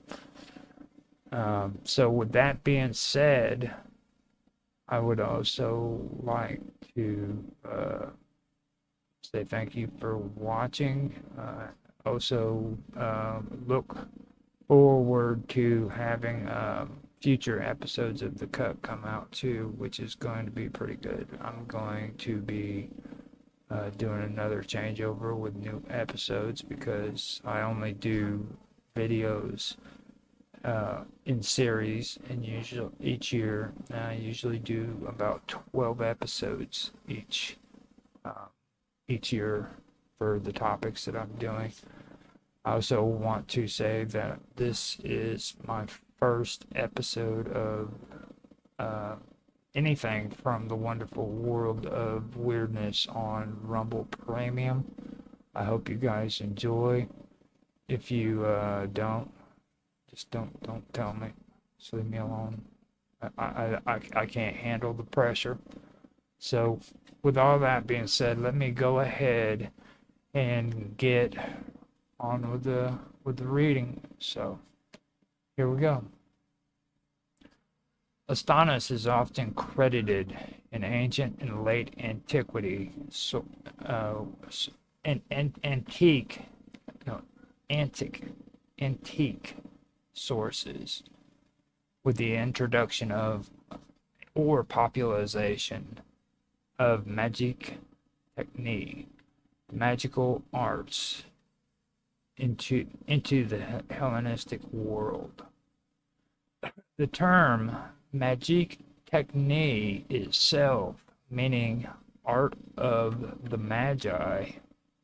Speaker 1: So with that being said, I would also like to say thank you for watching. Also look forward to having future episodes of The Cut come out too, which is going to be pretty good. I'm going to be doing another changeover with new episodes because I only do videos in series, and each year I usually do about 12 episodes each year for the topics that I'm doing. I also want to say that this is my first episode of anything from the wonderful world of weirdness on Rumble Premium. I hope you guys enjoy. If you don't, just don't tell me. Just leave me alone. I can't handle the pressure. So with all that being said, let me go ahead and get on with the reading. So here we go. Astonis is often credited in ancient and late antiquity, antique sources, with the introduction of or popularization of magic technique, magical arts into the Hellenistic world. The term magic technique itself, meaning art of the magi,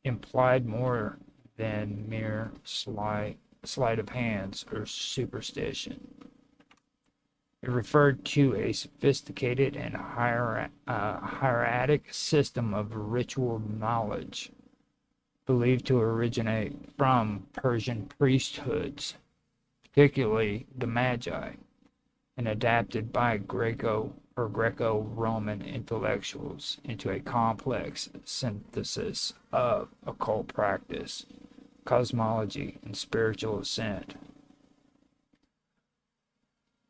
Speaker 1: implied more than mere sleight of hands or superstition. It referred to a sophisticated and hieratic system of ritual knowledge, believed to originate from Persian priesthoods, particularly the Magi, and adapted by Greco-Roman intellectuals into a complex synthesis of occult practice, cosmology, and spiritual ascent.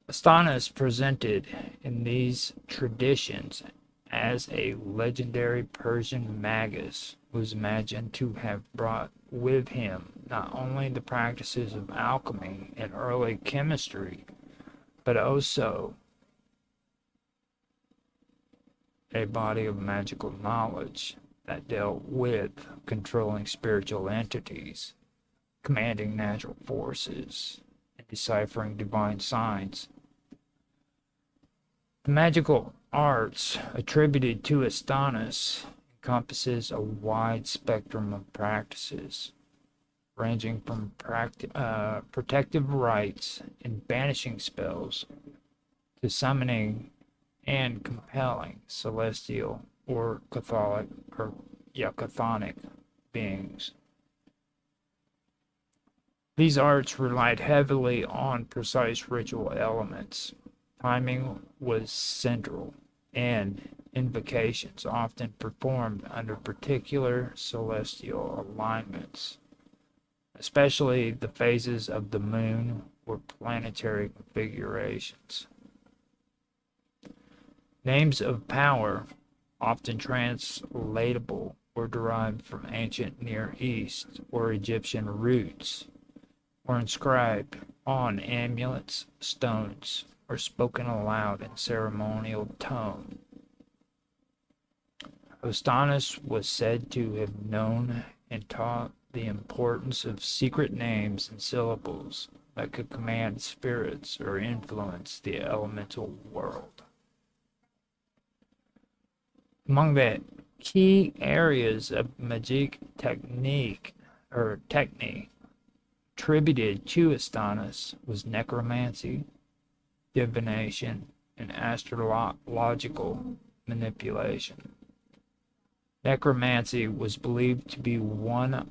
Speaker 1: Astonis presented in these traditions as a legendary Persian magus, was imagined to have brought with him not only the practices of alchemy and early chemistry, but also a body of magical knowledge that dealt with controlling spiritual entities, commanding natural forces, and deciphering divine signs. The magical arts attributed to Astonis encompasses a wide spectrum of practices, ranging from protective rites and banishing spells to summoning and compelling celestial or chthonic beings. These arts relied heavily on precise ritual elements. Timing was central, and invocations often performed under particular celestial alignments, especially the phases of the moon or planetary configurations. Names of power, often translatable or derived from ancient Near East or Egyptian roots, were inscribed on amulets, stones, or spoken aloud in ceremonial tone. Astonis was said to have known and taught the importance of secret names and syllables that could command spirits or influence the elemental world. Among the key areas of magic technique attributed to Astonis was necromancy, divination, and astrological manipulation. Necromancy was believed to be one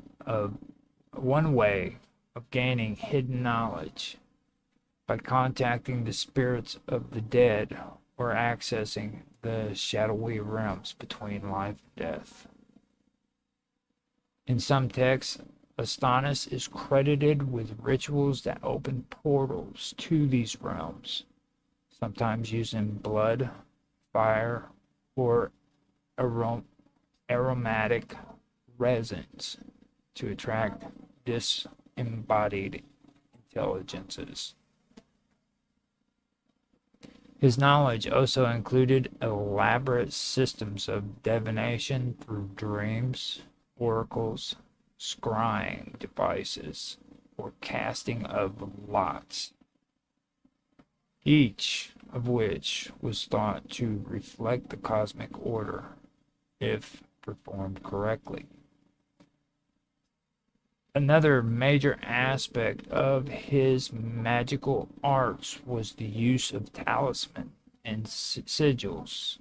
Speaker 1: way of gaining hidden knowledge by contacting the spirits of the dead or accessing the shadowy realms between life and death. In some texts, Astonis is credited with rituals that open portals to these realms, sometimes using blood, fire, or aromatic resins to attract disembodied intelligences. His knowledge also included elaborate systems of divination through dreams, oracles, scrying devices, or casting of lots, each of which was thought to reflect the cosmic order if performed correctly. Another major aspect of his magical arts was the use of talisman and sigils.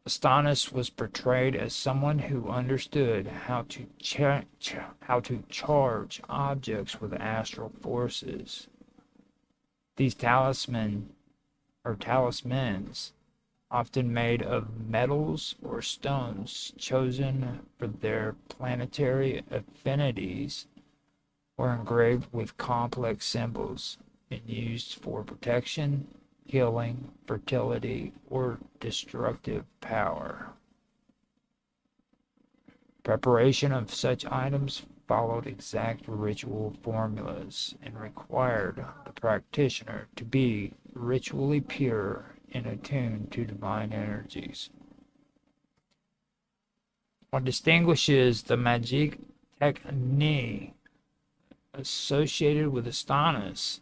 Speaker 1: Astonis was portrayed as someone who understood how to charge objects with astral forces. These talismans, often made of metals or stones chosen for their planetary affinities, were engraved with complex symbols and used for protection, healing, fertility, or destructive power. Preparation of such items followed exact ritual formulas and required the practitioner to be ritually pure and attuned to divine energies. What distinguishes the magic technique associated with Astonis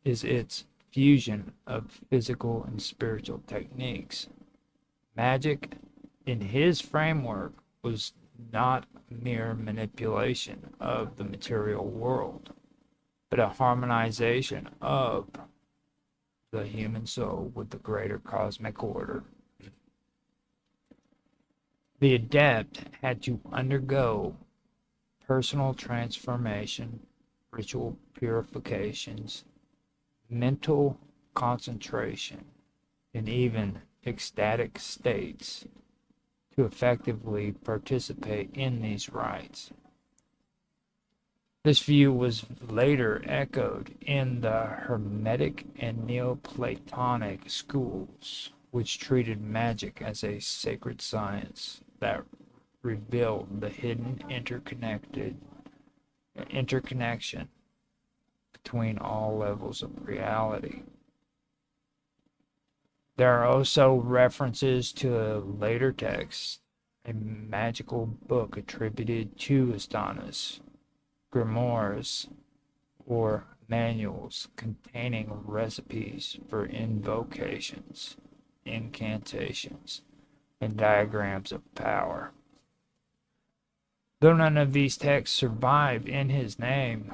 Speaker 1: is its fusion of physical and spiritual techniques. Magic, in his framework, was not mere manipulation of the material world, but a harmonization of the human soul with the greater cosmic order. The adept had to undergo personal transformation, ritual purifications, mental concentration, and even ecstatic states to effectively participate in these rites. This view was later echoed in the Hermetic and Neoplatonic schools, which treated magic as a sacred science that revealed the hidden interconnection between all levels of reality. There are also references to a later text, a magical book attributed to Astonis, grimoires, or manuals containing recipes for invocations, incantations, and diagrams of power. Though none of these texts survive in his name,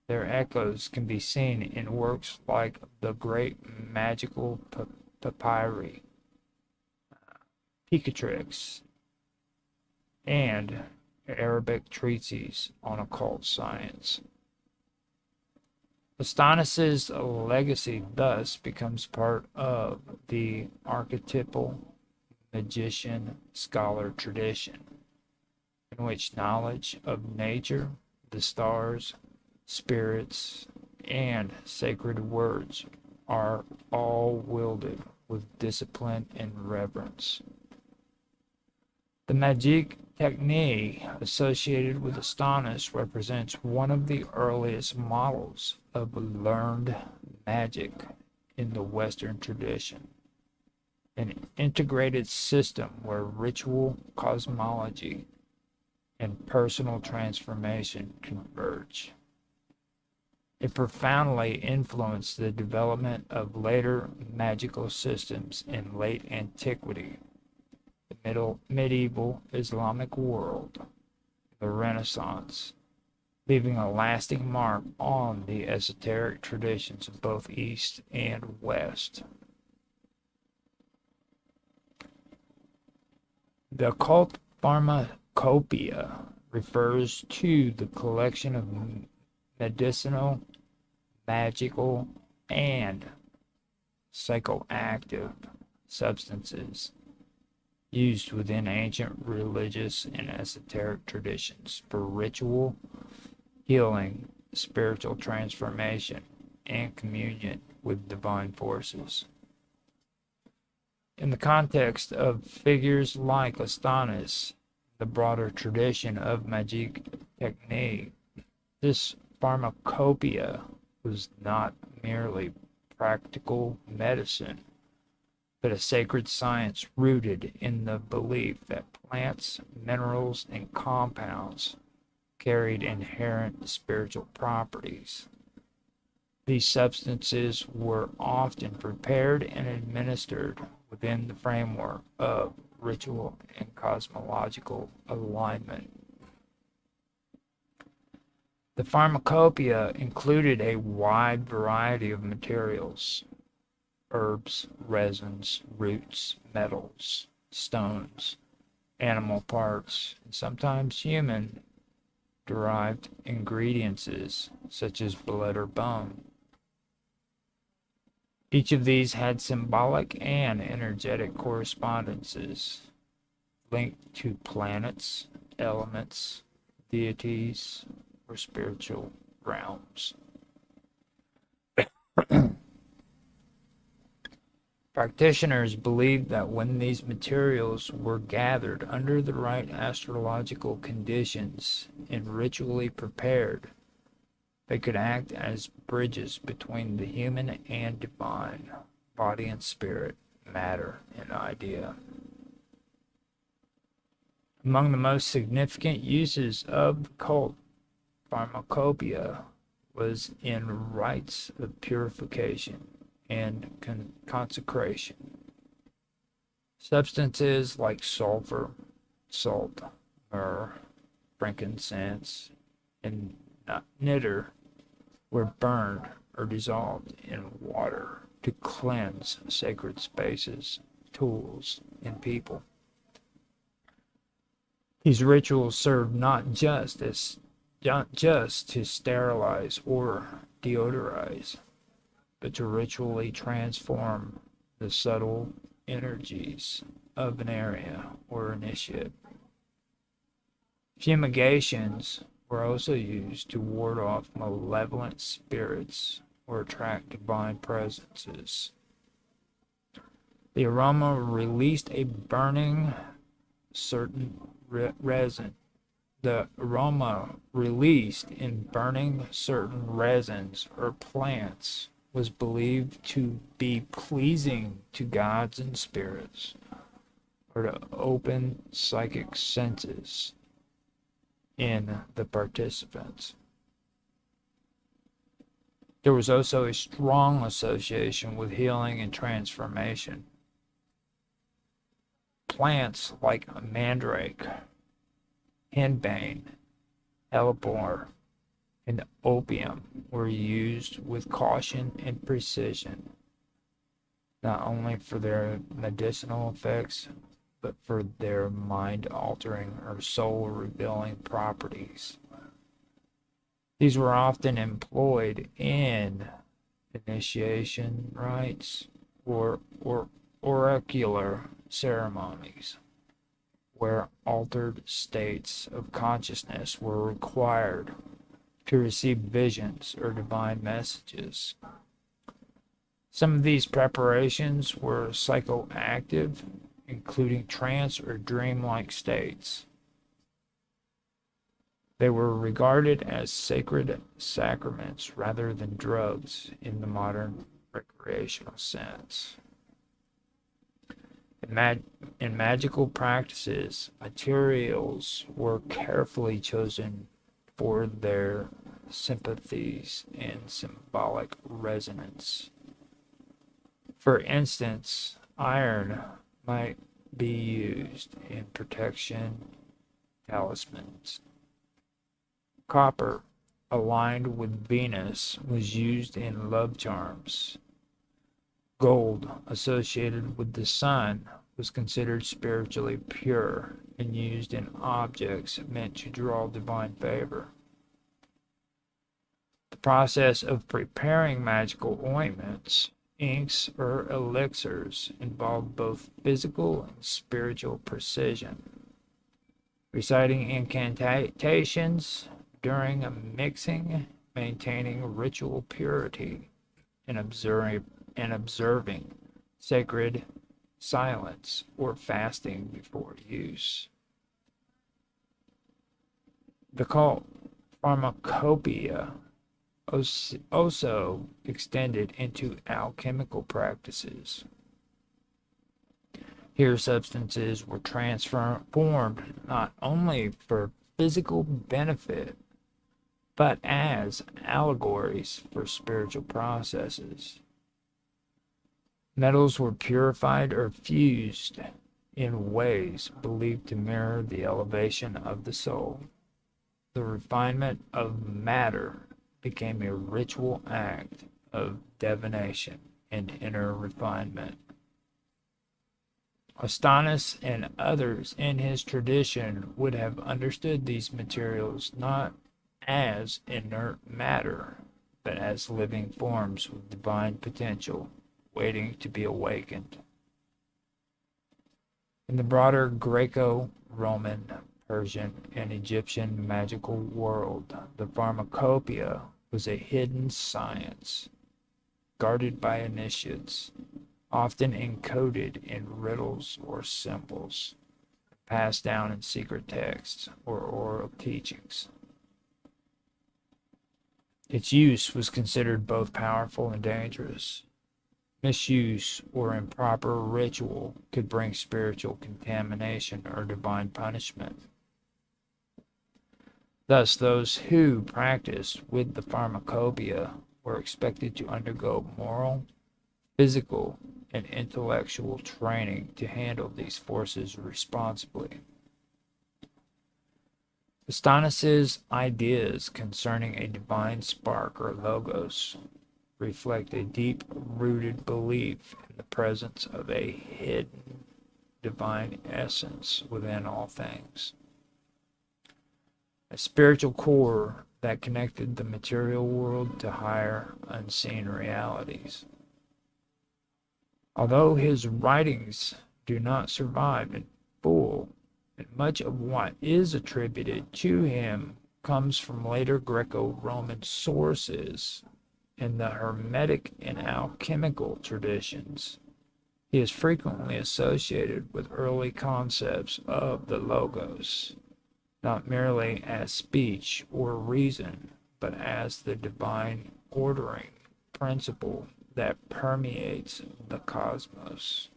Speaker 1: their echoes can be seen in works like the Great Magical Papyri, Picatrix, and Arabic treatises on occult science. Astonis's legacy thus becomes part of the archetypal magician scholar tradition, in which knowledge of nature, the stars, spirits, and sacred words are all wielded with discipline and reverence. The magic technique associated with Astonis represents one of the earliest models of learned magic in the Western tradition, an integrated system where ritual, cosmology, and personal transformation converge. It profoundly influenced the development of later magical systems in late antiquity, the medieval Islamic world, the Renaissance, leaving a lasting mark on the esoteric traditions of both East and West. The occult pharmacopoeia refers to the collection of medicinal, magical, and psychoactive substances used within ancient religious and esoteric traditions for ritual, healing, spiritual transformation, and communion with divine forces. In the context of figures like Astonis, the broader tradition of magic technique, this pharmacopoeia was not merely practical medicine, but a sacred science rooted in the belief that plants, minerals, and compounds carried inherent spiritual properties. These substances were often prepared and administered within the framework of ritual and cosmological alignment. The pharmacopoeia included a wide variety of materials: herbs, resins, roots, metals, stones, animal parts, and sometimes human-derived ingredients such as blood or bone. Each of these had symbolic and energetic correspondences linked to planets, elements, deities, or spiritual realms. Practitioners believed that when these materials were gathered under the right astrological conditions and ritually prepared, they could act as bridges between the human and divine, body and spirit, matter and idea. Among the most significant uses of the cult pharmacopoeia was in rites of purification and consecration. Substances like sulfur, salt, myrrh, frankincense, and niter were burned or dissolved in water to cleanse sacred spaces, tools, and people. These rituals served not just to sterilize or deodorize, but to ritually transform the subtle energies of an area or initiate. Fumigations were also used to ward off malevolent spirits or attract divine presences. The aroma released a burning certain resin. The aroma released in burning certain resins or plants was believed to be pleasing to gods and spirits, or to open psychic senses in the participants. There was also a strong association with healing and transformation. Plants like mandrake, henbane, hellebore, and opium were used with caution and precision, not only for their medicinal effects, but for their mind-altering or soul-revealing properties. These were often employed in initiation rites or oracular ceremonies, where altered states of consciousness were required to receive visions or divine messages. Some of these preparations were psychoactive, including trance or dreamlike states. They were regarded as sacred sacraments rather than drugs in the modern recreational sense. In magical practices, materials were carefully chosen for their sympathies and symbolic resonance. For instance, iron might be used in protection talismans. Copper, aligned with Venus, was used in love charms. Gold, associated with the sun, was considered spiritually pure and used in objects meant to draw divine favor. The process of preparing magical ointments, inks, or elixirs involved both physical and spiritual precision. Reciting incantations during a mixing, maintaining ritual purity, and observing sacred silence or fasting before use. The cult pharmacopoeia also extended into alchemical practices. Here, substances were transformed not only for physical benefit, but as allegories for spiritual processes. Metals were purified or fused in ways believed to mirror the elevation of the soul. The refinement of matter became a ritual act of divination and inner refinement. Ostanis and others in his tradition would have understood these materials not as inert matter, but as living forms with divine potential, waiting to be awakened. In the broader Greco-Roman, Persian, and Egyptian magical world, the pharmacopoeia was a hidden science, guarded by initiates, often encoded in riddles or symbols, passed down in secret texts or oral teachings. Its use was considered both powerful and dangerous. Misuse or improper ritual could bring spiritual contamination or divine punishment. Thus, those who practiced with the pharmacopoeia were expected to undergo moral, physical, and intellectual training to handle these forces responsibly. Astonis's ideas concerning a divine spark or logos reflect a deep-rooted belief in the presence of a hidden divine essence within all things. A spiritual core that connected the material world to higher, unseen realities. Although his writings do not survive in full, and much of what is attributed to him comes from later Greco-Roman sources and the Hermetic and alchemical traditions, he is frequently associated with early concepts of the Logos, not merely as speech or reason, but as the divine ordering principle that permeates the cosmos.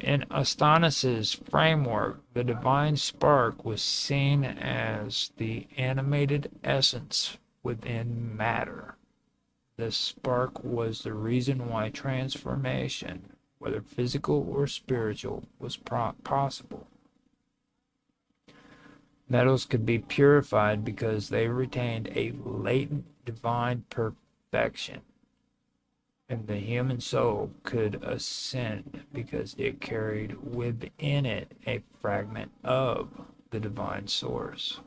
Speaker 1: In Astonis's framework, the divine spark was seen as the animated essence within matter. This spark was the reason why transformation, whether physical or spiritual, was possible. Metals could be purified because they retained a latent divine perfection, and the human soul could ascend because it carried within it a fragment of the divine source.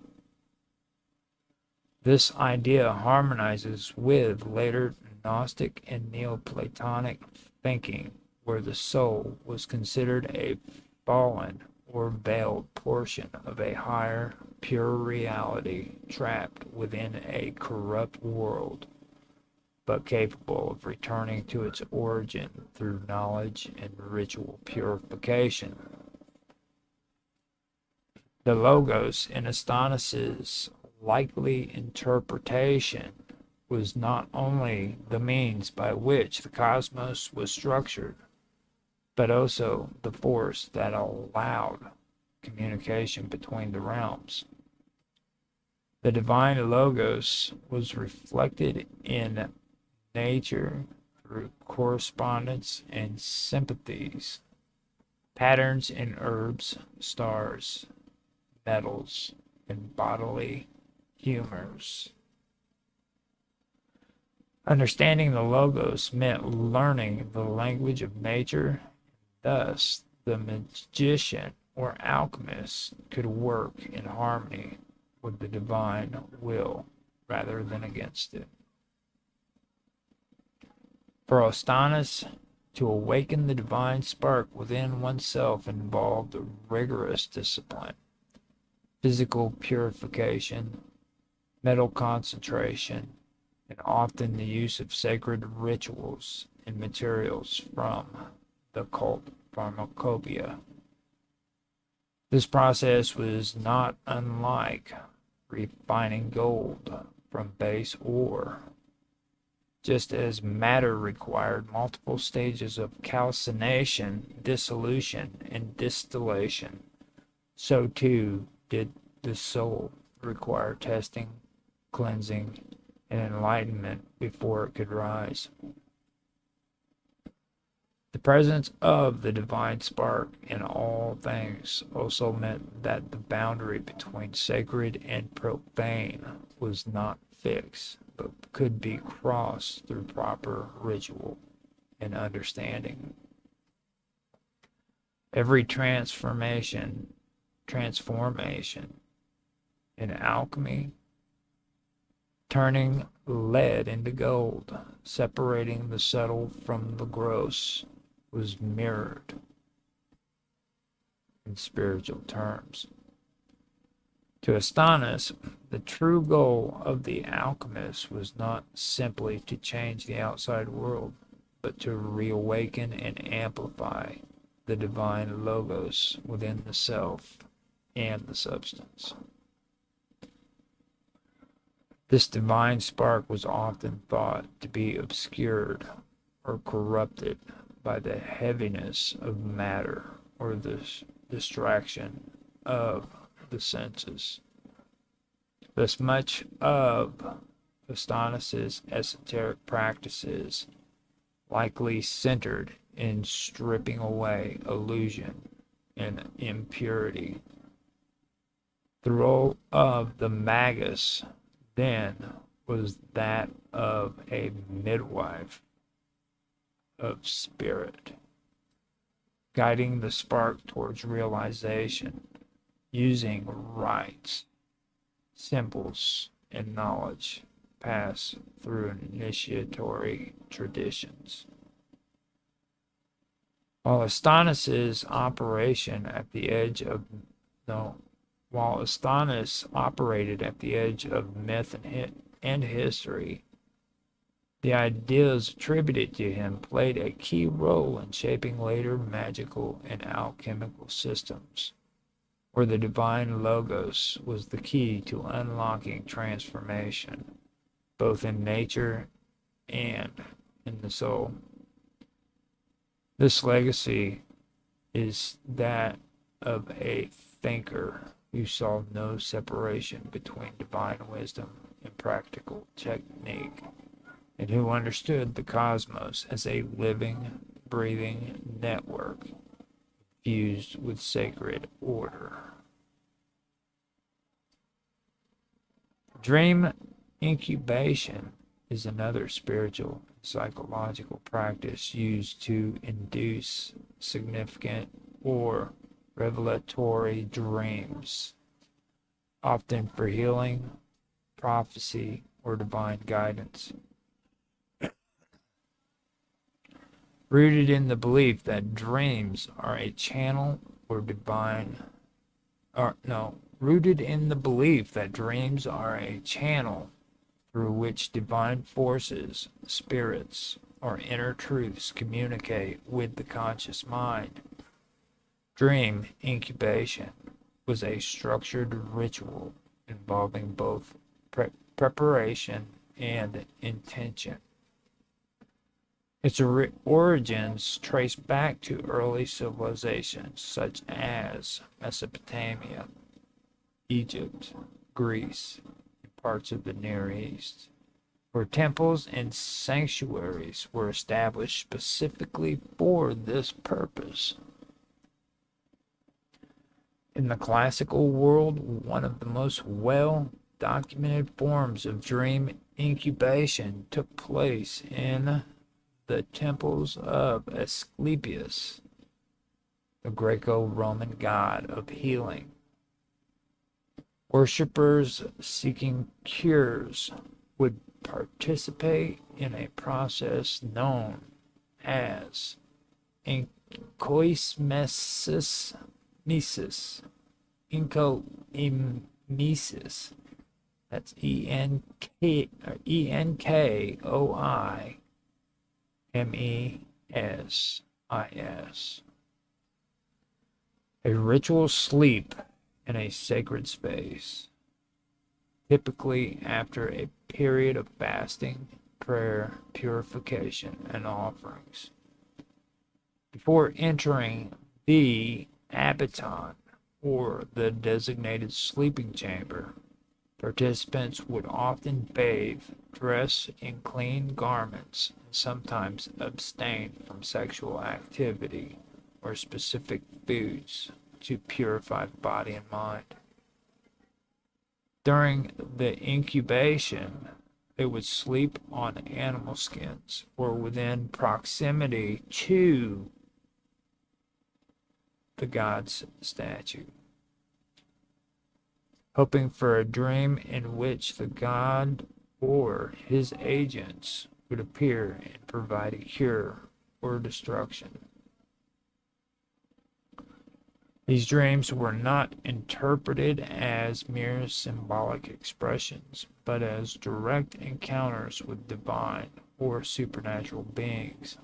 Speaker 1: This idea harmonizes with later Gnostic and Neoplatonic thinking, where the soul was considered a fallen or veiled portion of a higher, pure reality trapped within a corrupt world, but capable of returning to its origin through knowledge and ritual purification. The Logos in Astonis's likely interpretation was not only the means by which the cosmos was structured, but also the force that allowed communication between the realms. The divine Logos was reflected in nature through correspondence and sympathies, patterns in herbs, stars, metals, and bodily humors. Understanding the Logos meant learning the language of nature. Thus, the magician or alchemist could work in harmony with the divine will rather than against it. For Ostanis, to awaken the divine spark within oneself involved rigorous discipline, physical purification, mental concentration, and often the use of sacred rituals and materials from the cult pharmacopoeia. This process was not unlike refining gold from base ore. Just as matter required multiple stages of calcination, dissolution, and distillation, so too did the soul require testing, cleansing, and enlightenment before it could rise. The presence of the divine spark in all things also meant that the boundary between sacred and profane was not fixed, but could be crossed through proper ritual and understanding. Every transformation in alchemy, turning lead into gold, separating the subtle from the gross, was mirrored in spiritual terms. To Astonis, the true goal of the alchemist was not simply to change the outside world, but to reawaken and amplify the divine logos within the self and the substance. This divine spark was often thought to be obscured or corrupted by the heaviness of matter or the distraction of the senses. Thus, much of Astonis's esoteric practices likely centered in stripping away illusion and impurity. The role of the magus then was that of a midwife of spirit, guiding the spark towards realization, using rites, symbols, and knowledge passed through initiatory traditions. While Astonis's operation at the edge of While Astonis operated at the edge of myth and history, the ideas attributed to him played a key role in shaping later magical and alchemical systems, where the divine logos was the key to unlocking transformation, both in nature and in the soul. This legacy is that of a thinker who saw no separation between divine wisdom and practical technique, and who understood the cosmos as a living, breathing network fused with sacred order. Dream incubation is another spiritual and psychological practice used to induce significant or revelatory dreams, often for healing, prophecy, or divine guidance. Rooted in the belief that dreams are a channel or rooted in the belief that dreams are a channel through which divine forces, spirits, or inner truths communicate with the conscious mind. Dream incubation was a structured ritual involving both preparation and intention. Its origins trace back to early civilizations such as Mesopotamia, Egypt, Greece, and parts of the Near East, where temples and sanctuaries were established specifically for this purpose. In the classical world, one of the most well-documented forms of dream incubation took place in the temples of Asclepius, the Greco-Roman god of healing. Worshippers seeking cures would participate in a process known as enkoimesis, that's Enkoimesis, a ritual sleep in a sacred space, typically after a period of fasting, prayer, purification, and offerings. Before entering the abaton, or the designated sleeping chamber, participants would often bathe, dress in clean garments, and sometimes abstain from sexual activity or specific foods to purify the body and mind. During the incubation, they would sleep on animal skins or within proximity to the god's statue, hoping for a dream in which the god or his agents would appear and provide a cure or destruction. These dreams were not interpreted as mere symbolic expressions, but as direct encounters with divine or supernatural beings.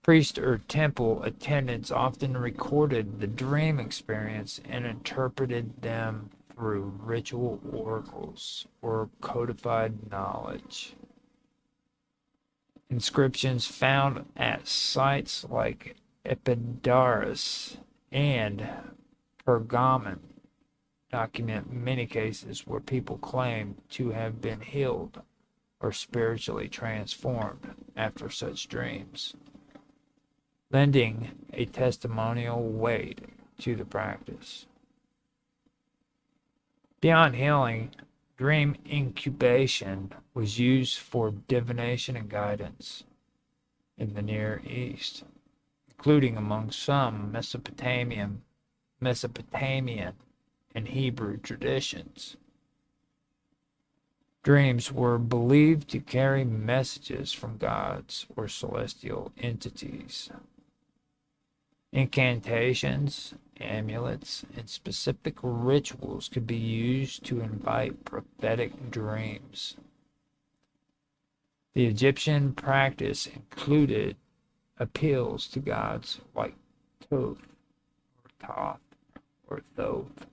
Speaker 1: Priest or temple attendants often recorded the dream experience and interpreted them through ritual oracles or codified knowledge. Inscriptions found at sites like Epidaurus and Pergamon document many cases where people claim to have been healed or spiritually transformed after such dreams, lending a testimonial weight to the practice. Beyond healing, dream incubation was used for divination and guidance in the Near East, including among some Mesopotamian and Hebrew traditions. Dreams were believed to carry messages from gods or celestial entities. Incantations, amulets, and specific rituals could be used to invite prophetic dreams. The Egyptian practice included appeals to gods like Thoth, or Thoth, or Thoth,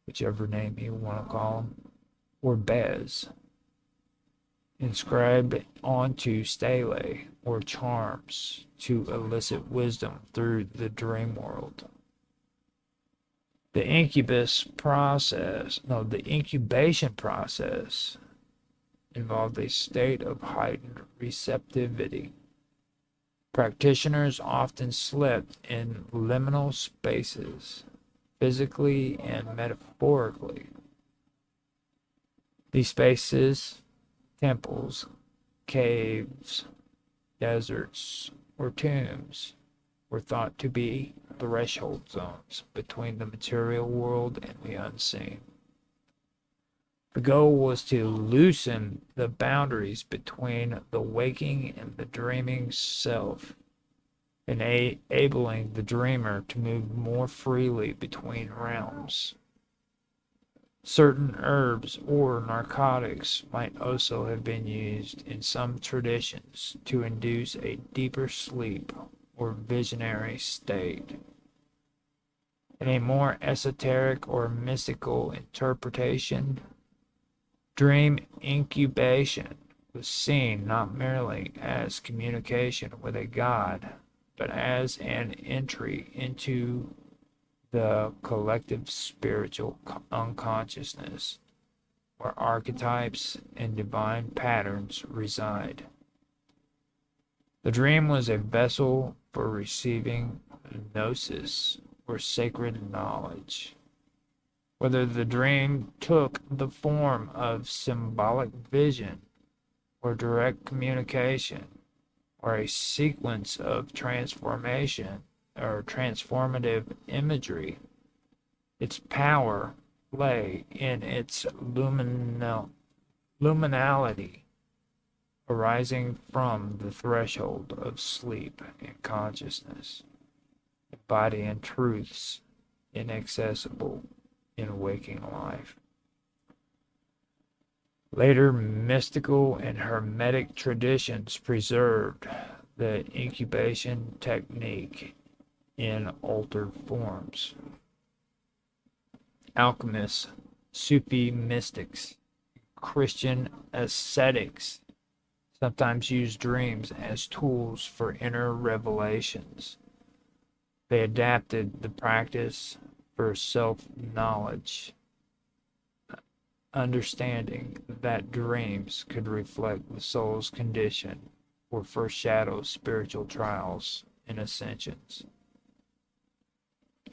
Speaker 1: whichever name you want to call them, or Bez, inscribed onto stelae or charms to elicit wisdom through the dream world. The incubation process involved a state of heightened receptivity. Practitioners often slept in liminal spaces, physically and metaphorically. These spaces, temples, caves, deserts, or tombs, were thought to be threshold zones between the material world and the unseen. The goal was to loosen the boundaries between the waking and the dreaming self, enabling the dreamer to move more freely between realms. Certain herbs or narcotics might also have been used in some traditions to induce a deeper sleep or visionary state. In a more esoteric or mystical interpretation, dream incubation was seen not merely as communication with a god, but as an entry into the collective spiritual unconsciousness, where archetypes and divine patterns reside. The dream was a vessel for receiving gnosis, or sacred knowledge. Whether the dream took the form of symbolic vision, or direct communication, or a sequence of transformation or transformative imagery, its power lay in its luminality arising from the threshold of sleep and consciousness, embodying truths inaccessible in waking life. Later mystical and hermetic traditions preserved the incubation technique in altered forms. Alchemists, Sufi mystics, Christian ascetics sometimes used dreams as tools for inner revelations. They adapted the practice for self-knowledge, understanding that dreams could reflect the soul's condition or foreshadow spiritual trials and ascensions.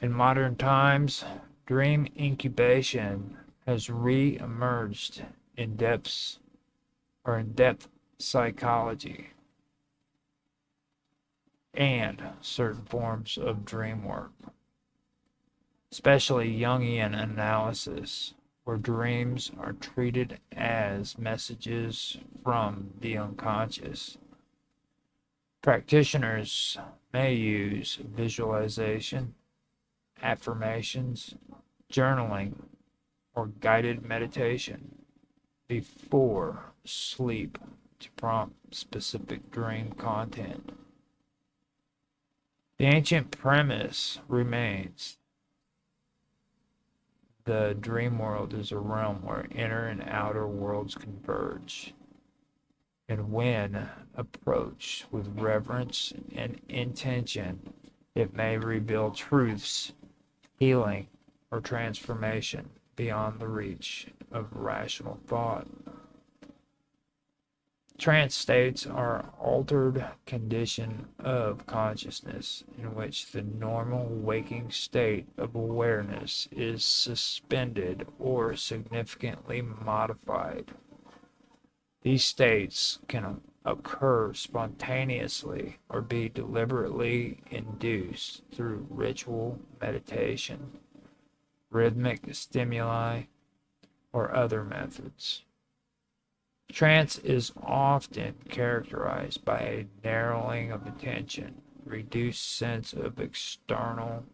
Speaker 1: In modern times, dream incubation has re-emerged in depth psychology and certain forms of dream work, especially Jungian analysis, where dreams are treated as messages from the unconscious. Practitioners may use visualization, affirmations, journaling, or guided meditation before sleep to prompt specific dream content. The ancient premise remains the dream world is a realm where inner and outer worlds converge, and when approached with reverence and intention, it may reveal truths, healing, or transformation beyond the reach of rational thought. Trance states are altered condition of consciousness in which the normal waking state of awareness is suspended or significantly modified. These states can occur spontaneously or be deliberately induced through ritual meditation, rhythmic stimuli, or other methods. Trance is often characterized by a narrowing of attention, reduced sense of external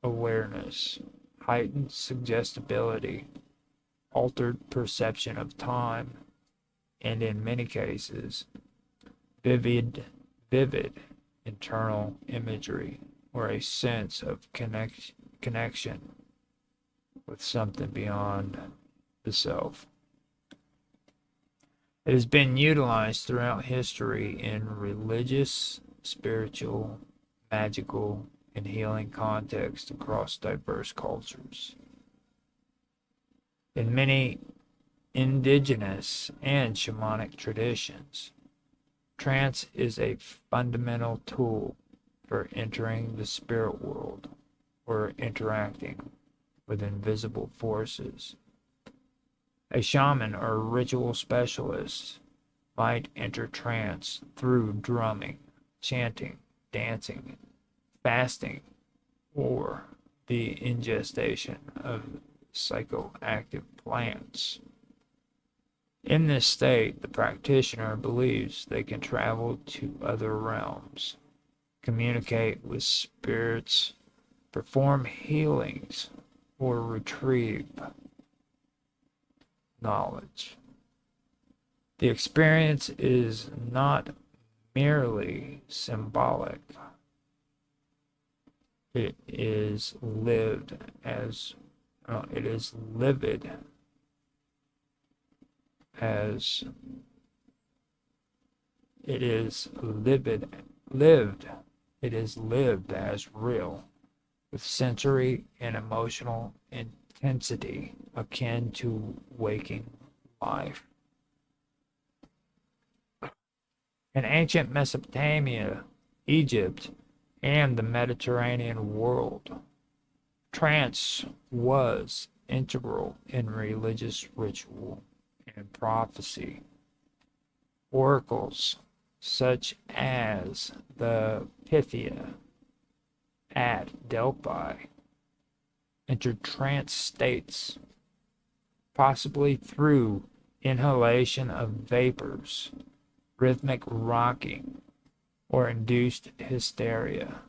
Speaker 1: awareness, heightened suggestibility, altered perception of time, and in many cases, vivid internal imagery or a sense of connection with something beyond the self. It has been utilized throughout history in religious, spiritual, magical, and healing contexts across diverse cultures. In many indigenous and shamanic traditions, trance is a fundamental tool for entering the spirit world or interacting with invisible forces. A shaman or ritual specialist might enter trance through drumming, chanting, dancing, fasting, or the ingestion of psychoactive plants. In this state, the practitioner believes they can travel to other realms, communicate with spirits, perform healings, or retrieve knowledge. The experience is not merely symbolic. It is lived as it is lived as it is lived as real, with sensory and emotional intensity akin to waking life. In ancient Mesopotamia, Egypt, and the Mediterranean world, trance was integral in religious ritual and prophecy. Oracles such as the Pythia at Delphi entered trance states, possibly through inhalation of vapors, rhythmic rocking, or induced hysteria,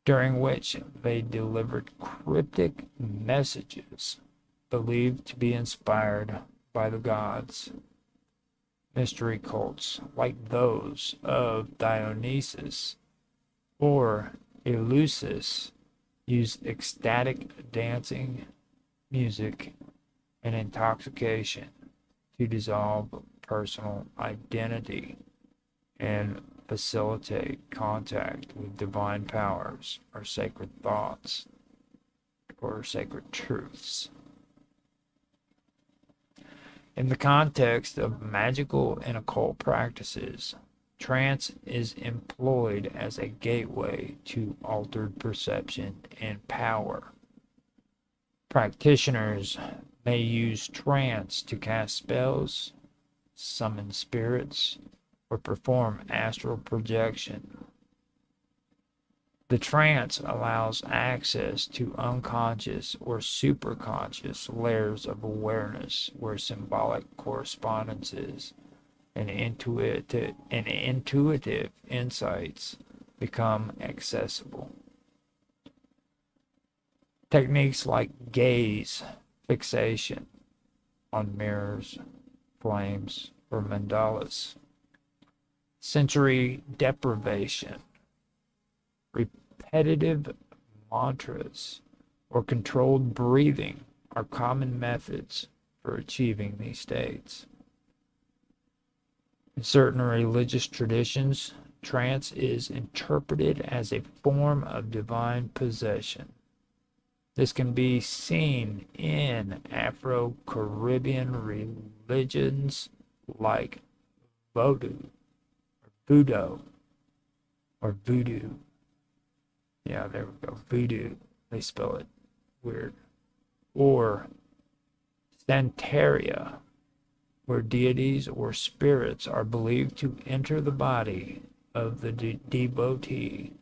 Speaker 1: during which they delivered cryptic messages believed to be inspired by the gods. Mystery cults like those of Dionysus or Eleusis use ecstatic dancing, music, and intoxication to dissolve personal identity and facilitate contact with divine powers or sacred thoughts or sacred truths. In the context of magical and occult practices, trance is employed as a gateway to altered perception and power. Practitioners may use trance to cast spells, summon spirits, or perform astral projection. The trance allows access to unconscious or superconscious layers of awareness where symbolic correspondences and intuitive insights become accessible. Techniques like gaze fixation on mirrors, flames, or mandalas, sensory deprivation, repetitive mantras, or controlled breathing are common methods for achieving these states. In certain religious traditions, trance is interpreted as a form of divine possession. This can be seen in Afro-Caribbean religions like voodoo, or voodoo. Yeah, there we go. Voodoo. They spell it weird. Or Santeria, where deities or spirits are believed to enter the body of the devotee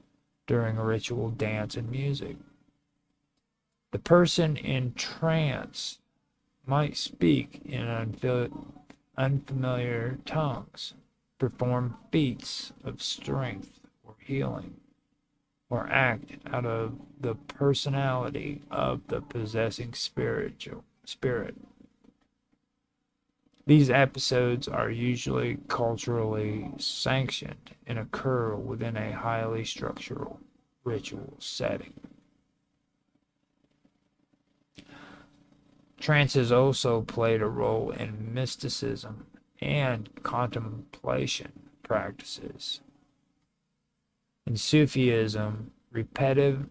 Speaker 1: during a ritual dance and music. The person in trance might speak in unfamiliar tongues, perform feats of strength or healing, or act out of the personality of the possessing spirit. These episodes are usually culturally sanctioned and occur within a highly structural ritual setting. Trance has also played a role in mysticism and contemplation practices. In Sufism, repetitive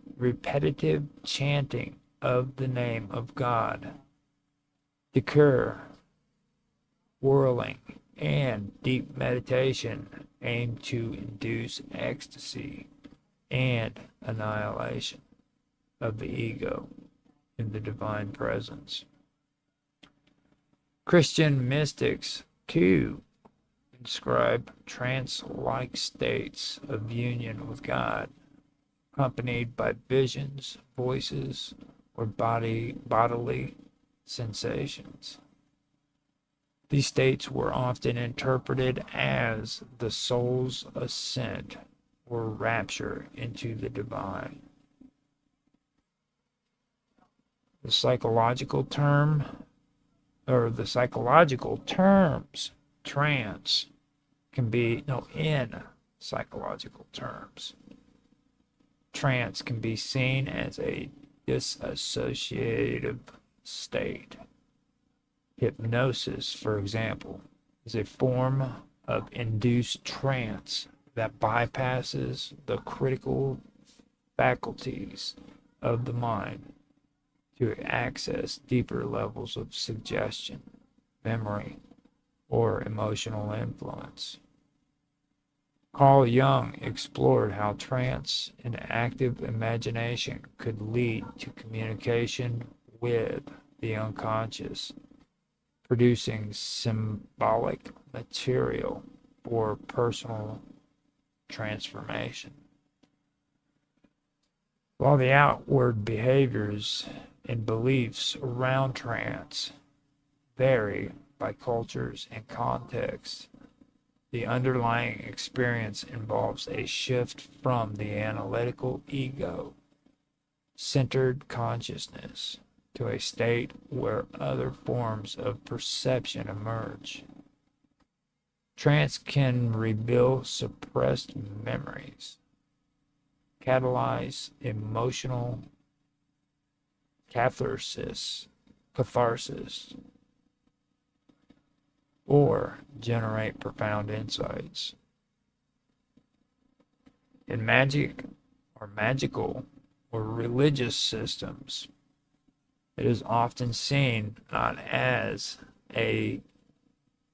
Speaker 1: chanting of the name of God, dhikr, whirling, and deep meditation aim to induce ecstasy and annihilation of the ego in the divine presence. Christian mystics, too, describe trance-like states of union with God, accompanied by visions, voices, or bodily sensations. These states were often interpreted as the soul's ascent or rapture into the divine. The psychological terms, trance can be, in psychological terms, trance can be seen as a dissociative state. Hypnosis, for example, is a form of induced trance that bypasses the critical faculties of the mind to access deeper levels of suggestion, memory, or emotional influence. Carl Jung explored how trance and active imagination could lead to communication with the unconscious, producing symbolic material for personal transformation. While the outward behaviors and beliefs around trance vary by cultures and contexts, the underlying experience involves a shift from the analytical ego-centered consciousness to a state where other forms of perception emerge. Trance can reveal suppressed memories, catalyze emotional catharsis, or generate profound insights. In magical or religious systems, it is often seen not as a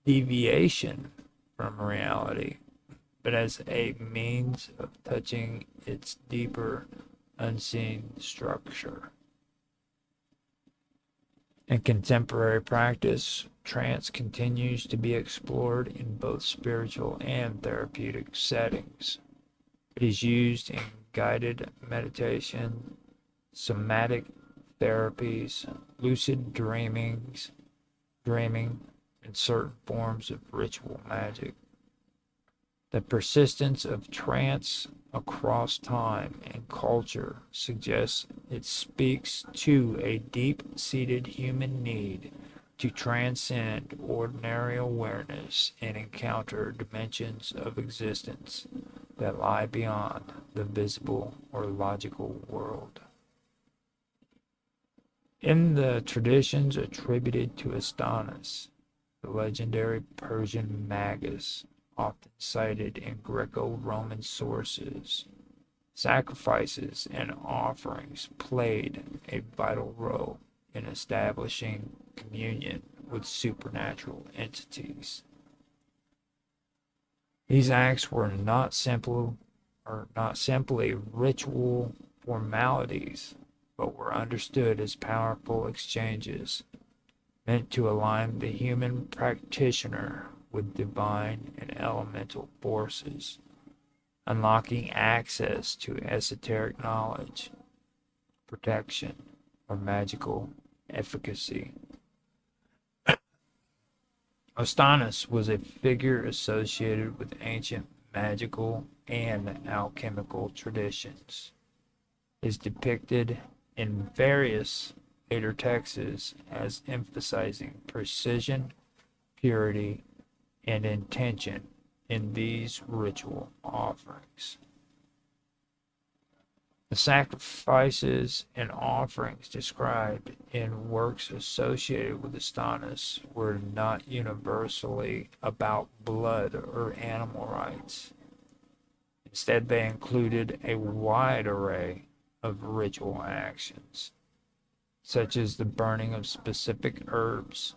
Speaker 1: deviation from reality, but as a means of touching its deeper, unseen structure. In contemporary practice, trance continues to be explored in both spiritual and therapeutic settings. It is used in guided meditation, somatic therapies, lucid dreaming, in certain forms of ritual magic. The persistence of trance across time and culture suggests it speaks to a deep-seated human need to transcend ordinary awareness and encounter dimensions of existence that lie beyond the visible or logical world. In the traditions attributed to Astonis, the legendary Persian magus, often cited in Greco-Roman sources, sacrifices and offerings played a vital role in establishing communion with supernatural entities. These acts were not simply ritual formalities, but were understood as powerful exchanges meant to align the human practitioner with divine and elemental forces, unlocking access to esoteric knowledge, protection, or magical efficacy. Ostanis was a figure associated with ancient magical and alchemical traditions. Is depicted in various later texts as emphasizing precision, purity, and intention in these ritual offerings. The sacrifices and offerings described in works associated with Astonis were not universally about blood or animal rites. Instead, they included a wide array of ritual actions, such as the burning of specific herbs,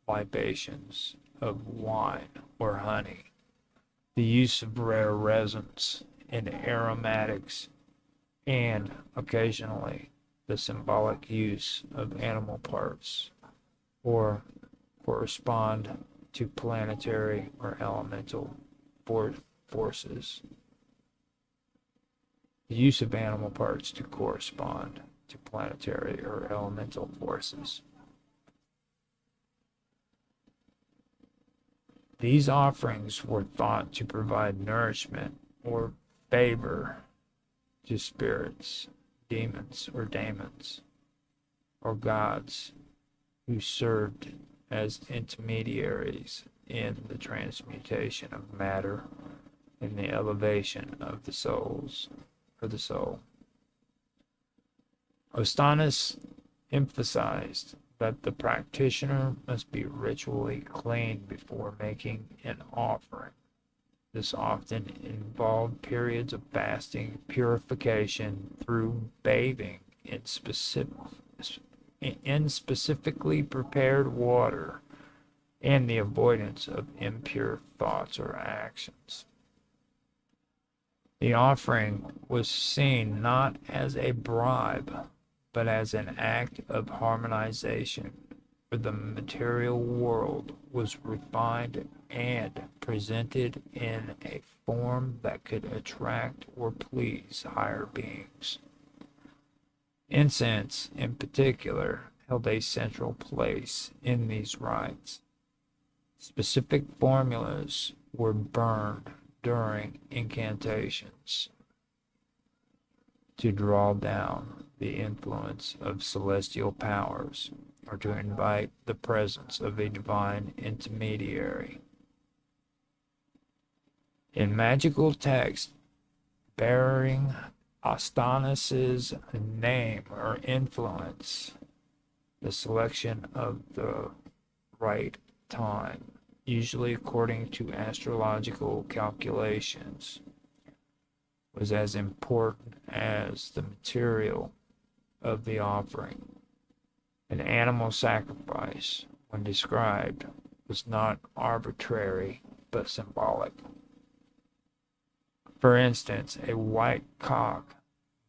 Speaker 1: libations of wine or honey, the use of rare resins and aromatics, and occasionally the symbolic use of animal parts or correspond to planetary or elemental forces. The use of animal parts to correspond to planetary or elemental forces. These offerings were thought to provide nourishment or favor to spirits, demons or daemons, or gods who served as intermediaries in the transmutation of matter and the elevation of the souls or the soul. Ostanis emphasized that the practitioner must be ritually clean before making an offering. This often involved periods of fasting, purification through bathing in specifically prepared water, and the avoidance of impure thoughts or actions. The offering was seen not as a bribe, but as an act of harmonization, where the material world was refined and presented in a form that could attract or please higher beings. Incense, in particular, held a central place in these rites. Specific formulas were burned during incantations to draw down the influence of celestial powers or to invite the presence of a divine intermediary. In magical texts bearing Astonis's name or influence, the selection of the right time, usually according to astrological calculations, was as important as the material of the offering. An animal sacrifice, when described, was not arbitrary but symbolic. For instance, a white cock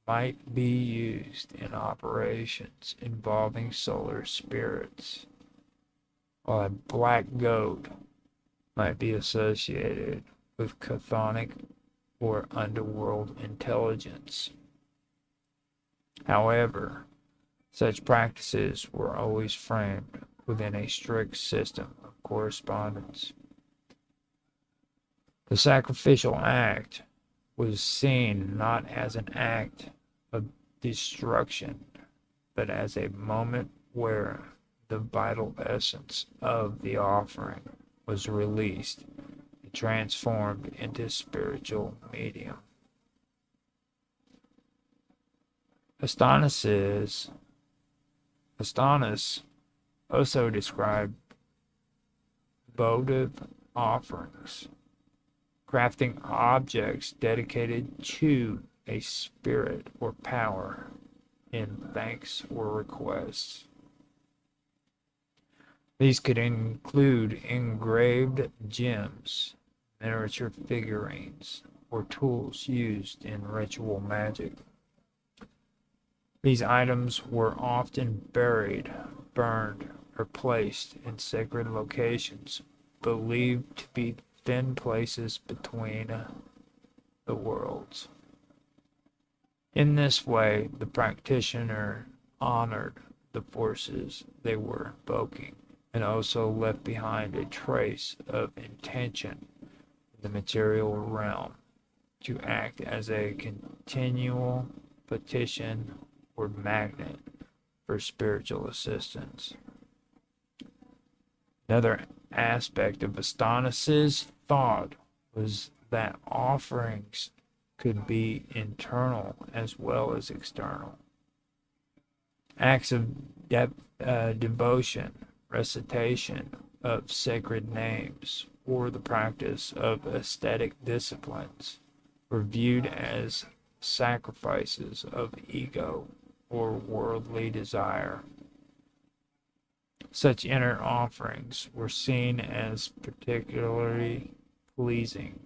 Speaker 1: might be used in operations involving solar spirits, while a black goat might be associated with chthonic or underworld intelligence. However, such practices were always framed within a strict system of correspondence. The sacrificial act was seen not as an act of destruction, but as a moment where the vital essence of the offering was released and transformed into spiritual medium. Astonis also described votive offerings, crafting objects dedicated to a spirit or power in thanks or requests. These could include engraved gems, miniature figurines, or tools used in ritual magic. These items were often buried, burned, or placed in sacred locations believed to be thin places between the worlds. In this way, the practitioner honored the forces they were invoking and also left behind a trace of intention in the material realm to act as a continual petition or magnet for spiritual assistance. Another aspect of Astonis's thought was that offerings could be internal as well as external. Acts of devotion, recitation of sacred names, or the practice of ascetic disciplines were viewed as sacrifices of ego or worldly desire. Such inner offerings were seen as particularly pleasing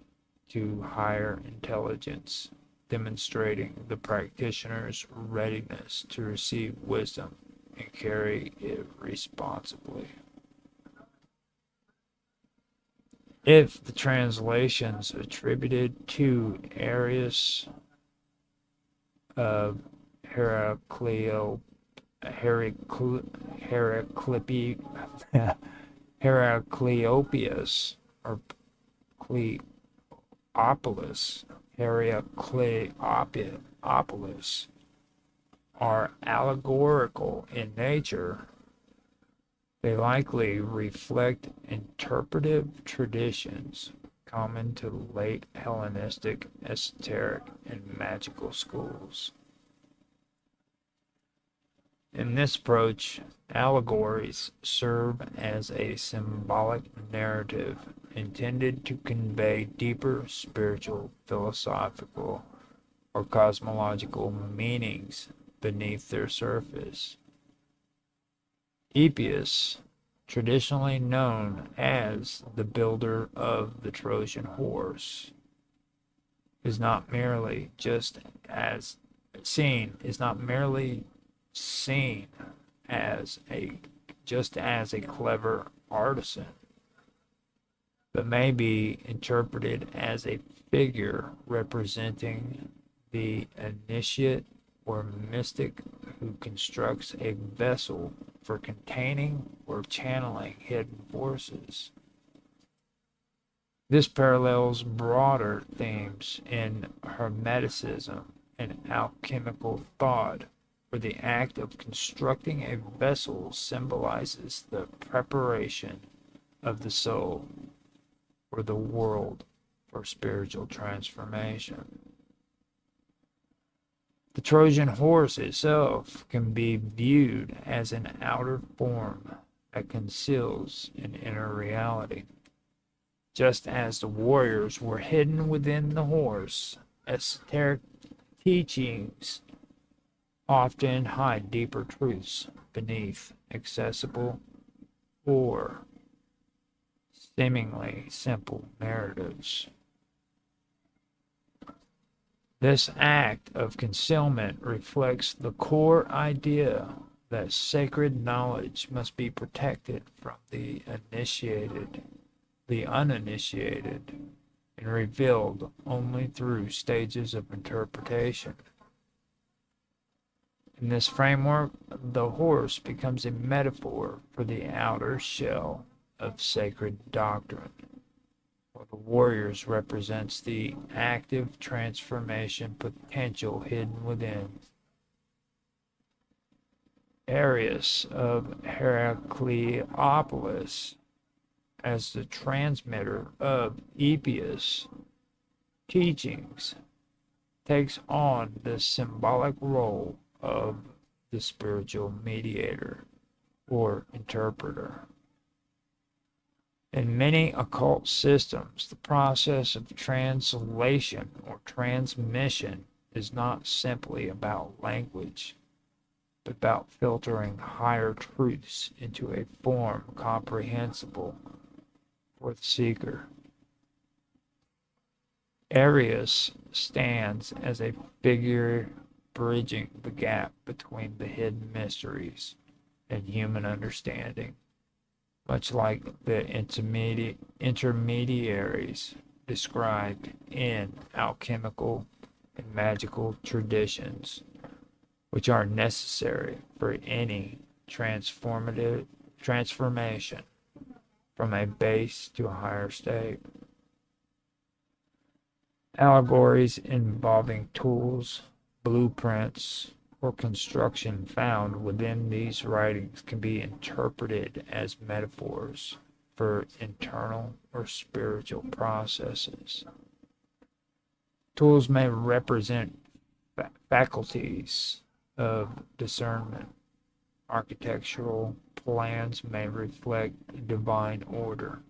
Speaker 1: to higher intelligence, demonstrating the practitioner's readiness to receive wisdom and carry it responsibly. If the translations attributed to Arius of Heracleopius or Heracleopolis are allegorical in nature, they likely reflect interpretive traditions common to late Hellenistic esoteric and magical schools. In this approach, allegories serve as a symbolic narrative intended to convey deeper spiritual, philosophical, or cosmological meanings beneath their surface. Epius, traditionally known as the builder of the Trojan horse, is not merely seen as a clever artisan, but may be interpreted as a figure representing the initiate or mystic who constructs a vessel for containing or channeling hidden forces. This parallels broader themes in Hermeticism and alchemical thought, where the act of constructing a vessel symbolizes the preparation of the soul or the world for spiritual transformation. The Trojan horse itself can be viewed as an outer form that conceals an inner reality. Just as the warriors were hidden within the horse, esoteric teachings often hide deeper truths beneath accessible or seemingly simple narratives. This act of concealment reflects the core idea that sacred knowledge must be protected from the uninitiated, and revealed only through stages of interpretation. In this framework, the horse becomes a metaphor for the outer shell of sacred doctrine, while the warriors represents the active transformation potential hidden within. Arius of Heracleopolis, as the transmitter of Epius' teachings, takes on the symbolic role of the spiritual mediator or interpreter. In many occult systems, the process of translation or transmission is not simply about language, but about filtering higher truths into a form comprehensible for the seeker. Arius stands as a figure bridging the gap between the hidden mysteries and human understanding, much like the intermediaries described in alchemical and magical traditions, which are necessary for any transformation from a base to a higher state. Allegories involving tools, blueprints, or construction found within these writings can be interpreted as metaphors for internal or spiritual processes. Tools may represent faculties of discernment. Architectural plans may reflect divine order,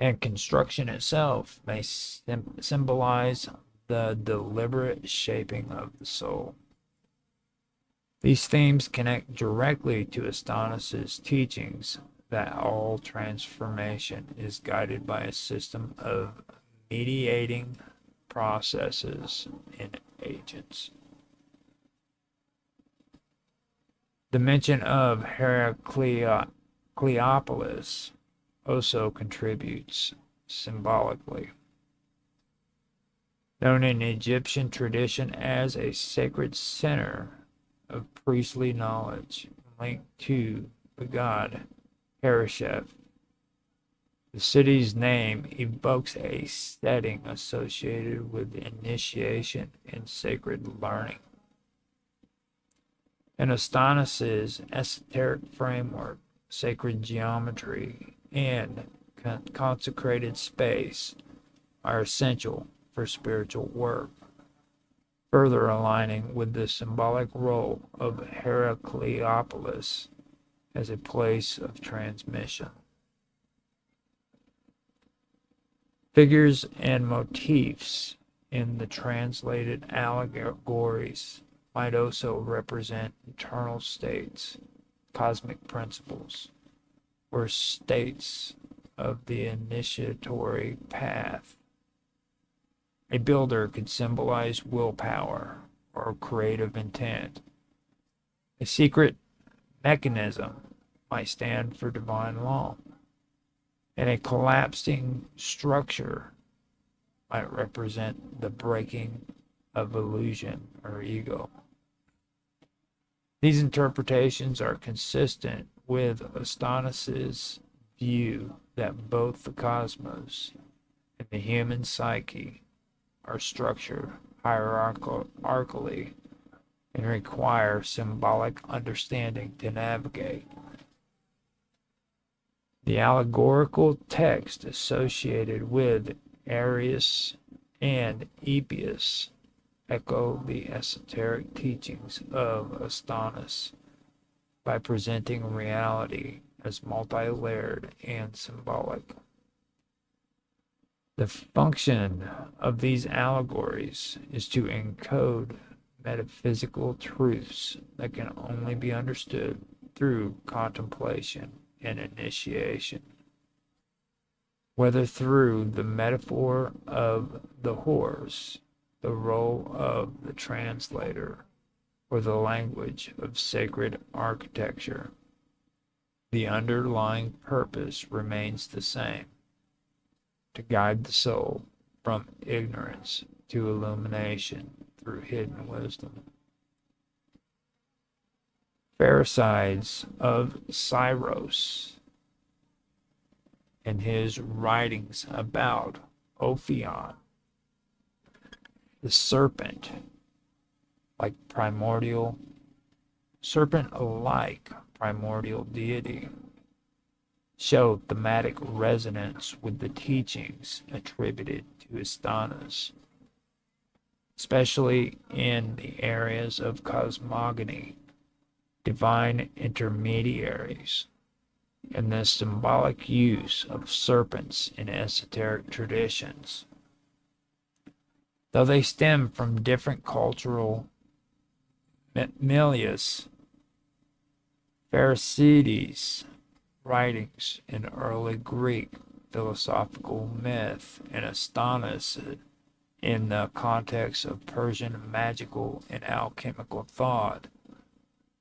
Speaker 1: and construction itself may symbolize the deliberate shaping of the soul. These themes connect directly to Astonis's teachings that all transformation is guided by a system of mediating processes and agents. The mention of Heracleopolis also contributes symbolically. Known in Egyptian tradition as a sacred center of priestly knowledge linked to the god Harishef, the city's name evokes a setting associated with initiation and sacred learning. In Astonis's esoteric framework, sacred geometry and consecrated space are essential for spiritual work, further aligning with the symbolic role of Heracleopolis as a place of transmission. Figures and motifs in the translated allegories might also represent internal states, cosmic principles, or states of the initiatory path. A builder could symbolize willpower or creative intent. A secret mechanism might stand for divine law, and a collapsing structure might represent the breaking of illusion or ego. These interpretations are consistent with Astonis's view that both the cosmos and the human psyche are structured hierarchically and require symbolic understanding to navigate. The allegorical text associated with Arius and Epius echo the esoteric teachings of Astonis by presenting reality as multi-layered and symbolic. The function of these allegories is to encode metaphysical truths that can only be understood through contemplation and initiation. Whether through the metaphor of the horse, the role of the translator, or the language of sacred architecture, the underlying purpose remains the same: to guide the soul from ignorance to illumination through hidden wisdom. Pherecydes of Syros in his writings about Ophion, the serpent, like serpent-alike primordial deity, show thematic resonance with the teachings attributed to Astanas, especially in the areas of cosmogony, divine intermediaries, and the symbolic use of serpents in esoteric traditions. Though they stem from different cultural milieux, Pherecydes' writings in early Greek philosophical myth and Astanas in the context of Persian magical and alchemical thought,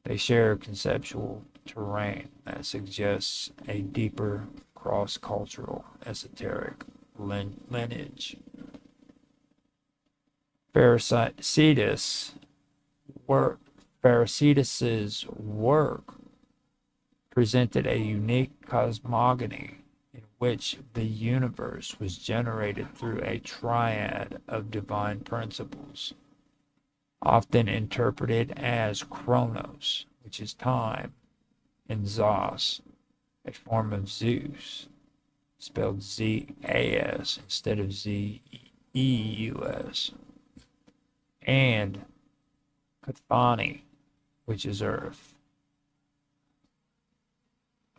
Speaker 1: they share conceptual terrain that suggests a deeper cross-cultural esoteric lineage. Pherecydes' work presented a unique cosmogony in which the universe was generated through a triad of divine principles, often interpreted as chronos, which is time, and Zos, a form of Zeus, spelled Z-A-S instead of Z-E-U-S, and Cathani, which is earth.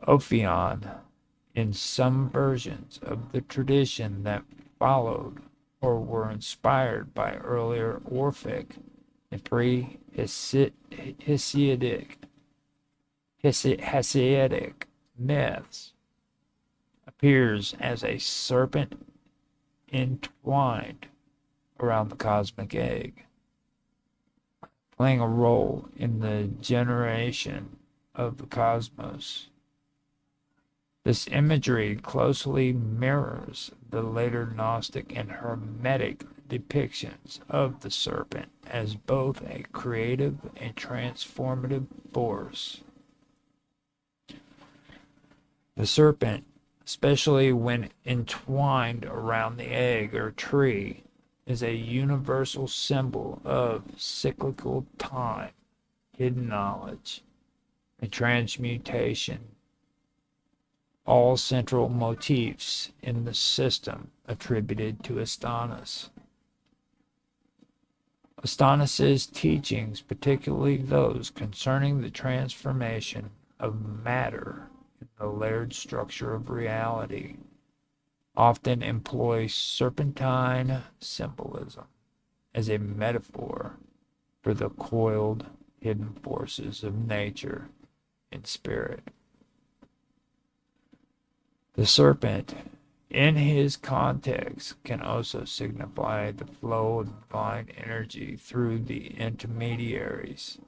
Speaker 1: Ophion, in some versions of the tradition that followed or were inspired by earlier Orphic and Hesiodic myths, appears as a serpent entwined around the cosmic egg, playing a role in the generation of the cosmos. This imagery closely mirrors the later Gnostic and Hermetic depictions of the serpent as both a creative and transformative force. The serpent, especially when entwined around the egg or tree, is a universal symbol of cyclical time, hidden knowledge, and transmutation, all central motifs in the system attributed to Astanas. Astanas' teachings, particularly those concerning the transformation of matter in the layered structure of reality, often employ serpentine symbolism as a metaphor for the coiled, hidden forces of nature and spirit. The serpent, in his context, can also signify the flow of divine energy through the intermediaries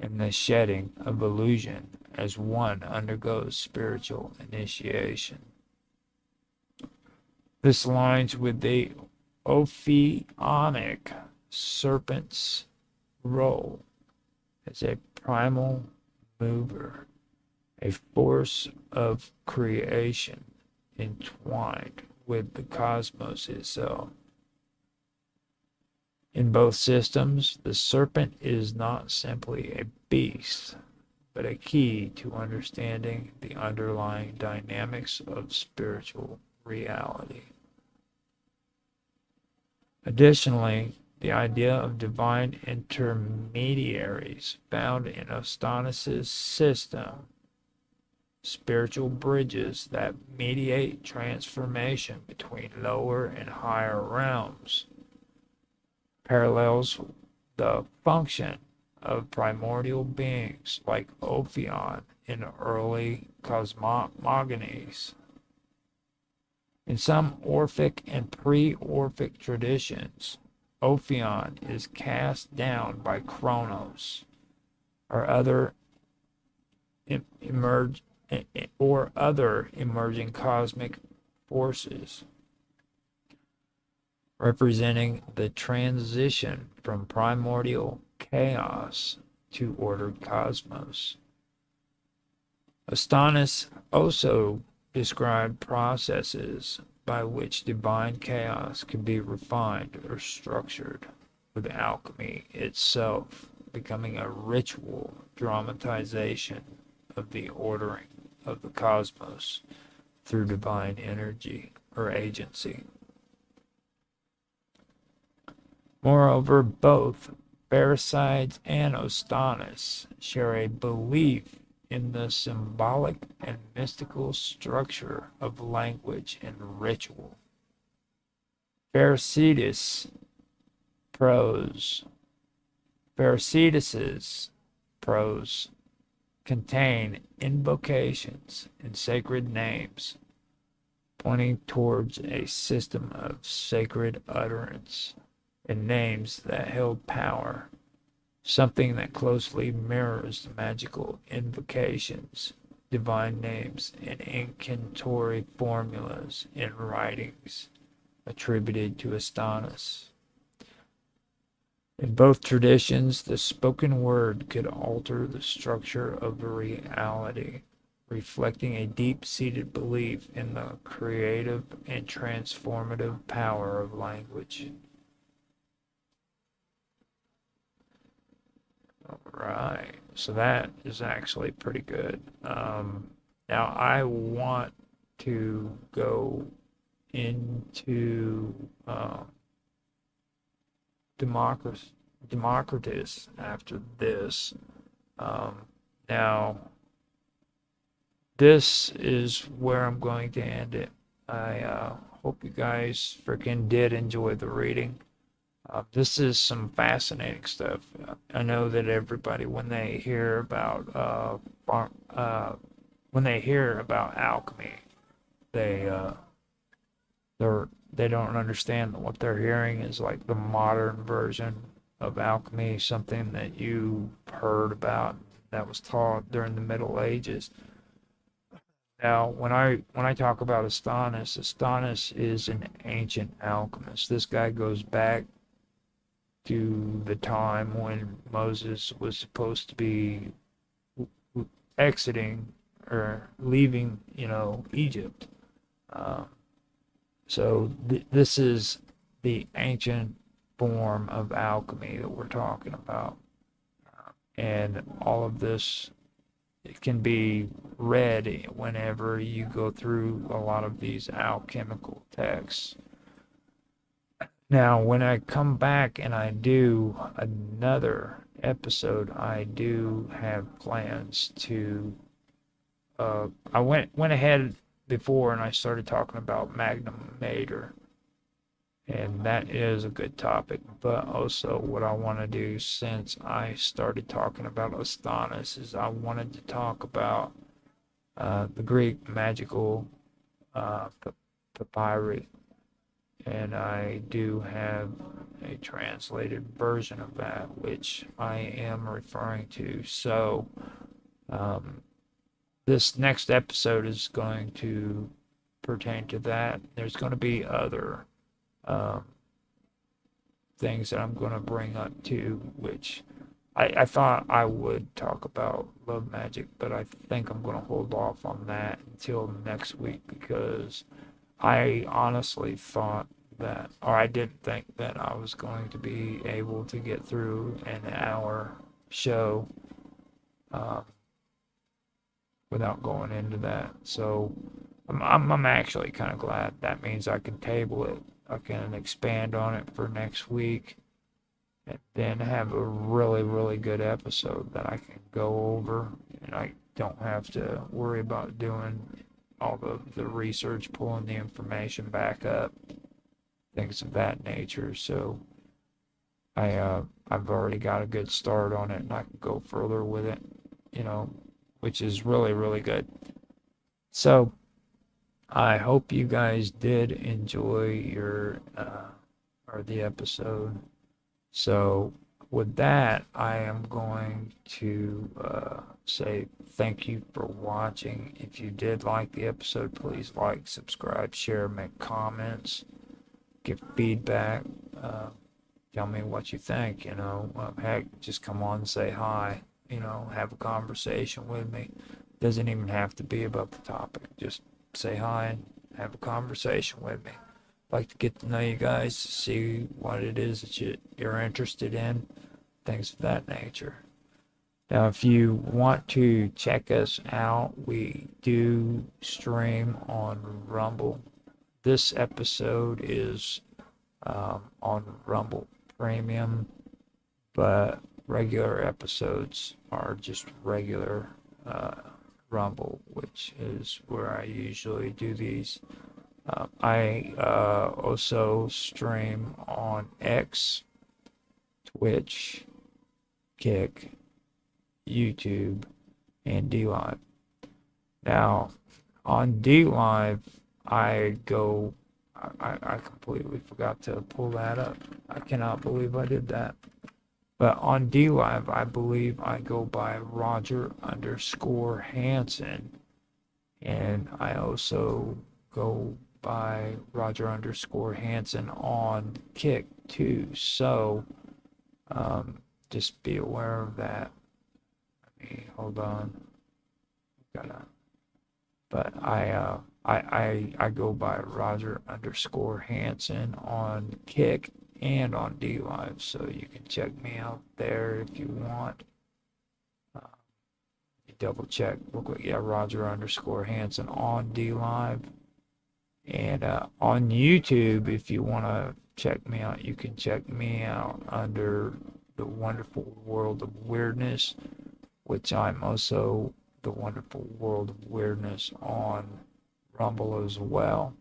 Speaker 1: and the shedding of illusion as one undergoes spiritual initiation. This aligns with the Ophionic serpent's role as a primal mover, a force of creation entwined with the cosmos itself. In both systems, the serpent is not simply a beast, but a key to understanding the underlying dynamics of spiritual reality. Additionally, the idea of divine intermediaries found in Astanas' system, spiritual bridges that mediate transformation between lower and higher realms, parallels the function of primordial beings like Ophion in early cosmogonies. In some Orphic and pre-Orphic traditions, Ophion is cast down by Kronos or other emerging cosmic forces, representing the transition from primordial chaos two-ordered cosmos. Astonis also described processes by which divine chaos can be refined or structured, with alchemy itself becoming a ritual dramatization of the ordering of the cosmos through divine energy or agency. Moreover, both Pherecydes and Ostanis share a belief in the symbolic and mystical structure of language and ritual. Pherecydes' prose contain invocations and sacred names, pointing towards a system of sacred utterance and names that held power, something that closely mirrors the magical invocations, divine names, and incantory formulas in writings attributed to Astonis. In both traditions, the spoken word could alter the structure of reality, reflecting a deep-seated belief in the creative and transformative power of language. Right, so that is actually pretty good. Now I want to go into Democritus after this. Now, this is where I'm going to end it. I hope you guys freaking did enjoy the reading. This is some fascinating stuff. I know that everybody, when they hear about alchemy, they don't understand that what they're hearing is like the modern version of alchemy, something that you heard about that was taught during the Middle Ages. Now, when I talk about Astonis is an ancient alchemist. This guy goes back to the time when Moses was supposed to be exiting or leaving, Egypt. So this is the ancient form of alchemy that we're talking about. And all of this, it can be read whenever you go through a lot of these alchemical texts. Now, when I come back and I do another episode, I do have plans to. I went ahead before and I started talking about Magnum Mater, and that is a good topic. But also, what I want to do, since I started talking about Astonis, is I wanted to talk about the Greek magical papyri. And I do have a translated version of that, which I am referring to. So, this next episode is going to pertain to that. There's going to be other things that I'm going to bring up too, which I thought I would talk about love magic, but I think I'm going to hold off on that until next week, because I honestly thought that, or I didn't think that I was going to be able to get through an hour show without going into that. So I'm actually kind of glad. That means I can table it. I can expand on it for next week, and then have a really, really good episode that I can go over, and I don't have to worry about doing all the research, pulling the information back up, things of that nature. So I've already got a good start on it, and I can go further with it, which is really, really good. So I hope you guys did enjoy the episode. So with that, I am going to say thank you for watching. If you did like the episode, please like, subscribe, share, make comments, give feedback. tell me what you think. Heck, just come on and say hi. Have a conversation with me. Doesn't even have to be about the topic. Just say hi and have a conversation with me. Like to get to know you guys, see what it is that you're interested in, things of that nature. Now, if you want to check us out, we do stream on Rumble. This episode is on Rumble Premium, but regular episodes are just regular Rumble, which is where I usually do these. I also stream on X, Twitch, Kick, YouTube, and DLive. Now, on DLive, I completely forgot to pull that up. I cannot believe I did that. But on DLive, I believe I go by Roger_Hanson. And I also go by Roger_Hanson on Kick too. So just be aware of that. Let me hold on. But I go by Roger_Hanson on Kick and on DLive, so you can check me out there if you want. Double check real quick. Yeah, Roger_Hanson on DLive. And on YouTube, if you want to check me out, you can check me out under The Wonderful World of Weirdness, which I'm also The Wonderful World of Weirdness on Rumble as well.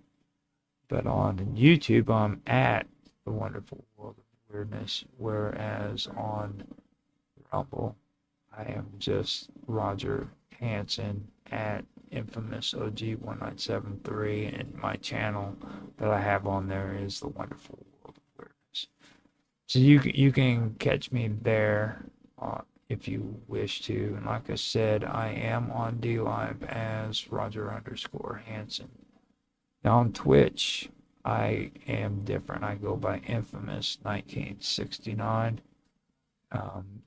Speaker 1: But on YouTube, I'm at The Wonderful World of Weirdness, whereas on Rumble, I am just Roger Hanson at Infamous OG1973, and my channel that I have on there is The Wonderful World of Weirdness. So you can catch me there if you wish to. And like I said, I am on DLive as Roger_Hanson. Now on Twitch, I am different. I go by Infamous 1969.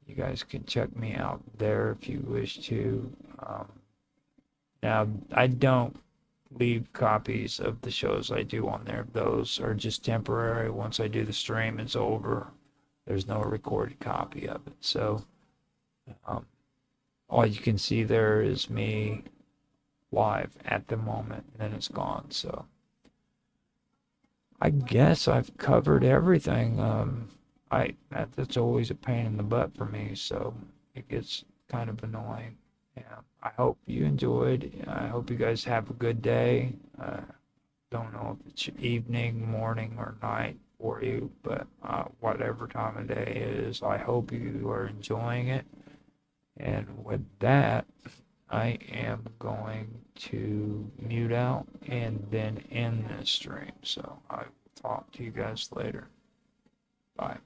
Speaker 1: You guys can check me out there if you wish to. Now, I don't leave copies of the shows I do on there. Those are just temporary. Once I do the stream, it's over. There's no recorded copy of it. So, all you can see there is me live at the moment, and then it's gone. So, I guess I've covered everything. That's always a pain in the butt for me, so it gets kind of annoying. Yeah, I hope you enjoyed. I hope you guys have a good day. Don't know if it's evening, morning, or night for you, but whatever time of day it is, I hope you are enjoying it. And with that, I am going to mute out and then end this stream. So I will talk to you guys later. Bye.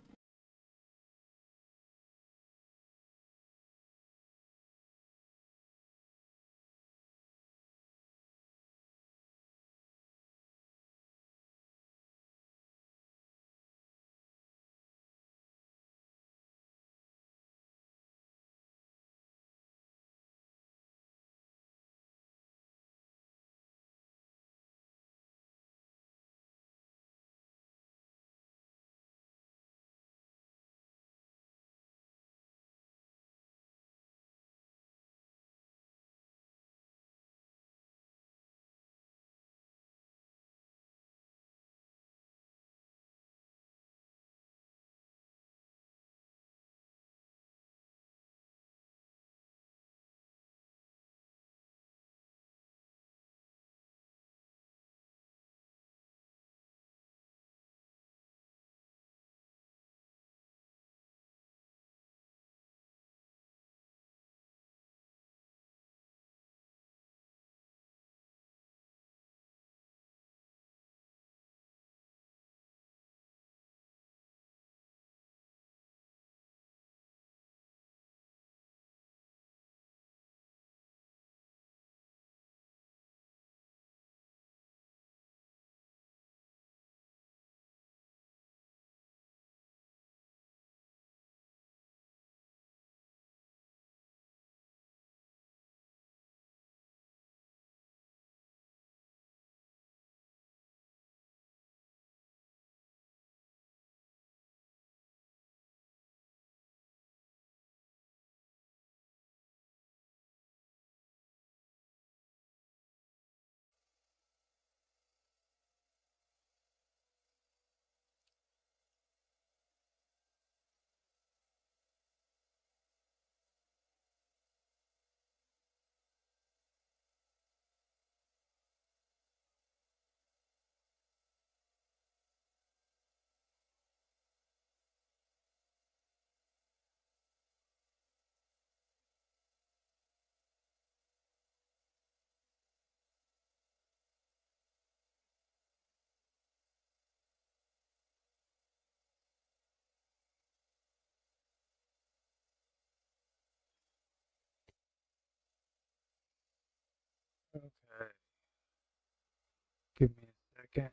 Speaker 1: Give me a second.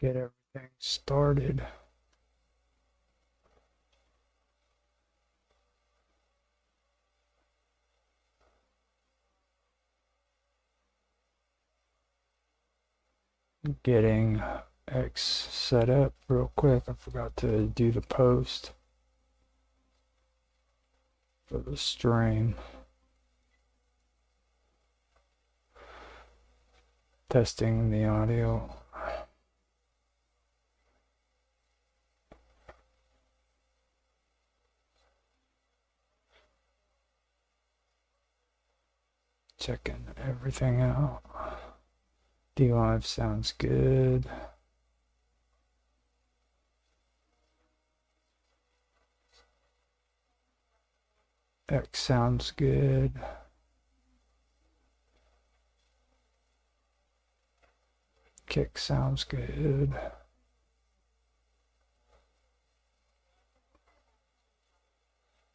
Speaker 1: Get everything started. Getting X set up real quick. I forgot to do the post for the stream. Testing the audio. Checking everything out. D-Live sounds good. X sounds good. Kick sounds good.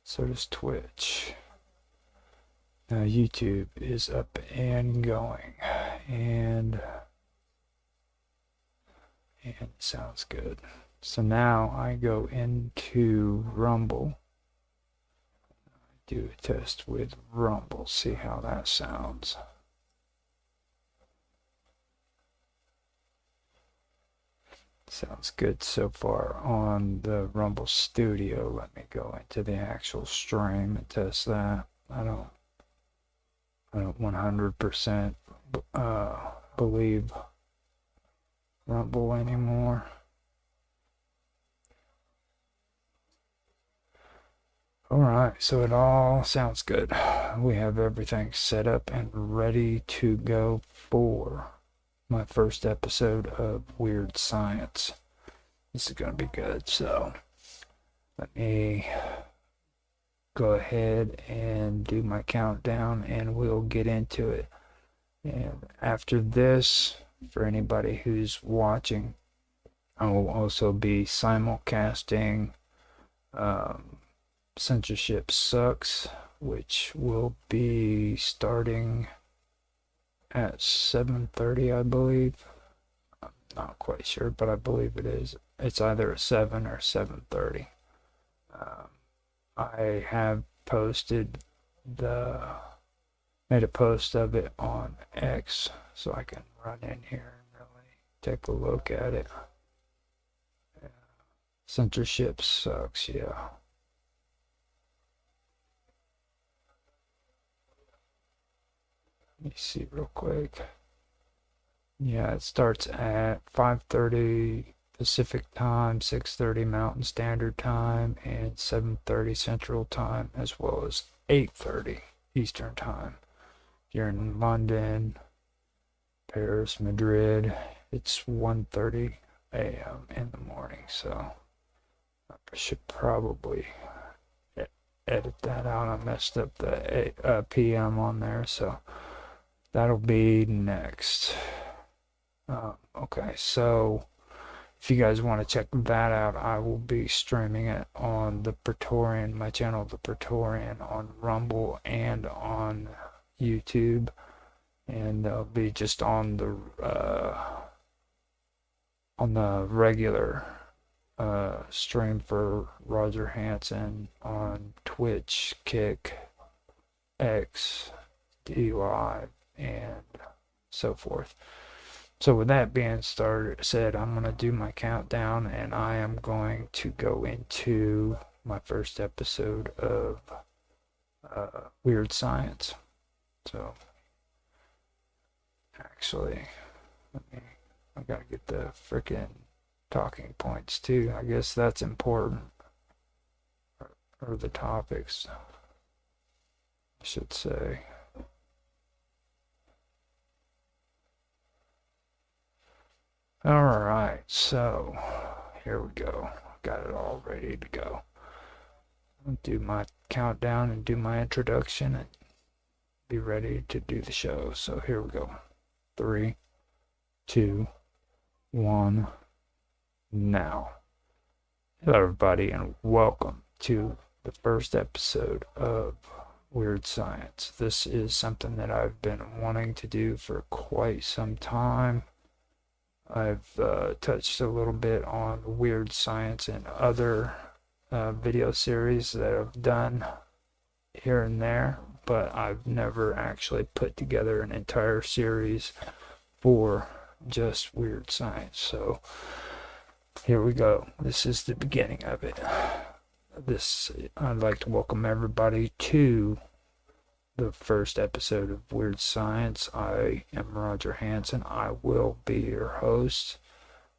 Speaker 1: So does Twitch. Now YouTube is up and going, and sounds good. So now I go into Rumble. Do a test with Rumble, see how that sounds. Sounds good so far on the Rumble Studio. Let me go into the actual stream and test that. I don't 100% believe Rumble anymore. Alright, so it all sounds good. We have everything set up and ready to go for my first episode of Weird Science. This is going to be good, so let me go ahead and do my countdown and we'll get into it. And after this, for anybody who's watching, I will also be simulcasting Censorship Sucks, which will be starting at 7:30, I believe. I'm not quite sure, but I believe it is. It's either 7 or 7:30. I have made a post of it on X, so I can run in here and really take a look at it. Censorship Sucks, yeah. Let me see real quick. Yeah, it starts at 5:30 Pacific Time, 6:30 Mountain Standard Time, and 7:30 Central Time, as well as 8:30 Eastern Time. If you're in London, Paris, Madrid, it's 1:30 a.m. in the morning, so I should probably edit that out. I messed up the PM on there, so that'll be next. Okay, so if you guys want to check that out, I will be streaming it on the Praetorian, my channel, the Praetorian, on Rumble and on YouTube, and they'll be just on the regular stream for Roger Hanson on Twitch, Kick, X, D-Live, and so forth. So with that being said, I'm going to do my countdown, and I am going to go into my first episode of Weird Science. So, actually, I got to get the frickin' talking points too. I guess that's important. Or the topics, I should say. Alright, so here we go. Got it all ready to go. I'll do my countdown and do my introduction and be ready to do the show. So here we go. 3, 2, 1, now. Hello everybody and welcome to the first episode of weird science. This is something that I've been wanting to do for quite some time. I've touched a little bit on weird science in other video series that I've done here and there, but I've never actually put together an entire series for just weird science. So here we go. This is the beginning of it. I'd like to welcome everybody to the first episode of Weird Science. I am Roger Hanson. I will be your host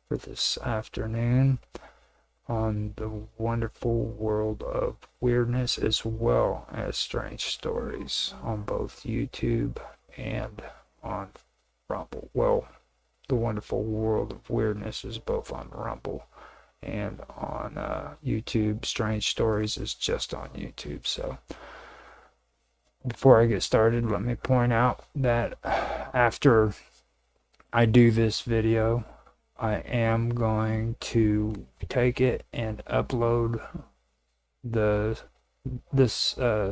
Speaker 1: for this afternoon on the wonderful world of weirdness as well as strange stories on both YouTube and on Rumble. Well, the wonderful world of weirdness is both on Rumble and on YouTube. Strange stories is just on YouTube. So before I get started, let me point out that after I do this video, I am going to take it and upload this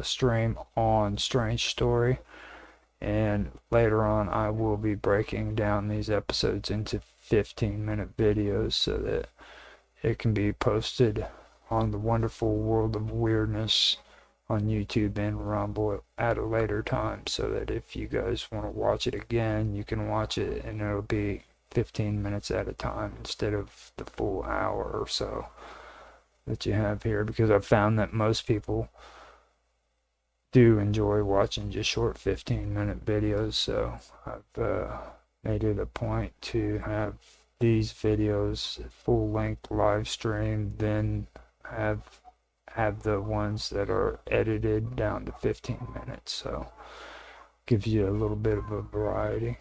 Speaker 1: stream on Strange Story, and later on I will be breaking down these episodes into 15-minute videos so that it can be posted on the wonderful world of weirdness on YouTube and Rumble at a later time, so that if you guys want to watch it again, you can watch it, and it'll be 15 minutes at a time instead of the full hour or so that you have here, because I've found that most people do enjoy watching just short 15-minute videos. So I've made it a point to have these videos full-length live stream, then have the ones that are edited down to 15 minutes. So gives you a little bit of a variety.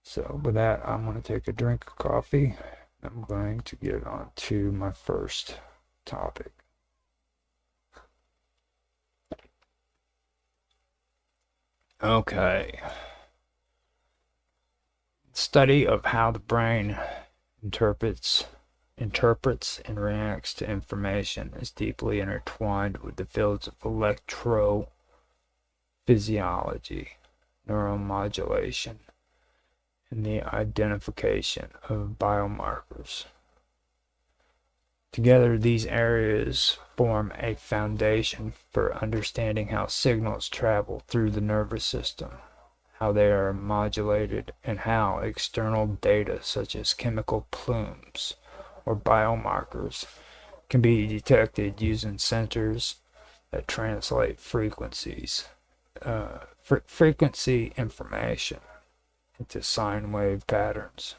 Speaker 1: So with that, I'm going to take a drink of coffee. I'm going to get on to my first topic. Okay. Study of how the brain interprets and reacts to information is deeply intertwined with the fields of electrophysiology, neuromodulation, and the identification of biomarkers. Together, these areas form a foundation for understanding how signals travel through the nervous system, how they are modulated, and how external data such as chemical plumes or biomarkers can be detected using sensors that translate frequency information into sine wave patterns.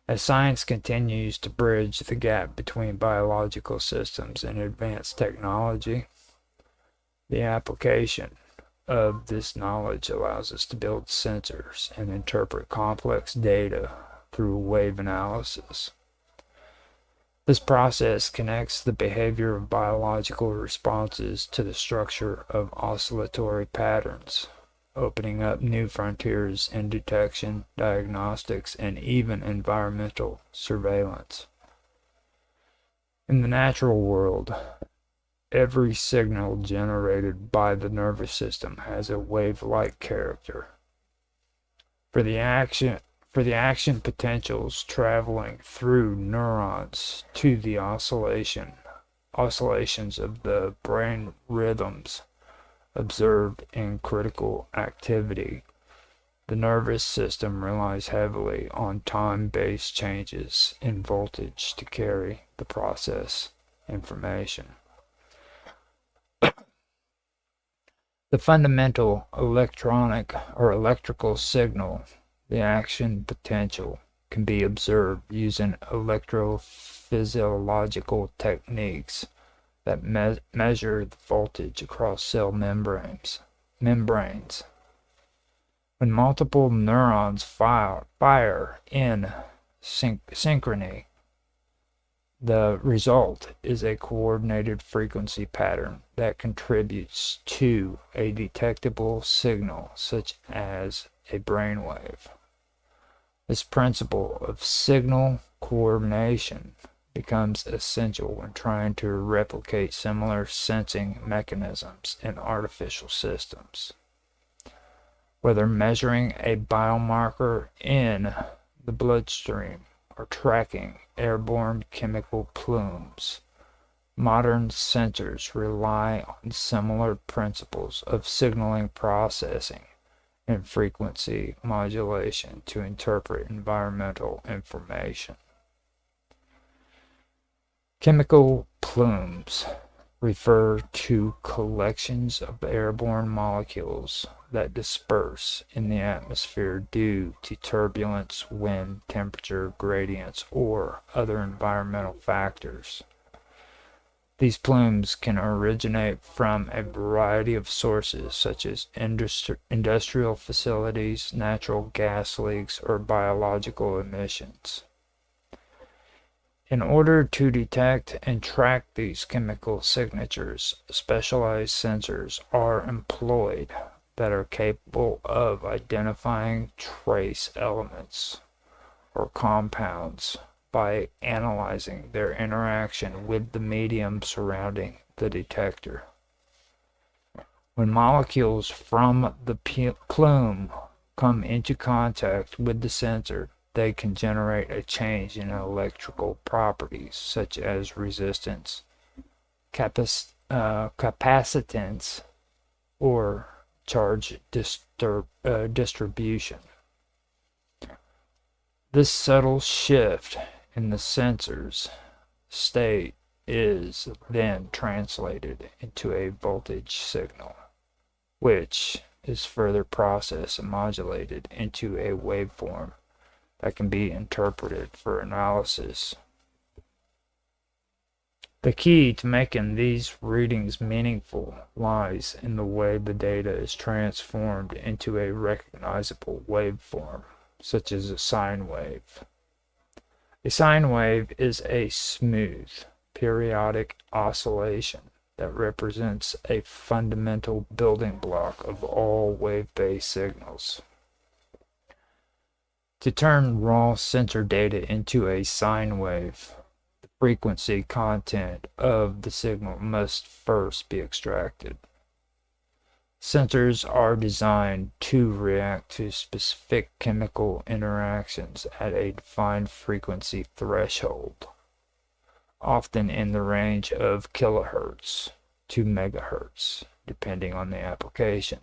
Speaker 1: As science continues to bridge the gap between biological systems and advanced technology, the application of this knowledge allows us to build sensors and interpret complex data through wave analysis. This process connects the behavior of biological responses to the structure of oscillatory patterns, opening up new frontiers in detection, diagnostics, and even environmental surveillance. In the natural world, every signal generated by the nervous system has a wave-like character. For the action potentials traveling through neurons to the oscillations of the brain rhythms observed in critical activity, the nervous system relies heavily on time-based changes in voltage to carry the process information. The fundamental electronic or electrical signal, the action potential, can be observed using electrophysiological techniques that measure the voltage across cell membranes. When multiple neurons fire in synchrony, the result is a coordinated frequency pattern that contributes to a detectable signal such as a brainwave. This principle of signal coordination becomes essential when trying to replicate similar sensing mechanisms in artificial systems. Whether measuring a biomarker in the bloodstream or tracking airborne chemical plumes, modern sensors rely on similar principles of signaling processing and frequency modulation to interpret environmental information. Chemical plumes refer to collections of airborne molecules that disperse in the atmosphere due to turbulence, wind, temperature gradients, or other environmental factors. These plumes can originate from a variety of sources such as industrial facilities, natural gas leaks, or biological emissions. In order to detect and track these chemical signatures, specialized sensors are employed that are capable of identifying trace elements or compounds by analyzing their interaction with the medium surrounding the detector. When molecules from the plume come into contact with the sensor, they can generate a change in electrical properties such as resistance, capacitance, or charge distribution. This subtle shift in the sensor's state is then translated into a voltage signal, which is further processed and modulated into a waveform that can be interpreted for analysis. The key to making these readings meaningful lies in the way the data is transformed into a recognizable waveform, such as a sine wave. A sine wave is a smooth, periodic oscillation that represents a fundamental building block of all wave-based signals. To turn raw sensor data into a sine wave, the frequency content of the signal must first be extracted. Sensors are designed to react to specific chemical interactions at a defined frequency threshold, often in the range of kilohertz to megahertz, depending on the application.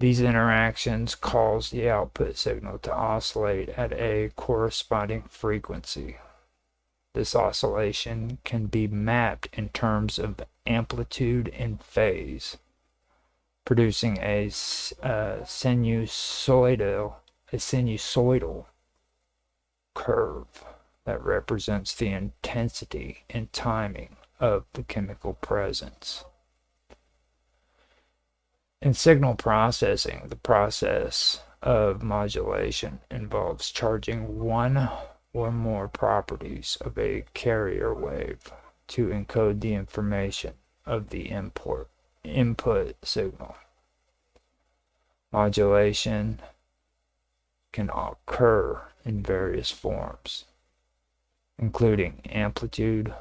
Speaker 1: These interactions cause the output signal to oscillate at a corresponding frequency. This oscillation can be mapped in terms of amplitude and phase, producing a sinusoidal curve that represents the intensity and timing of the chemical presence. In signal processing, the process of modulation involves charging one or more properties of a carrier wave to encode the information of the input signal. Modulation can occur in various forms, including amplitude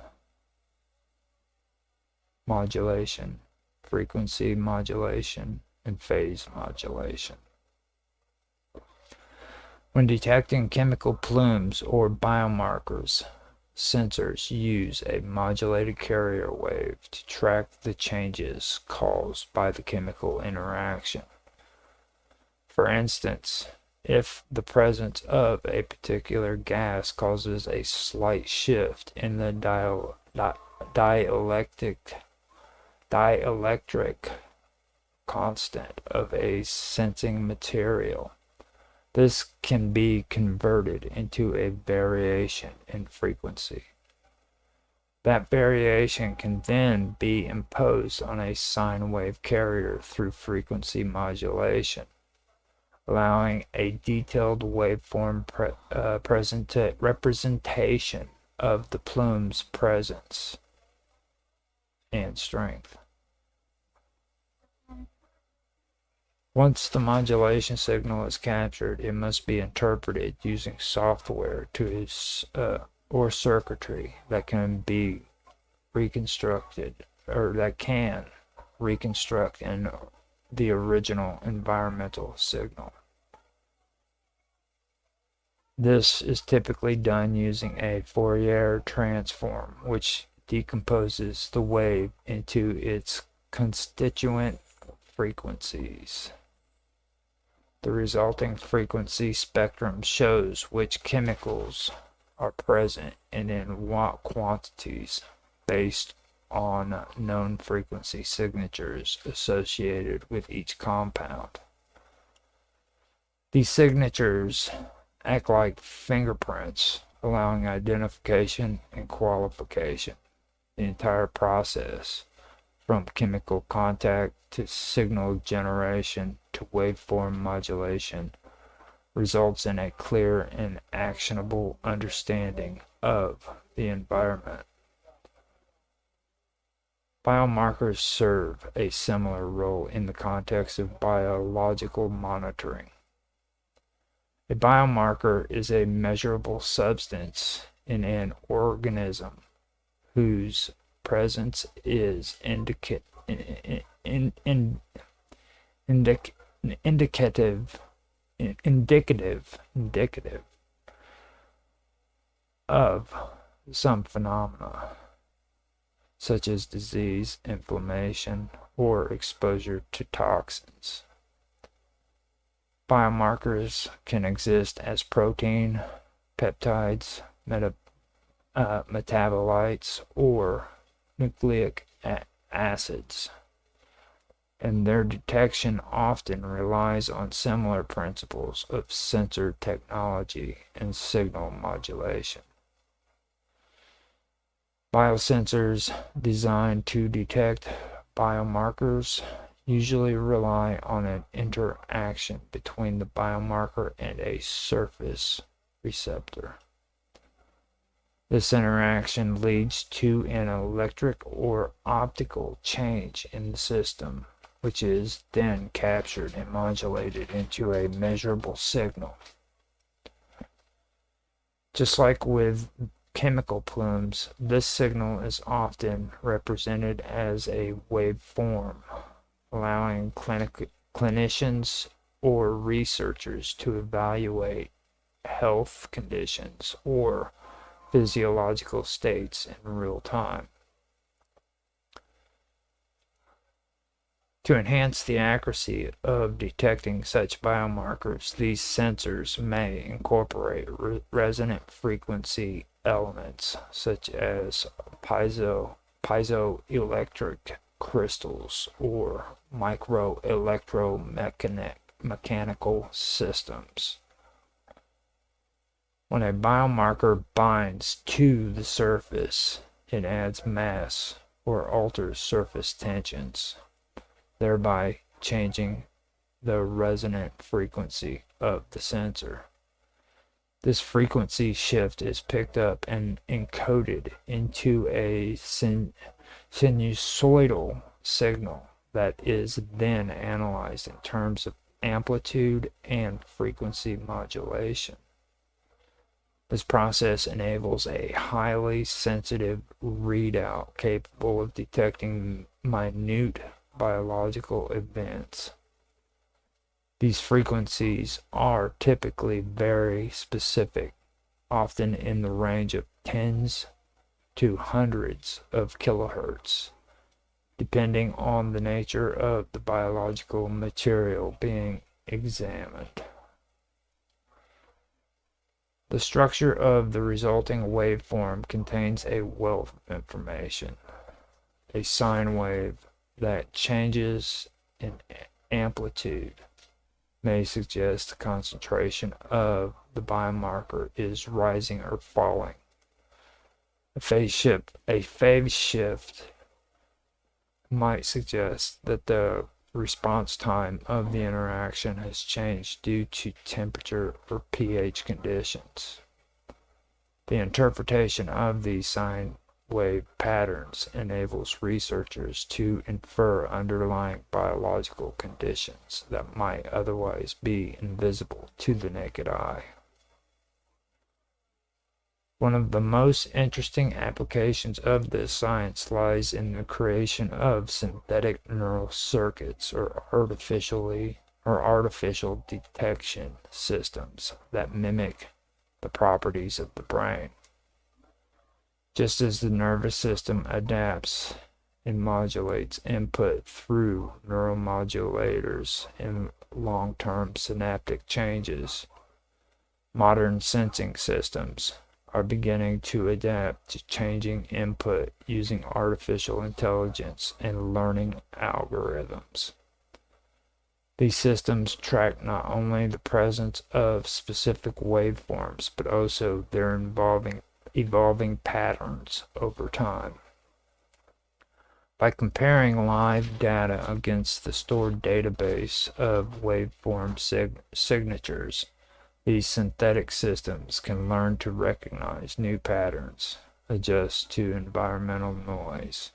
Speaker 1: modulation, frequency modulation, and phase modulation. When detecting chemical plumes or biomarkers, sensors use a modulated carrier wave to track the changes caused by the chemical interaction. For instance, if the presence of a particular gas causes a slight shift in the dielectric constant of a sensing material, this can be converted into a variation in frequency. That variation can then be imposed on a sine wave carrier through frequency modulation, allowing a detailed waveform representation of the plume's presence and strength. Once the modulation signal is captured, it must be interpreted using software to or circuitry that can be reconstructed, or that can reconstruct the original environmental signal. This is typically done using a Fourier transform, which decomposes the wave into its constituent frequencies. The resulting frequency spectrum shows which chemicals are present and in what quantities based on known frequency signatures associated with each compound. These signatures act like fingerprints, allowing identification and qualification. The entire process, from chemical contact to signal generation to waveform modulation, results in a clear and actionable understanding of the environment. Biomarkers serve a similar role in the context of biological monitoring. A biomarker is a measurable substance in an organism whose presence is indicative of some phenomena, such as disease, inflammation, or exposure to toxins. Biomarkers can exist as protein, peptides, metabolites, or nucleic acids, and their detection often relies on similar principles of sensor technology and signal modulation. Biosensors designed to detect biomarkers usually rely on an interaction between the biomarker and a surface receptor. This interaction leads to an electric or optical change in the system, which is then captured and modulated into a measurable signal. Just like with chemical plumes, this signal is often represented as a waveform, allowing clinicians or researchers to evaluate health conditions or physiological states in real time. To enhance the accuracy of detecting such biomarkers, these sensors may incorporate resonant frequency elements such as piezoelectric crystals or microelectromechanical systems. When a biomarker binds to the surface, it adds mass or alters surface tensions, thereby changing the resonant frequency of the sensor. This frequency shift is picked up and encoded into a sinusoidal signal that is then analyzed in terms of amplitude and frequency modulation. This process enables a highly sensitive readout capable of detecting minute biological events. These frequencies are typically very specific, often in the range of tens to hundreds of kilohertz, depending on the nature of the biological material being examined. The structure of the resulting waveform contains a wealth of information. A sine wave that changes in amplitude may suggest the concentration of the biomarker is rising or falling. A phase shift might suggest that the response time of the interaction has changed due to temperature or pH conditions. The interpretation of these sine wave patterns enables researchers to infer underlying biological conditions that might otherwise be invisible to the naked eye. One of the most interesting applications of this science lies in the creation of synthetic neural circuits, or artificial detection systems that mimic the properties of the brain. Just as the nervous system adapts and modulates input through neuromodulators and long-term synaptic changes, modern sensing systems are beginning to adapt to changing input using artificial intelligence and learning algorithms. These systems track not only the presence of specific waveforms, but also their evolving patterns over time. By comparing live data against the stored database of waveform signatures, these synthetic systems can learn to recognize new patterns, adjust to environmental noise,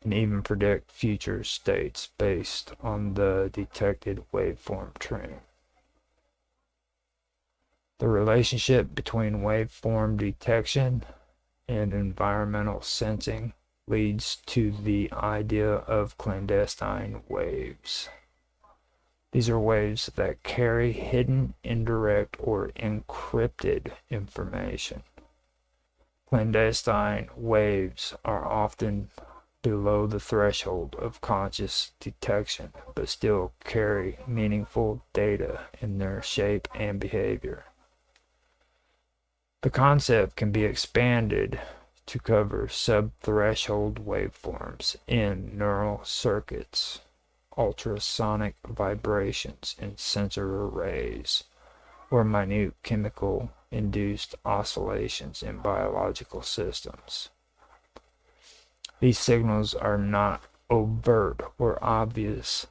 Speaker 1: and even predict future states based on the detected waveform trend. The relationship between waveform detection and environmental sensing leads to the idea of clandestine waves. These are waves that carry hidden, indirect, or encrypted information. Clandestine waves are often below the threshold of conscious detection, but still carry meaningful data in their shape and behavior. The concept can be expanded to cover sub-threshold waveforms in neural circuits, ultrasonic vibrations in sensor arrays, or minute chemical-induced oscillations in biological systems. These signals are not overt or obvious,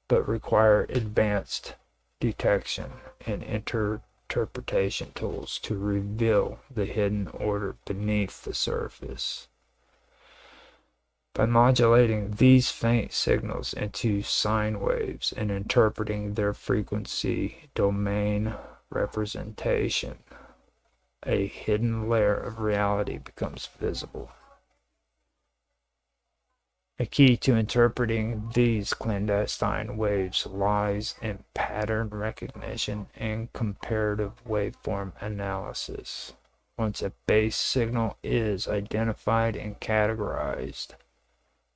Speaker 1: but require advanced detection and interpretation tools to reveal the hidden order beneath the surface. By modulating these faint signals into sine waves and interpreting their frequency domain representation, a hidden layer of reality becomes visible. A key to interpreting these clandestine waves lies in pattern recognition and comparative waveform analysis. Once a base signal is identified and categorized,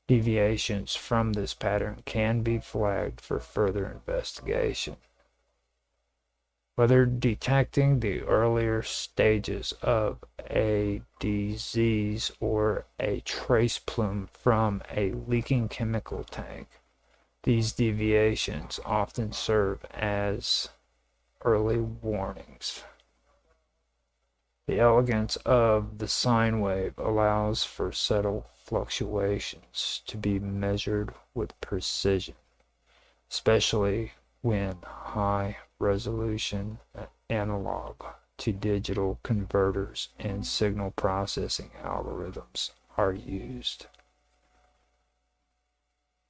Speaker 1: deviations from this pattern can be flagged for further investigation. Whether detecting the earlier stages of a disease or a trace plume from a leaking chemical tank, these deviations often serve as early warnings. The elegance of the sine wave allows for subtle fluctuations to be measured with precision, especially when high-resolution analog to digital converters and signal processing algorithms are used.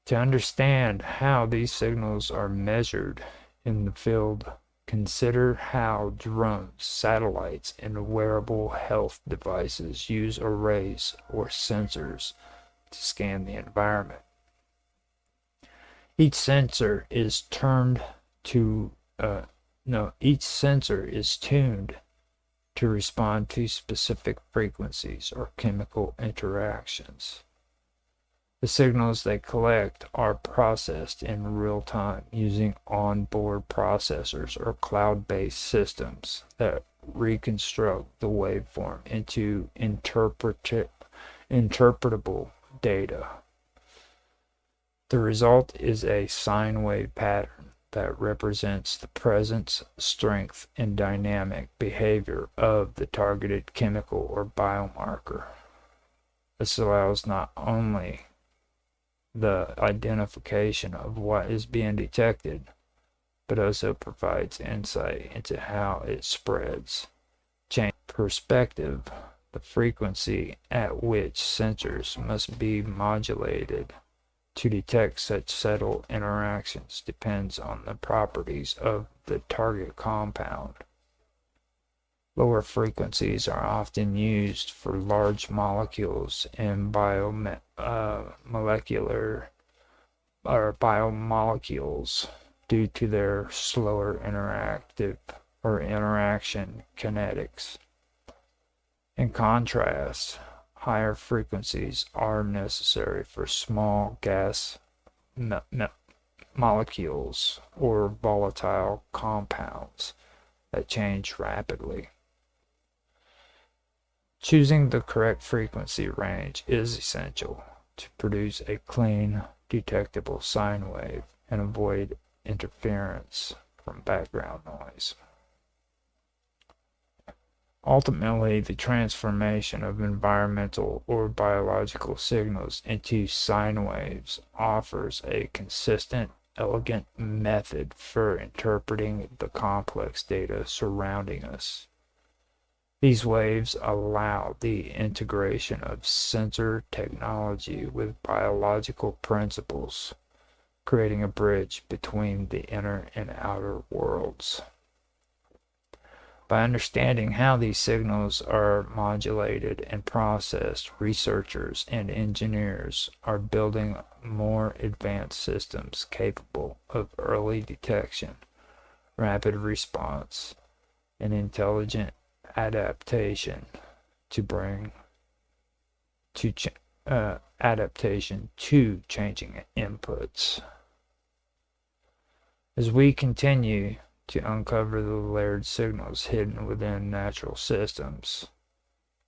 Speaker 1: To understand how these signals are measured in the field, consider how drones, satellites, and wearable health devices use arrays or sensors to scan the environment. Each sensor is tuned to respond to specific frequencies or chemical interactions. The signals they collect are processed in real time using onboard processors or cloud-based systems that reconstruct the waveform into interpretable data. The result is a sine wave pattern that represents the presence, strength, and dynamic behavior of the targeted chemical or biomarker. This allows not only the identification of what is being detected, but also provides insight into how it spreads. Change perspective, the frequency at which sensors must be modulated to detect such subtle interactions depends on the properties of the target compound. Lower frequencies are often used for large molecules in biomolecular or biomolecules due to their slower interactive or interaction kinetics. In contrast, higher frequencies are necessary for small gas molecules or volatile compounds that change rapidly. Choosing the correct frequency range is essential to produce a clean, detectable sine wave and avoid interference from background noise. Ultimately, the transformation of environmental or biological signals into sine waves offers a consistent, elegant method for interpreting the complex data surrounding us. These waves allow the integration of sensor technology with biological principles, creating a bridge between the inner and outer worlds. By understanding how these signals are modulated and processed, researchers and engineers are building more advanced systems capable of early detection, rapid response, and intelligent adaptation to adaptation to changing inputs. As we continue to uncover the layered signals hidden within natural systems,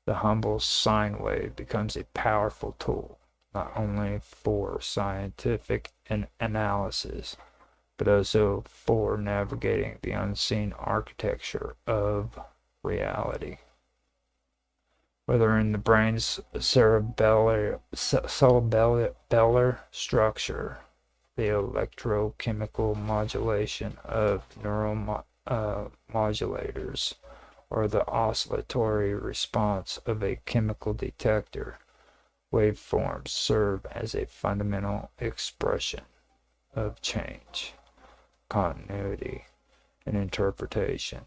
Speaker 1: the humble sine wave becomes a powerful tool, not only for scientific analysis, but also for navigating the unseen architecture of reality. Whether in the brain's cerebellar structure, the electrochemical modulation of neuromodulators, or the oscillatory response of a chemical detector, waveforms serve as a fundamental expression of change, continuity, and interpretation.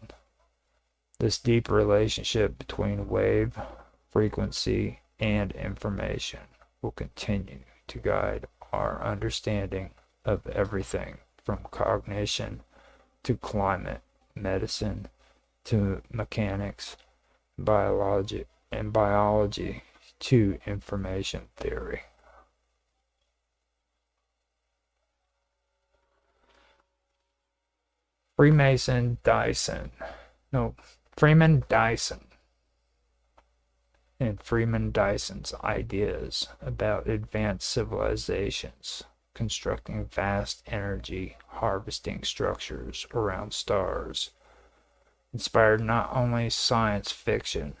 Speaker 1: This deep relationship between wave, frequency, and information will continue to guide our understanding of everything from cognition to climate, medicine to mechanics, biology to information theory. Freeman Dyson and Freeman Dyson's ideas about advanced civilizations constructing vast energy harvesting structures around stars inspired not only science fiction,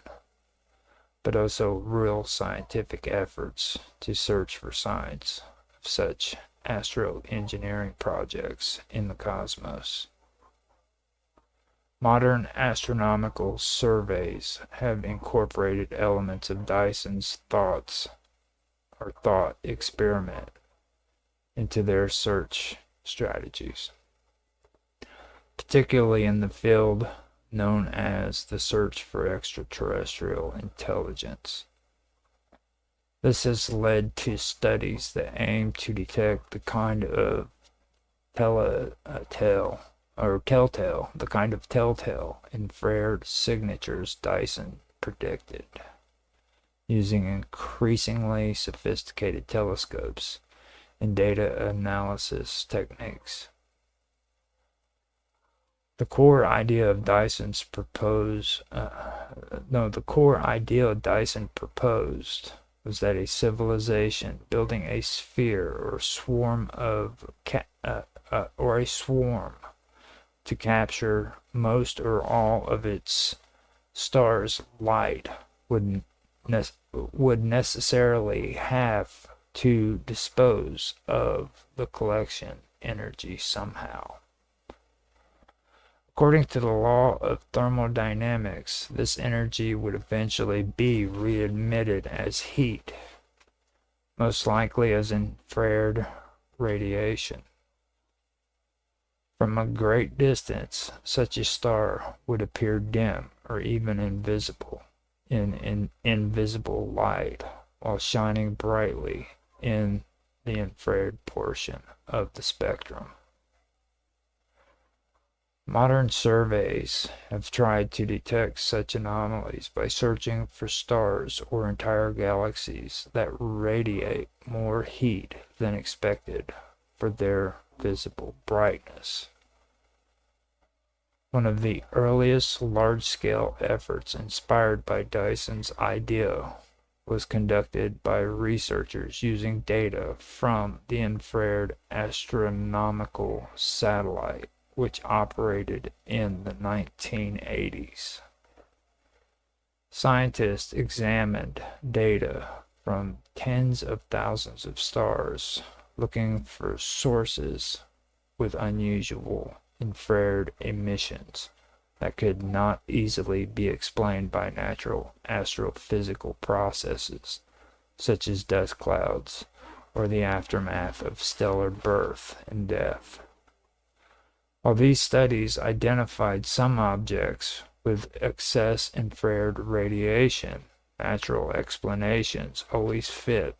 Speaker 1: but also real scientific efforts to search for signs of such astro-engineering projects in the cosmos. Modern astronomical surveys have incorporated elements of Dyson's thought experiment into their search strategies, particularly in the field known as the search for extraterrestrial intelligence. This has led to studies that aim to detect the kind of telltale infrared signatures Dyson predicted, using increasingly sophisticated telescopes and data analysis techniques. The core idea Dyson proposed was that a civilization building a sphere or swarm to capture most or all of its star's light would necessarily have to dispose of the collection energy somehow. According to the law of thermodynamics, this energy would eventually be re-emitted as heat, most likely as infrared radiation. From a great distance, such a star would appear dim or even invisible in invisible light while shining brightly in the infrared portion of the spectrum. Modern surveys have tried to detect such anomalies by searching for stars or entire galaxies that radiate more heat than expected for their visible brightness. One of the earliest large-scale efforts inspired by Dyson's idea was conducted by researchers using data from the Infrared Astronomical Satellite, which operated in the 1980s. Scientists examined data from tens of thousands of stars, looking for sources with unusual infrared emissions that could not easily be explained by natural astrophysical processes, such as dust clouds or the aftermath of stellar birth and death. While these studies identified some objects with excess infrared radiation, natural explanations always fit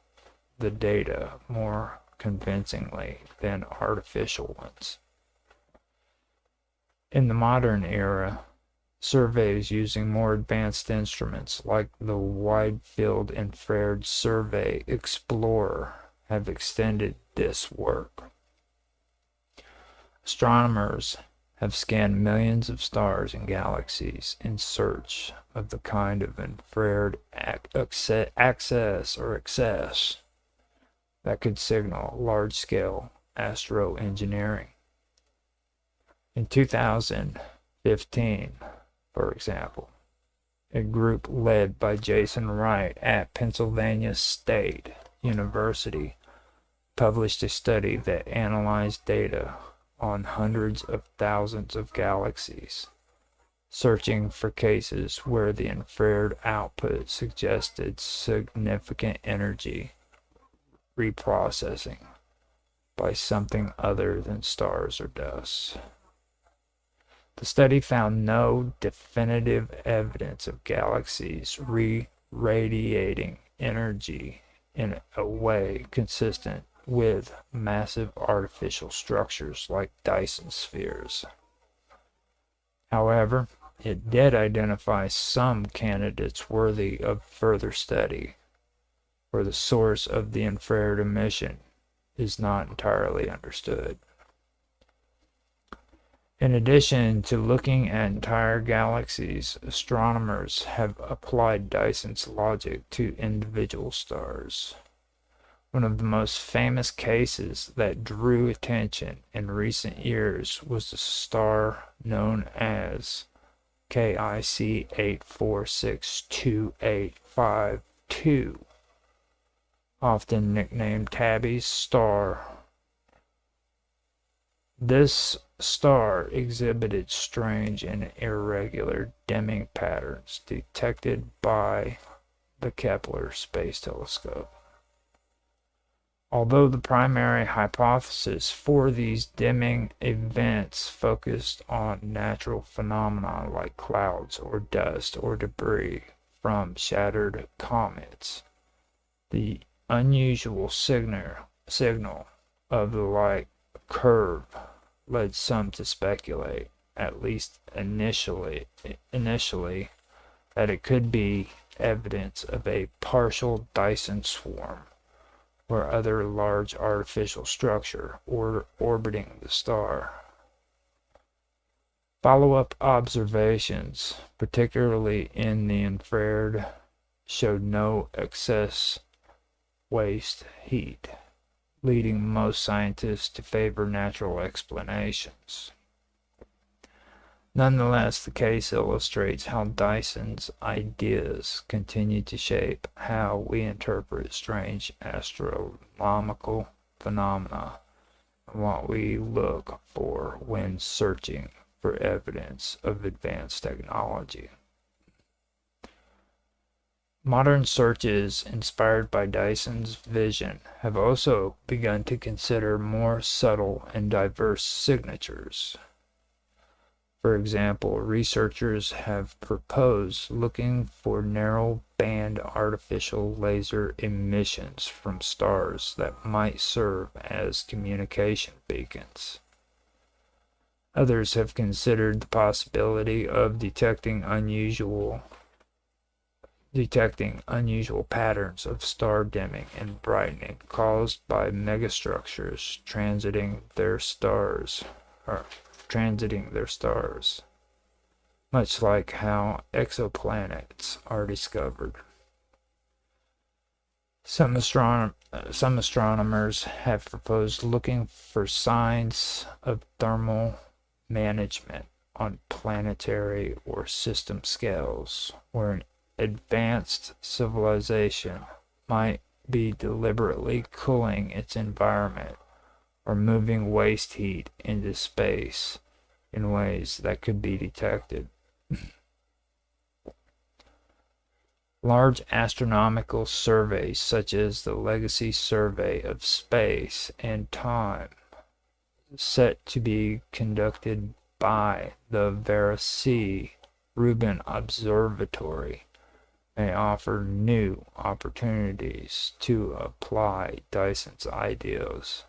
Speaker 1: the data more convincingly than artificial ones. In the modern era, surveys using more advanced instruments like the Wide Field Infrared Survey Explorer have extended this work. Astronomers have scanned millions of stars and galaxies in search of the kind of infrared access or excess that could signal large-scale astroengineering. In 2015, for example, a group led by Jason Wright at Pennsylvania State University published a study that analyzed data on hundreds of thousands of galaxies, searching for cases where the infrared output suggested significant energy reprocessing by something other than stars or dust. The study found no definitive evidence of galaxies re-radiating energy in a way consistent with massive artificial structures like Dyson spheres. However, it did identify some candidates worthy of further study, where the source of the infrared emission is not entirely understood. In addition to looking at entire galaxies, astronomers have applied Dyson's logic to individual stars. One of the most famous cases that drew attention in recent years was the star known as KIC 8462852, often nicknamed Tabby's star. This star exhibited strange and irregular dimming patterns detected by the Kepler Space Telescope. Although the primary hypothesis for these dimming events focused on natural phenomena like clouds or dust or debris from shattered comets, the unusual signal of the light curve led some to speculate, at least initially, that it could be evidence of a partial Dyson swarm or other large artificial structure orbiting the star. Follow-up observations, particularly in the infrared, showed no excess waste heat, leading most scientists to favor natural explanations. Nonetheless, the case illustrates how Dyson's ideas continue to shape how we interpret strange astronomical phenomena and what we look for when searching for evidence of advanced technology. Modern searches inspired by Dyson's vision have also begun to consider more subtle and diverse signatures. For example, researchers have proposed looking for narrow-band artificial laser emissions from stars that might serve as communication beacons. Others have considered the possibility of detecting unusual patterns of star dimming and brightening caused by megastructures transiting their stars, much like how exoplanets are discovered. Some astronomers have proposed looking for signs of thermal management on planetary or system scales, where an advanced civilization might be deliberately cooling its environment or moving waste heat into space in ways that could be detected. Large astronomical surveys such as the Legacy Survey of Space and Time, set to be conducted by the Vera C. Rubin Observatory, may offer new opportunities to apply Dyson's ideas.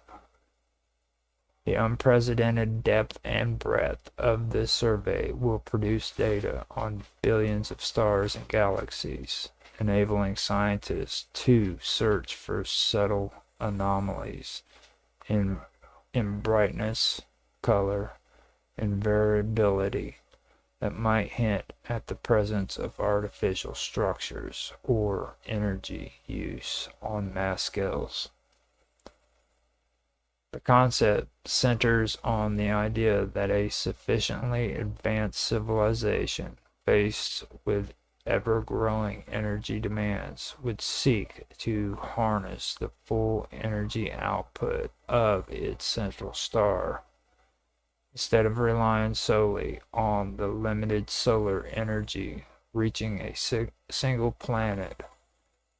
Speaker 1: The unprecedented depth and breadth of this survey will produce data on billions of stars and galaxies, enabling scientists to search for subtle anomalies in brightness, color, and variability that might hint at the presence of artificial structures or energy use on mass scales. The concept centers on the idea that a sufficiently advanced civilization faced with ever-growing energy demands would seek to harness the full energy output of its central star, instead of relying solely on the limited solar energy reaching a single planet.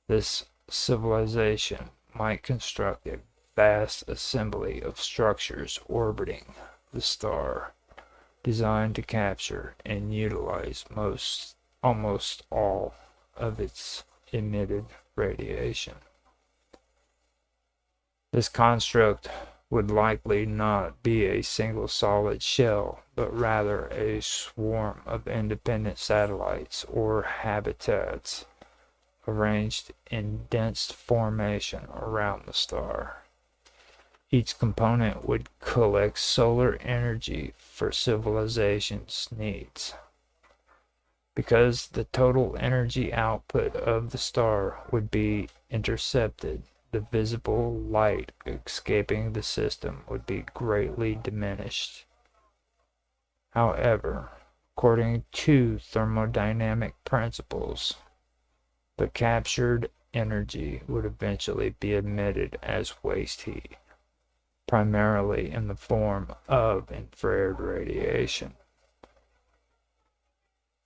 Speaker 1: This civilization might construct a vast assembly of structures orbiting the star, designed to capture and utilize almost all of its emitted radiation. This construct would likely not be a single solid shell, but rather a swarm of independent satellites or habitats arranged in dense formation around the star. Each component would collect solar energy for civilization's needs. Because the total energy output of the star would be intercepted, the visible light escaping the system would be greatly diminished. However, according to thermodynamic principles, the captured energy would eventually be emitted as waste heat, primarily in the form of infrared radiation.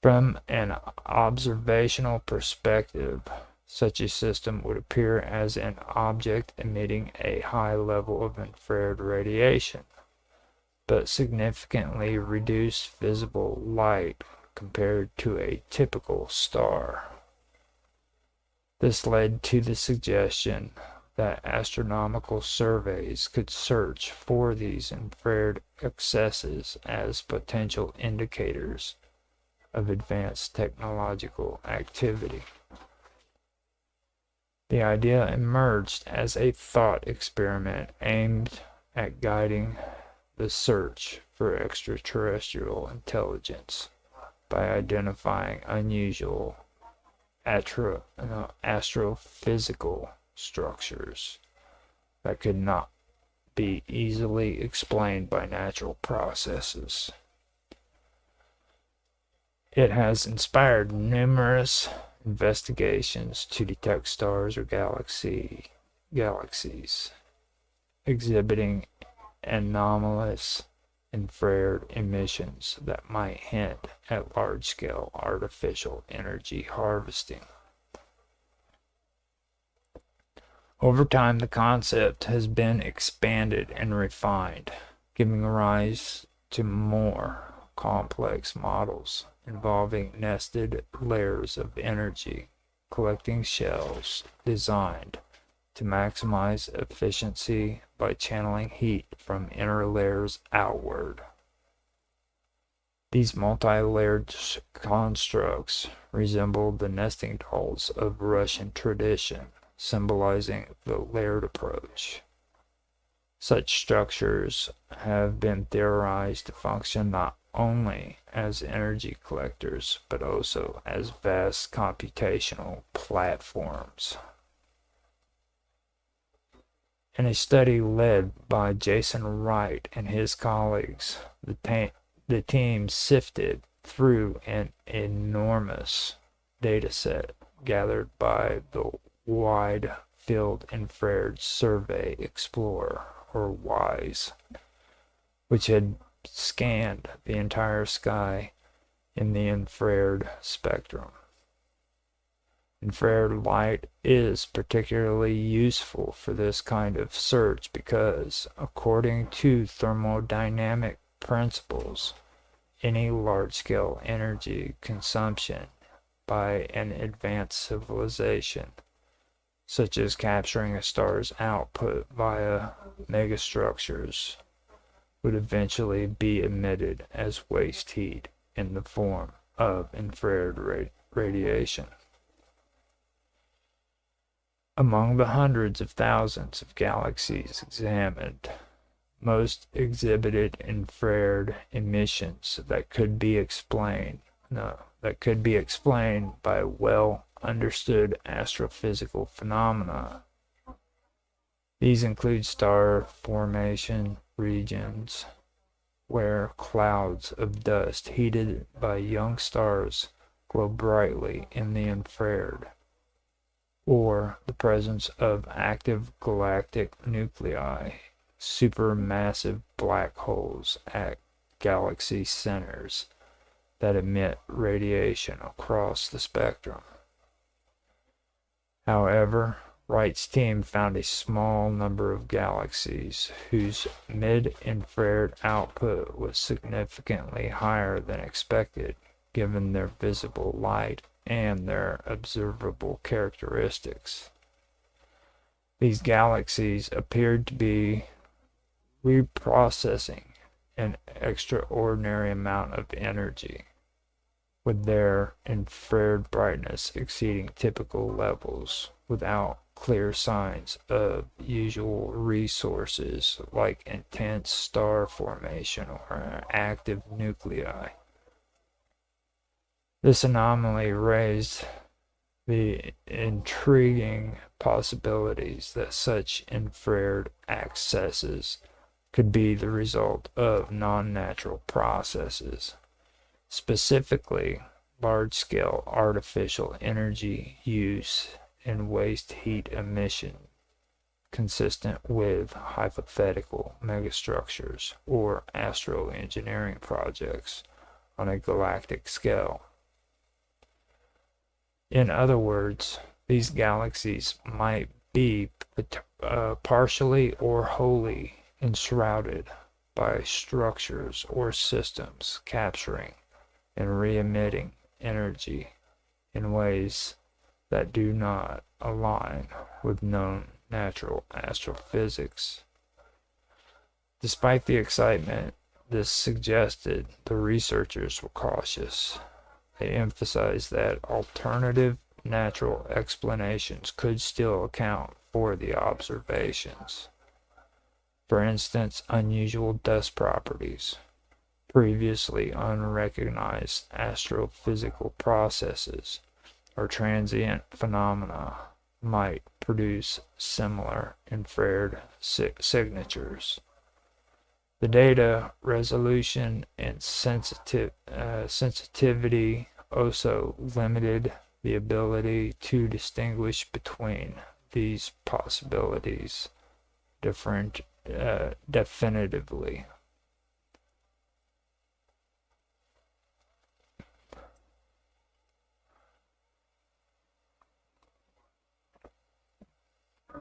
Speaker 1: From an observational perspective, such a system would appear as an object emitting a high level of infrared radiation, but significantly reduced visible light compared to a typical star. This led to the suggestion that astronomical surveys could search for these infrared excesses as potential indicators of advanced technological activity. The idea emerged as a thought experiment aimed at guiding the search for extraterrestrial intelligence by identifying unusual astrophysical structures that could not be easily explained by natural processes. It has inspired numerous investigations to detect stars or galaxies exhibiting anomalous infrared emissions that might hint at large-scale artificial energy harvesting. Over time, the concept has been expanded and refined, giving rise to more complex models involving nested layers of energy collecting shells designed to maximize efficiency by channeling heat from inner layers outward. These multi-layered constructs resemble the nesting dolls of Russian tradition, symbolizing the layered approach. Such structures have been theorized to function not only as energy collectors, but also as vast computational platforms. In a study led by Jason Wright and his colleagues, the team sifted through an enormous dataset gathered by the Wide Field Infrared Survey Explorer, or WISE, which had scanned the entire sky in the infrared spectrum. Infrared light is particularly useful for this kind of search because, according to thermodynamic principles, any large-scale energy consumption by an advanced civilization, such as capturing a star's output via megastructures, would eventually be emitted as waste heat in the form of infrared radiation. Among the hundreds of thousands of galaxies examined, most exhibited infrared emissions that could be explained by well understood astrophysical phenomena. These include star formation regions where clouds of dust heated by young stars glow brightly in the infrared, or the presence of active galactic nuclei, supermassive black holes at galaxy centers that emit radiation across the spectrum. However, Wright's team found a small number of galaxies whose mid-infrared output was significantly higher than expected given their visible light and their observable characteristics. These galaxies appeared to be reprocessing an extraordinary amount of energy, with their infrared brightness exceeding typical levels without clear signs of usual resources like intense star formation or active nuclei. This anomaly raised the intriguing possibilities that such infrared accesses could be the result of non-natural processes, specifically large-scale artificial energy use and waste heat emission consistent with hypothetical megastructures or astroengineering projects on a galactic scale. In other words, these galaxies might be partially or wholly enshrouded by structures or systems capturing and re-emitting energy in ways that do not align with known natural astrophysics. Despite the excitement this suggested, the researchers were cautious. They emphasized that alternative natural explanations could still account for the observations. For instance, unusual dust properties, previously unrecognized astrophysical processes, or transient phenomena might produce similar infrared signatures. The data resolution and sensitivity also limited the ability to distinguish between these possibilities definitively.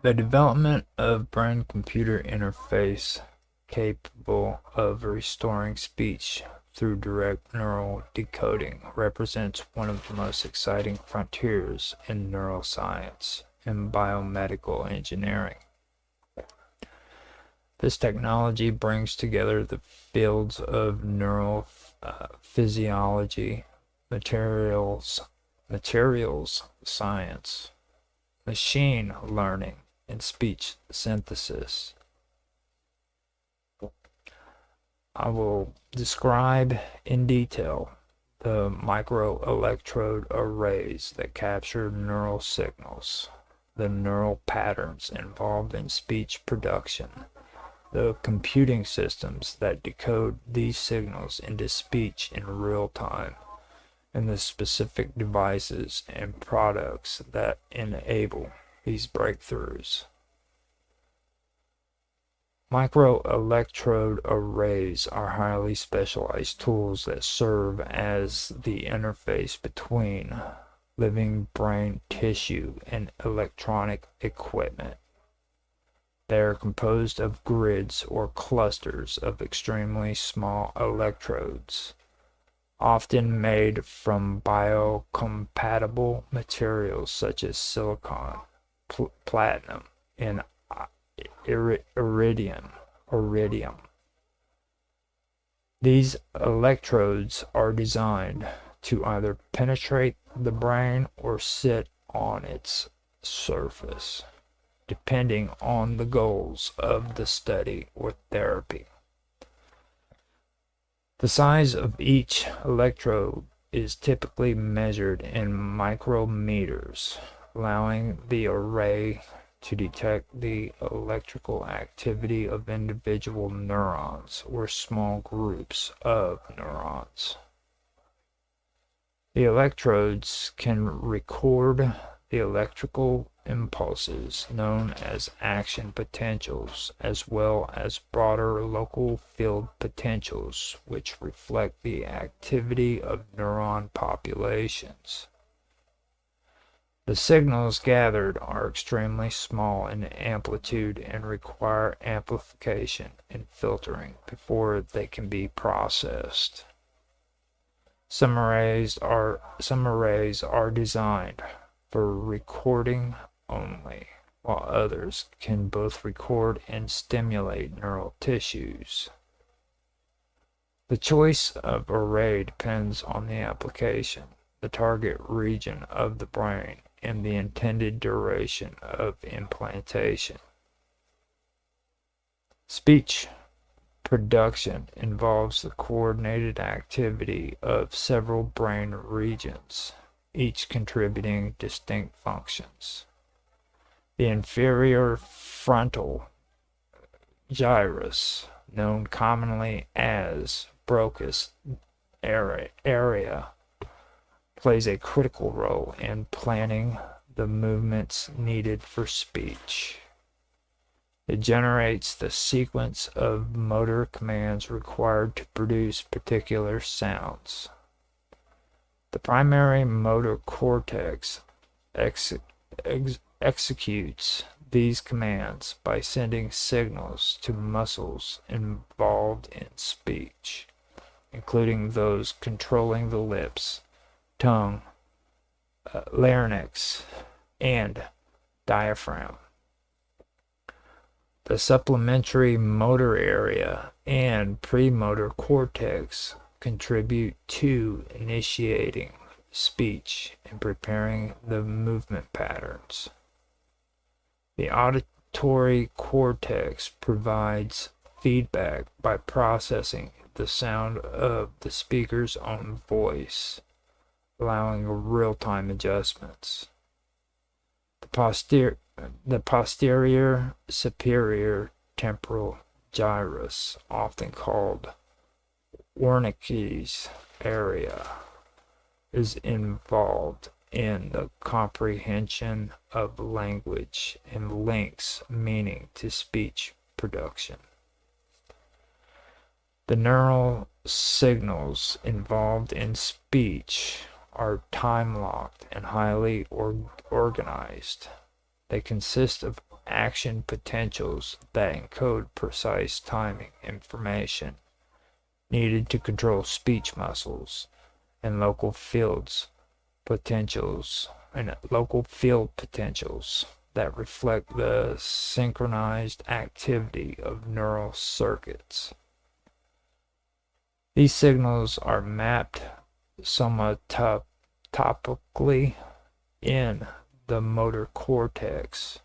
Speaker 1: The development of brain-computer interface capable of restoring speech through direct neural decoding represents one of the most exciting frontiers in neuroscience and biomedical engineering. This technology brings together the fields of neural physiology, materials science, machine learning, and speech synthesis. I will describe in detail the microelectrode arrays that capture neural signals, the neural patterns involved in speech production, the computing systems that decode these signals into speech in real time, and the specific devices and products that enable these breakthroughs. Microelectrode arrays are highly specialized tools that serve as the interface between living brain tissue and electronic equipment. They are composed of grids or clusters of extremely small electrodes, often made from biocompatible materials such as silicon, platinum, and iridium. These electrodes are designed to either penetrate the brain or sit on its surface, depending on the goals of the study or therapy. The size of each electrode is typically measured in micrometers, allowing the array to detect the electrical activity of individual neurons or small groups of neurons. The electrodes can record the electrical impulses known as action potentials, as well as broader local field potentials, which reflect the activity of neuron populations. The signals gathered are extremely small in amplitude and require amplification and filtering before they can be processed. Some arrays are designed for recording only, while others can both record and stimulate neural tissues. The choice of array depends on the application, the target region of the brain, and the intended duration of implantation. Speech production involves the coordinated activity of several brain regions, each contributing distinct functions. The inferior frontal gyrus, known commonly as Broca's area, plays a critical role in planning the movements needed for speech. It generates the sequence of motor commands required to produce particular sounds. The primary motor cortex executes these commands by sending signals to muscles involved in speech, including those controlling the lips, tongue, larynx, and diaphragm. The supplementary motor area and premotor cortex contribute to initiating speech and preparing the movement patterns. The auditory cortex provides feedback by processing the sound of the speaker's own voice, allowing real-time adjustments. The posterior superior temporal gyrus, often called Wernicke's area, is involved in the comprehension of language and links meaning to speech production. The neural signals involved in speech are time-locked and highly organized. They consist of action potentials that encode precise timing information needed to control speech muscles and local field potentials that reflect the synchronized activity of neural circuits. These signals are mapped somewhat topically in the motor cortex,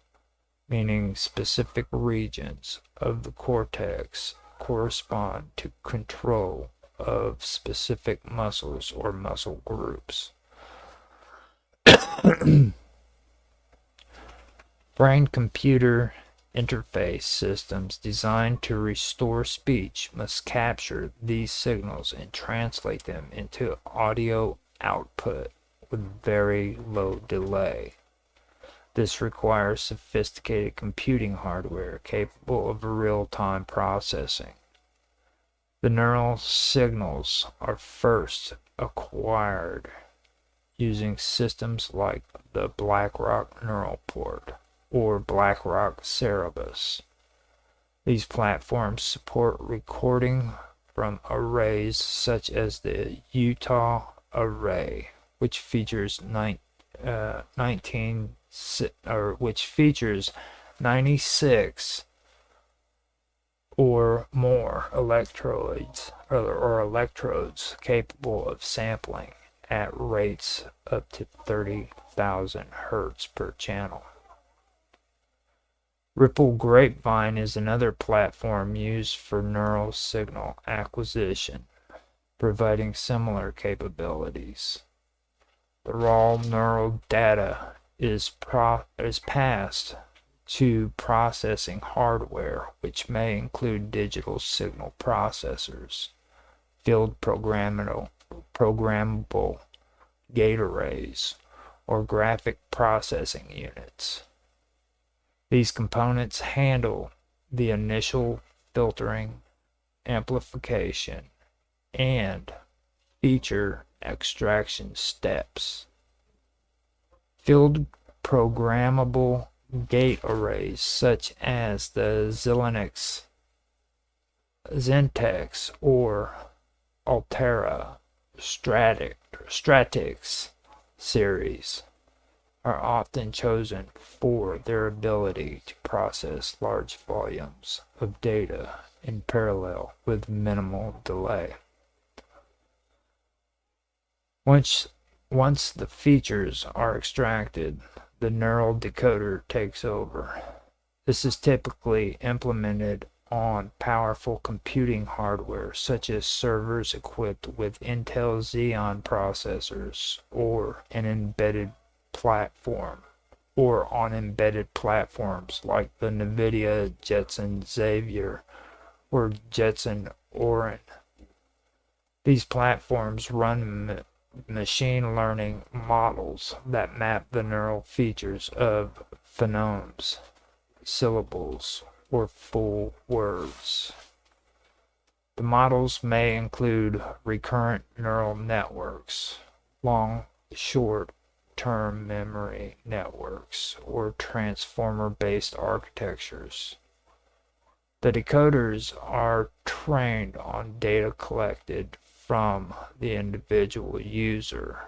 Speaker 1: meaning specific regions of the cortex correspond to control of specific muscles or muscle groups. Brain-computer interface systems designed to restore speech must capture these signals and translate them into audio output with very low delay. This requires sophisticated computing hardware capable of real-time processing. The neural signals are first acquired using systems like the Blackrock Neural Port or Blackrock Cerebus. These platforms support recording from arrays such as the Utah array, which features 96 or more electrodes capable of sampling at rates up to 30,000 hertz per channel. Ripple Grapevine is another platform used for neural signal acquisition, providing similar capabilities. The raw neural data is passed to processing hardware, which may include digital signal processors, field programmable gate arrays, or graphic processing units. These components handle the initial filtering, amplification, and feature extraction steps. Field programmable gate arrays such as the Zentex or Altera Stratix series are often chosen for their ability to process large volumes of data in parallel with minimal delay. Once the features are extracted, the neural decoder takes over. This is typically implemented on powerful computing hardware such as servers equipped with Intel Xeon processors or on embedded platforms like the NVIDIA Jetson Xavier or Jetson Orin. These platforms run machine learning models that map the neural features of phonemes, syllables, or full words. The models may include recurrent neural networks, long, short-term memory networks, or transformer-based architectures. The decoders are trained on data collected from the individual user,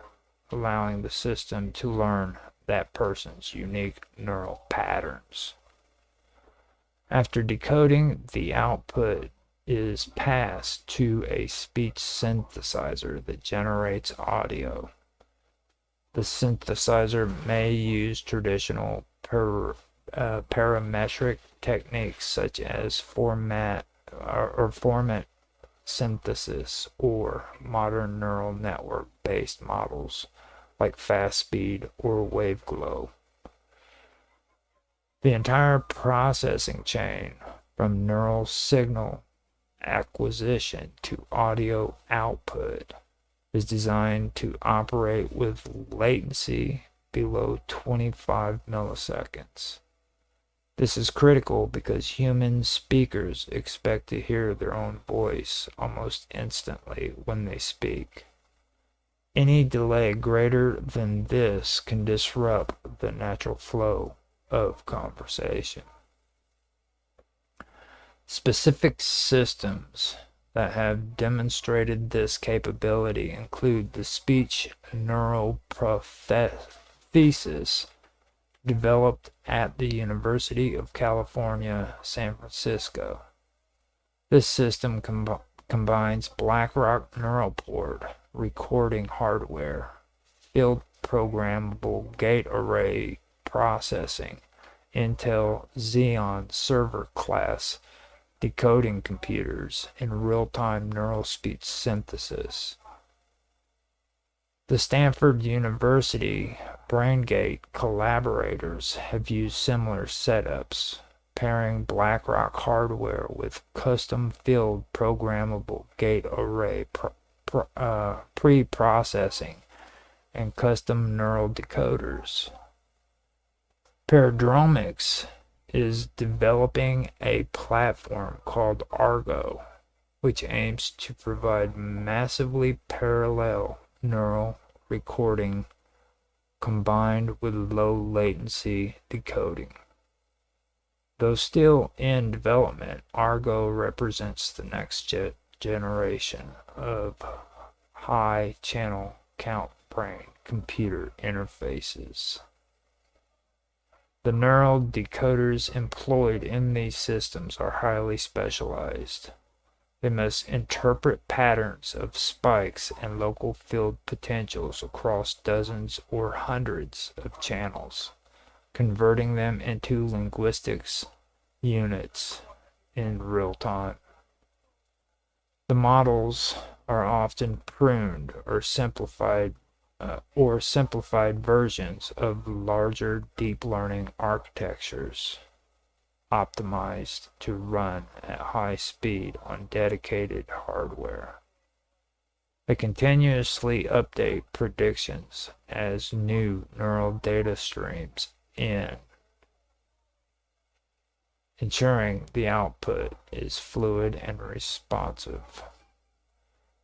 Speaker 1: allowing the system to learn that person's unique neural patterns. After decoding, the output is passed to a speech synthesizer that generates audio. The synthesizer may use traditional parametric techniques such as format synthesis or modern neural network based models like fast speed or wave glow. The entire processing chain from neural signal acquisition to audio output is designed to operate with latency below 25 milliseconds. This is critical because human speakers expect to hear their own voice almost instantly when they speak. Any delay greater than this can disrupt the natural flow of conversation. Specific systems that have demonstrated this capability include the speech neural prosthesis developed at the University of California, San Francisco. This system combines BlackRock Neuroport recording hardware, field programmable gate array processing, Intel Xeon server class decoding computers, and real-time neural speech synthesis. The Stanford University BrainGate collaborators have used similar setups, pairing BlackRock hardware with custom field programmable gate array pre-processing and custom neural decoders. Paradromics is developing a platform called Argo, which aims to provide massively parallel neural recording combined with low latency decoding. Though still in development, Argo represents the next generation of high channel count brain computer interfaces. The neural decoders employed in these systems are highly specialized. They must interpret patterns of spikes and local field potentials across dozens or hundreds of channels, converting them into linguistics units in real time. The models are often pruned or simplified versions of larger deep learning architectures, optimized to run at high speed on dedicated hardware. They continuously update predictions as new neural data streams in, ensuring the output is fluid and responsive.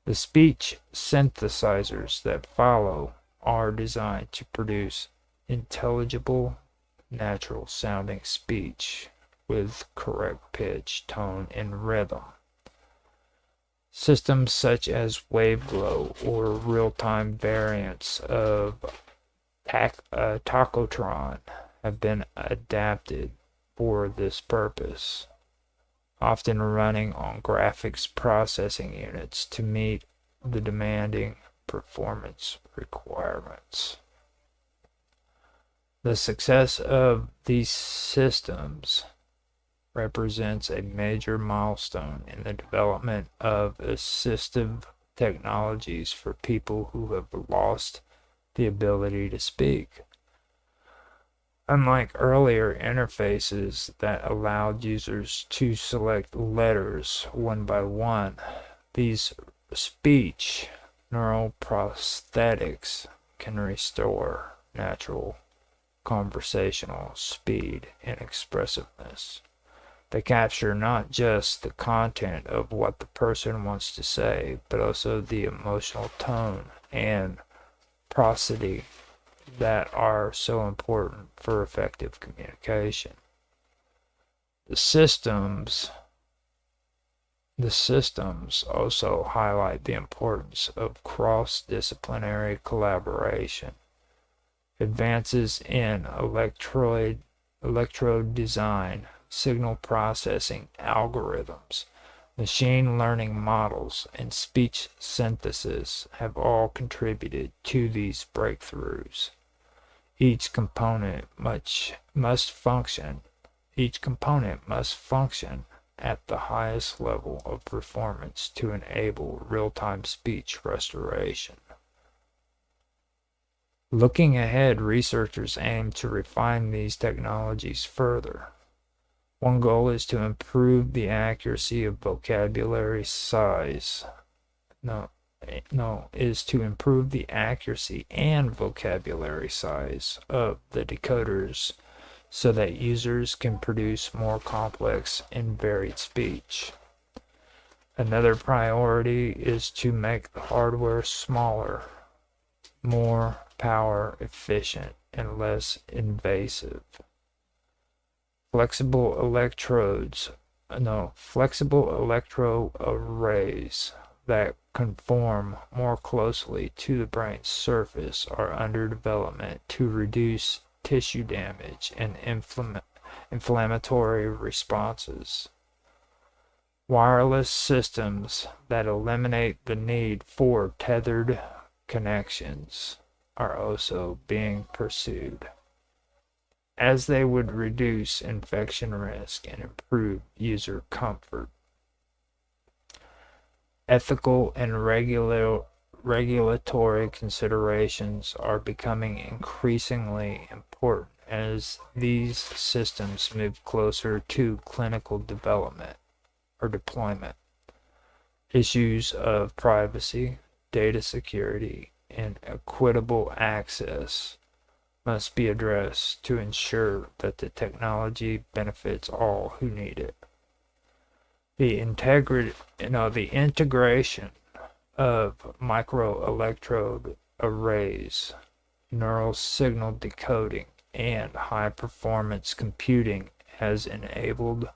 Speaker 1: The speech synthesizers that follow are designed to produce intelligible, natural sounding speech with correct pitch, tone, and rhythm. Systems such as WaveGlow or real-time variants of Tacotron have been adapted for this purpose, often running on graphics processing units to meet the demanding performance requirements. The success of these systems represents a major milestone in the development of assistive technologies for people who have lost the ability to speak. Unlike earlier interfaces that allowed users to select letters one by one, these speech neural prosthetics can restore natural conversational speed and expressiveness. They capture not just the content of what the person wants to say, but also the emotional tone and prosody that are so important for effective communication. The systems also highlight the importance of cross-disciplinary collaboration. Advances in electrode design, signal processing algorithms, machine learning models, and speech synthesis have all contributed to these breakthroughs. Each component must function at the highest level of performance to enable real-time speech restoration. Looking ahead, researchers aim to refine these technologies further. One goal is to improve the accuracy of vocabulary size. Is to improve the accuracy and vocabulary size of the decoders so that users can produce more complex and varied speech. Another priority is to make the hardware smaller, more power efficient, and less invasive. Flexible electrodes flexible electro arrays that conform more closely to the brain's surface are under development to reduce tissue damage and inflammatory responses. Wireless systems that eliminate the need for tethered connections are also being pursued, as they would reduce infection risk and improve user comfort. Ethical and regulatory considerations are becoming increasingly important as these systems move closer to clinical development or deployment. Issues of privacy, data security, and equitable access must be addressed to ensure that the technology benefits all who need it. The integration of microelectrode arrays, neural signal decoding, and high-performance computing has enabled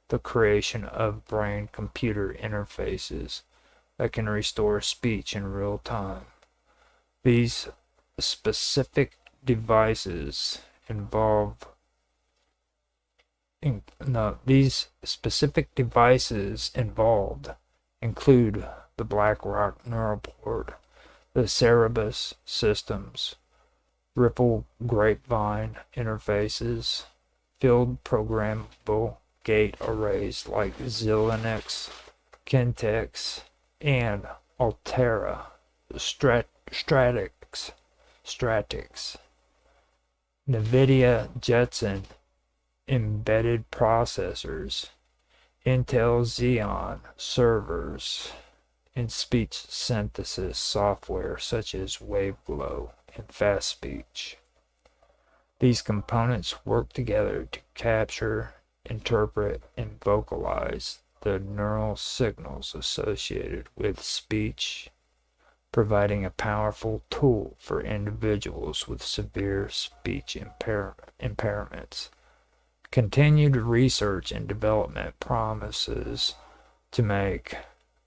Speaker 1: the creation of brain-computer interfaces that can restore speech in real time. These specific devices involved include the BlackRock neural port, the Cerebus systems, Ripple Grapevine interfaces, field programmable gate arrays like Xilinx, Kintex, and Altera Stratix, NVIDIA Jetson embedded processors, Intel Xeon servers, and speech synthesis software such as Waveglow and Fast Speech. These components work together to capture, interpret, and vocalize the neural signals associated with speech, providing a powerful tool for individuals with severe speech impairments. Continued research and development promises to make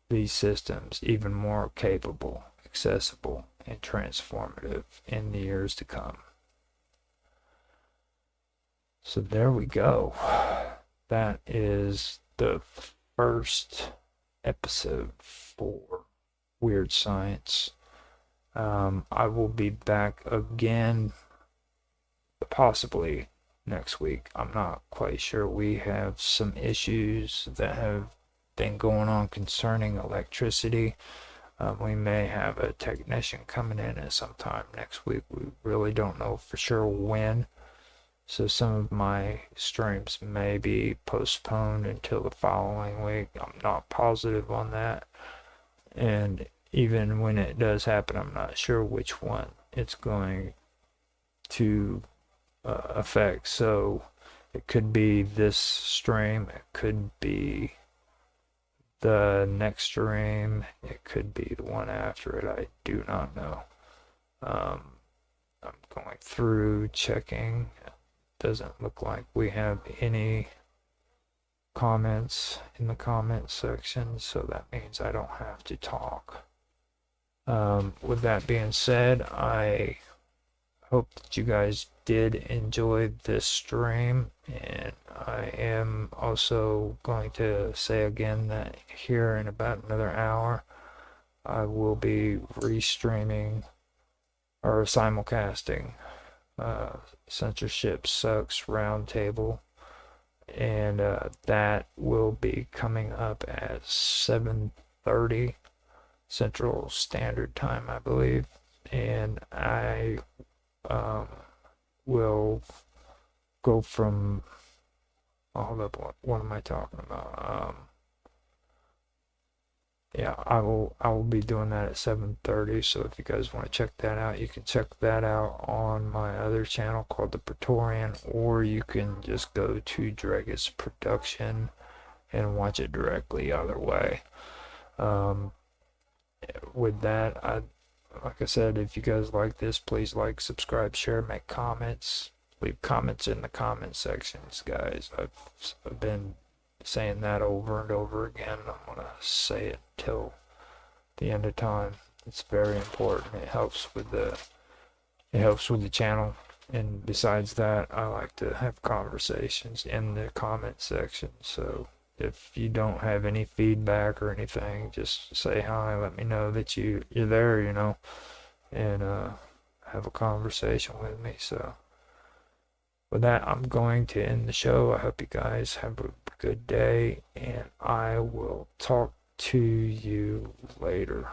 Speaker 1: these systems even more capable, accessible, and transformative in the years to come. So there we go. That is the first episode for Weird Science. I will be back again, possibly next week. I'm not quite sure. We have some issues that have been going on concerning electricity. We may have a technician coming in at some time next week. We really don't know for sure when. So some of my streams may be postponed until the following week. I'm not positive on that. And even when it does happen, I'm not sure which one it's going to affect. So it could be this stream, it could be the next stream, it could be the one after it. I do not know. I'm going through checking. Doesn't look like we have any comments in the comment section, so that means I don't have to talk. With that being said, I hope that you guys did enjoy this stream, and I am also going to say again that here in about another hour I will be restreaming or simulcasting Censorship Sucks Roundtable, and that will be coming up at 7:30 Central Standard Time, I believe, and I will go from, hold up, what am I talking about? Yeah, I will be doing that at 7:30. So if you guys want to check that out, you can check that out on my other channel called The Praetorian, or you can just go to Dregus Production and watch it directly either way. With that, like I said, if you guys like this, please like, subscribe, share, make comments, leave comments in the comment sections, guys. I've been saying that over and over again. I'm gonna say it till the end of time. It's very important. It helps with the channel. And besides that, I like to have conversations in the comment section. So if you don't have any feedback or anything, just say hi. Let me know that you're there, and have a conversation with me. So with that, I'm going to end the show. I hope you guys have a good day, and I will talk to you later.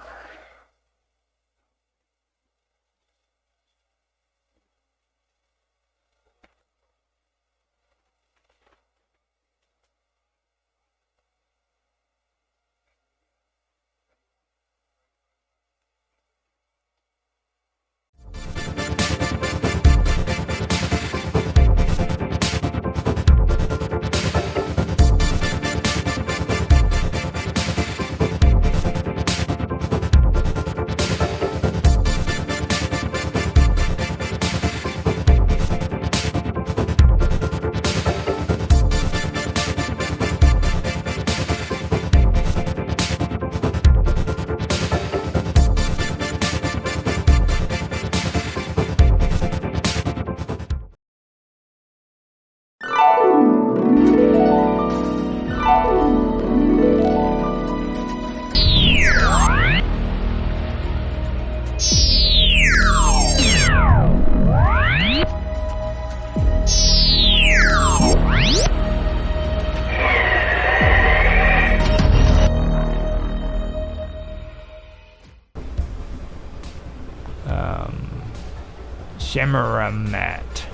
Speaker 1: Shimmeramatt.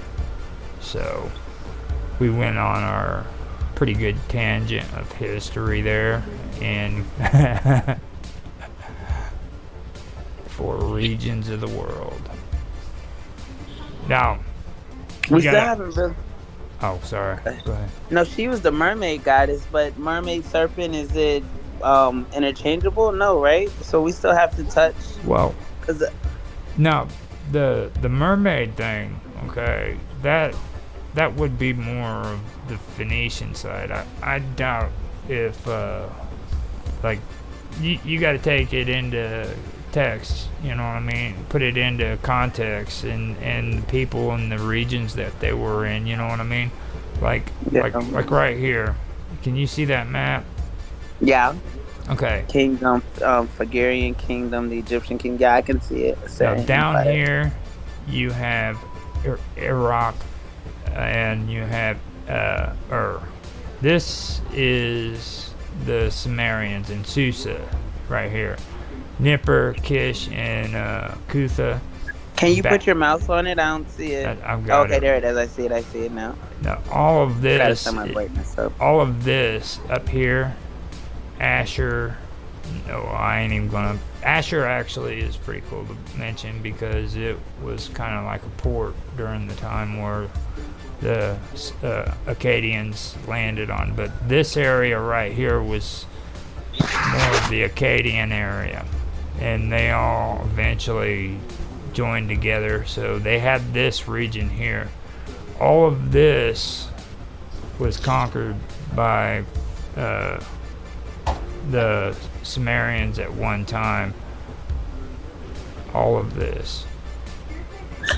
Speaker 1: So we went on our pretty good tangent of history there, and for regions of the world. Now,
Speaker 13: we still haven't really.
Speaker 1: Oh, sorry. Go ahead.
Speaker 13: No, she was the mermaid goddess, but mermaid serpent, is it interchangeable? No, right? So we still have to touch.
Speaker 1: Well, no, the mermaid thing. Okay, that would be more of the Phoenician side. I doubt if like you got to take it into text, you know what I mean? Put it into context and the people and the regions that they were in, you know what I mean? Like right here. Can you see that map?
Speaker 13: Yeah.
Speaker 1: Okay.
Speaker 13: Kingdom, Phagarian Kingdom, the Egyptian Kingdom. Yeah, I can see it.
Speaker 1: Now down here, you have Iraq, and you have Ur. This is the Sumerians in Susa, right here. Nippur, Kish, and Kutha.
Speaker 13: Can you put your mouse on it? I don't see it.
Speaker 1: I've got it.
Speaker 13: Okay, there it is. I see it now.
Speaker 1: Now, all of this,
Speaker 13: all
Speaker 1: of this up here, Asher. No, I ain't even gonna. Asher actually is pretty cool to mention because it was kind of like a port during the time where the Akkadians landed on. But this area right here was more of the Akkadian area, and they all eventually joined together. So they had this region here. All of this was conquered by the Sumerians at one time. All of this.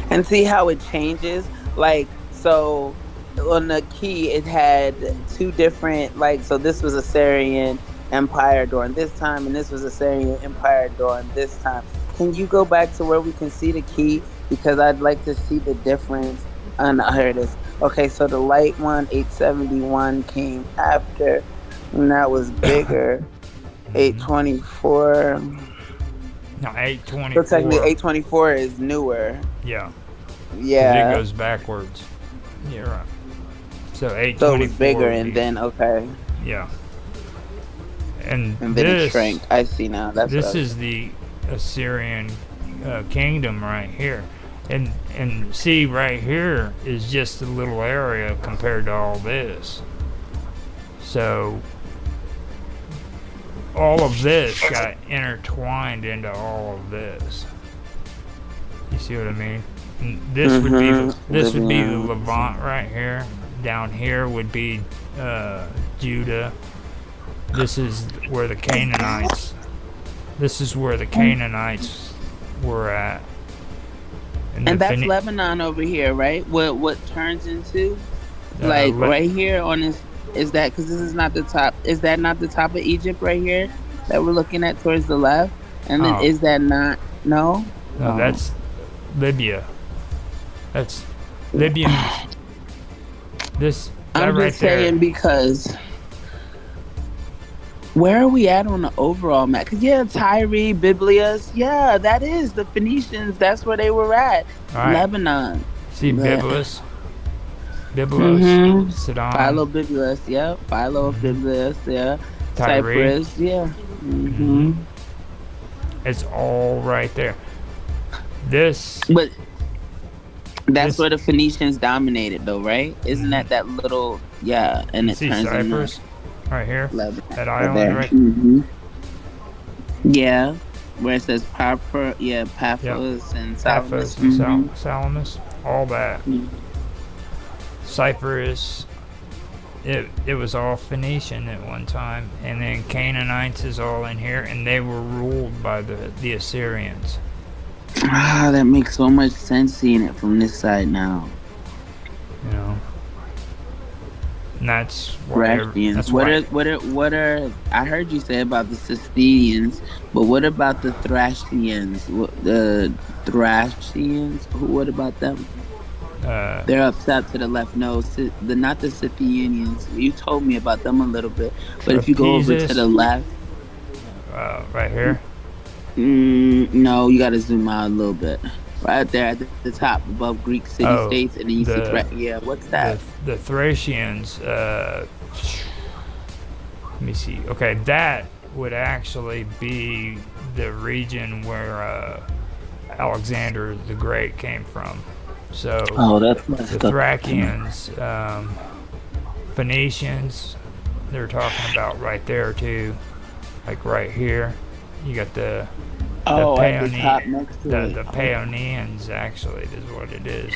Speaker 13: And see how it changes? Like, so on the key, it had two different, like, so this was Assyrian Empire during this time, and this was Assyrian Empire during this time. Can you go back to where we can see the key? Because I'd like to see the difference. Here it is. Okay, so the light one, 871, came after, and that was bigger. 824.
Speaker 1: No, 824.
Speaker 13: So technically, 824 is newer.
Speaker 1: Yeah.
Speaker 13: Yeah.
Speaker 1: It goes backwards. Yeah, right. So 824.
Speaker 13: So it was bigger, and then okay.
Speaker 1: Yeah. And
Speaker 13: then
Speaker 1: this,
Speaker 13: it shrank. I see now.
Speaker 1: This is the Assyrian kingdom right here, and see right here is just a little area compared to all this. So all of this got intertwined into all of this. You see what I mean? And this would be the Levant right here. Down here would be Judah. This is where the Canaanites. This is where the Canaanites were at.
Speaker 13: And that's Lebanon over here, right? What turns into like right here on this, is that because this is not the top? Is that not the top of Egypt right here that we're looking at towards the left? And then is that not no?
Speaker 1: No, that's Libya. That's Libyan.
Speaker 13: I'm
Speaker 1: right
Speaker 13: just saying
Speaker 1: there.
Speaker 13: because where are we at on the overall map? Because Tyre, Biblias, that is the Phoenicians. That's where they were at.
Speaker 1: Right.
Speaker 13: Lebanon.
Speaker 1: See Byblos, Sidon.
Speaker 13: Philo Byblos, Philo Byblos,
Speaker 1: Tyre.
Speaker 13: Cyprus,
Speaker 1: It's all right there.
Speaker 13: But that's where the Phoenicians dominated, though, right? Isn't that little? Yeah, and it turns
Speaker 1: Cyprus right here. That island
Speaker 13: there.
Speaker 1: right.
Speaker 13: Yeah, where it says Paphos and Salamis.
Speaker 1: Salamis, all that. Cyprus. It was all Phoenician at one time, and then Canaanites is all in here, and they were ruled by the Assyrians.
Speaker 13: That makes so much sense seeing it from this side now.
Speaker 1: You know, and that's
Speaker 13: Thracians. What are? I heard you say about the Sistinians, but what about the Thracians? The Thracians? What about them? They're up top to the left. No, not the Scythians. You told me about them a little bit, but if you go over to the left,
Speaker 1: right here.
Speaker 13: No, you gotta zoom out a little bit. Right there at the top, above Greek city-states, and then you see what's that?
Speaker 1: The Thracians. Let me see. Okay, that would actually be the region where Alexander the Great came from. So
Speaker 13: that's
Speaker 1: the Thracians, Phoenicians, they're talking about right there too, like right here. You got the Paeonians actually is what it is.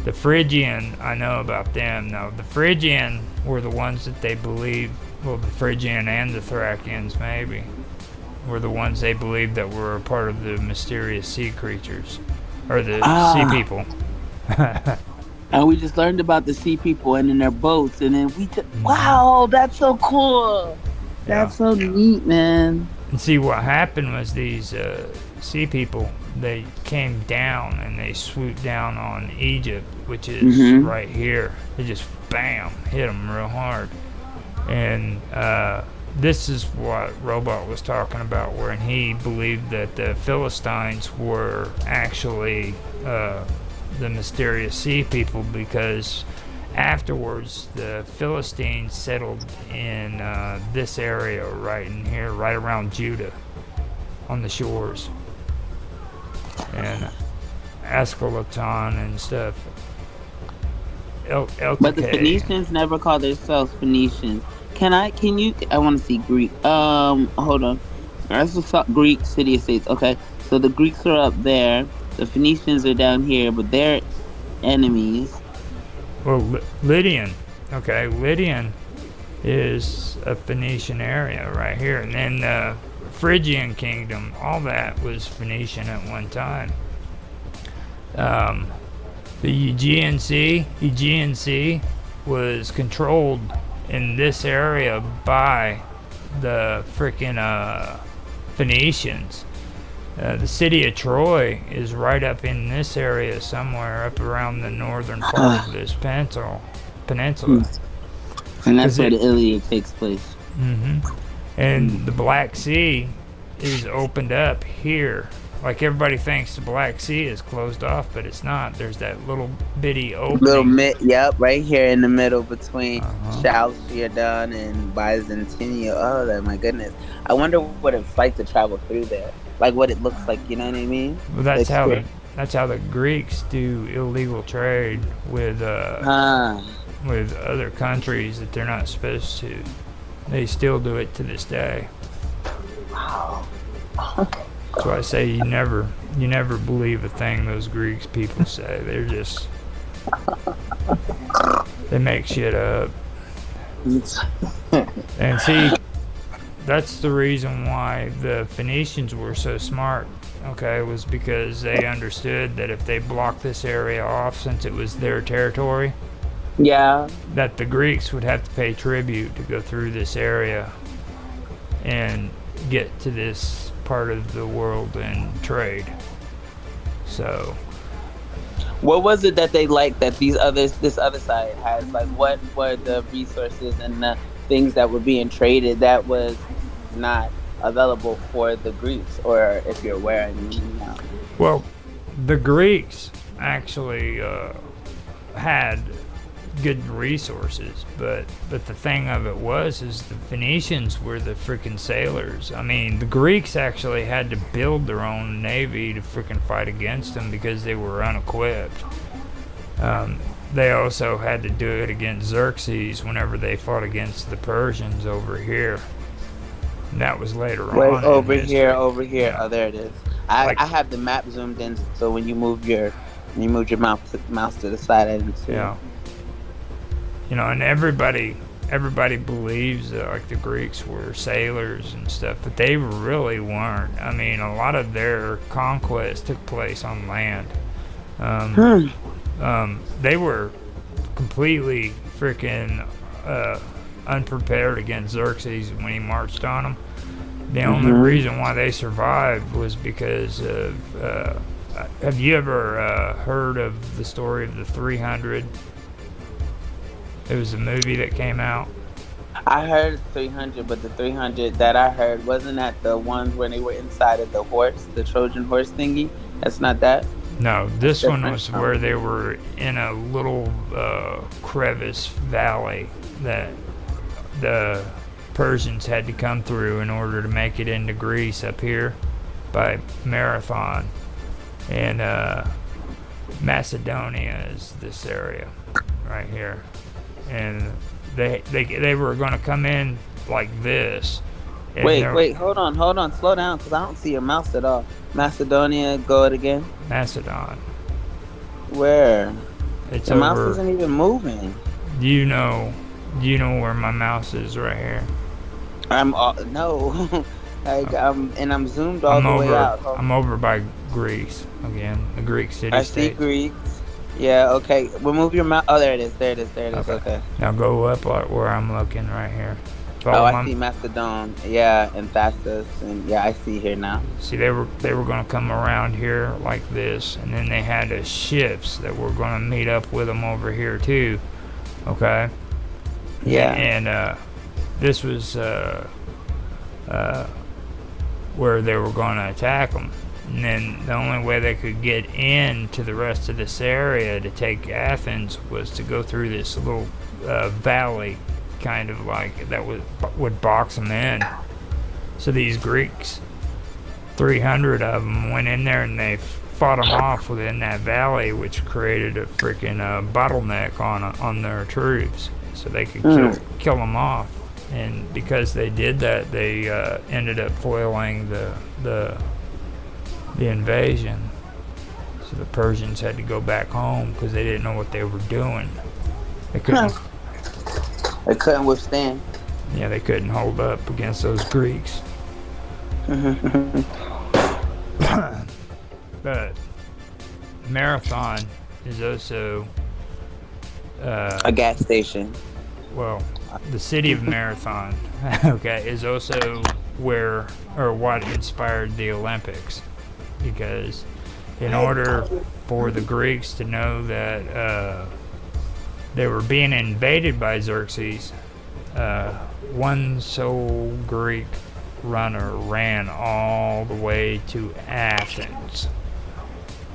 Speaker 1: The Phrygian, I know about them. Now the Phrygian were the ones that they believed. Well, the Phrygian and the Thracians maybe were the ones they believed that were a part of the mysterious sea creatures or the sea people.
Speaker 13: And we just learned about the sea people and in their boats, and then wow, that's so cool. That's so neat, man.
Speaker 1: And see, what happened was these sea people, they came down and they swooped down on Egypt, which is right here. They just bam, hit them real hard. And this is what Robot was talking about, where he believed that the Philistines were actually the mysterious sea people, because afterwards the Philistines settled in this area right in here, right around Judah on the shores, and Ascalon and stuff.
Speaker 13: But the Phoenicians never called themselves Phoenicians. I want to see Greek. Hold on. That's the Greek city-states. Okay, so the Greeks are up there. The Phoenicians are down here, but they're enemies.
Speaker 1: Well, Lydian. Okay, Lydian is a Phoenician area right here. And then the Phrygian kingdom, all that was Phoenician at one time. The Aegean Sea was controlled in this area by the freaking Phoenicians. The city of Troy is right up in this area somewhere, up around the northern part of this peninsula.
Speaker 13: And that's where the Iliad takes place.
Speaker 1: And the Black Sea is opened up here. Like, everybody thinks the Black Sea is closed off, but it's not. There's that little bitty opening.
Speaker 13: Right here in the middle between Chalcedon and Byzantium. Oh, my goodness. I wonder what it's like to travel through there. Like, what it looks like, you know what I mean?
Speaker 1: Well, that's how the Greeks do illegal trade with other countries that they're not supposed to. They still do it to this day.
Speaker 13: Wow.
Speaker 1: That's why I say you never believe a thing those Greeks people say. They're just, they make shit up. And see, that's the reason why the Phoenicians were so smart, okay, was because they understood that if they blocked this area off, since it was their territory,
Speaker 13: Yeah.
Speaker 1: that the Greeks would have to pay tribute to go through this area and get to this part of the world and trade. So
Speaker 13: What was it that they liked that this other side has? Like, what were the resources and the things that were being traded that was not available for the Greeks, or if you're aware, I mean,
Speaker 1: well, the Greeks actually had good resources, but the thing of it is the Phoenicians were the freaking sailors. I mean, the Greeks actually had to build their own navy to freaking fight against them because they were unequipped. They also had to do it against Xerxes whenever they fought against the Persians over here. And that was later
Speaker 13: wait,
Speaker 1: on.
Speaker 13: over here.
Speaker 1: Yeah.
Speaker 13: Oh, there it is. I have the map zoomed in, so when you move your mouse to the side, I didn't see
Speaker 1: Yeah.
Speaker 13: it.
Speaker 1: You know, and everybody believes that like the Greeks were sailors and stuff, but they really weren't. I mean, a lot of their conquest took place on land. They were completely freaking unprepared against Xerxes when he marched on them. The only reason why they survived was because of. Have you ever heard of the story of the 300? It was a movie that came out.
Speaker 13: I heard 300, but the 300 that I heard wasn't that the ones where they were inside of the horse, the Trojan horse thingy. That's not that.
Speaker 1: No, this one
Speaker 13: different.
Speaker 1: was where they were in a little crevice valley that the Persians had to come through in order to make it into Greece up here by Marathon. And Macedonia is this area right here. And they were going to come in like this.
Speaker 13: Wait, hold on, slow down, because I don't see your mouse at all. Macedonia, go it again.
Speaker 1: Macedon.
Speaker 13: Where?
Speaker 1: It's
Speaker 13: the mouse
Speaker 1: over.
Speaker 13: isn't even moving.
Speaker 1: Do you know where my mouse is right here?
Speaker 13: No. I'm zoomed all the way out.
Speaker 1: I'm over by Greece again, the Greek city
Speaker 13: I
Speaker 1: state.
Speaker 13: see Greeks. Yeah, okay. Remove your mouse. Oh, there it is. Okay.
Speaker 1: Now go up where I'm looking right here.
Speaker 13: I see Macedon. Yeah, and Thassus, and yeah, I see here now.
Speaker 1: See, they were going to come around here like this, and then they had ships that were going to meet up with them over here too. Okay.
Speaker 13: Yeah.
Speaker 1: And this was where they were going to attack them. And then the only way they could get into the rest of this area to take Athens was to go through this little valley, kind of like that would box them in. So these Greeks, 300 of them, went in there and they fought them off within that valley, which created a freaking bottleneck on their troops, so they could kill them off. And because they did that, they ended up foiling the invasion. So the Persians had to go back home because they didn't know what they were doing. They couldn't
Speaker 13: withstand.
Speaker 1: Yeah, they couldn't hold up against those Greeks. But Marathon is also
Speaker 13: a gas station.
Speaker 1: Well, the city of Marathon, okay, is also what inspired the Olympics. Because in order for the Greeks to know that they were being invaded by Xerxes, one sole Greek runner ran all the way to Athens.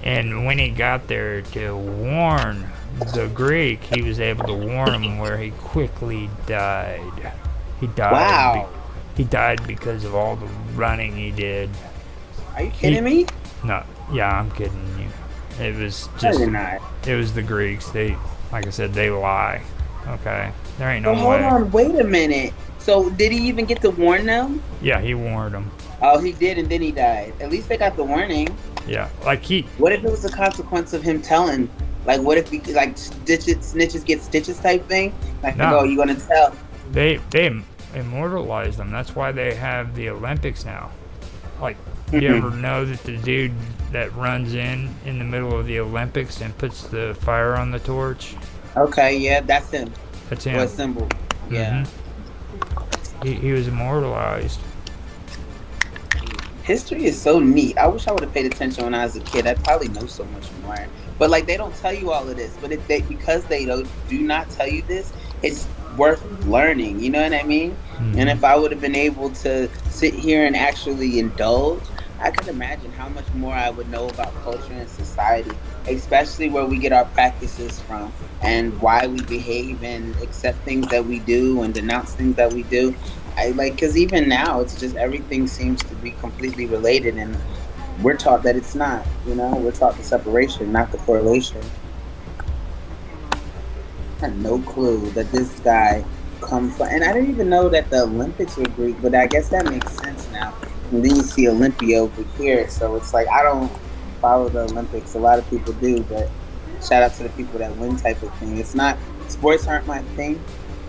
Speaker 1: And when he got there to warn the Greek, he was able to warn him where he quickly died. He died.
Speaker 13: Wow.
Speaker 1: He died because of all the running he did.
Speaker 13: Are you kidding me?
Speaker 1: No, yeah, I'm kidding you. It was just. It was the Greeks. They, like I said, they lie. Okay, there ain't no way.
Speaker 13: Hold on, wait a minute. So did he even get to warn them?
Speaker 1: Yeah, he warned them.
Speaker 13: Oh, he did, and then he died. At least they got the warning.
Speaker 1: Yeah, like he.
Speaker 13: What if it was a consequence of him telling? Like, what if he snitches get stitches type thing? Like,
Speaker 1: No.
Speaker 13: oh, you gonna tell?
Speaker 1: they immortalized them. That's why they have the Olympics now. Like, you ever know that the dude that runs in the middle of the Olympics and puts the fire on the torch?
Speaker 13: Okay, yeah, that's him.
Speaker 1: That's
Speaker 13: Or
Speaker 1: him.
Speaker 13: a symbol. Yeah.
Speaker 1: He was immortalized.
Speaker 13: History is so neat. I wish I would have paid attention when I was a kid. I'd probably know so much more. But like, they don't tell you all of this. But if they, because they do not tell you this, it's worth learning. You know what I mean? And if I would have been able to sit here and actually indulge, I could imagine how much more I would know about culture and society, especially where we get our practices from and why we behave and accept things that we do and denounce things that we do. I like, because even now, it's just everything seems to be completely related, and we're taught that it's not. You know, we're taught the separation, not the correlation. I had no clue that this guy comes from, and I didn't even know that the Olympics were Greek, but I guess that makes sense now. And then you see Olympia over here, so it's like I don't follow the Olympics. A lot of people do, but shout out to the people that win type of thing. It's not, sports aren't my thing.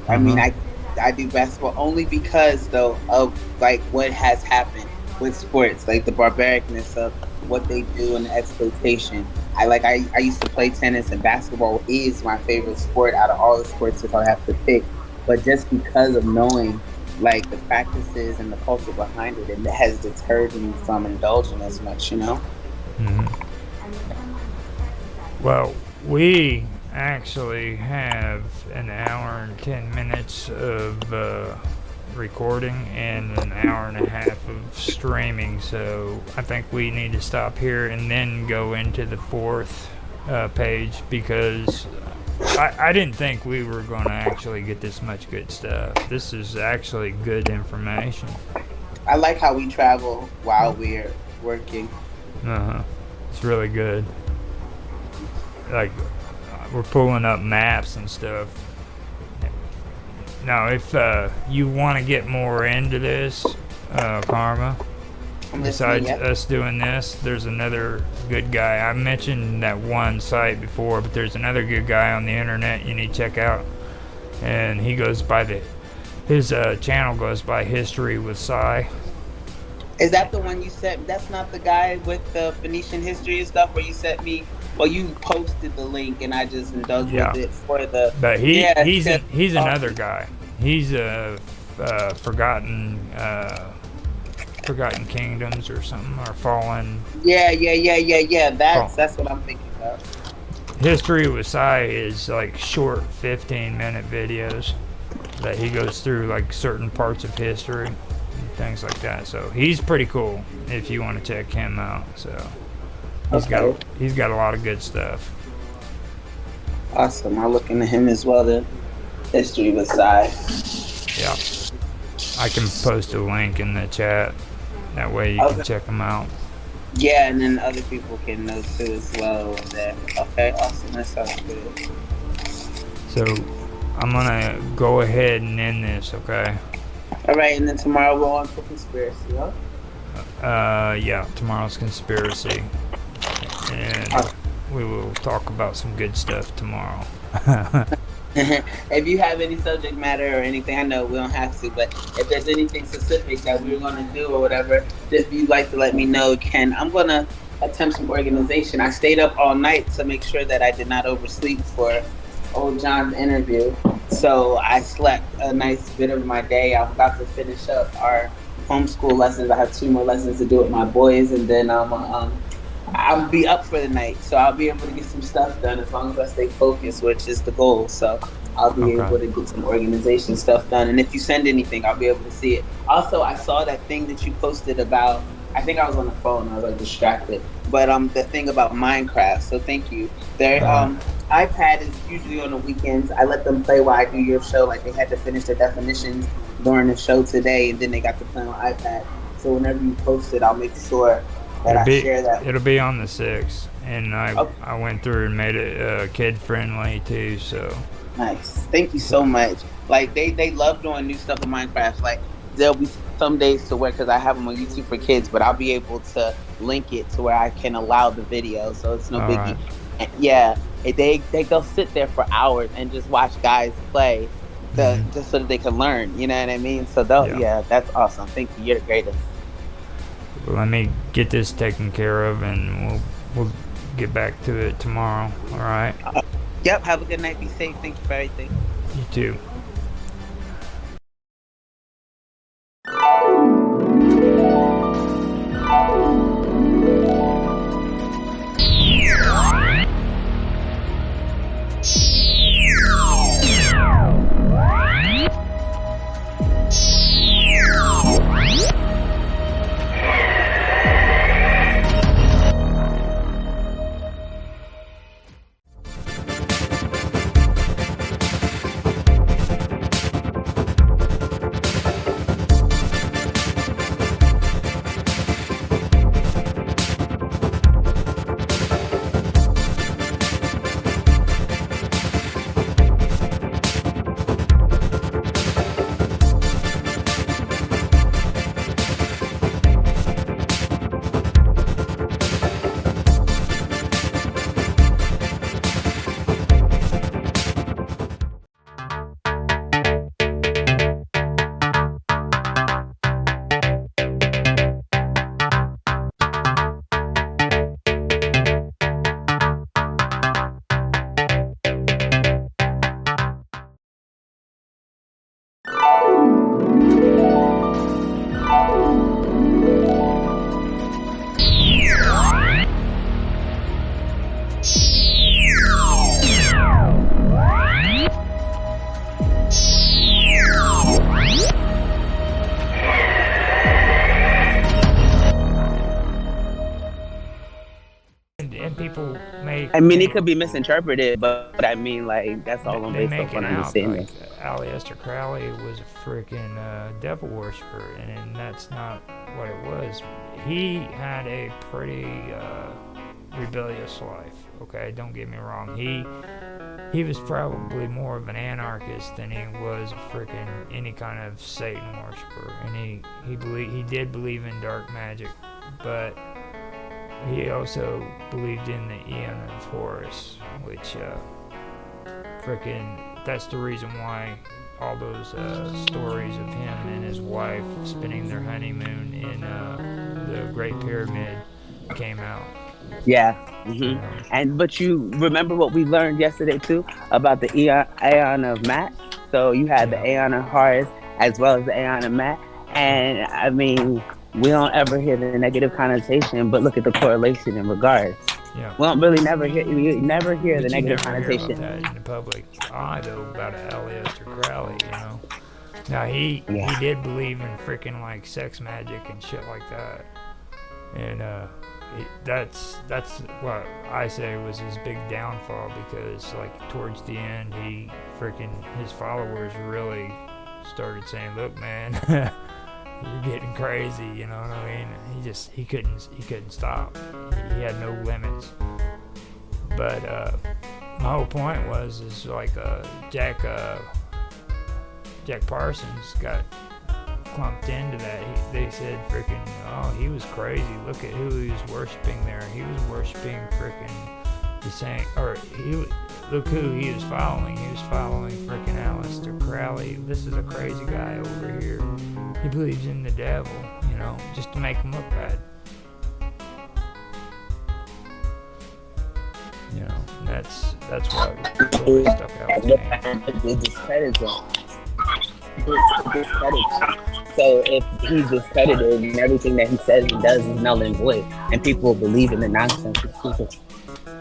Speaker 13: I mean, I do basketball only because though of like what has happened with sports, like the barbaricness of what they do and the exploitation. I used to play tennis, and basketball is my favorite sport out of all the sports if I have to pick. But just because of knowing like the practices and the culture behind it, it has deterred me from indulging as much, you know?
Speaker 1: Well, we actually have an hour and 10 minutes of recording and an hour and a half of streaming, so I think we need to stop here and then go into the fourth page, because I didn't think we were going to actually get this much good stuff. This is actually good information.
Speaker 13: I like how we travel while we're working.
Speaker 1: It's really good. Like, we're pulling up maps and stuff. Now, if you want to get more into this, Karma, besides us doing this, there's another good guy. I mentioned that one site before, but there's another good guy on the internet you need to check out. And he goes by his channel goes by History with Sai.
Speaker 13: Is that the one you sent? That's not the guy with the Phoenician history and stuff where you sent me. Well, you posted the link and I just indulged with it for the.
Speaker 1: But he's another guy. He's a forgotten kingdoms or something, or fallen.
Speaker 13: Yeah. That's what I'm thinking of.
Speaker 1: History with Sai is like short 15-minute videos that he goes through like certain parts of history. Things like that. So he's pretty cool if you want to check him out. So he's got a lot of good stuff.
Speaker 13: Awesome. I'll look into him as well then. History with Sai.
Speaker 1: Yeah. I can post a link in the chat. That way you can check them out.
Speaker 13: Yeah, and then other people can know too as well. Okay, awesome. That sounds good.
Speaker 1: So I'm gonna go ahead and end this, okay?
Speaker 13: All right, and then tomorrow we're on for conspiracy, huh?
Speaker 1: Yeah, tomorrow's conspiracy, and we will talk about some good stuff tomorrow.
Speaker 13: If you have any subject matter or anything, I know we don't have to, but if there's anything specific that we're going to do or whatever, if you'd like to let me know, Ken, I'm going to attempt some organization. I stayed up all night to make sure that I did not oversleep for old John's interview. So I slept a nice bit of my day. I'm about to finish up our homeschool lessons. I have 2 more lessons to do with my boys, and then I'll be up for the night. So I'll be able to get some stuff done as long as I stay focused, which is the goal. So I'll be able to get some organization stuff done. And if you send anything, I'll be able to see it. Also, I saw that thing that you posted about, I think I was on the phone. I was like distracted. But the thing about Minecraft. So thank you. Their iPad is usually on the weekends. I let them play while I do your show. Like, they had to finish their definitions during the show today, and then they got to play on iPad. So whenever you post it, I'll make sure that I share that.
Speaker 1: It'll be on the 6th, and I went through and made it kid friendly too. So
Speaker 13: nice. Thank you so much. Like, they love doing new stuff in Minecraft. Like, there'll be some days to where, because I have them on YouTube for kids, but I'll be able to link it to where I can allow the video, so it's no biggie. Right. Yeah, they'll sit there for hours and just watch guys play just so that they can learn. You know what I mean? So
Speaker 1: Yeah.
Speaker 13: that's awesome. Thank you. You're the greatest.
Speaker 1: Let me get this taken care of, and we'll get back to it tomorrow. All right.
Speaker 13: Yep. Have a good night. Be safe. Thank you for everything.
Speaker 1: You too. And people make.
Speaker 13: I mean, it could be misinterpreted, but I mean, like, that's all I'm
Speaker 1: They
Speaker 13: based
Speaker 1: make
Speaker 13: off
Speaker 1: it
Speaker 13: on
Speaker 1: out
Speaker 13: understanding.
Speaker 1: like Aleister Crowley was a freaking devil worshiper, and that's not what it was. He had a pretty rebellious life. Okay, don't get me wrong. He was probably more of an anarchist than he was a freaking any kind of Satan worshiper, and he did believe in dark magic, but he also believed in the Aeon of Horus, which that's the reason why all those stories of him and his wife spending their honeymoon in the Great Pyramid came out.
Speaker 13: Yeah. But you remember what we learned yesterday too about the Aeon of Mat. So you had the Aeon of Horus as well as the Aeon of Mat, and I mean, we don't ever hear the negative connotation, but look at the correlation in regards.
Speaker 1: Yeah.
Speaker 13: We don't really never hear the negative
Speaker 1: Hear
Speaker 13: connotation.
Speaker 1: about that in the public eye though, about Aleister Crowley, you know. Now he did believe in freaking like sex magic and shit like that, and that's what I say was his big downfall, because like towards the end his followers really started saying, look man, you're getting crazy, you know what I mean? He couldn't stop. He had no limits. But my whole point is like Jack Parsons got clumped into that. They said freaking, oh, he was crazy. Look at who he was worshiping there. He was worshiping freaking the same, look who he was following. He was following freaking Aleister Crowley. This is a crazy guy over here. He believes in the devil, you know, just to make him look bad. You know, that's what really stuck out to me.
Speaker 13: It discredits him. So if he's discredited and everything that he says and does is null and void, and people believe in the nonsense it's stupid.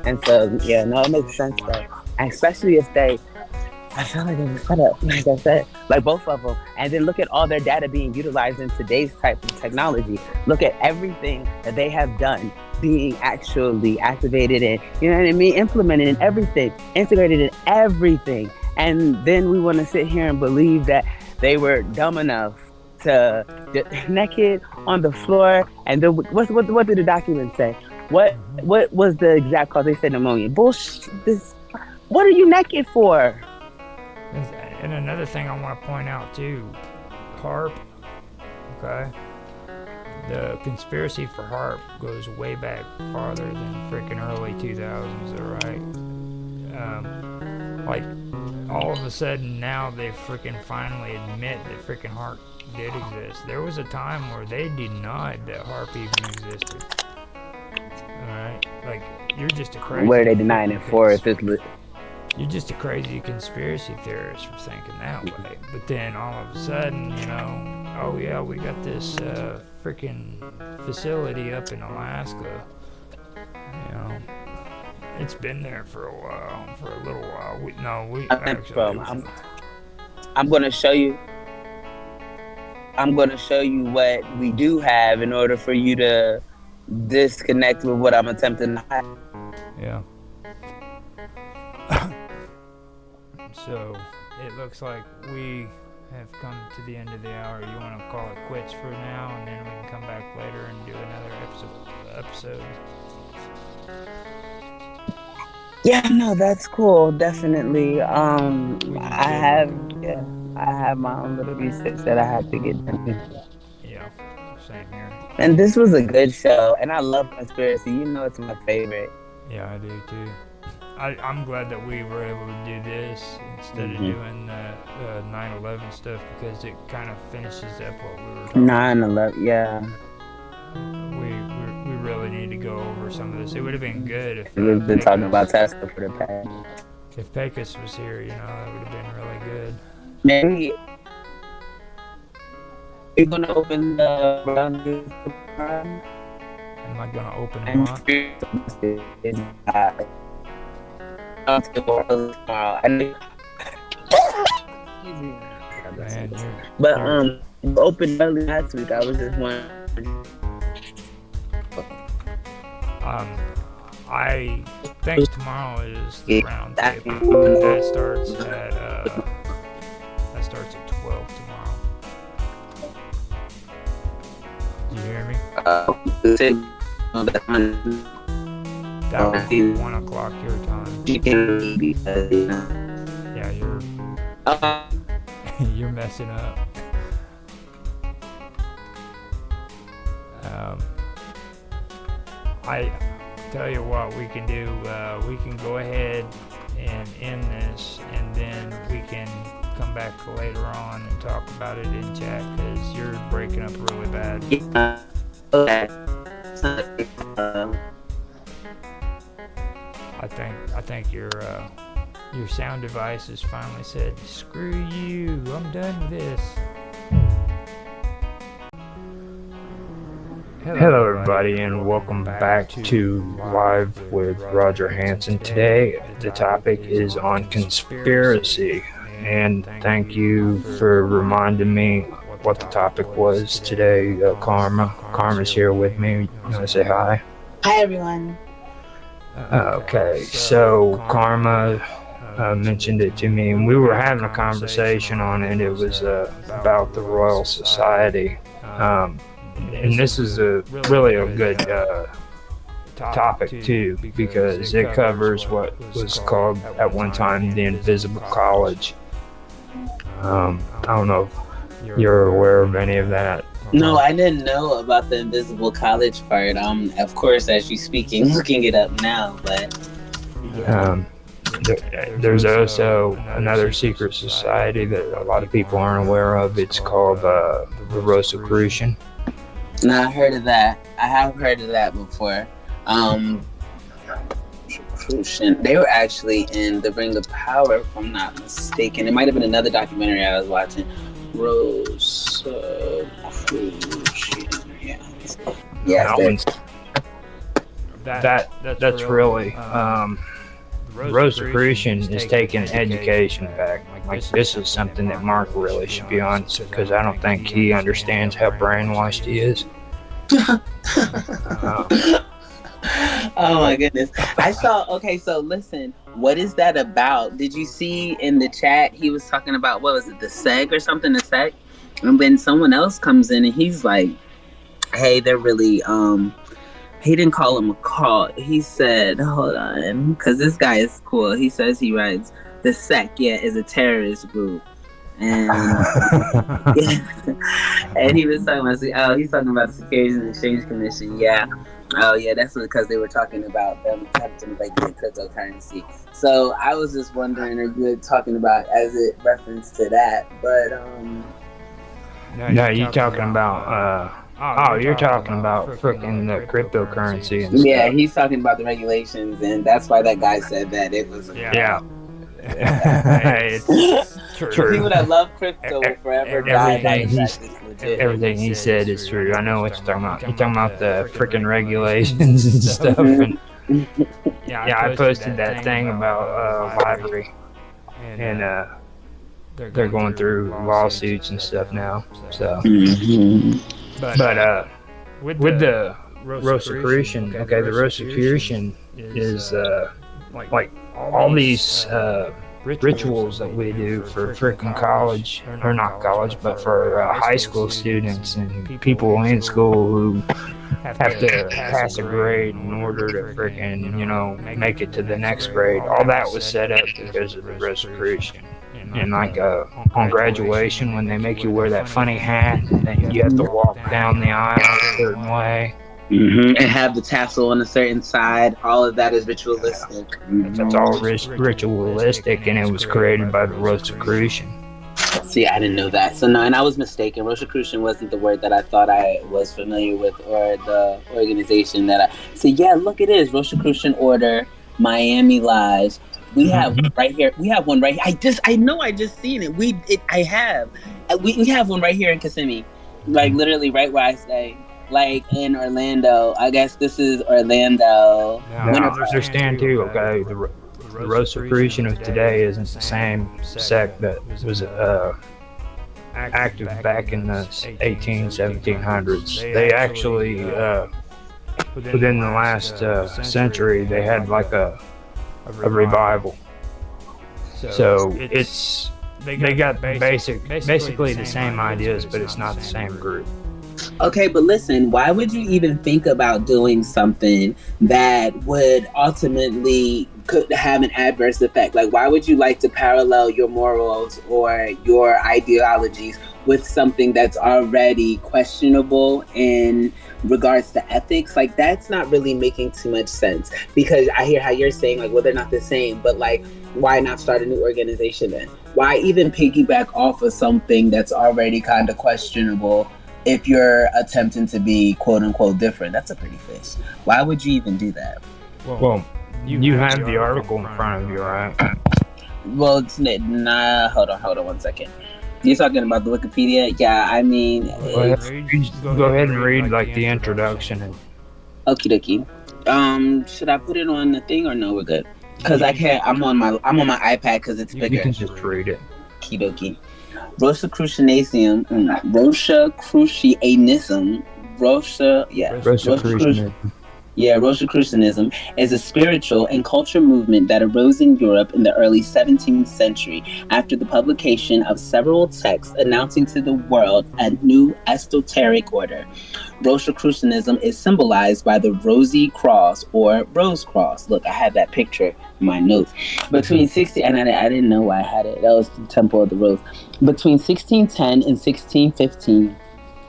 Speaker 13: And so it makes sense though. And especially if I feel like it was set up, like I said, like both of them. And then look at all their data being utilized in today's type of technology. Look at everything that they have done being actually activated and, you know what I mean, implemented in everything, integrated in everything. And then we want to sit here and believe that they were dumb enough to get naked on the floor. And then what did the document say? What was the exact cause? They said pneumonia. Bullshit. What are you naked for?
Speaker 1: And another thing I want to point out too, HARP, okay? The conspiracy for HARP goes way back farther than freaking early 2000s, alright? Like all of a sudden now they freaking finally admit that freaking HARP did exist. There was a time where they denied that HARP even existed. Alright? Like, you're just a crazy...
Speaker 13: Where are they denying it for if it's...
Speaker 1: You're just a crazy conspiracy theorist for thinking that way. But then all of a sudden, you know, oh yeah, we got this freaking facility up in Alaska. You know, it's been there for a while, for a little while.
Speaker 13: I'm going to show you. I'm going to show you what we do have in order for you to disconnect with what I'm attempting to hide.
Speaker 1: Yeah. So it looks like we have come to the end of the hour. You want to call it quits for now, and then we can come back later and do another episode.
Speaker 13: Yeah, no, that's cool. Definitely. I have my own little research that I have to get done.
Speaker 1: Yeah, same here.
Speaker 13: And this was a good show, and I love conspiracy. You know, it's my favorite.
Speaker 1: Yeah, I do too. I'm glad that we were able to do this instead of doing the 9/11 stuff, because it kind of finishes up what we were talking
Speaker 13: 9/11, yeah.
Speaker 1: We really need to go over some of this. It would have been good if
Speaker 13: we've been talking about Tesla for the past.
Speaker 1: If Pecos was here, you know, that would have been really good.
Speaker 13: Maybe you're gonna open the round.
Speaker 1: Am I gonna open them up?
Speaker 13: Open early last week. I was just wondering.
Speaker 1: I think tomorrow is the round table. That starts at 12 tomorrow. Do you hear me? That would be 1 o'clock your time. Yeah, you're messing up. I tell you what we can do. We can go ahead and end this, and then we can come back later on and talk about it in chat, because you're breaking up really bad. I think your sound device has finally said, "Screw you! I'm done with this." Hello everybody, and welcome back to Live with Roger Hanson. Today the topic is on conspiracy, and thank you for reminding me what the topic was today. Karma's here with me. You want to say hi?
Speaker 13: Hi everyone.
Speaker 1: Okay, so Karma mentioned it to me, and we were having a conversation on it. It was about the Royal Society. And this is really a good topic too, because it covers what was called at one time the Invisible College. I don't know if you're aware of any of that.
Speaker 13: No, I didn't know about the Invisible College part. Of course, as you speaking, looking it up now, but
Speaker 1: there's also another secret society that a lot of people aren't aware of. It's called the Rosicrucian.
Speaker 13: No, I heard of that. I have heard of that before. They were actually in The Ring of Power, if I'm not mistaken. It might have been another documentary I was watching. Rosicrucian. Yeah.
Speaker 1: That's really Rosicrucian is taking education back. Like, this is something that Mark really should be on, because I don't think he understands how brainwashed he is.
Speaker 13: Oh my goodness. Okay, so listen, what is that about? Did you see in the chat he was talking about, what was it, the SEG or something, the SEG? And then someone else comes in and he's like, hey, they're really, he didn't call him a cult. He said, hold on, because this guy is cool. He says he writes, the SEC, is a terrorist group. And and he was talking about he's talking about the Securities and Exchange Commission. Yeah. Oh yeah, that's because they were talking about them attempting to regulate cryptocurrency. So I was just wondering, are you talking about as it reference to that? But
Speaker 1: No, you talking about you're talking about freaking the cryptocurrency and
Speaker 13: yeah,
Speaker 1: stuff.
Speaker 13: he's talking about the regulations, and that's why that guy said that it was.
Speaker 1: Yeah. It's true.
Speaker 13: People that love crypto will forever die by the fact it's legit.
Speaker 1: Everything he said is true. I know what you're talking about. You're talking about the freaking regulations and stuff. And yeah, I posted that thing about library, and they're going through lawsuits and stuff now. So, but with the Rosicrucian, okay, the Rosicrucian is like all these rituals that we do for freaking college, or not college, but for high school students and people in school who have to pass a grade in order to freaking, make it to the next grade. All that was set up because of the Rosicrucian. And like on graduation, when they make you wear that funny hat, then you have to walk down the aisle a certain way.
Speaker 13: And have the tassel on a certain side. All of that is ritualistic.
Speaker 1: It's all ritualistic, and it was created by the Rosicrucian.
Speaker 13: See, I didn't know that. So no, and I was mistaken. Rosicrucian wasn't the word that I thought I was familiar with, or the organization that I. So yeah, look, it is Rosicrucian Order, Miami Lives. We have right here. We have one right here. I know. I just seen it. We have one right here in Kissimmee, like literally right where I stay. Like in Orlando. I guess this is Orlando.
Speaker 1: No, understand too, okay? The Rosicrucian of today isn't the same sect that was active back in the 1700s. They actually, within the last century, they had like a revival. So they got basically the same ideas, but it's not the same group.
Speaker 13: Okay, but listen, why would you even think about doing something that would ultimately could have an adverse effect? Like, why would you like to parallel your morals or your ideologies with something that's already questionable in regards to ethics? Like, that's not really making too much sense, because I hear how you're saying, like, well, they're not the same, but like, why not start a new organization then? Why even piggyback off of something that's already kind of questionable if you're attempting to be quote unquote different? That's a pretty fish. Why would you even do that?
Speaker 1: Well, you have the article in front of you, right?
Speaker 13: Well, it's nah. Hold on 1 second. You're talking about the Wikipedia? Yeah, I mean,
Speaker 1: go ahead and read like the introduction. And
Speaker 13: okie dokie. Should I put it on the thing or no? We're good. Because I can't. I'm on my iPad because it's bigger.
Speaker 1: You can just read it.
Speaker 13: Okie dokie. Rosicrucianism, Rosicrucianism is a spiritual and cultural movement that arose in Europe in the early 17th century after the publication of several texts announcing to the world a new esoteric order. Rosicrucianism is symbolized by the Rosy Cross or Rose Cross. Look, I have that picture in my notes. Between 60, and I didn't know why I had it. That was the Temple of the Rose. Between 1610 and 1615,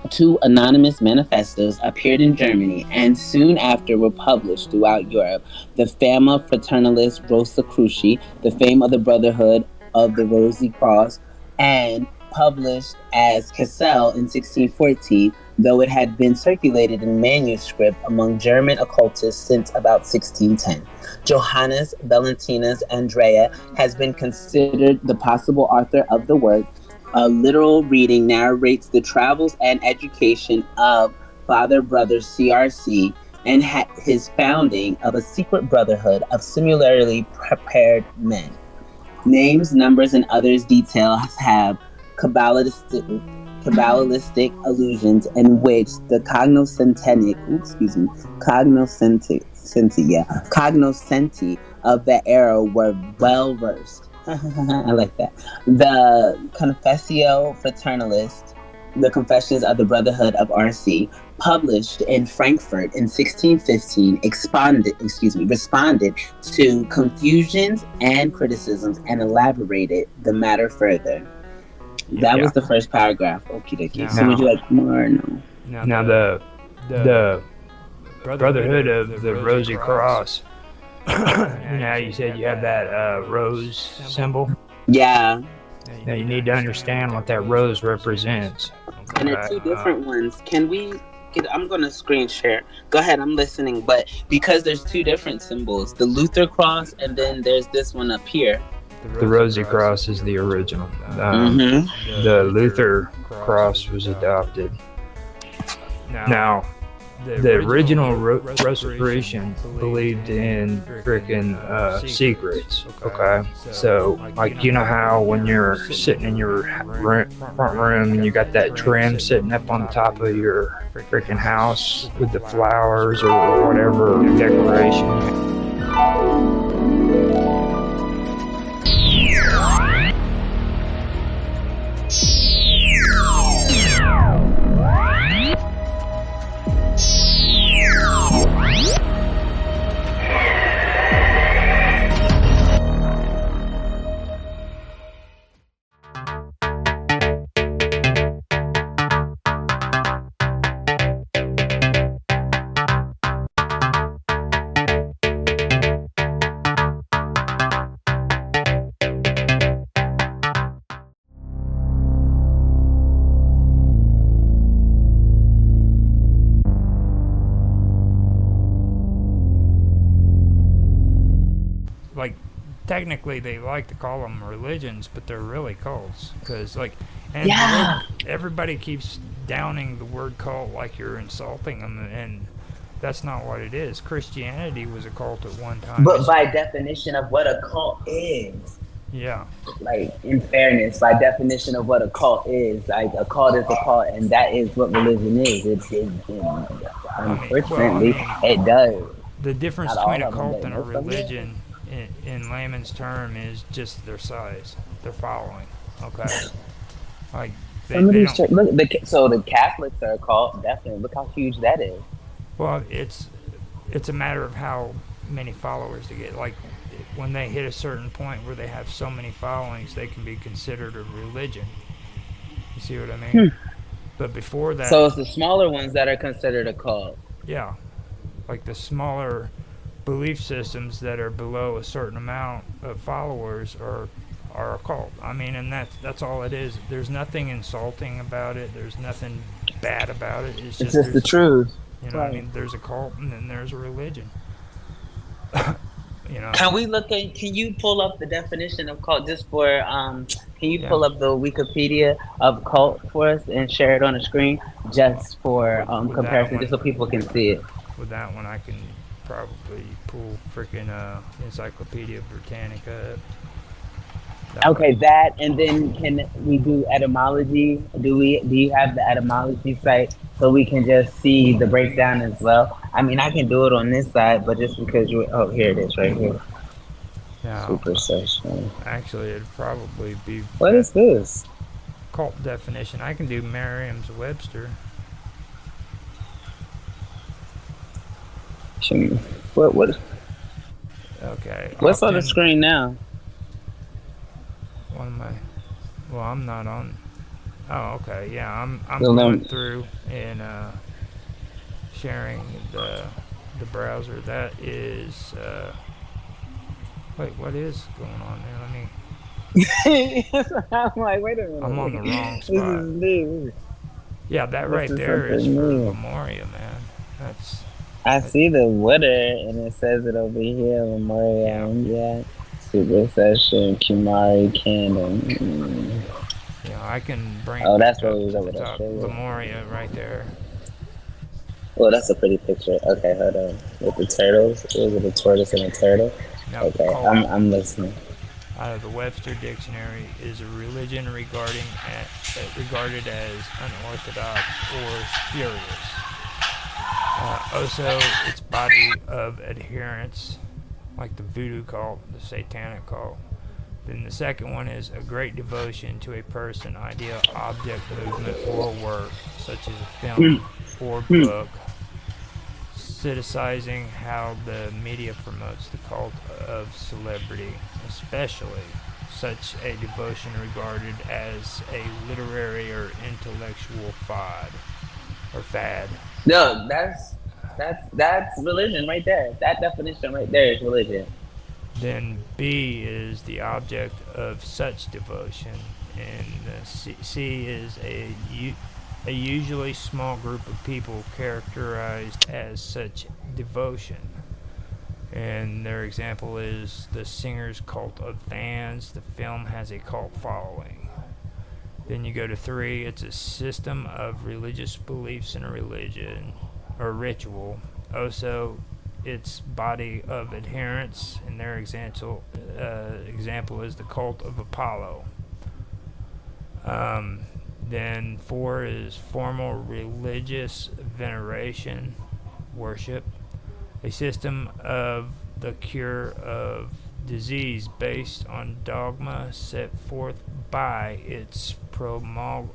Speaker 13: two anonymous manifestos appeared in Germany and soon after were published throughout Europe. The Fama Fraternitatis Rosicruci, the Fame of the Brotherhood of the Rosy Cross, and published as Cassel in 1614, though it had been circulated in manuscript among German occultists since about 1610. Johannes Valentinus Andrea has been considered the possible author of the work. A literal reading narrates the travels and education of Father Brother CRC and his founding of a secret brotherhood of similarly prepared men. Names, numbers, and others details have Kabbalistic allusions in which the cognoscenti of the era were well versed. I like that. The Confessio Fraternalist, the Confessions of the Brotherhood of RC, published in Frankfurt in 1615, responded to confusions and criticisms and elaborated the matter further. That was the first paragraph. Okie dokie. So
Speaker 1: Now-
Speaker 13: would you like more? No.
Speaker 1: Now the Brotherhood of the Rosy Cross. You know how you said you have that rose symbol?
Speaker 13: Yeah.
Speaker 1: Now you need to understand what that rose represents.
Speaker 13: And they're two different ones. Can we get? I'm gonna screen share. Go ahead. I'm listening. But because there's two different symbols, the Luther cross, and then there's this one up here.
Speaker 1: The Rosy Cross is the original.
Speaker 13: Mhm.
Speaker 1: The Luther cross was adopted. Now, the original Restoration believed in freaking secrets. Okay, so like you know how when you're sitting in your front room and you got that trim sitting up on the top of your freaking house with the flowers or whatever decoration. Like, technically they like to call them religions, but they're really cults. Because, like, and everybody keeps downing the word cult like you're insulting them, and that's not what it is. Christianity was a cult at one time.
Speaker 13: But by definition of what a cult is,
Speaker 1: yeah.
Speaker 13: Like, in fairness, by definition of what a cult is, like, a cult is a cult, and that is what religion is. Unfortunately, it does.
Speaker 1: The difference
Speaker 13: Not all
Speaker 1: between a
Speaker 13: of them,
Speaker 1: cult
Speaker 13: but
Speaker 1: and a
Speaker 13: most of them.
Speaker 1: religion, in layman's term, is just their size, their following. Okay, like
Speaker 13: Some of
Speaker 1: they
Speaker 13: these
Speaker 1: don't.
Speaker 13: look, so the Catholics are a cult, definitely. Look how huge that is.
Speaker 1: Well, it's a matter of how many followers they get. Like when they hit a certain point where they have so many followings, they can be considered a religion. You see what I mean? But before that,
Speaker 13: So it's the smaller ones that are considered a cult.
Speaker 1: yeah, like the smaller belief systems that are below a certain amount of followers are a cult. I mean, and that's all it is. There's nothing insulting about it. There's nothing bad about it. It's just
Speaker 13: the truth.
Speaker 1: You know what I mean? There's a cult and then there's a religion. You know.
Speaker 13: Can you pull up the definition of cult just for, can you pull up the Wikipedia of cult for us and share it on the screen just for comparison, just so people can see it?
Speaker 1: With that one, I can probably pull freaking Encyclopedia Britannica up.
Speaker 13: Okay, that, and then can we do etymology? Do you have the etymology site so we can just see the breakdown as well? I mean, I can do it on this side, but just because here it is, right here.
Speaker 1: Yeah.
Speaker 13: Super session.
Speaker 1: Actually, it'd probably be.
Speaker 13: What is this?
Speaker 1: Cult definition. I can do Merriam-Webster.
Speaker 13: What?
Speaker 1: Okay.
Speaker 13: What's on the screen now?
Speaker 1: Well, I'm not on. Oh, okay. Yeah, I'm
Speaker 13: Well,
Speaker 1: going
Speaker 13: no.
Speaker 1: through and sharing the browser. That is. Wait, what is going on there? Let me.
Speaker 13: I'm like, wait a minute.
Speaker 1: I'm on the wrong
Speaker 13: This is
Speaker 1: spot.
Speaker 13: new.
Speaker 1: Yeah, that
Speaker 13: This
Speaker 1: right
Speaker 13: is
Speaker 1: there is for
Speaker 13: something new.
Speaker 1: Lemuria, man. That's.
Speaker 13: I see the water, and it says it over here, Memorial. Yeah. Super Session, Kumari, Canon.
Speaker 1: Yeah, I can bring.
Speaker 13: Oh, that's
Speaker 1: it
Speaker 13: what
Speaker 1: up
Speaker 13: it was
Speaker 1: to
Speaker 13: over
Speaker 1: the
Speaker 13: there.
Speaker 1: top.
Speaker 13: Sure, yeah.
Speaker 1: Lemuria, right there.
Speaker 13: Oh, that's a pretty picture. Okay, hold on. With the turtles, is it a tortoise and a turtle?
Speaker 1: Now,
Speaker 13: Okay,
Speaker 1: cult,
Speaker 13: I'm listening.
Speaker 1: out of the Webster Dictionary, is a religion regarded as unorthodox or spurious. Also, its body of adherents, like the voodoo cult, the satanic cult. Then the second one is a great devotion to a person, idea, object, movement, or work, such as a film or book, criticizing how the media promotes the cult of celebrity, especially such a devotion regarded as a literary or intellectual fad.
Speaker 13: No, that's religion right there. That definition right there is religion.
Speaker 1: Then B is the object of such devotion, and C is a usually small group of people characterized as such devotion. And their example is the singer's cult of fans. The film has a cult following. Then you go to 3, it's a system of religious beliefs in a religion or ritual. Also, its body of adherents, and their example is the cult of Apollo. Then 4 is formal religious veneration, worship, a system of the cure of disease based on dogma set forth by its promulgator.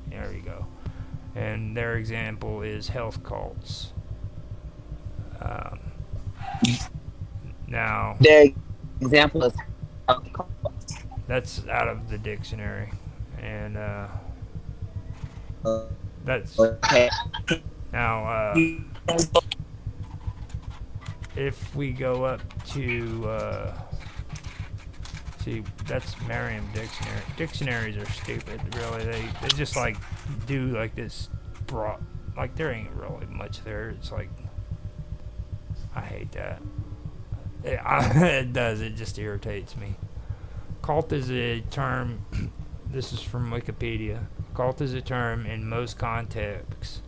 Speaker 1: There you go. And their example is health cults. Now,
Speaker 13: Their example is
Speaker 1: that's out of the dictionary, and that's now. If we go up to see, that's Merriam Dictionary. Dictionaries are stupid, really. They just like do like this broad, like there ain't really much there. It's like I hate that. It does. It just irritates me. Cult is a term. This is from Wikipedia. Cult is a term in most contexts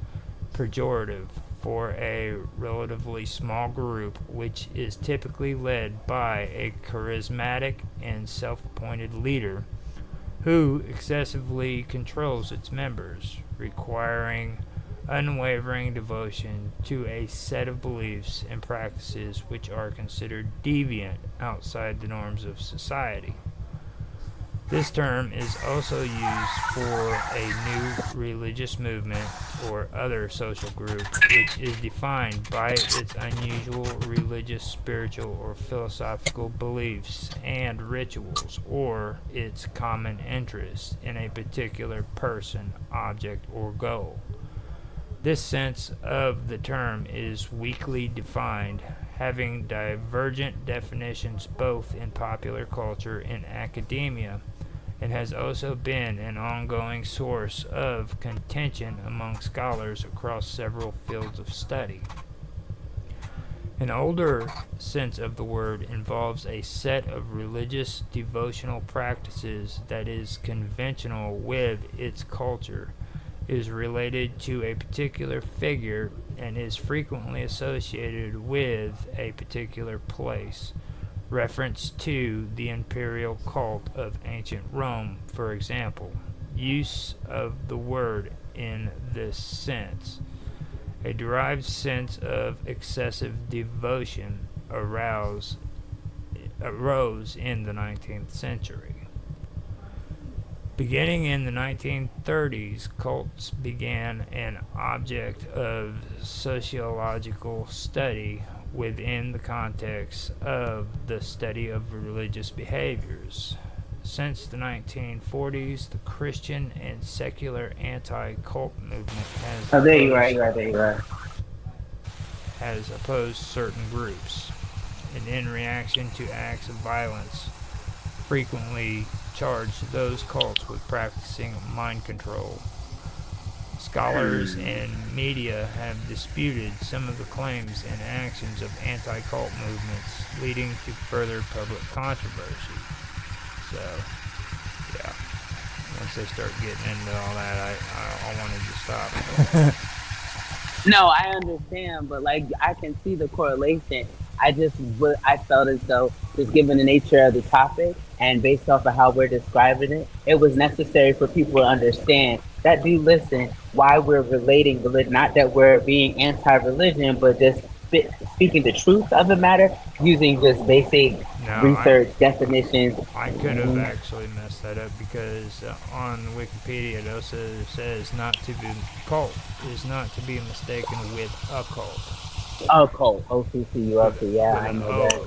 Speaker 1: pejorative for a relatively small group which is typically led by a charismatic and self-appointed leader who excessively controls its members, requiring unwavering devotion to a set of beliefs and practices which are considered deviant outside the norms of society. This term is also used for a new religious movement or other social group which is defined by its unusual religious, spiritual, or philosophical beliefs and rituals, or its common interest in a particular person, object, or goal. This sense of the term is weakly defined, having divergent definitions both in popular culture and academia, and has also been an ongoing source of contention among scholars across several fields of study. An older sense of the word involves a set of religious devotional practices that is conventional with its culture, is related to a particular figure, and is frequently associated with a particular place. Reference to the imperial cult of ancient Rome, for example. Use of the word in this sense. A derived sense of excessive devotion arose in the 19th century. Beginning in the 1930s, cults began an object of sociological study within the context of the study of religious behaviors. Since the 1940s, the Christian and secular anti-cult movement has opposed certain groups, and in reaction to acts of violence, frequently charged those cults with practicing mind control. Scholars and media have disputed some of the claims and actions of anti-cult movements, leading to further public controversy. So, yeah, once they start getting into all that, I wanted to stop.
Speaker 13: No, I understand, but like I can see the correlation. I felt as though, just given the nature of the topic and based off of how we're describing it, it was necessary for people to understand that do listen why we're relating religion, not that we're being anti-religion, but just speaking the truth of the matter using just basic research definitions.
Speaker 1: I could have actually messed that up because on Wikipedia it also says cult is not to be mistaken with a cult.
Speaker 13: Oh, Colt. OCCULT. Yeah,
Speaker 1: with
Speaker 13: I
Speaker 1: an
Speaker 13: know
Speaker 1: O
Speaker 13: that.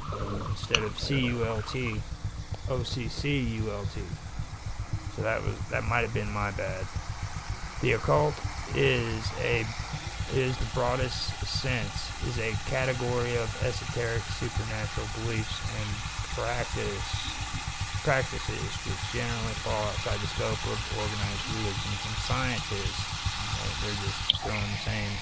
Speaker 1: instead of CULT, OCCULT. So that might have been my bad. The occult is the broadest sense is a category of esoteric supernatural beliefs and practices which generally fall outside the scope of organized religions and sciences. They're just throwing the same.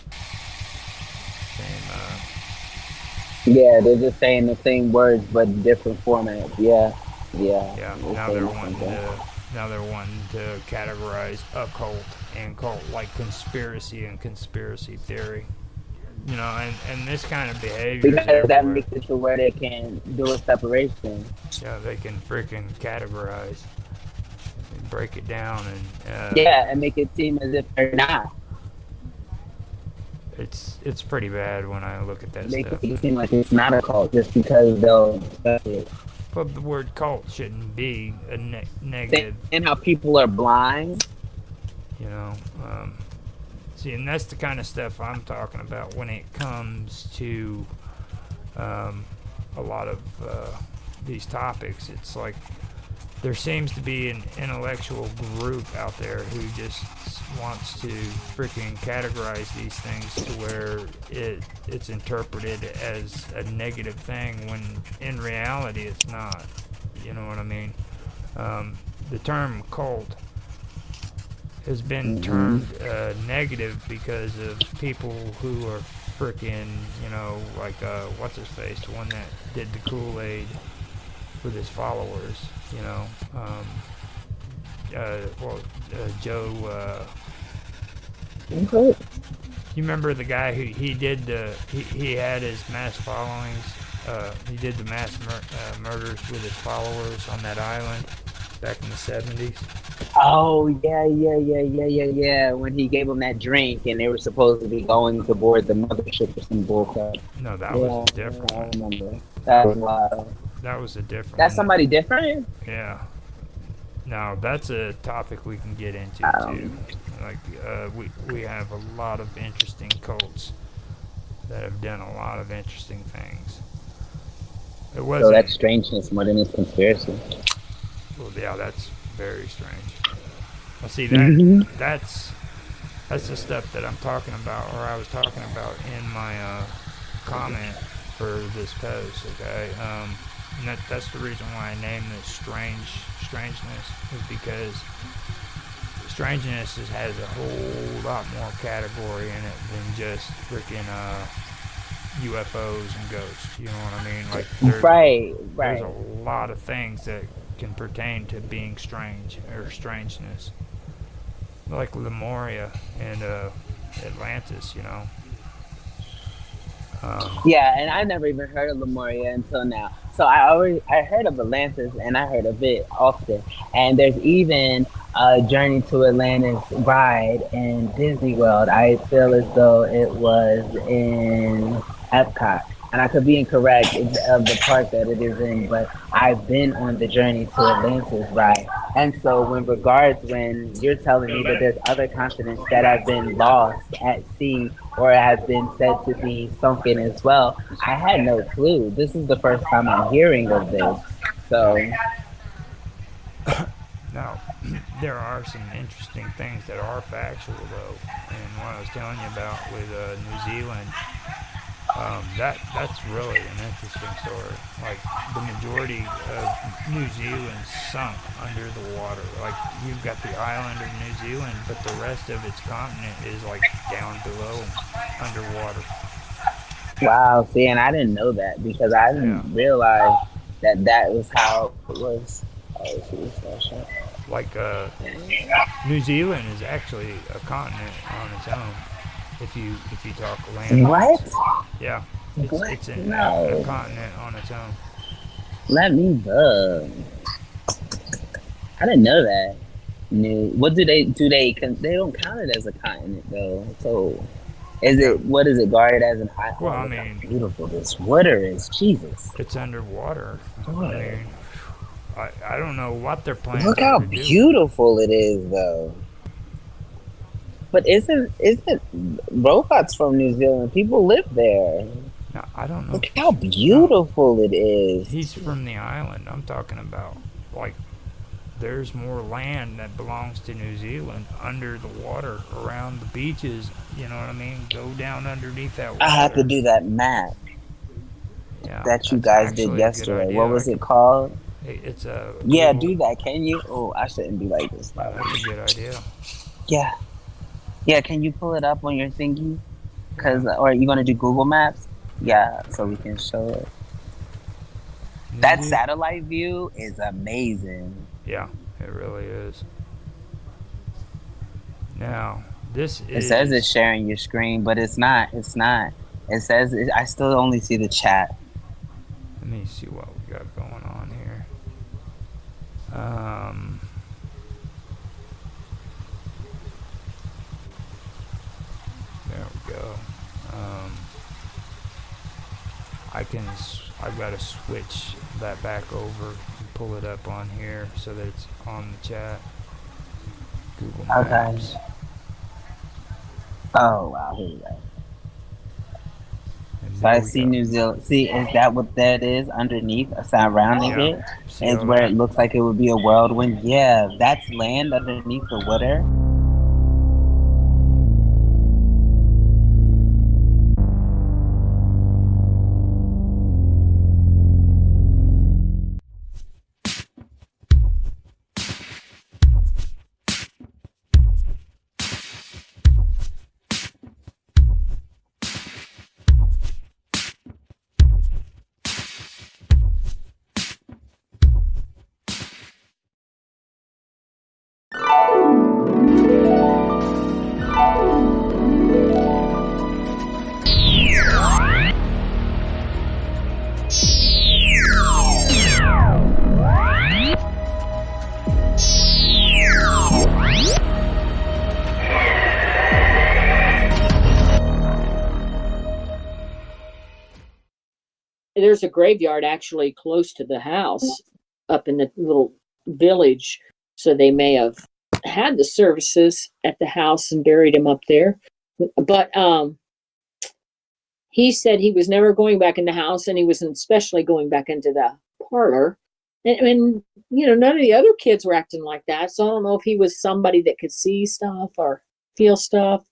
Speaker 13: Yeah, they're just saying the same words but different formats. Yeah, yeah.
Speaker 1: Yeah.
Speaker 13: They're
Speaker 1: Now
Speaker 13: saying
Speaker 1: they're
Speaker 13: the same
Speaker 1: wanting
Speaker 13: thing.
Speaker 1: to. Now they're wanting to categorize occult and cult like conspiracy and conspiracy theory. And this kind of behavior is
Speaker 13: Because that
Speaker 1: everywhere.
Speaker 13: makes it to where they can do a separation.
Speaker 1: Yeah, they can freaking categorize and break it down, and
Speaker 13: Yeah, and make it seem as if they're not.
Speaker 1: it's pretty bad when I look at that
Speaker 13: Make
Speaker 1: stuff.
Speaker 13: it seem like it's not a cult just because they'll accept it.
Speaker 1: But the word cult shouldn't be a negative.
Speaker 13: And how people are blind.
Speaker 1: You know, see, and that's the kind of stuff I'm talking about when it comes to a lot of these topics. It's like there seems to be an intellectual group out there who just wants to freaking categorize these things to where it's interpreted as a negative thing when in reality it's not. You know what I mean? The term cult has been termed negative because of people who are freaking, like what's his face, the one that did the Kool-Aid with his followers, Joe. You remember the guy who he had his mass followings. He did the mass murders with his followers on that island back in the 70s.
Speaker 13: Oh yeah. When he gave them that drink and they were supposed to be going to board the mothership or some bullcrap.
Speaker 1: No, that was a different one.
Speaker 13: I remember. That was wild.
Speaker 1: That was a different
Speaker 13: That's
Speaker 1: one.
Speaker 13: somebody different?
Speaker 1: Yeah. No, that's a topic we can get into too. Like we have a lot of interesting cults that have done a lot of interesting things. It wasn't.
Speaker 13: So that's strangeness more than it's conspiracy.
Speaker 1: Well, yeah, that's very strange. Well, see that's the stuff that I'm talking about, or I was talking about in my comment for this post. Okay, and that's the reason why I named this strangeness is because strangeness has a whole lot more category in it than just freaking UFOs and ghosts. You know what I mean? Like there's a lot of things that can pertain to being strange or strangeness, like Lemuria and Atlantis.
Speaker 13: Yeah, and I never even heard of Lemuria until now. So I heard of Atlantis and I heard of it often. And there's even a Journey to Atlantis ride in Disney World. I feel as though it was in Epcot. And I could be incorrect of the park that it is in, but I've been on the Journey to Atlantis ride. And so when you're telling me that there's other continents that have been lost at sea or have been said to be sunken as well, I had no clue. This is the first time I'm hearing of this. So
Speaker 1: now there are some interesting things that are factual though, and what I was telling you about with New Zealand. That's really an interesting story. Like the majority of New Zealand sunk under the water. Like you've got the island of New Zealand, but the rest of its continent is like down below, underwater.
Speaker 13: wow, see, and I didn't know that because I didn't realize that was how it was.
Speaker 1: Like New Zealand is actually a continent on its own. If you talk land.
Speaker 13: What?
Speaker 1: Yeah, it's a continent on its own.
Speaker 13: Let me look. I didn't know that. What do they don't count it as a continent though. So what is it guarded as an island?
Speaker 1: Well, I mean,
Speaker 13: how beautiful this water is. Jesus.
Speaker 1: It's underwater. I mean, I don't know what they're planning.
Speaker 13: Look how beautiful it is though. But isn't robots from New Zealand? People live there.
Speaker 1: No, I don't know.
Speaker 13: Look how beautiful it is.
Speaker 1: He's from the island. I'm talking about, like, there's more land that belongs to New Zealand under the water around the beaches. You know what I mean? Go down underneath that water.
Speaker 13: I have to do that map that you guys did yesterday. What was it called?
Speaker 1: It's a
Speaker 13: do that. Can you? Oh, I shouldn't be like this.
Speaker 1: That's a good idea.
Speaker 13: Yeah. Can you pull it up on your thingy? Or are you gonna do Google Maps? Yeah, so we can show it. That satellite view is amazing.
Speaker 1: Yeah, it really is. Now, this
Speaker 13: It says it's sharing your screen, but it's not. It says I still only see the chat.
Speaker 1: Let me see what we got going on here. There we go. I've got to switch that back over and pull it up on here so that it's on the chat. Google Maps.
Speaker 13: Okay. Oh wow, here we go. So I see New Zealand. See, is that what that is underneath, surrounding it? Is where it looks like it would be a whirlwind. Yeah, that's land underneath the water.
Speaker 16: There's a graveyard actually close to the house up in the little village. So they may have had the services at the house and buried him up there. But he said he was never going back in the house, and he wasn't especially going back into the parlor. And none of the other kids were acting like that. So I don't know if he was somebody that could see stuff or feel stuff.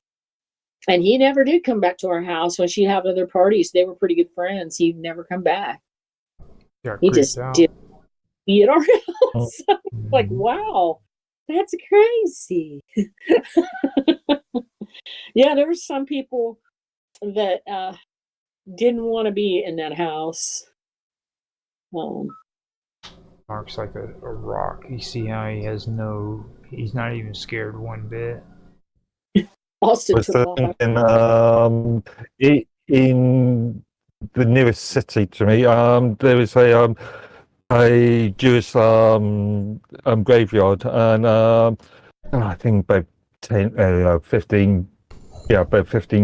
Speaker 16: And he never did come back to our house when she'd have other parties. They were pretty good friends. He'd never come back. He just did be at our house. Like, wow, that's crazy. Yeah, there were some people that didn't want to be in that house.
Speaker 1: Mark's like a rock. You see how he's not even scared one bit.
Speaker 16: Austin
Speaker 2: in the nearest city to me, there is a Jewish graveyard, and I think about 15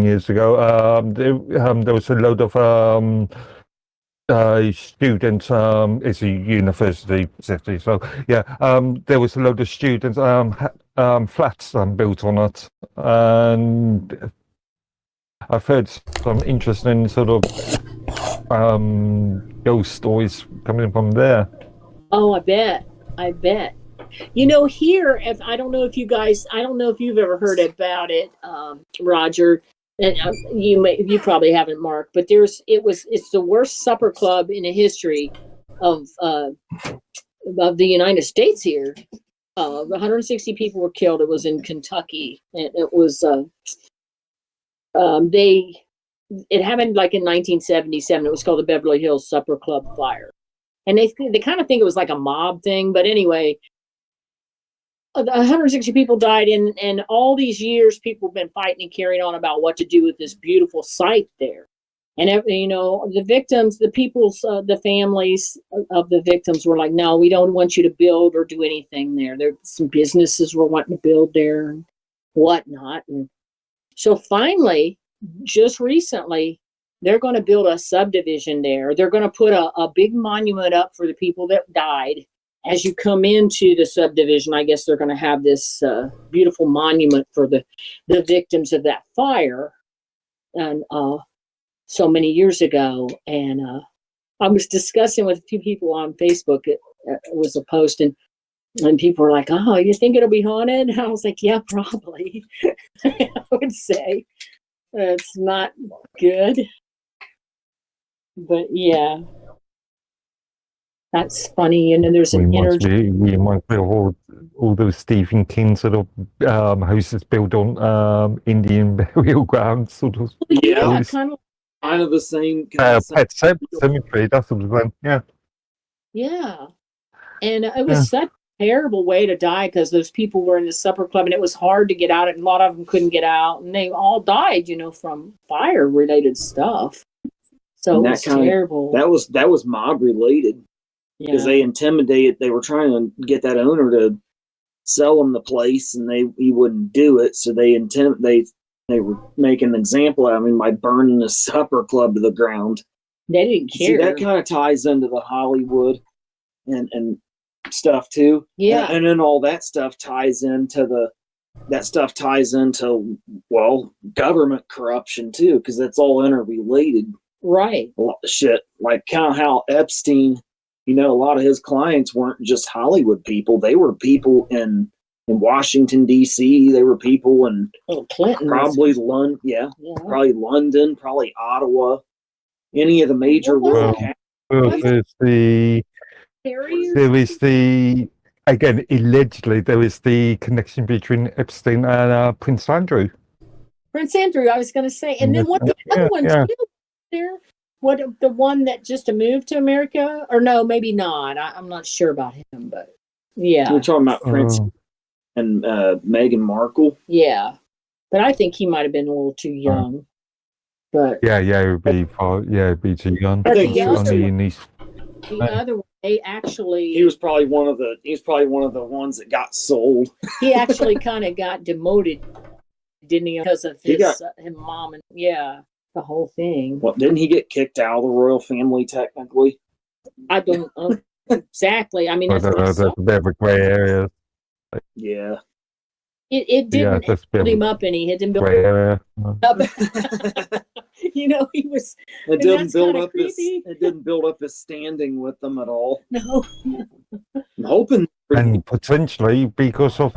Speaker 2: years ago, there was a load of students. It's a university city, so there was a load of students. Flats built on it, and I've heard some interesting sort of ghost stories coming from there.
Speaker 16: Oh, I bet. Here, I don't know if you've ever heard about it, Roger, and you probably haven't, Mark. But it's the worst supper club in the history of the United States here. 160 people were killed. It was in Kentucky, and it was it happened like in 1977. It was called the Beverly Hills Supper Club Fire, and they kind of think it was like a mob thing. But anyway, 160 people died, and all these years people have been fighting and carrying on about what to do with this beautiful site there. And the victims, the families of the victims were like, no, we don't want you to build or do anything there. There some businesses were wanting to build there and whatnot. And so finally, just recently, they're going to build a subdivision there. They're going to put a big monument up for the people that died. as you come into the subdivision, I guess they're going to have this beautiful monument for the victims of that fire, and so many years ago. And I was discussing with a few people on Facebook. It was a post, and people were like, "Oh, you think it'll be haunted?" And I was like, "Yeah, probably." I would say it's not good, but yeah. That's funny, and then there's an energy.
Speaker 2: Reminds me of all those Stephen King sort of houses built on Indian burial grounds, sort of.
Speaker 16: Yeah, kind
Speaker 17: of the same.
Speaker 2: Pet Cemetery, that sort of thing. Yeah.
Speaker 16: Yeah, and it was such a terrible way to die because those people were in the supper club, and it was hard to get out. And a lot of them couldn't get out, and they all died, from fire-related stuff. So it was terrible.
Speaker 17: That was mob related. Because they intimidated, they were trying to get that owner to sell them the place, and he wouldn't do it. So they were making an example out of him by burning the supper club to the ground.
Speaker 16: They didn't care.
Speaker 17: See, that kind of ties into the Hollywood and stuff too.
Speaker 16: Yeah,
Speaker 17: and then all that stuff ties into government corruption too, because that's all interrelated.
Speaker 16: Right.
Speaker 17: A lot of shit, like kind of how Epstein. A lot of his clients weren't just Hollywood people. They were people in Washington, D.C. They were people in probably London. Yeah, probably London, probably Ottawa. Any of the major world.
Speaker 2: There is again, allegedly, there is the connection between Epstein and Prince Andrew.
Speaker 16: Prince Andrew, I was going to say. And then what the other one too there? What, the one that just moved to America? Or no, maybe not. I'm not sure about him, but yeah.
Speaker 17: We're talking about Prince and Meghan Markle.
Speaker 16: Yeah. But I think he might have been a little too young. But
Speaker 2: it would be too young.
Speaker 17: I think
Speaker 16: the other one, they actually
Speaker 17: he was probably one of the ones that got sold.
Speaker 16: He actually kind of got demoted, didn't he? Because of his mom and the whole thing.
Speaker 17: Well, didn't he get kicked out of the royal family technically?
Speaker 16: I don't know exactly. I mean,
Speaker 2: that's a bit of a gray area.
Speaker 17: Yeah.
Speaker 16: It didn't build him up any. It didn't build him up. He was.
Speaker 17: It didn't build up it didn't build up his standing with them at all.
Speaker 16: No.
Speaker 17: I'm hoping.
Speaker 2: And potentially because of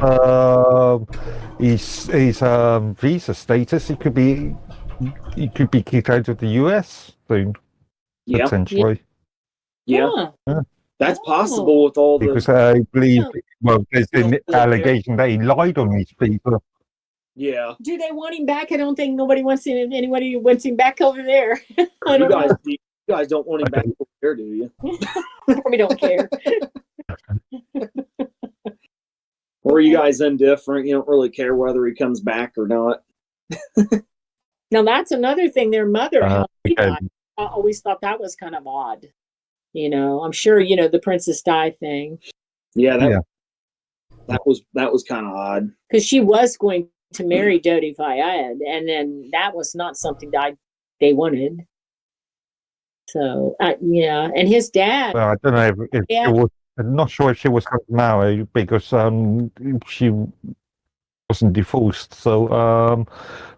Speaker 2: his visa status, he could be kicked out of the US soon.
Speaker 17: Yeah.
Speaker 2: Potentially.
Speaker 17: Yeah. That's possible with all the...
Speaker 2: Because I believe, there's an allegation that he lied on these people.
Speaker 17: Yeah.
Speaker 16: Do they want him back? I don't think anybody wants him back over there.
Speaker 17: You guys don't want him back over there, do you?
Speaker 16: We don't care.
Speaker 17: Or are you guys indifferent? You don't really care whether he comes back or not?
Speaker 16: Now, that's another thing. Their mother, I always thought that was kind of odd. I'm sure, the Princess Di thing.
Speaker 17: Yeah, that was kind of odd.
Speaker 16: Because she was going to marry Dodi Fayed, and then that was not something that they wanted. So, and his dad.
Speaker 2: Well, I don't know if she was. I'm not sure if she was going to marry because she wasn't divorced. So,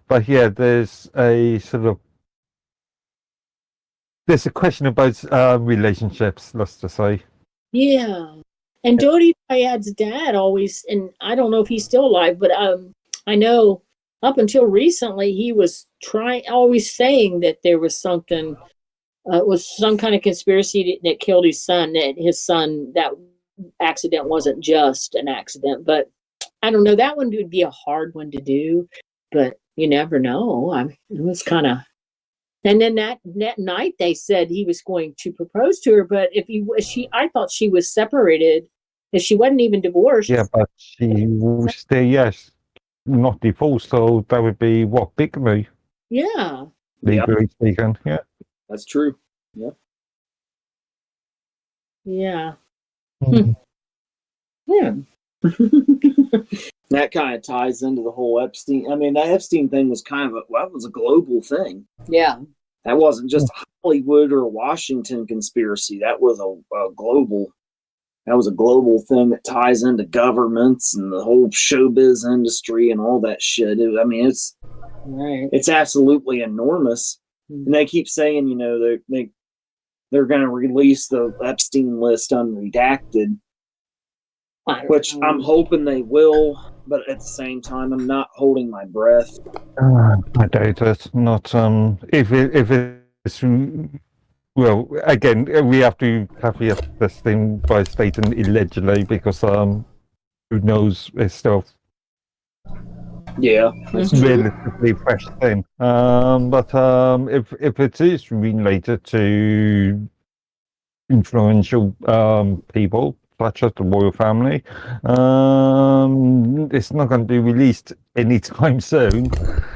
Speaker 2: but yeah, there's a sort of. There's a question about relationships, let's just say.
Speaker 16: Yeah. And Dodi Fayed's dad always, and I don't know if he's still alive, but I know up until recently he was always saying that there was something, was some kind of conspiracy that killed his son, that accident wasn't just an accident. But I don't know, that one would be a hard one to do, but you never know. It was kind of. And then that night they said he was going to propose to her, but I thought she was separated, if she wasn't even divorced.
Speaker 2: Yeah, but she was still, not divorced, so that would be bigamy?
Speaker 16: Yeah.
Speaker 2: Legally speaking, yeah.
Speaker 17: That's true. Yeah.
Speaker 16: Yeah.
Speaker 2: Mm-hmm.
Speaker 16: Yeah.
Speaker 17: That kind of ties into the whole Epstein. I mean, that Epstein thing was that was a global thing.
Speaker 16: Yeah.
Speaker 17: That wasn't just a Hollywood or a Washington conspiracy. That was a global that was a global thing that ties into governments and the whole showbiz industry and all that shit. I mean, it's absolutely enormous. And they keep saying, you know, they're going to release the Epstein list unredacted, which I'm hoping they will. But at the same time, I'm not holding my breath.
Speaker 2: I doubt it. Not if it's well. Again, we have to caveat this thing by stating allegedly because who knows? It's still
Speaker 17: Yeah,
Speaker 2: it's relatively fresh thing. But if it is related to influential people such as the royal family, it's not going to be released anytime soon.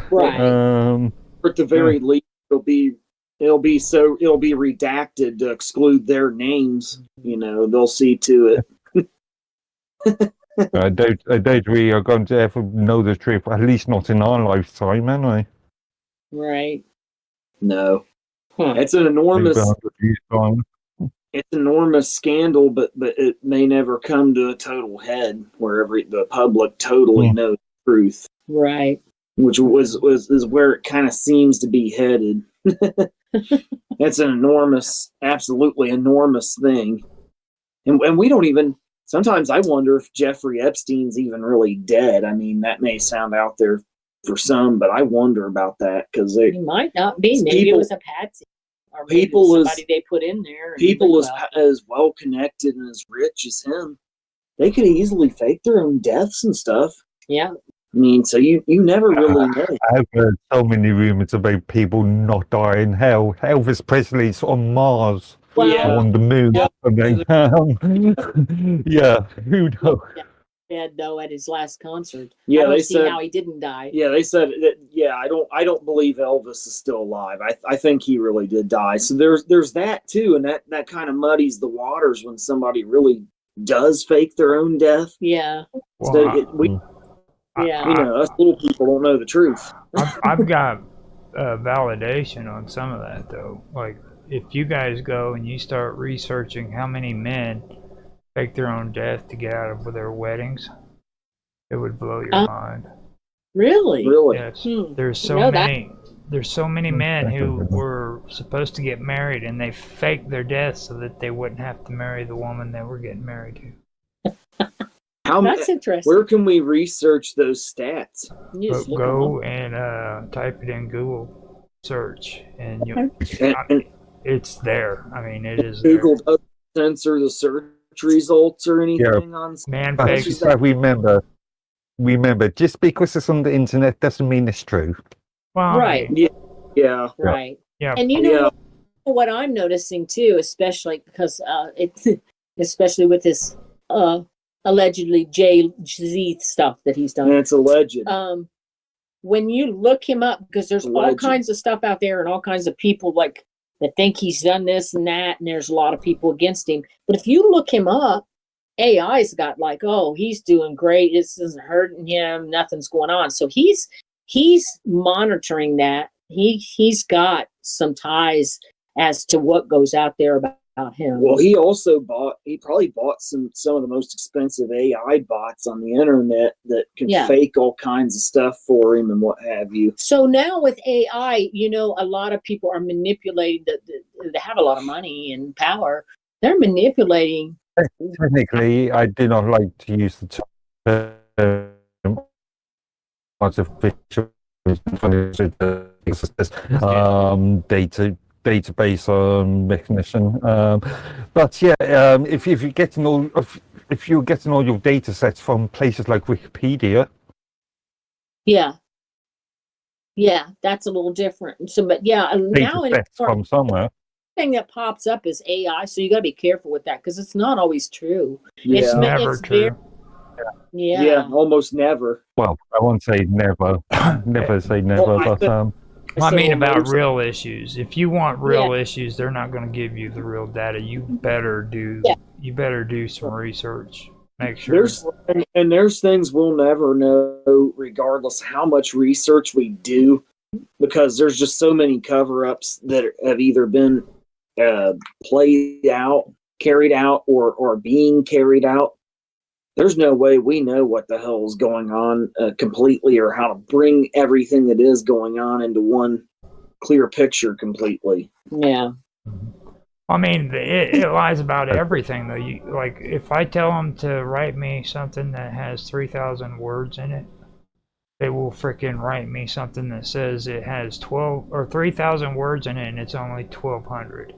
Speaker 16: Right.
Speaker 17: Or at the very least, it'll be redacted to exclude their names. You know, they'll see to it.
Speaker 2: I doubt we are going to ever know the truth, at least not in our lifetime, anyway.
Speaker 16: Right.
Speaker 17: No. It's an enormous scandal, but it may never come to a total head where the public totally knows the truth.
Speaker 16: Right.
Speaker 17: Which is where it kind of seems to be headed. It's an absolutely enormous thing. And we don't even, sometimes I wonder if Jeffrey Epstein's even really dead. I mean, that may sound out there for some, but I wonder about that because
Speaker 16: he might not be. Maybe it was a patsy. Or
Speaker 17: people
Speaker 16: somebody they put in there.
Speaker 17: People as well connected and as rich as him, they could easily fake their own deaths and stuff.
Speaker 16: Yeah.
Speaker 17: I mean, so you never really know.
Speaker 2: I've heard so many rumors about people not dying. Hell, Elvis Presley's on Mars, on the moon. Yeah, who knows?
Speaker 16: Dead though at his last concert.
Speaker 17: Yeah,
Speaker 16: I don't
Speaker 17: they
Speaker 16: see
Speaker 17: said
Speaker 16: how he didn't die.
Speaker 17: Yeah, they said that. Yeah, I don't believe Elvis is still alive. I think he really did die. So there's that too, and that kind of muddies the waters when somebody really does fake their own death.
Speaker 16: Yeah.
Speaker 17: You know, us little people don't know the truth.
Speaker 1: I've got validation on some of that though. Like if you guys go and you start researching how many men fake their own death to get out of their weddings, it would blow your mind.
Speaker 16: Really?
Speaker 1: Yes. There's so many men who were supposed to get married and they faked their death so that they wouldn't have to marry the woman they were getting married to.
Speaker 16: That's interesting.
Speaker 17: Where can we research those stats?
Speaker 1: Go and type it in Google search, and it's there. I mean, it is.
Speaker 17: Google doesn't censor the search results or anything on.
Speaker 2: But remember, just because it's on the internet doesn't mean it's true.
Speaker 1: Well,
Speaker 16: right.
Speaker 17: Yeah.
Speaker 16: Right.
Speaker 1: Yeah.
Speaker 16: And you know what I'm noticing too, especially because especially with this allegedly Jay-Z stuff that he's done.
Speaker 17: And it's alleged.
Speaker 16: When you look him up, because there's all kinds of stuff out there and all kinds of people like that think he's done this and that, and there's a lot of people against him. But if you look him up, AI's got like, oh, he's doing great. This isn't hurting him. Nothing's going on. So he's monitoring that. He's got some ties as to what goes out there about him.
Speaker 17: Well, he probably bought some of the most expensive AI bots on the internet that can fake all kinds of stuff for him and what have you.
Speaker 16: So now with AI, you know, a lot of people are manipulating they have a lot of money and power. They're manipulating.
Speaker 2: Technically, I do not like to use the term artificial database recognition. But yeah, if you're getting all your data sets from places like Wikipedia.
Speaker 16: Yeah, that's a little different. So, but yeah, now
Speaker 2: from somewhere.
Speaker 16: Thing that pops up is AI, so you got to be careful with that because it's not always true.
Speaker 17: Yeah.
Speaker 16: It's
Speaker 1: never true.
Speaker 16: Yeah,
Speaker 17: almost never.
Speaker 2: Well, I won't say never. Never say never, but
Speaker 1: I mean about real issues. If you want real issues, they're not going to give you the real data. You better do some research. Make sure.
Speaker 17: There's things we'll never know, regardless how much research we do, because there's just so many cover-ups that have either been played out carried out or being carried out, there's no way we know what the hell is going on completely, or how to bring everything that is going on into one clear picture completely.
Speaker 16: Yeah.
Speaker 1: I mean, it lies about everything, though. Like, if I tell them to write me something that has 3,000 words in it, they will frickin' write me something that says it has 12 or 3,000 words in it and it's only 1,200.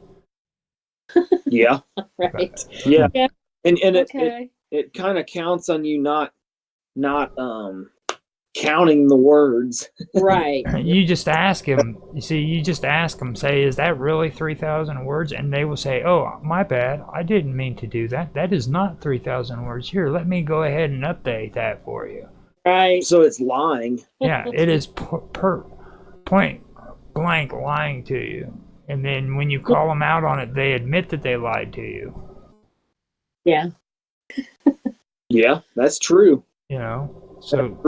Speaker 17: Yeah.
Speaker 16: Right.
Speaker 17: Yeah.
Speaker 16: Yeah.
Speaker 17: And
Speaker 16: Okay.
Speaker 17: it kind of counts on you not counting the words.
Speaker 16: Right.
Speaker 1: You just ask him. You see, you just ask them. Say, is that really 3,000 words? And they will say, oh, my bad. I didn't mean to do that. That is not 3,000 words. Here, let me go ahead and update that for you.
Speaker 16: Right.
Speaker 17: So it's lying.
Speaker 1: Yeah, it is point blank lying to you. And then when you call them out on it, they admit that they lied to you.
Speaker 16: Yeah.
Speaker 17: Yeah, that's true.
Speaker 1: You know, so